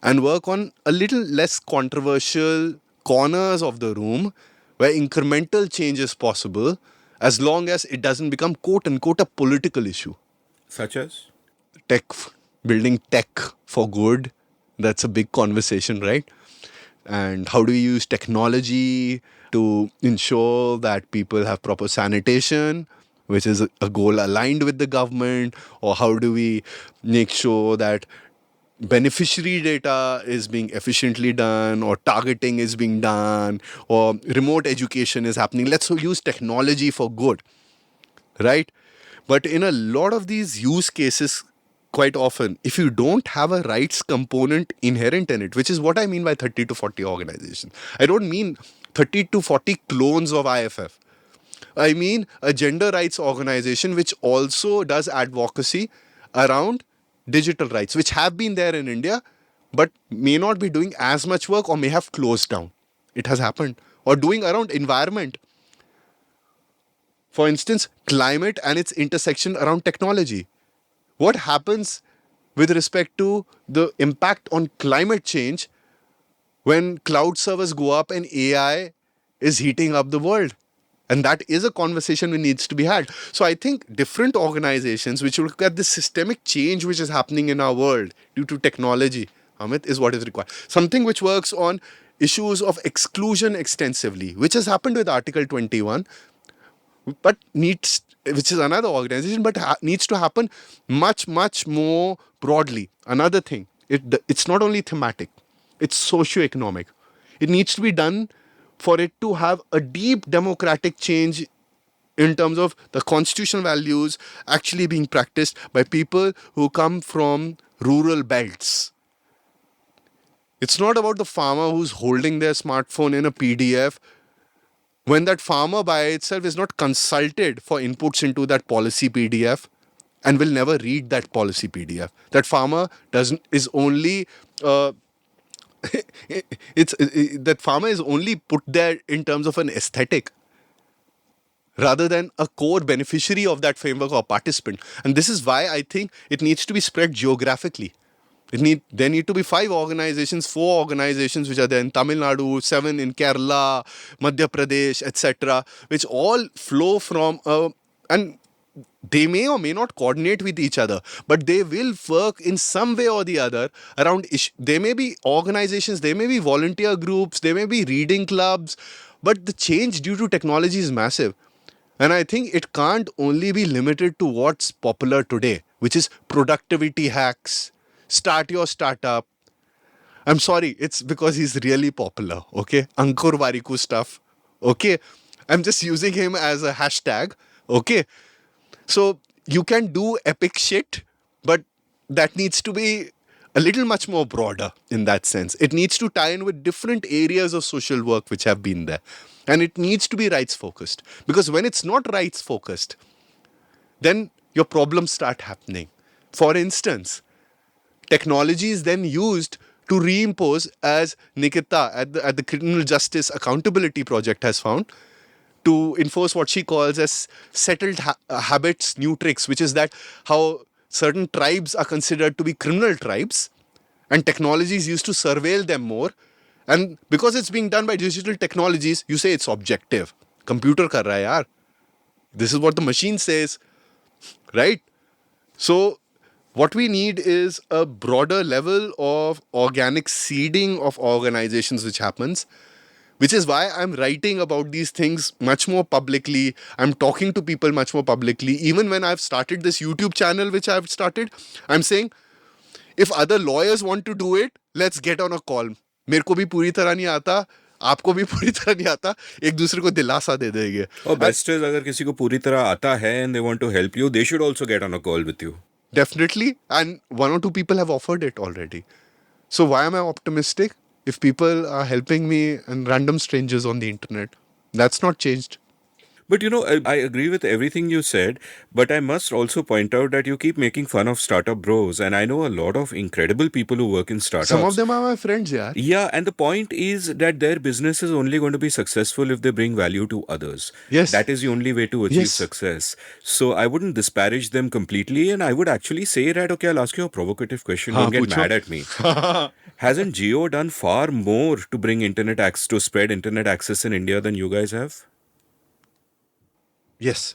and work on a little less controversial corners of the room where incremental change is possible as long as it doesn't become quote unquote a political issue. Such as? Tech. building tech for good. That's a big conversation, right? And how do we use technology to ensure that people have proper sanitation, which is a goal aligned with the government? Or how do we make sure that beneficiary data is being efficiently done, or targeting is being done, or remote education is happening? Let's use technology for good, right? But in a lot of these use cases, quite often, if you don't have a rights component inherent in it, which is what I mean by 30 to 40 organizations, I don't mean 30 to 40 clones of IFF. I mean a gender rights organization which also does advocacy around digital rights, which have been there in India, but may not be doing as much work or may have closed down. It has happened. Or doing around environment. For instance, climate and its intersection around technology. What happens with respect to the impact on climate change when cloud servers go up and AI is heating up the world? And that is a conversation which needs to be had. So I think different organizations which look at the systemic change which is happening in our world due to technology, Amit, is what is required. Something which works on issues of exclusion extensively, which has happened with Article 21, but needs, which is another organization, but needs to happen much more broadly. Another thing, it's not only thematic, it's socio-economic. It needs to be done for it to have a deep democratic change in terms of the constitutional values actually being practiced by people who come from rural belts. It's not about the farmer who's holding their smartphone in a PDF when that farmer by itself is not consulted for inputs into that policy PDF and will never read that policy PDF. That farmer doesn't is only that farmer is only put there in terms of an aesthetic rather than a core beneficiary of that framework or participant. And this is why I think it needs to be spread geographically. There need to be 5 organizations, 4 organizations which are there in Tamil Nadu, 7 in Kerala, Madhya Pradesh, etc., which all flow from and they may or may not coordinate with each other, but they will work in some way or the other around There may be organizations, there may be volunteer groups, there may be reading clubs, but the change due to technology is massive. And I think it can't only be limited to what's popular today, which is productivity hacks, start your startup. I'm sorry, it's because he's really popular, okay? Ankur Wariku stuff, okay? I'm just using him as a hashtag, okay? So you can do epic shit, but that needs to be a little much more broader in that sense. It needs to tie in with different areas of social work which have been there. And it needs to be rights focused. Because when it's not rights focused, then your problems start happening. For instance, technology is then used to reimpose, as Nikita at the Criminal Justice Accountability Project has found, to enforce what she calls as settled habits, new tricks, which is that how certain tribes are considered to be criminal tribes and technology is used to surveil them more. And because it's being done by digital technologies, you say it's objective. Computer kar raha hai yaar. This is what the machine says, right? So what we need is a broader level of organic seeding of organizations which happens, which is why I'm writing about these things much more publicly. I'm talking to people much more publicly. Even when I've started this YouTube channel, which I've started, I'm saying, if other lawyers want to do it, let's get on a call. मेरे को भी पूरी तरह नहीं आता, आपको भी पूरी तरह नहीं आता, एक दूसरे को दिलासा दे देंगे. और बेस्ट इज अगर किसी को पूरी तरह आता है and they want to help you, they should also get on a call with you. Definitely, and 1 or 2 people have offered it already. So why am I optimistic? If people are helping me and random strangers on the internet, that's not changed. But I agree with everything you said, but I must also point out that you keep making fun of startup bros, and I know a lot of incredible people who work in startups. Some of them are my friends, yeah. Yeah, and the point is that their business is only going to be successful if they bring value to others. Yes. That is the only way to achieve success. So I wouldn't disparage them completely, and I would actually say that, okay, I'll ask you a provocative question. Don't get mad at me. Hasn't Jio done far more to bring internet access, to spread internet access in India than you guys have? Yes.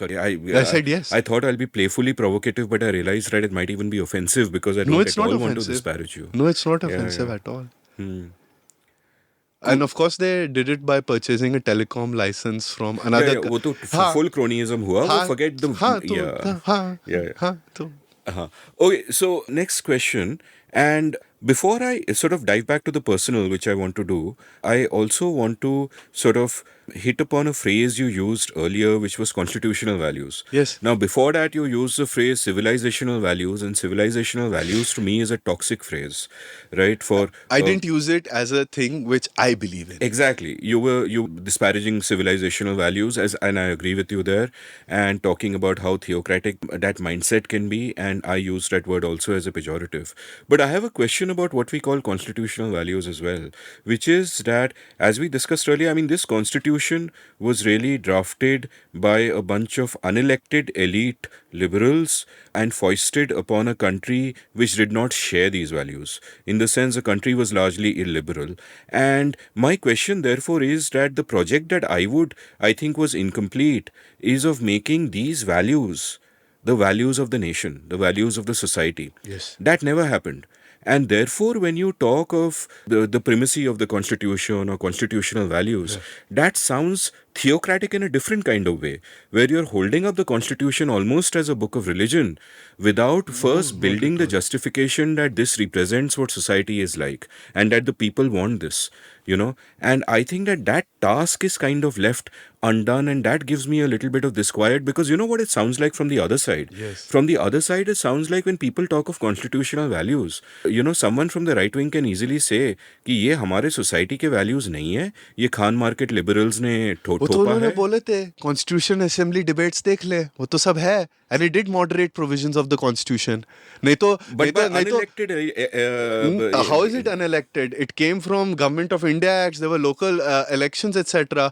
Sorry, I said yes. I thought I'll be playfully provocative, but I realized that it might even be offensive because I No, don't it's at not all want to offensive. disparage you. No, it's not Yeah, offensive yeah. at all. Hmm. And Cool. of course, they did it by purchasing a telecom license from Yeah, another. yeah. वो तो हाँ full cronyism हुआ. वो हाँ forget the हाँ तो yeah, हाँ yeah. Yeah. हाँ तो. Uh-huh. Okay, so next question. And before I sort of dive back to the personal, which I want to do, I also want to sort of hit upon a phrase you used earlier, which was constitutional values. Yes. Now, before that, you used the phrase civilizational values, and civilizational values to me is a toxic phrase, right? For I didn't use it as a thing which I believe in. exactly. You disparaging civilizational values as and I agree with you there and talking about how theocratic that mindset can be and I use that word also as a pejorative. But I have a question about what we call constitutional values as well, which is that as we discussed earlier, I mean this constitution was really drafted by a bunch of unelected elite liberals and foisted upon a country which did not share these values. In the sense, the country was largely illiberal. And my question, therefore, is that the project that I think, was incomplete, is of making these values the values of the nation, the values of the society. Yes. That never happened. And therefore, when you talk of the primacy of the constitution or constitutional values, that sounds theocratic in a different kind of way, where you're holding up the constitution almost as a book of religion without first Not building at the all. justification that this represents what society is like and that the people want this, you know. And I think that that task is kind of left undone, and that gives me a little bit of disquiet because you know what it sounds like from the other side. Yes. From the other side, it sounds like when people talk of constitutional values, you know, someone from the right wing can easily say कि ये हमारे society के values नहीं है, ये Khan market liberals ने वो तो थोपा उन्होंने है. बोले थे कॉन्स्टिट्यूशन असेंबली डिबेट्स देख ले वो तो सब है and it did moderate provisions of the constitution नहीं तो But by नहीं तो unelected, how is it unelected? It came from Government of India Acts. There were local elections, etc.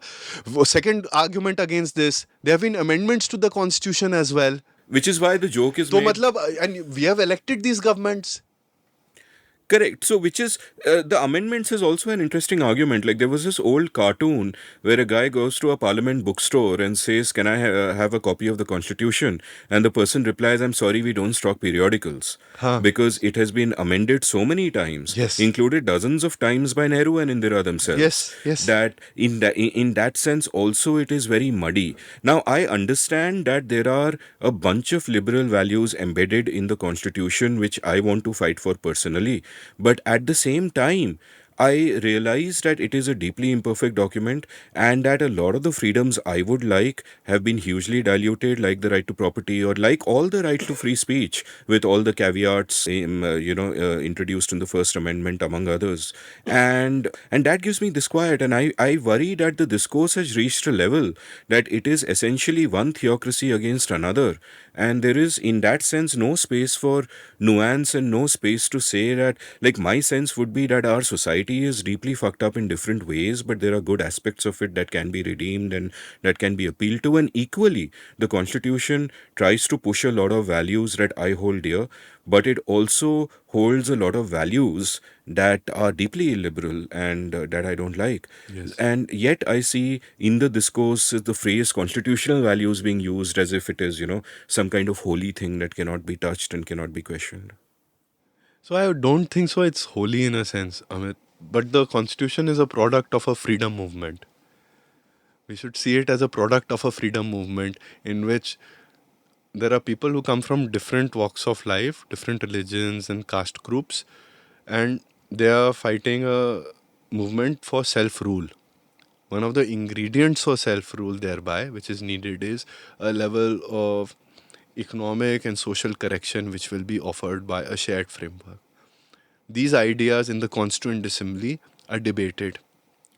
Second argument against this, there have been amendments to the constitution as well. which is why the joke is So, made. matlab, and we have elected these governments. Correct. So, which is the amendments is also an interesting argument. Like there was this old cartoon where a guy goes to a parliament bookstore and says, "Can I have a copy of the constitution?" And the person replies, "I'm sorry, we don't stock periodicals Huh. because it has been amended so many times, Yes. included dozens of times by Nehru and Indira themselves. Yes, yes. That in that sense also it is very muddy. Now I understand that there are a bunch of liberal values embedded in the constitution which I want to fight for personally. But at the same time, I realize that it is a deeply imperfect document and that a lot of the freedoms I would like have been hugely diluted, like the right to property or like all the right to free speech, with all the caveats, introduced in the First Amendment, among others. And that gives me disquiet, and I worry that the discourse has reached a level that it is essentially one theocracy against another. And there is, in that sense, no space for nuance and no space to say that, like, my sense would be that our society is deeply fucked up in different ways, but there are good aspects of it that can be redeemed and that can be appealed to. And equally, the Constitution tries to push a lot of values that I hold dear, but it also holds a lot of values that are deeply illiberal and that I don't like. Yes. And yet I see in the discourse the phrase constitutional values being used as if it is, some kind of holy thing that cannot be touched and cannot be questioned. So I don't think so. It's holy in a sense, Amit. But the constitution is a product of a freedom movement. We should see it as a product of a freedom movement in which there are people who come from different walks of life, different religions and caste groups, and they are fighting a movement for self-rule. One of the ingredients for self-rule thereby, which is needed, is a level of economic and social correction which will be offered by a shared framework. These ideas in the Constituent Assembly are debated,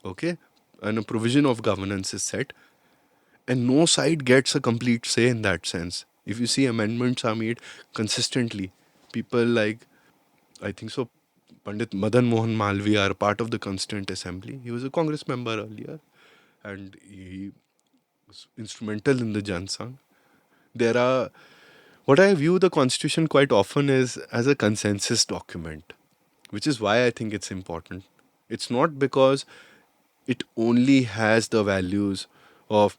okay? And a provision of governance is set, and no side gets a complete say in that sense. If you see amendments are made consistently, people like, I think so, Pandit Madan Mohan Malviya are part of the Constituent Assembly. He was a Congress member earlier and he was instrumental in the Jan Sangh. What I view the Constitution quite often is as a consensus document, which is why I think it's important. It's not because it only has the values of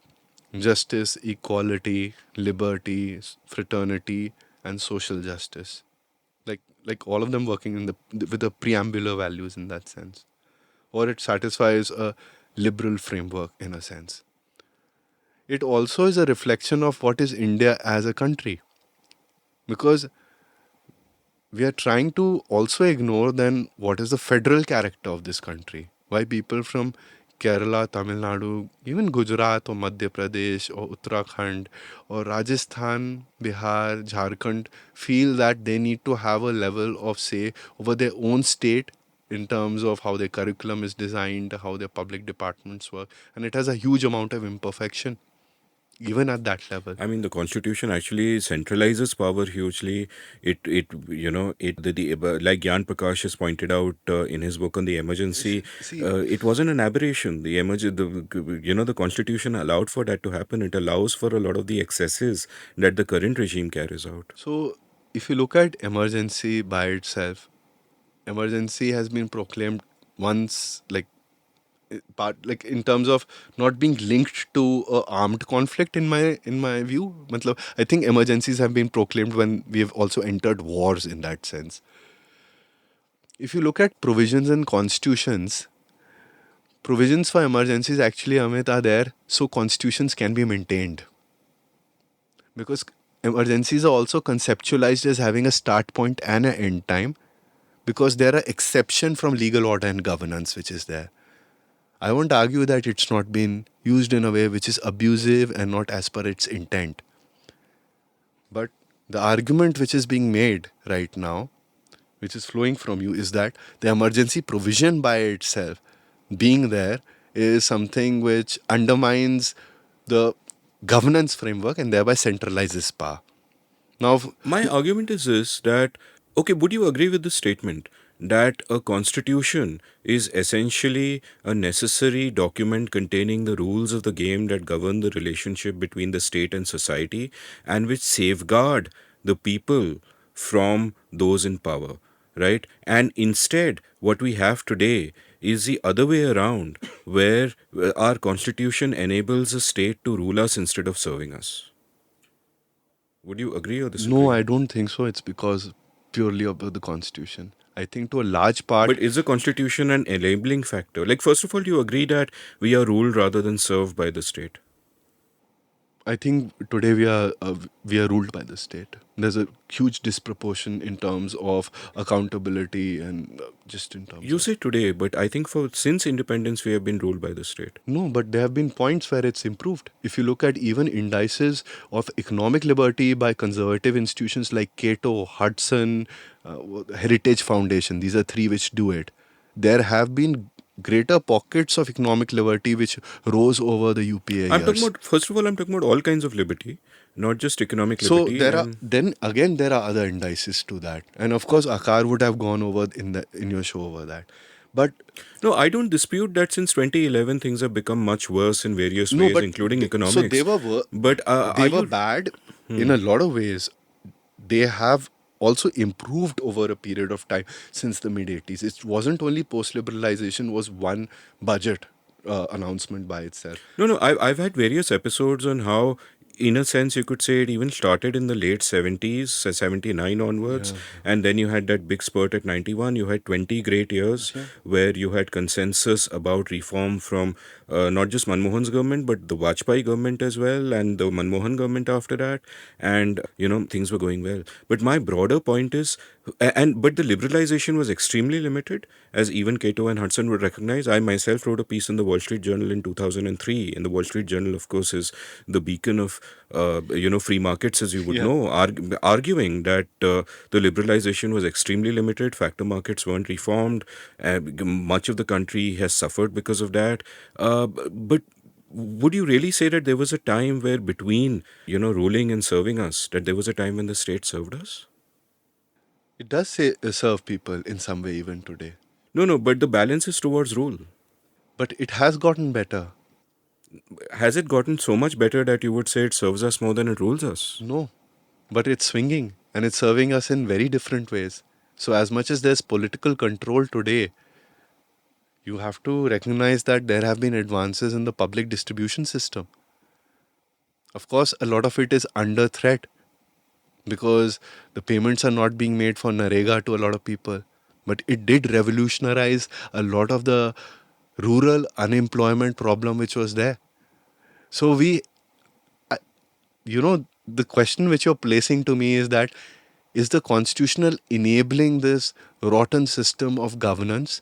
justice, equality, liberty, fraternity, and social justice. Like all of them working in the with the preambular values in that sense, or it satisfies a liberal framework in a sense. It also is a reflection of what is India as a country, because we are trying to also ignore then what is the federal character of this country. Why people from Kerala, Tamil Nadu, even Gujarat or Madhya Pradesh or Uttarakhand or Rajasthan, Bihar, Jharkhand feel that they need to have a level of say over their own state in terms of how their curriculum is designed, how their public departments work, and it has a huge amount of imperfection even at that level. I mean, the Constitution actually centralizes power hugely. Like Gyan Prakash has pointed out in his book on the emergency, See, it wasn't an aberration. The Constitution allowed for that to happen. It allows for a lot of the excesses that the current regime carries out. so if you look at emergency by itself, emergency has been proclaimed once, like part, like in terms of not being linked to a armed conflict in my view. Matlab, I think emergencies have been proclaimed when we have also entered wars in that sense. If you look at provisions and constitutions, provisions for emergencies actually, Amit, are there so constitutions can be maintained, because emergencies are also conceptualized as having a start point and an end time, because there are exception from legal order and governance which is there. I won't argue that it's not been used in a way which is abusive and not as per its intent. But the argument which is being made right now, which is flowing from you, is that the emergency provision by itself being there is something which undermines the governance framework and thereby centralizes power. Now, My argument is this, that, okay, would you agree with this statement that a constitution is essentially a necessary document containing the rules of the game that govern the relationship between the state and society and which safeguard the people from those in power, right? And instead, what we have today is the other way around, where our constitution enables a state to rule us instead of serving us. Would you agree or no, disagree? I don't think so. It's because purely of the constitution. I think to a large part, But is the constitution an enabling factor? Like, first of all, you agree that we are ruled rather than served by the state. I think today we are ruled by the state. There's a huge disproportion in terms of accountability and just in terms You of say today, but I think for since independence we have been ruled by the state. no, but there have been points where it's improved. If you look at even indices of economic liberty by conservative institutions like Cato, Hudson, Heritage Foundation, these are three which do it. There have been greater pockets of economic liberty which rose over the UPA I'm talking years. about, first of all, I'm talking about all kinds of liberty, not just economic So liberty. there are And then again there are other indices to that, and of course Akar would have gone over in your show over that, but no, I don't dispute that since 2011 things have become much worse in various no, ways, but including so they economics. were But they are were you? bad in a lot of ways. They have also improved over a period of time since the mid 80s. It wasn't only post liberalization was one budget announcement by itself. No. I've had various episodes on how, in a sense, you could say it even started in the late 70s, 79 onwards. Yeah. And then you had that big spurt at 91. You had 20 great years Yeah. where you had consensus about reform from not just Manmohan's government, but the Vajpayee government as well, and the Manmohan government after that. And, things were going well. But my broader point is, but the liberalization was extremely limited, as even Cato and Hudson would recognize. I myself wrote a piece in the Wall Street Journal in 2003, and the Wall Street Journal, of course, is the beacon of free markets, as you would Yeah. know, arguing that the liberalization was extremely limited. Factor markets weren't reformed. Much of the country has suffered because of that. But would you really say that there was a time where between ruling and serving us, that there was a time when the state served us? It does say serve people in some way even today, No, but the balance is towards rule. but it has gotten better. Has it gotten so much better that you would say it serves us more than it rules us? No, but it's swinging and it's serving us in very different ways. So, as much as there's political control today, you have to recognize that there have been advances in the public distribution system. Of course, a lot of it is under threat because the payments are not being made for Narega to a lot of people. But it did revolutionize a lot of the rural unemployment problem which was there. So I- the question which you're placing to me is that is the constitutional enabling this rotten system of governance?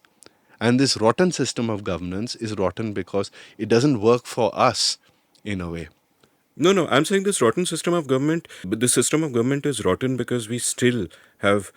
And this rotten system of governance is rotten because it doesn't work for us in a way. No, no, I'm saying this rotten system of government, but the system of government is rotten because we still have,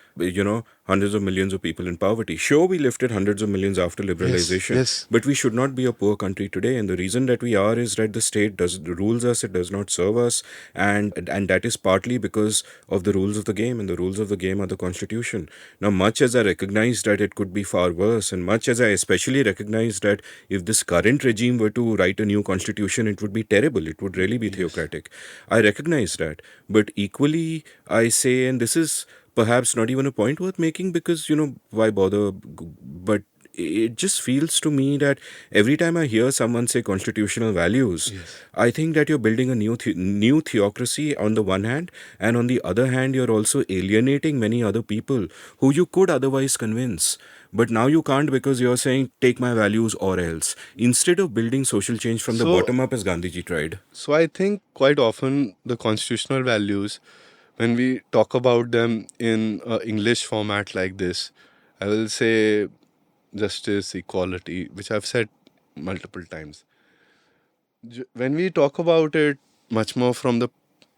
hundreds of millions of people in poverty. Sure, we lifted hundreds of millions after Yes, liberalization, yes, but we should not be a poor country today. And the reason that we are is that the state does rules us, it does not serve us, and that is partly because of the rules of the game, and the rules of the game are the constitution. Now, much as I recognize that it could be far worse, and much as I especially recognize that if this current regime were to write a new constitution, it would be terrible. It would really be yes. theocratic. I recognize that. But equally, I say, and this is perhaps not even a point worth making because, why bother? But it just feels to me that every time I hear someone say constitutional values, Yes. I think that you're building a new theocracy on the one hand, and on the other hand, you're also alienating many other people who you could otherwise convince. But now you can't because you're saying, take my values or else. Instead of building social change from the So, bottom up as Gandhiji tried. so I think quite often the constitutional values, when we talk about them in English format like this, I will say justice, equality, which I've said multiple times. When we talk about it much more from the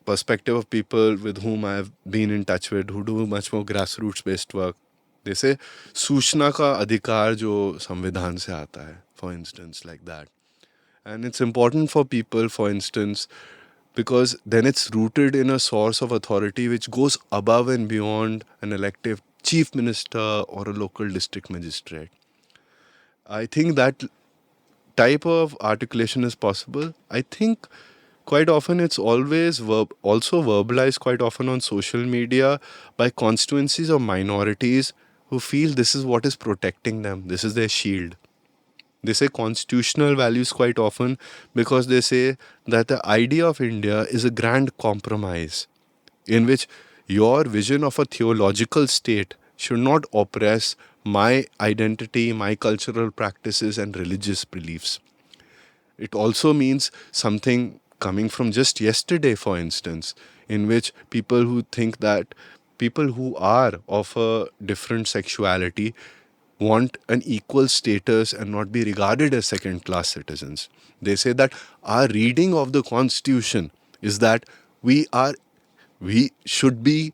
perspective of people with whom I've been in touch with, who do much more grassroots based work, they say सूचना का अधिकार जो संविधान से आता है, for instance, like that. And it's important for people, for instance, because then it's rooted in a source of authority which goes above and beyond an elective chief minister or a local district magistrate. I think that type of articulation is possible. I think quite often it's always also verbalized quite often on social media by constituencies or minorities who feel this is what is protecting them. This is their shield. They say constitutional values quite often because they say that the idea of India is a grand compromise in which your vision of a theological state should not oppress my identity, my cultural practices, and religious beliefs. It also means something coming from just yesterday, for instance, in which people who think that people who are of a different sexuality want an equal status and not be regarded as second class citizens. They say that our reading of the constitution is that we are we should be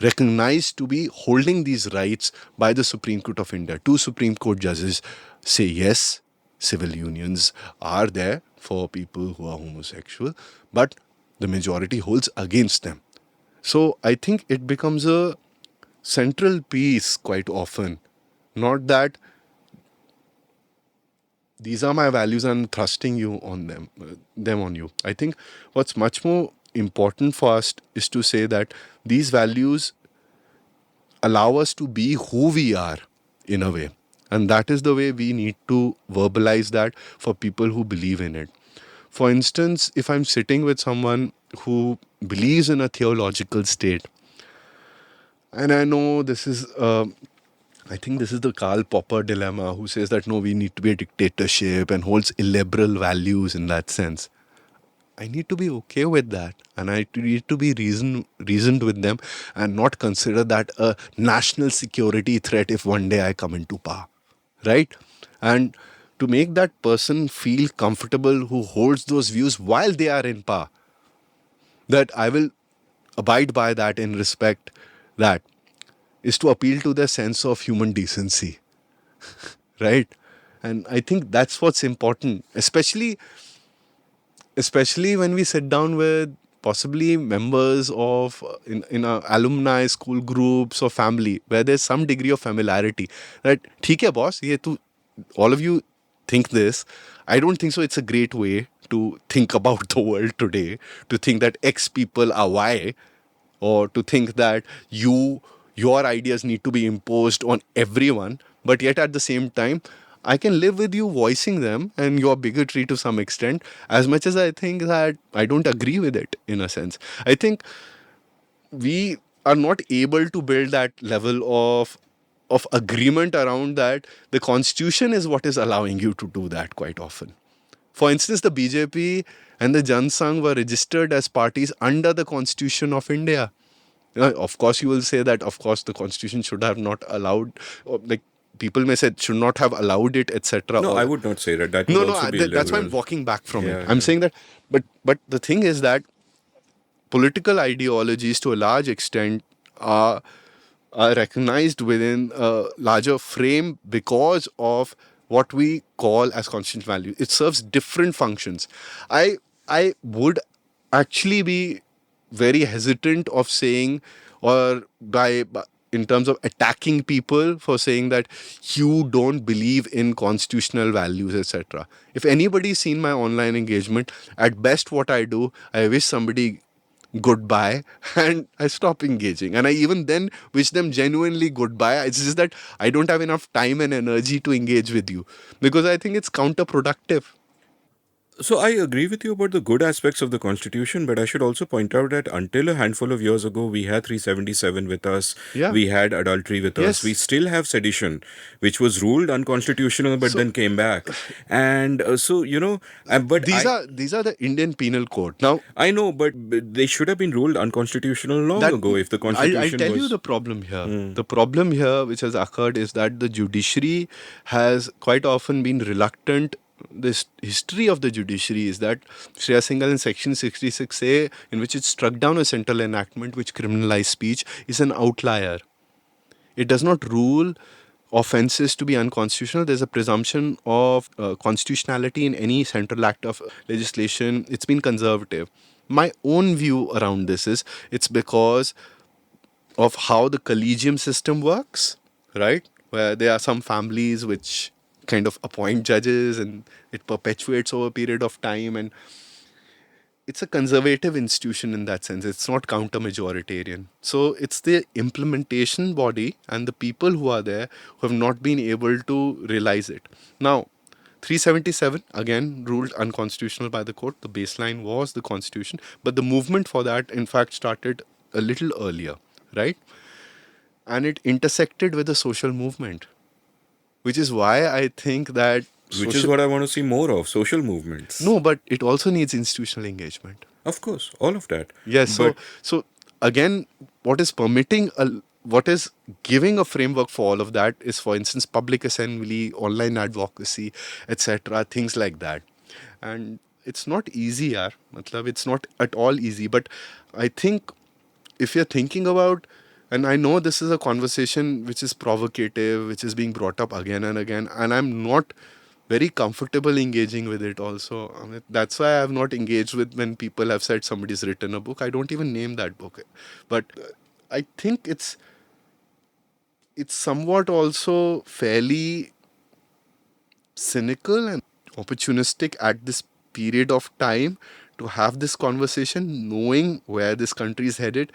recognized to be holding these rights by the Supreme Court of India. Two Supreme Court judges say yes, civil unions are there for people who are homosexual, but the majority holds against them. So I think it becomes a central piece quite often. Not that these are my values and thrusting you on them on you. I think what's much more important for us is to say that these values allow us to be who we are in a way. And that is the way we need to verbalize that for people who believe in it. For instance, if I'm sitting with someone who believes in a theological state, and I know this is, I think this is the Karl Popper dilemma, who says that no, we need to be a dictatorship and holds illiberal values in that sense. I need to be okay with that, and I need to be reasoned with them, and not consider that a national security threat if one day I come into power, right? And to make that person feel comfortable who holds those views while they are in power, that I will abide by that and respect that, is to appeal to their sense of human decency, right? And I think that's what's important, especially when we sit down with possibly members of in a alumni school groups or family where there's some degree of familiarity, right? ठीक है boss, ये तू, all of you think this. I don't think so. It's a great way to think about the world today, to think that X people are Y, or to think that your ideas need to be imposed on everyone, but yet at the same time I can live with you voicing them and your bigotry to some extent, as much as I think that I don't agree with it in a sense. I think we are not able to build that level of agreement around that the constitution is what is allowing you to do that quite often. For instance, the BJP and the Jan Sangh were registered as parties under the Constitution of India. Of course, you will say that, of course, the Constitution should have not allowed, or like people may say, should not have allowed it, etc. No, Or I would not say that. That would no, no, also be that's why I'm liberal. walking back from it. Yeah, I'm yeah. saying that, but the thing is that political ideologies, to a large extent, are recognized within a larger frame because of what we call as constitutional value. It serves different functions. I would actually be very hesitant of saying, or by in terms of attacking people for saying that you don't believe in constitutional values, etc. If anybody's seen my online engagement, at best what I do, I wish somebody goodbye and I stop engaging. And I even then wish them genuinely goodbye. It's just that I don't have enough time and energy to engage with you because I think it's counterproductive. So I agree with you about the good aspects of the constitution, but I should also point out that until a handful of years ago, we had 377 with us, Yeah. we had adultery with us, we Yes. still have sedition, which was ruled unconstitutional but So then came back. And so, but these are the Indian Penal Code. Now I know, but they should have been ruled unconstitutional long that ago if the I'll constitution tell you was. the problem here. The problem here which has occurred is that the judiciary has quite often been reluctant. This history of the judiciary is that Shreya Singhal in section 66A, in which it struck down a central enactment which criminalized speech, is an outlier. It does not rule offences to be unconstitutional. There's a presumption of constitutionality in any central act of legislation. It's been conservative. My own view around this is it's because of how the collegium system works, right? Where there are some families which kind of appoint judges and it perpetuates over a period of time, and it's a conservative institution in that sense. It's not counter majoritarian. So it's the implementation body and the people who are there who have not been able to realize it. Now, 377 again ruled unconstitutional by the court. The baseline was the constitution, but the movement for that in fact started a little earlier, right? And it intersected with the social movement, which is why I think that Which is what I want to see more of, social movements. no, but it also needs institutional engagement. Of course, all of that. Yes. But So again, what is what is giving a framework for all of that is, for instance, public assembly, online advocacy, etc. Things like that, and it's not easy, yaar. Matlab, it's not at all easy. But I think if you're thinking about, and I know this is a conversation which is provocative, which is being brought up again and again, and I'm not very comfortable engaging with it also. I mean, that's why I have not engaged with when people have said somebody's written a book. I don't even name that book. But I think it's somewhat also fairly cynical and opportunistic at this period of time to have this conversation, knowing where this country is headed,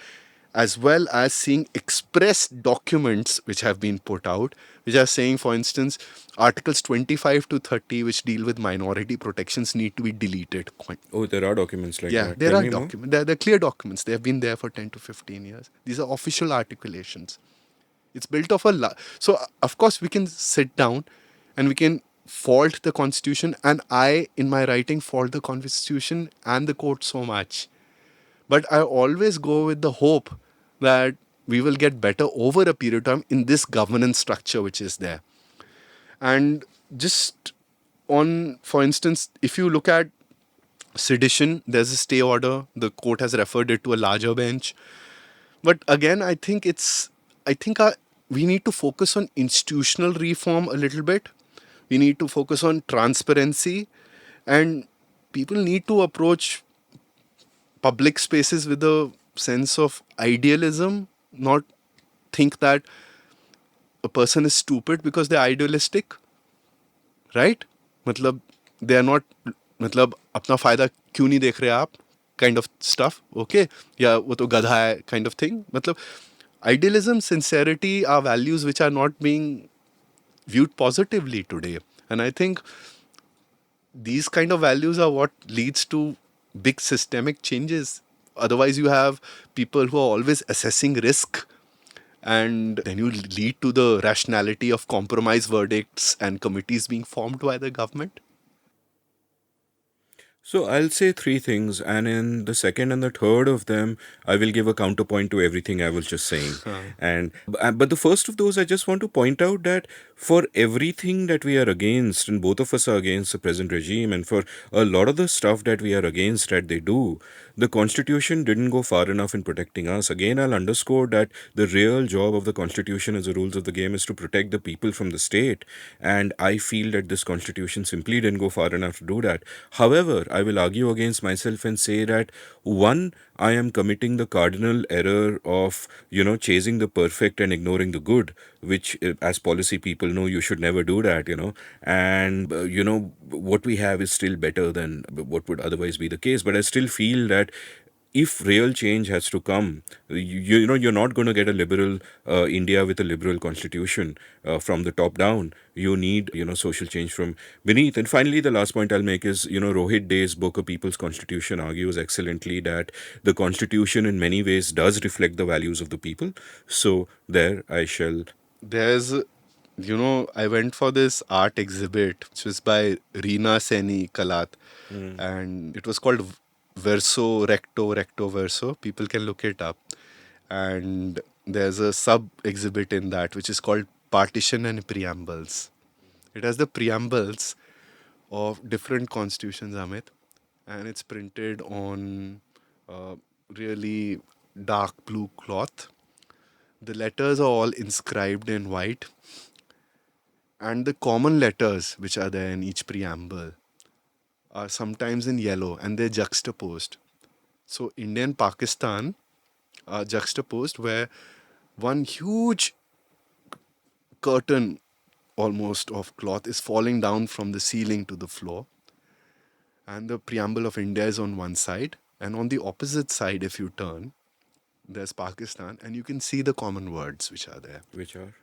as well as seeing express documents which have been put out, which are saying, for instance, Articles 25 to 30, which deal with minority protections, need to be deleted. oh, there are documents like Yeah, that. there Tell are me more. documents. They're clear documents. They have been there for 10 to 15 years. These are official articulations. It's built of so of course we can sit down and we can fault the constitution, and I in my writing fault the constitution and the court so much, but I always go with the hope that we will get better over a period of time in this governance structure which is there. And just on, for instance, if you look at sedition, there's a stay order. The court has referred it to a larger bench. But again, I think we need to focus on institutional reform a little bit. We need to focus on transparency, and people need to approach public spaces with a sense of idealism, not think that a person is stupid because they're idealistic, right? मतलब they are not, मतलब अपना फायदा क्यों नहीं देख रहे आप kind of stuff, okay? या वो तो गधा है kind of thing. मतलब idealism, sincerity are values which are not being viewed positively today. And I think these kind of values are what leads to big systemic changes. Otherwise, you have people who are always assessing risk, and then you lead to the rationality of compromise verdicts and committees being formed by the government. So I'll say three things, and in the second and the third of them, I will give a counterpoint to everything I was just saying. And but the first of those, I just want to point out that for everything that we are against, and both of us are against the present regime, and for a lot of the stuff that we are against that they do, the Constitution didn't go far enough in protecting us. Again, I'll underscore that the real job of the Constitution as the rules of the game is to protect the people from the state, and I feel that this Constitution simply didn't go far enough to do that. However, I will argue against myself and say that one, I am committing the cardinal error of, chasing the perfect and ignoring the good, which, as policy people know, you should never do that, And, what we have is still better than what would otherwise be the case. But I still feel that if real change has to come, you're not going to get a liberal India with a liberal constitution from the top down. You need, social change from beneath. And finally, the last point I'll make is, Rohit Day's book, A People's Constitution, argues excellently that the constitution in many ways does reflect the values of the people. So there I shall. There's, I went for this art exhibit, which was by Reena Seni Kalat, and it was called Verso Recto Recto Verso. People can look it up. And there's a sub exhibit in that, which is called Partition and Preambles. It has the preambles of different constitutions, Amit, and it's printed on really dark blue cloth. The letters are all inscribed in white, and the common letters which are there in each preamble are sometimes in yellow, and they're juxtaposed. So India and Pakistan are juxtaposed, where one huge curtain almost of cloth is falling down from the ceiling to the floor, and the preamble of India is on one side, and on the opposite side, if you turn, there's Pakistan, and you can see the common words which are there. Which are?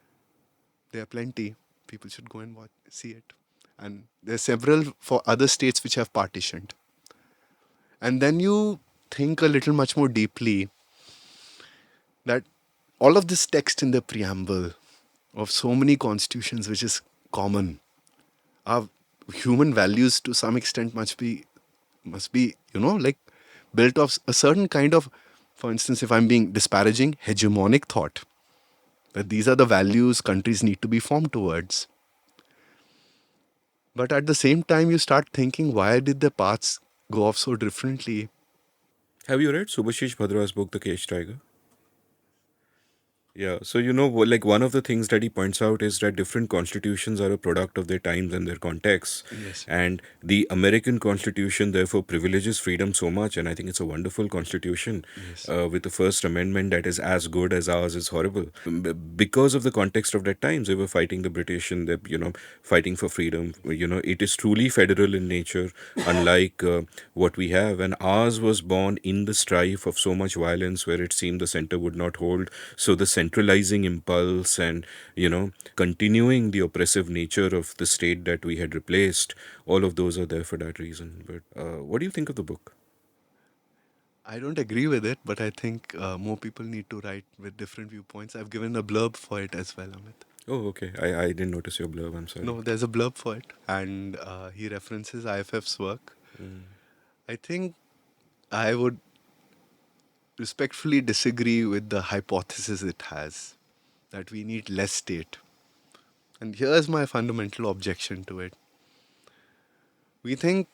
There are plenty. People should go and see it. And there's several for other states which have partitioned. And then you think a little much more deeply that all of this text in the preamble of so many constitutions which is common, our human values to some extent must be like built of a certain kind of, for instance, if I'm being disparaging, hegemonic thought, that these are the values countries need to be formed towards. But at the same time, you start thinking, why did the paths go off so differently? Have you read Subhashish Bhadra's book, The Cage Tiger? Yeah, so like one of the things that he points out is that different constitutions are a product of their times and their contexts. Yes. And the American Constitution, therefore, privileges freedom so much, and I think it's a wonderful constitution Yes. with the First Amendment that is as good as ours is horrible. Because of the context of that times, they were fighting the British and they, fighting for freedom. It is truly federal in nature, unlike what we have. And ours was born in the strife of so much violence where it seemed the center would not hold. So the centralizing impulse and continuing the oppressive nature of the state that we had replaced, all of those are there for that reason. But what do you think of the book? I don't agree with it, but I think more people need to write with different viewpoints. I've given a blurb for it as well, Amit. Oh, okay. I didn't notice your blurb. I'm sorry. No, there's a blurb for it, and he references IFF's work. I think I would respectfully disagree with the hypothesis it has that we need less state. And here's my fundamental objection to it. We think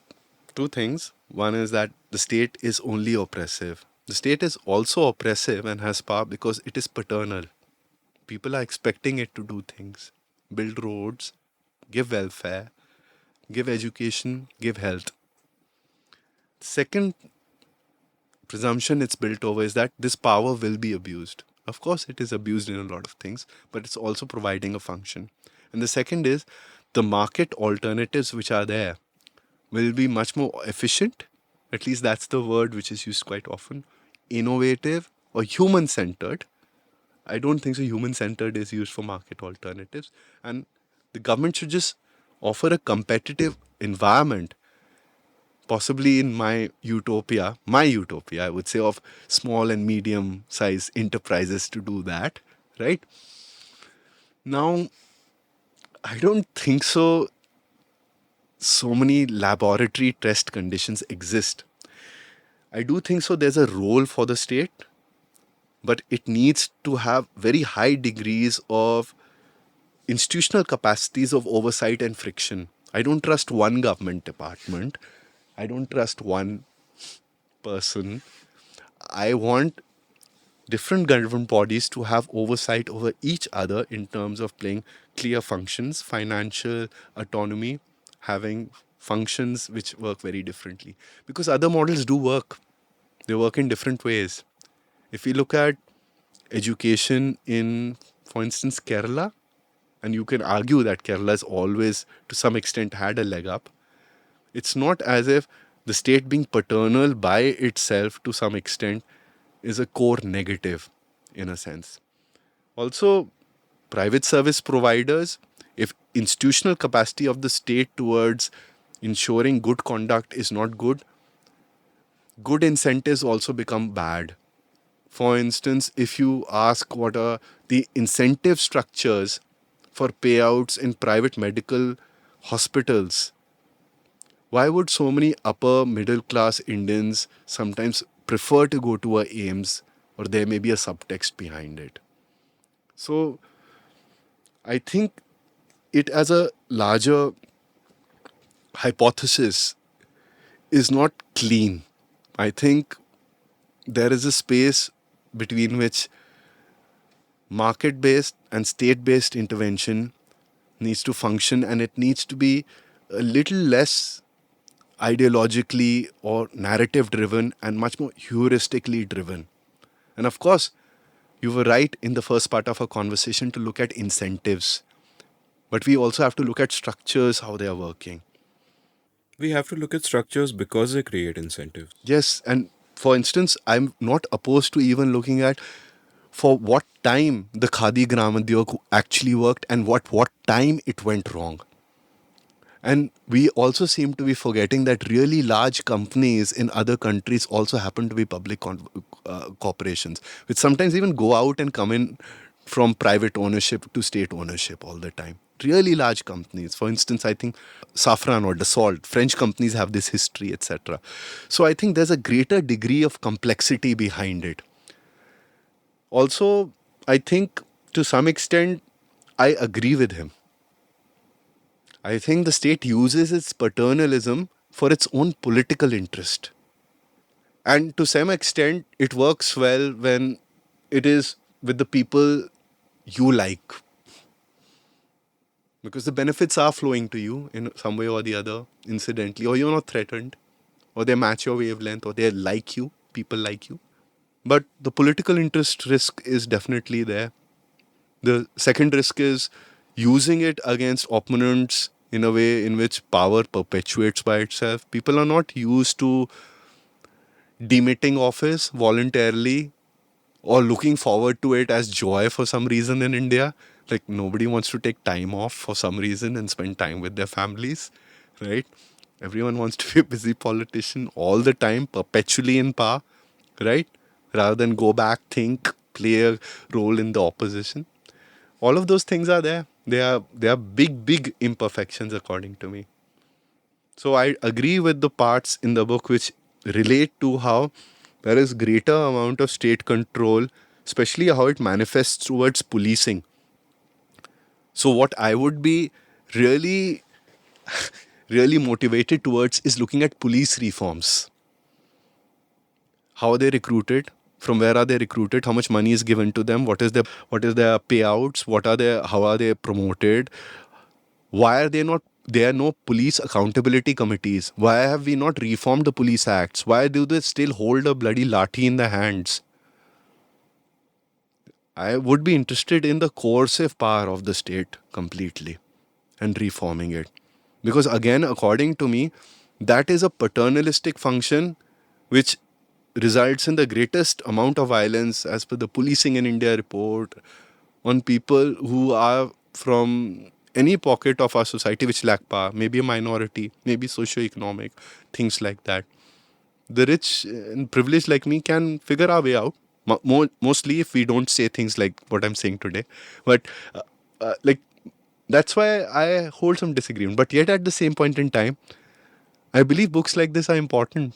two things. One is that the state is only oppressive. The state is also oppressive and has power because it is paternal. People are expecting it to do things, build roads, give welfare, give education, give health. Second presumption it's built over is that this power will be abused. Of course, it is abused in a lot of things, but it's also providing a function. And the second is the market alternatives which are there will be much more efficient. At least that's the word which is used quite often. Innovative or human centered. I don't think so. Human centered is used for market alternatives. And the government should just offer a competitive environment, possibly in my utopia, I would say, of small and medium sized enterprises to do that, right? Now, I don't think so many laboratory test conditions exist. I do think so there's a role for the state, but it needs to have very high degrees of institutional capacities of oversight and friction. I don't trust one government department. I don't trust one person. I want different government bodies to have oversight over each other in terms of playing clear functions, financial autonomy, having functions which work very differently. Because other models do work, they work in different ways. If we look at education in, for instance, Kerala, and you can argue that Kerala has always, to some extent, had a leg up, it's not as if the state being paternal by itself to some extent is a core negative in a sense. Also, private service providers, if institutional capacity of the state towards ensuring good conduct is not good, good incentives also become bad. For instance, if you ask what are the incentive structures for payouts in private medical hospitals, why would so many upper middle class Indians sometimes prefer to go to a AIMS, or there may be a subtext behind it? So I think it as a larger hypothesis is not clean. I think there is a space between which market based and state based intervention needs to function, and it needs to be a little less ideologically or narrative driven and much more heuristically driven. And of course, you were right in the first part of our conversation to look at incentives, but we also have to look at structures, how they are working. We have to look at structures because they create incentives. Yes, and for instance, I'm not opposed to even looking at for what time the Khadi Gramadyog actually worked and what time it went wrong. And we also seem to be forgetting that really large companies in other countries also happen to be public corporations, which sometimes even go out and come in from private ownership to state ownership all the time. Really large companies. For instance, I think Safran or Dassault, French companies have this history, etc. So I think there's a greater degree of complexity behind it. Also, I think to some extent, I agree with him. I think the state uses its paternalism for its own political interest. And to some extent, it works well when it is with the people you like. Because the benefits are flowing to you in some way or the other, incidentally, or you're not threatened, or they match your wavelength, or they like you, people like you. But the political interest risk is definitely there. The second risk is using it against opponents in a way in which power perpetuates by itself. People are not used to demitting office voluntarily or looking forward to it as joy for some reason in India. Like nobody wants to take time off for some reason and spend time with their families, right? Everyone wants to be a busy politician all the time, perpetually in power, right? Rather than go back, think, play a role in the opposition. All of those things are there. They are big imperfections according to me. So I agree with the parts in the book which relate to how there is greater amount of state control, especially how it manifests towards policing. So what I would be really really motivated towards is looking at police reforms. How are they recruited? From where are they recruited? How much money is given to them? What is their payouts? How are they promoted? Why are there are no police accountability committees? Why have we not reformed the police acts? Why do they still hold a bloody lathi in their hands? I would be interested in the coercive power of the state completely and reforming it. Because again, according to me, that is a paternalistic function which results in the greatest amount of violence as per the Policing in India report on people who are from any pocket of our society which lack power, maybe a minority, maybe socio-economic, things like that. The rich and privileged like me can figure our way out. Mostly if we don't say things like what I'm saying today. But like that's why I hold some disagreement. But yet at the same point in time, I believe books like this are important.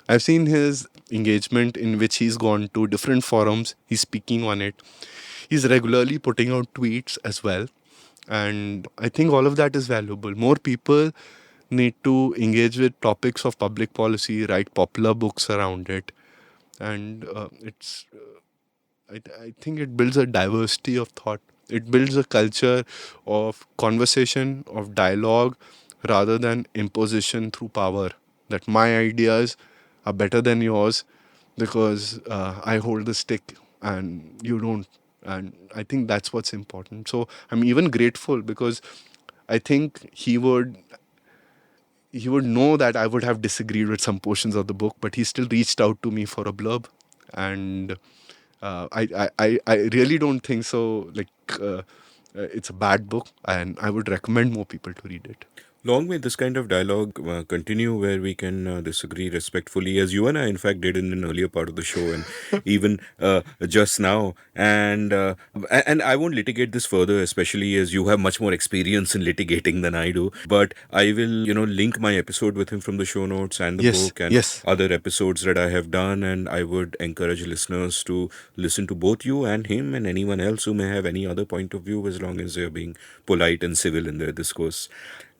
I've seen his engagement in which he's gone to different forums, he's speaking on it. He's regularly putting out tweets as well. And I think all of that is valuable. More people need to engage with topics of public policy, write popular books around it. And I think it builds a diversity of thought. It builds a culture of conversation, of dialogue, rather than imposition through power. That my ideas are better than yours because I hold the stick and you don't. And I think that's what's important. So I'm even grateful because I think he would know that I would have disagreed with some portions of the book, but he still reached out to me for a blurb, and I really don't think so. Like it's a bad book, and I would recommend more people to read it. Long may this kind of dialogue continue where we can disagree respectfully, as you and I, in fact, did in an earlier part of the show, and even just now. And I won't litigate this further, especially as you have much more experience in litigating than I do. But I will, link my episode with him from the show notes and the Yes, book and yes. other episodes that I have done. And I would encourage listeners to listen to both you and him and anyone else who may have any other point of view, as long as they're being polite and civil in their discourse.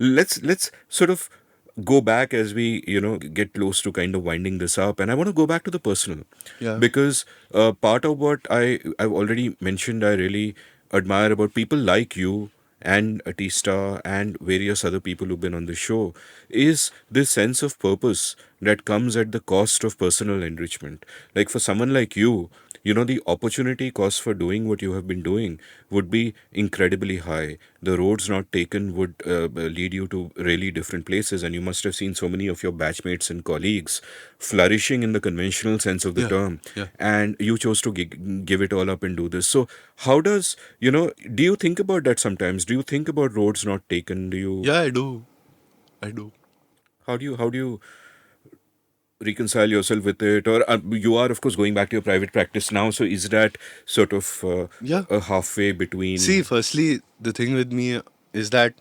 Let's sort of go back as we get close to kind of winding this up, and I want to go back to the personal, Yeah. because part of what I've already mentioned I really admire about people like you and Atista and various other people who've been on the show is this sense of purpose that comes at the cost of personal enrichment. Like for someone like you, the opportunity cost for doing what you have been doing would be incredibly high. The roads not taken would lead you to really different places, and you must have seen so many of your batchmates and colleagues flourishing in the conventional sense of the Yeah. term, Yeah. and you chose to give it all up and do this. So, how does, do you think about that sometimes? Do you think about roads not taken? Yeah, I do. I do. How do you reconcile yourself with it? Or you are, of course, going back to your private practice now, so is that sort of Yeah. a halfway See, between? firstly, the thing with me is that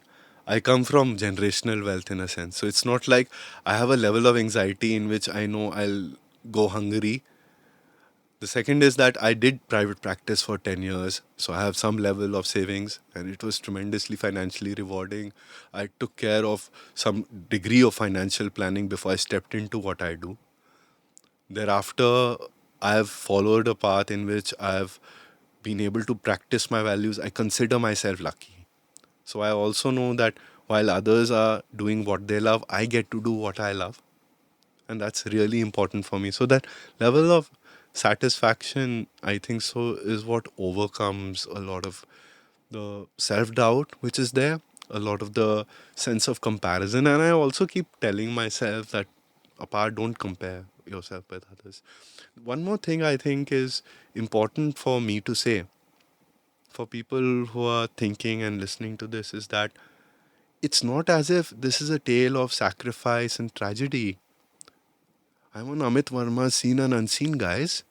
I come from generational wealth in a sense. So it's not like I have a level of anxiety in which I know I'll go hungry. The second is that I did private practice for 10 years. So I have some level of savings and it was tremendously financially rewarding. I took care of some degree of financial planning before I stepped into what I do. Thereafter, I have followed a path in which I have been able to practice my values. I consider myself lucky. So I also know that while others are doing what they love, I get to do what I love. And that's really important for me. So that level of satisfaction, I think so, is what overcomes a lot of the self-doubt which is there, a lot of the sense of comparison. And I also keep telling myself that apart, don't compare yourself with others. One more thing I think is important for me to say for people who are thinking and listening to this is that it's not as if this is a tale of sacrifice and tragedy. I'm on Amit Verma's Seen and Unseen, guys.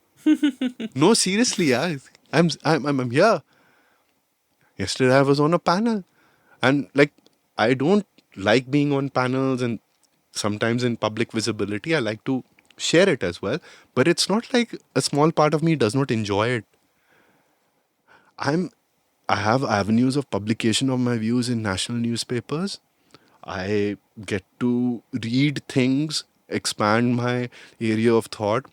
No, seriously, yeah. I'm here. Yesterday I was on a panel. And like I don't like being on panels and sometimes in public visibility. I like to share it as well. But it's not like a small part of me does not enjoy it. I'm I have avenues of publication of my views in national newspapers. I get to read things, expand my area of thought,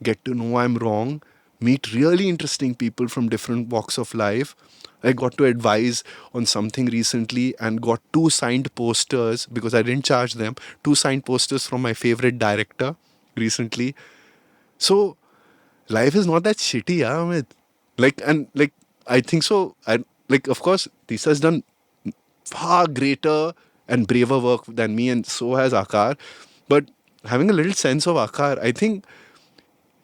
get to know I'm wrong, meet really interesting people from different walks of life. I got to advise on something recently and got two signed posters because I didn't charge them. Two signed posters from my favorite director recently. So life is not that shitty, yeah, Amit. Like I think so. I like of course Tisa has done far greater and braver work than me, and so has Akar. But having a little sense of Akar, I think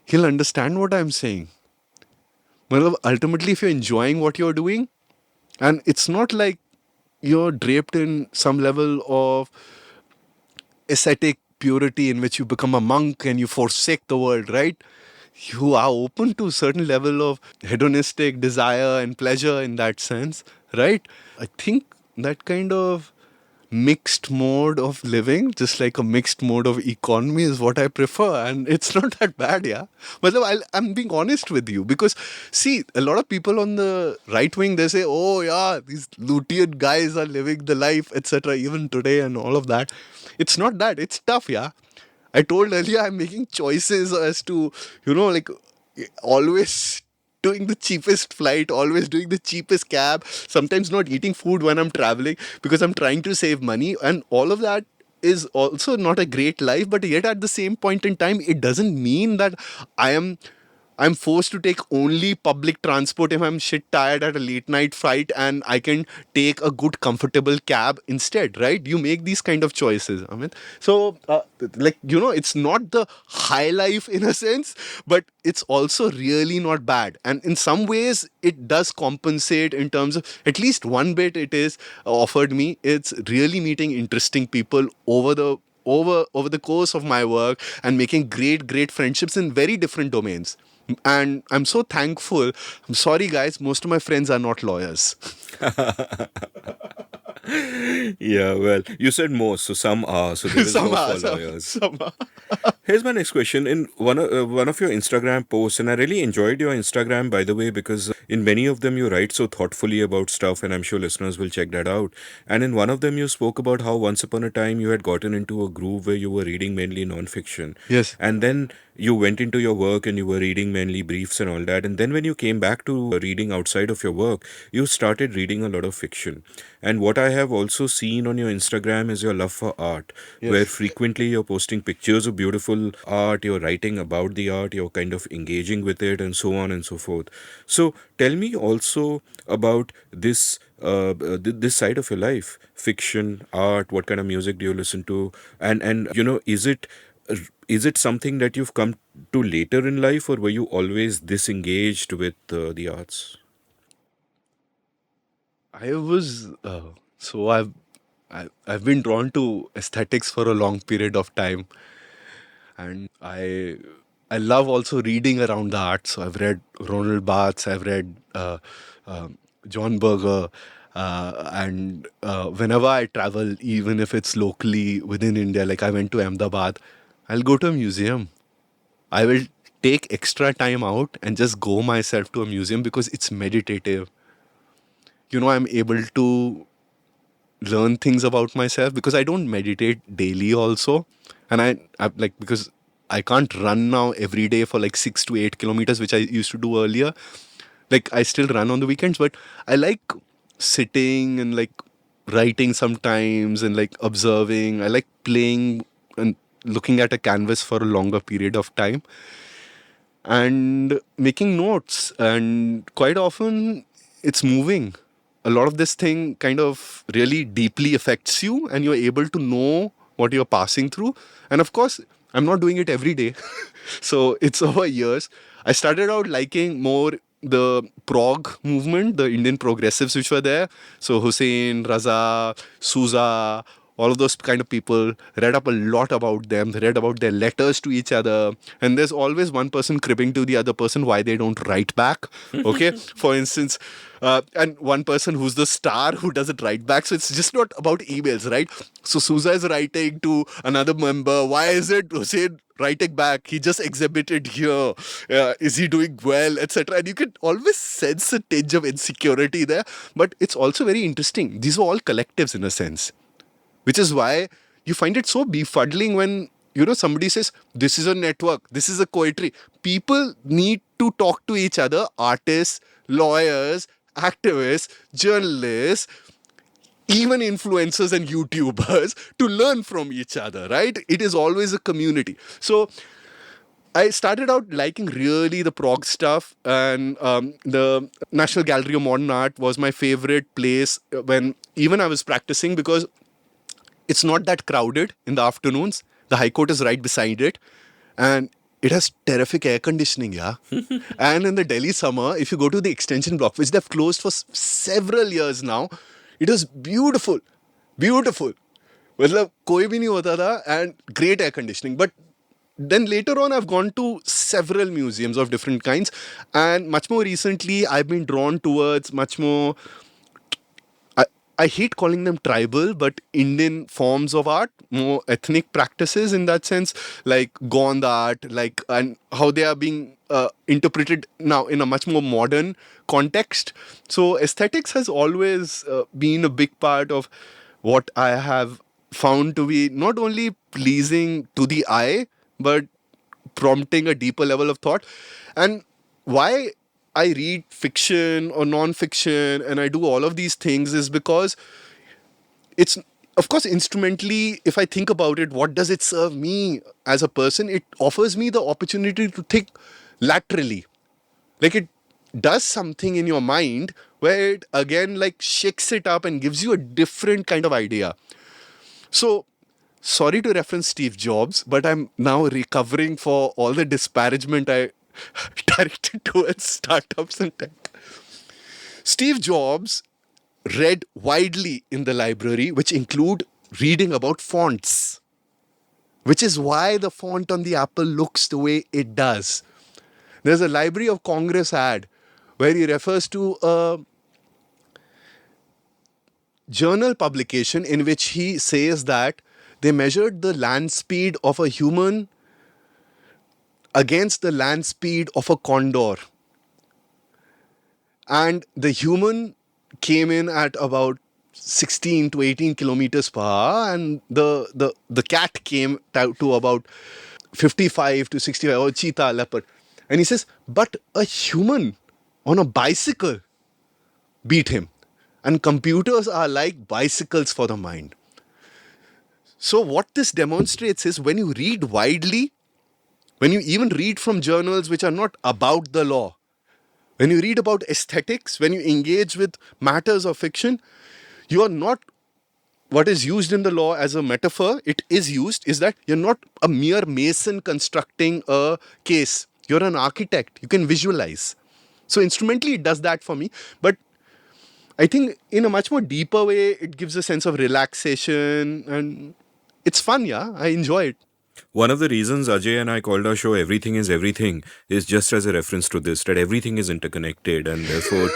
he'll understand what I'm saying. Well, ultimately, if you're enjoying what you're doing, and it's not like you're draped in some level of ascetic purity in which you become a monk and you forsake the world, right? You are open to a certain level of hedonistic desire and pleasure in that sense, right? I think that kind of mixed mode of living, just like a mixed mode of economy, is what I prefer. And it's not that bad, yeah. But I'm being honest with you because, see, a lot of people on the right wing, they say, oh, yeah, these Lutian guys are living the life, etc., even today and all of that. It's not that. It's tough, yeah. I told earlier I'm making choices as to, like always doing the cheapest flight, always doing the cheapest cab, sometimes not eating food when I'm traveling because I'm trying to save money. And all of that is also not a great life, but yet at the same point in time, it doesn't mean that I am I'm forced to take only public transport if I'm shit tired at a late night flight and I can take a good comfortable cab instead, right? You make these kind of choices, Amit. So, it's not the high life in a sense, but it's also really not bad. And in some ways, it does compensate in terms of at least one bit it is offered me. It's really meeting interesting people over the course of my work and making great friendships in very different domains. And I'm so thankful. I'm sorry, guys, most of my friends are not lawyers. Yeah, well, you said most, so some are. So there is Some hope are, for lawyers. some are. Here's my next question. In one of your Instagram posts, and I really enjoyed your Instagram, by the way, because in many of them you write so thoughtfully about stuff, and I'm sure listeners will check that out. And in one of them, you spoke about how once upon a time you had gotten into a groove where you were reading mainly nonfiction, Yes. and then you went into your work and you were reading mainly briefs and all that. And then when you came back to reading outside of your work, you started reading a lot of fiction. And what I have also seen on your Instagram is your love for art, where Yes. frequently you're posting pictures of beautiful art, you're writing about the art, you're kind of engaging with it, and so on and so forth. So tell me also about this side of your life: fiction, art. What kind of music do you listen to? And is it something that you've come to later in life, or were you always disengaged with the arts? I was so I've been drawn to aesthetics for a long period of time, and I love also reading around the art. So I've read Ronald Barthes, I've read John Berger, and whenever I travel, even if it's locally within India, like I went to Ahmedabad, I'll go to a museum. I will take extra time out and just go myself to a museum because it's meditative. I'm able to learn things about myself because I don't meditate daily also. And I like because I can't run now every day for like 6 to 8 kilometers, which I used to do earlier. Like I still run on the weekends, but I like sitting and like writing sometimes and like observing. I like playing and looking at a canvas for a longer period of time and making notes. And quite often it's moving. A lot of this thing kind of really deeply affects you, and you're able to know what you're passing through. And of course, I'm not doing it every day. So it's over years. I started out liking more the prog movement, the Indian progressives which were there. So Hussein, Raza, Souza, all of those kind of people, read up a lot about them, read about their letters to each other. And there's always one person cribbing to the other person why they don't write back. Okay. For instance, and one person who's the star who doesn't write back. So it's just not about emails, right? So Souza is writing to another member. Why is it Hussein writing back? He just exhibited here. Is he doing well, etc.? And you can always sense a tinge of insecurity there. But it's also very interesting. These are all collectives in a sense, which is why you find it so befuddling when somebody says this is a network, this is a poetry. People need to talk to each other, artists, lawyers, activists, journalists, even influencers and YouTubers, to learn from each other, right? It is always a community. So I started out liking really the prog stuff, and the National Gallery of Modern Art was my favorite place when even I was practicing, because it's not that crowded in the afternoons. The High Court is right beside it. And it has terrific air conditioning, yeah. And in the Delhi summer, if you go to the extension block, which they've closed for several years now, It was beautiful, beautiful. मतलब कोई भी नहीं होता था and great air conditioning. But then later on, I've gone to several museums of different kinds, and much more recently, I've been drawn towards much more. I, I hate calling them tribal, but Indian forms of art, more ethnic practices in that sense, like Gond art, like and how they are being interpreted now in a much more modern context. So aesthetics has always been a big part of what I have found to be not only pleasing to the eye, but prompting a deeper level of thought. And why I read fiction or non-fiction and I do all of these things is because it's, of course, instrumentally, if I think about it, what does it serve me as a person? It offers me the opportunity to think laterally. Like it does something in your mind where it again like shakes it up and gives you a different kind of idea. So, sorry to reference Steve Jobs, but I'm now recovering for all the disparagement I directed towards startups and tech. Steve Jobs read widely in the library, which include reading about fonts, which is why the font on the Apple looks the way it does. There's a Library of Congress ad where he refers to a journal publication in which he says that they measured the land speed of a human against the land speed of a condor. And the human came in at about 16 to 18 kilometers per hour, and the cat came to about 55 to 65, or cheetah, leopard. And he says, but a human on a bicycle beat him. And computers are like bicycles for the mind. So, what this demonstrates is when you read widely, when you even read from journals which are not about the law, when you read about aesthetics, when you engage with matters of fiction, you are not what is used in the law as a metaphor. It is used, is that you're not a mere mason constructing a case. You're an architect. You can visualize. So, instrumentally, it does that for me. But I think in a much more deeper way, it gives a sense of relaxation and it's fun, yeah. I enjoy it. One of the reasons Ajay and I called our show Everything is Everything is just as a reference to this, that everything is interconnected, and therefore,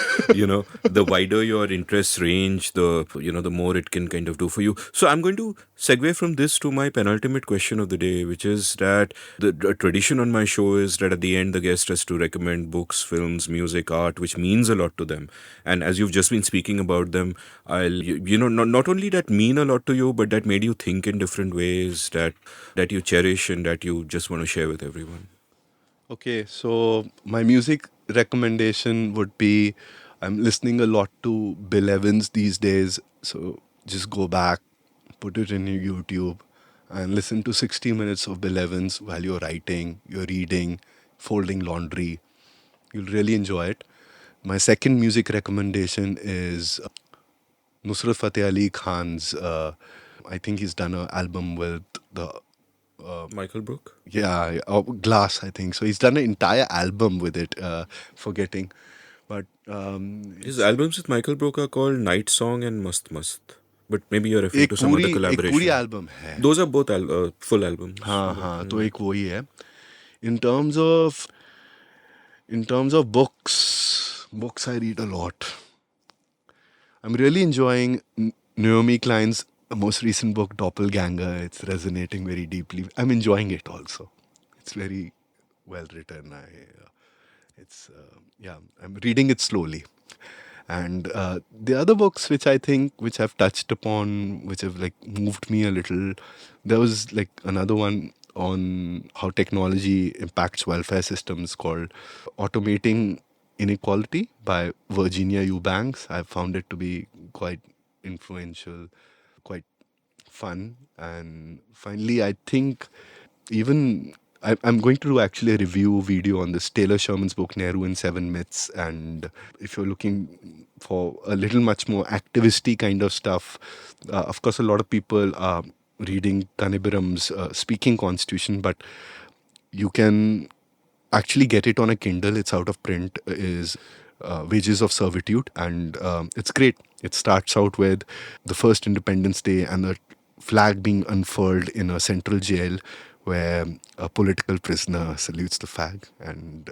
the wider your interest range, the more it can kind of do for you. So I'm going to segue from this to my penultimate question of the day, which is that the tradition on my show is that at the end, the guest has to recommend books, films, music, art, which means a lot to them. And as you've just been speaking about them, not only that mean a lot to you, but that made you think in different ways, that you cherish and that you just want to share with everyone. Okay, so my music recommendation would be I'm listening a lot to Bill Evans these days. So just go back, put it in your YouTube, and listen to 60 minutes of Bill Evans while you're writing, you're reading, folding laundry. You'll really enjoy it. My second music recommendation is Nusrat Fateh Ali Khan's. I think he's done an album with the Michael Brook? Glass, I think. So he's done an entire album with it, forgetting. But His albums with Michael Brook are called Night Song and Mast Mast. But maybe you're referring to some other एक collaboration. पूरी album है. Those are both full albums. हाँ, तो एक वही है. In terms of books I read a lot. I'm really enjoying Naomi Klein's most recent book, Doppelganger. It's resonating very deeply. I'm enjoying it also. It's very well written. I'm reading it slowly. And the other books which I've touched upon, which have like moved me a little, there was like another one on how technology impacts welfare systems called Automating Inequality by Virginia Eubanks. I found it to be quite influential, quite fun. And finally, I think even I'm going to do actually a review video on this Taylor Sherman's book, Nehru and Seven Myths. And if you're looking for a little much more activisty kind of stuff, of course, a lot of people are reading Kanibiram's Speaking Constitution, but you can actually get it on a Kindle. It's out of print. Is Wages of Servitude, and it's great. It starts out with the first Independence Day and the flag being unfurled in a central jail where a political prisoner salutes the flag, and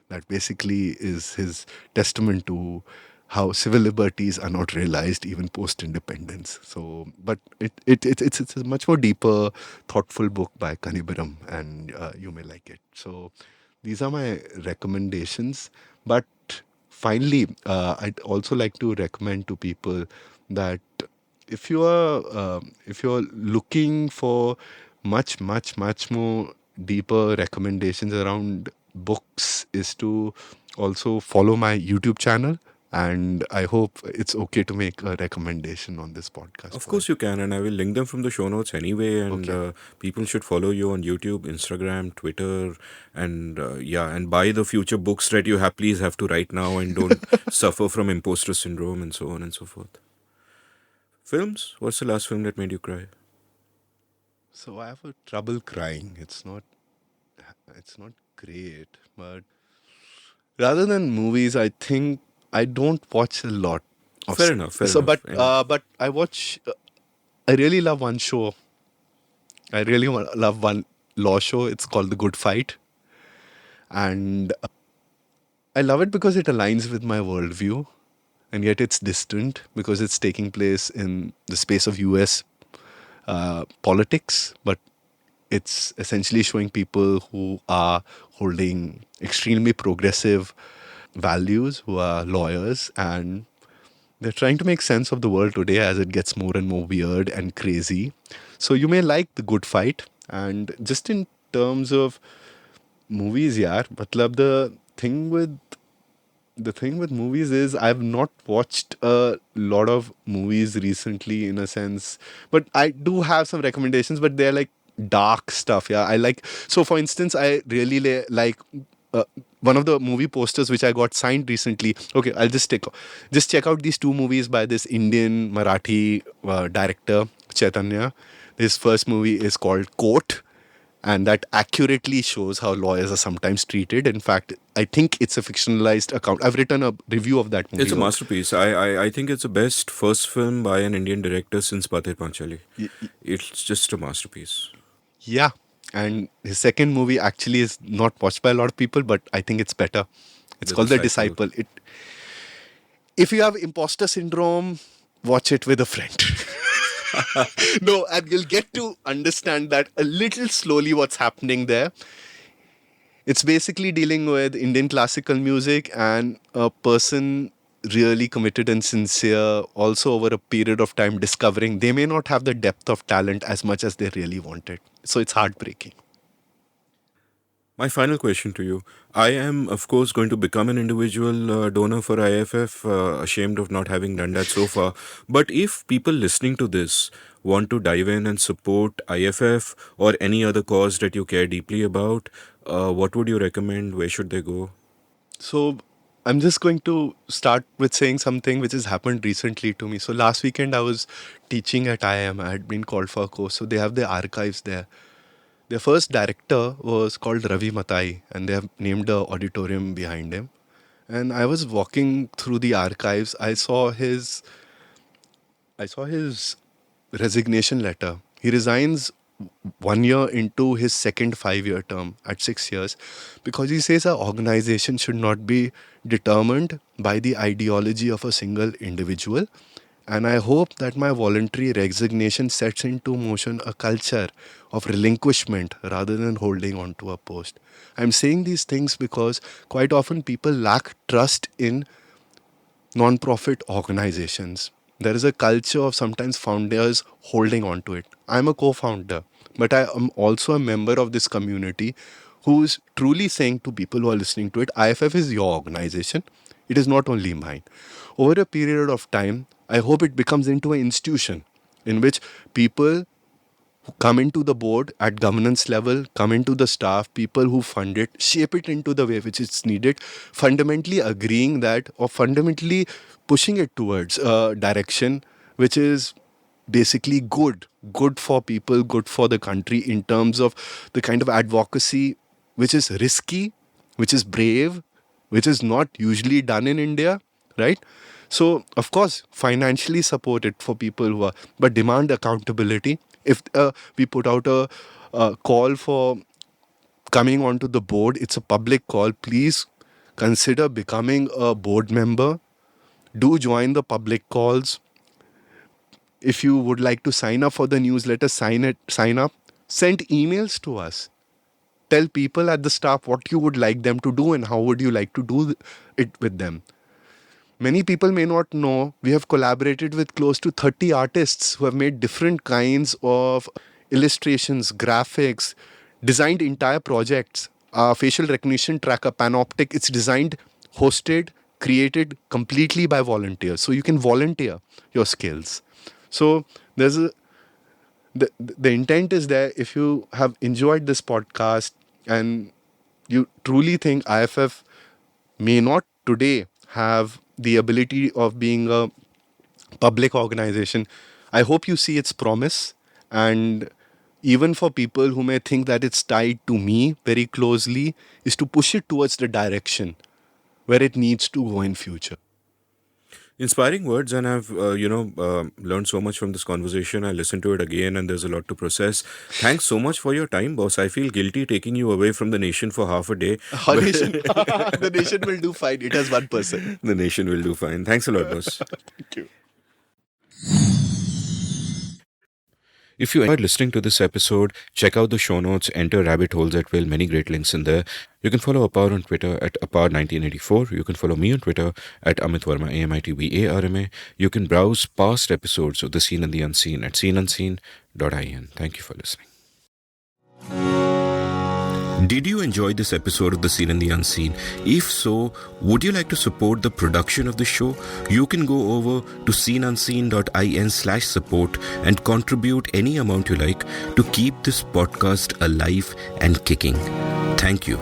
that basically is his testament to how civil liberties are not realized even post independence. So, but it's a much more deeper, thoughtful book by Kanibaram, and you may like it. So, these are my recommendations. But finally, I'd also like to recommend to people that if you're looking for much more deeper recommendations around books, is to also follow my YouTube channel. And I hope it's okay to make a recommendation on this podcast. Of course you can, and I will link them from the show notes anyway. And Okay. people should follow you on YouTube, Instagram, Twitter, and and buy the future books that you have. Please have to write now, and don't suffer from imposter syndrome and so on and so forth. Films? What's the last film that made you cry? So I have a trouble crying. It's not great, but rather than movies, I think I don't watch a lot of Fair enough. Fair so enough. And but I watch I really love one show. I really love one law show. It's called The Good Fight, and I love it because it aligns with my worldview, and yet it's distant because it's taking place in the space of US politics, but it's essentially showing people who are holding extremely progressive values, who are lawyers, and they're trying to make sense of the world today as it gets more and more weird and crazy. So you may like The Good Fight. And just in terms of movies, yeah, matlab the thing with movies is I've not watched a lot of movies recently in a sense, but I do have some recommendations, but they're like dark stuff. Yeah, I like. So, for instance, I really like one of the movie posters which I got signed recently. Okay, I'll just check out these two movies by this Indian Marathi director Chaitanya. His first movie is called Court, and that accurately shows how lawyers are sometimes treated. In fact, I think it's a fictionalized account. I've written a review of that it's movie. a masterpiece. I think it's the best first film by an Indian director since Pather Panchali. It's just a masterpiece. Yeah, and his second movie actually is not watched by a lot of people, but I think it's better. It's The called The Disciple. Disciple. If you have imposter syndrome, watch it with a friend. No, and you'll get to understand that a little slowly what's happening there. It's basically dealing with Indian classical music and a person really committed and sincere, also over a period of time discovering they may not have the depth of talent as much as they really wanted. So it's heartbreaking. My final question to you. I am, of course, going to become an individual donor for IFF, ashamed of not having done that so far. But if people listening to this want to dive in and support IFF or any other cause that you care deeply about, what would you recommend? Where should they go? So I'm just going to start with saying something which has happened recently to me. So last weekend I was teaching at IIM. I had been called for a course. So they have the archives there. Their first director was called Ravi Matai, and they have named the auditorium behind him. And I was walking through the archives. I saw his resignation letter. He resigns 1 year into his second 5 year term at 6 years because he says our organization should not be determined by the ideology of a single individual. And I hope that my voluntary resignation sets into motion a culture of relinquishment rather than holding on to a post. I'm saying these things because quite often people lack trust in non-profit organizations. There is a culture of sometimes founders holding on to it. I'm a co-founder, but I am also a member of this community who is truly saying to people who are listening to it, IFF is your organization. It is not only mine. Over a period of time, I hope it becomes into an institution in which people who come into the board at governance level, come into the staff, people who fund it, shape it into the way which is needed, fundamentally agreeing that or fundamentally pushing it towards a direction which is basically good for people, good for the country in terms of the kind of advocacy which is risky, which is brave, which is not usually done in India, right? So, of course, financially support it for people who are, but demand accountability. If we put out a call for coming onto the board, it's a public call. Please consider becoming a board member. Do join the public calls. If you would like to sign up for the newsletter, sign up. Send emails to us. Tell people at the staff what you would like them to do and how would you like to do it with them. Many people may not know we have collaborated with close to 30 artists who have made different kinds of illustrations, graphics, designed entire projects. Our facial recognition tracker, Panoptic, it's designed, hosted, created completely by volunteers. So you can volunteer your skills. So there's the intent is there. If you have enjoyed this podcast and you truly think IFF may not today have the ability of being a public organization, I hope you see its promise. And even for people who may think that it's tied to me very closely, is to push it towards the direction where it needs to go in future. Inspiring words, and I've learned so much from this conversation. I listened to it again, and there's a lot to process. Thanks so much for your time, boss. I feel guilty taking you away from the nation for half a day. Our nation, the nation will do fine. It has 1%. The nation will do fine. Thanks a lot, boss. Thank you. If you enjoyed listening to this episode, check out the show notes, enter rabbit holes at will, many great links in there. You can follow Apar on Twitter at Apar1984. You can follow me on Twitter at Amit Varma, AMITVARMA. You can browse past episodes of The Seen and the Unseen at seenunseen.in. Thank you for listening. Did you enjoy this episode of The Seen and the Unseen? If so, would you like to support the production of the show? You can go over to seenunseen.in/support and contribute any amount you like to keep this podcast alive and kicking. Thank you.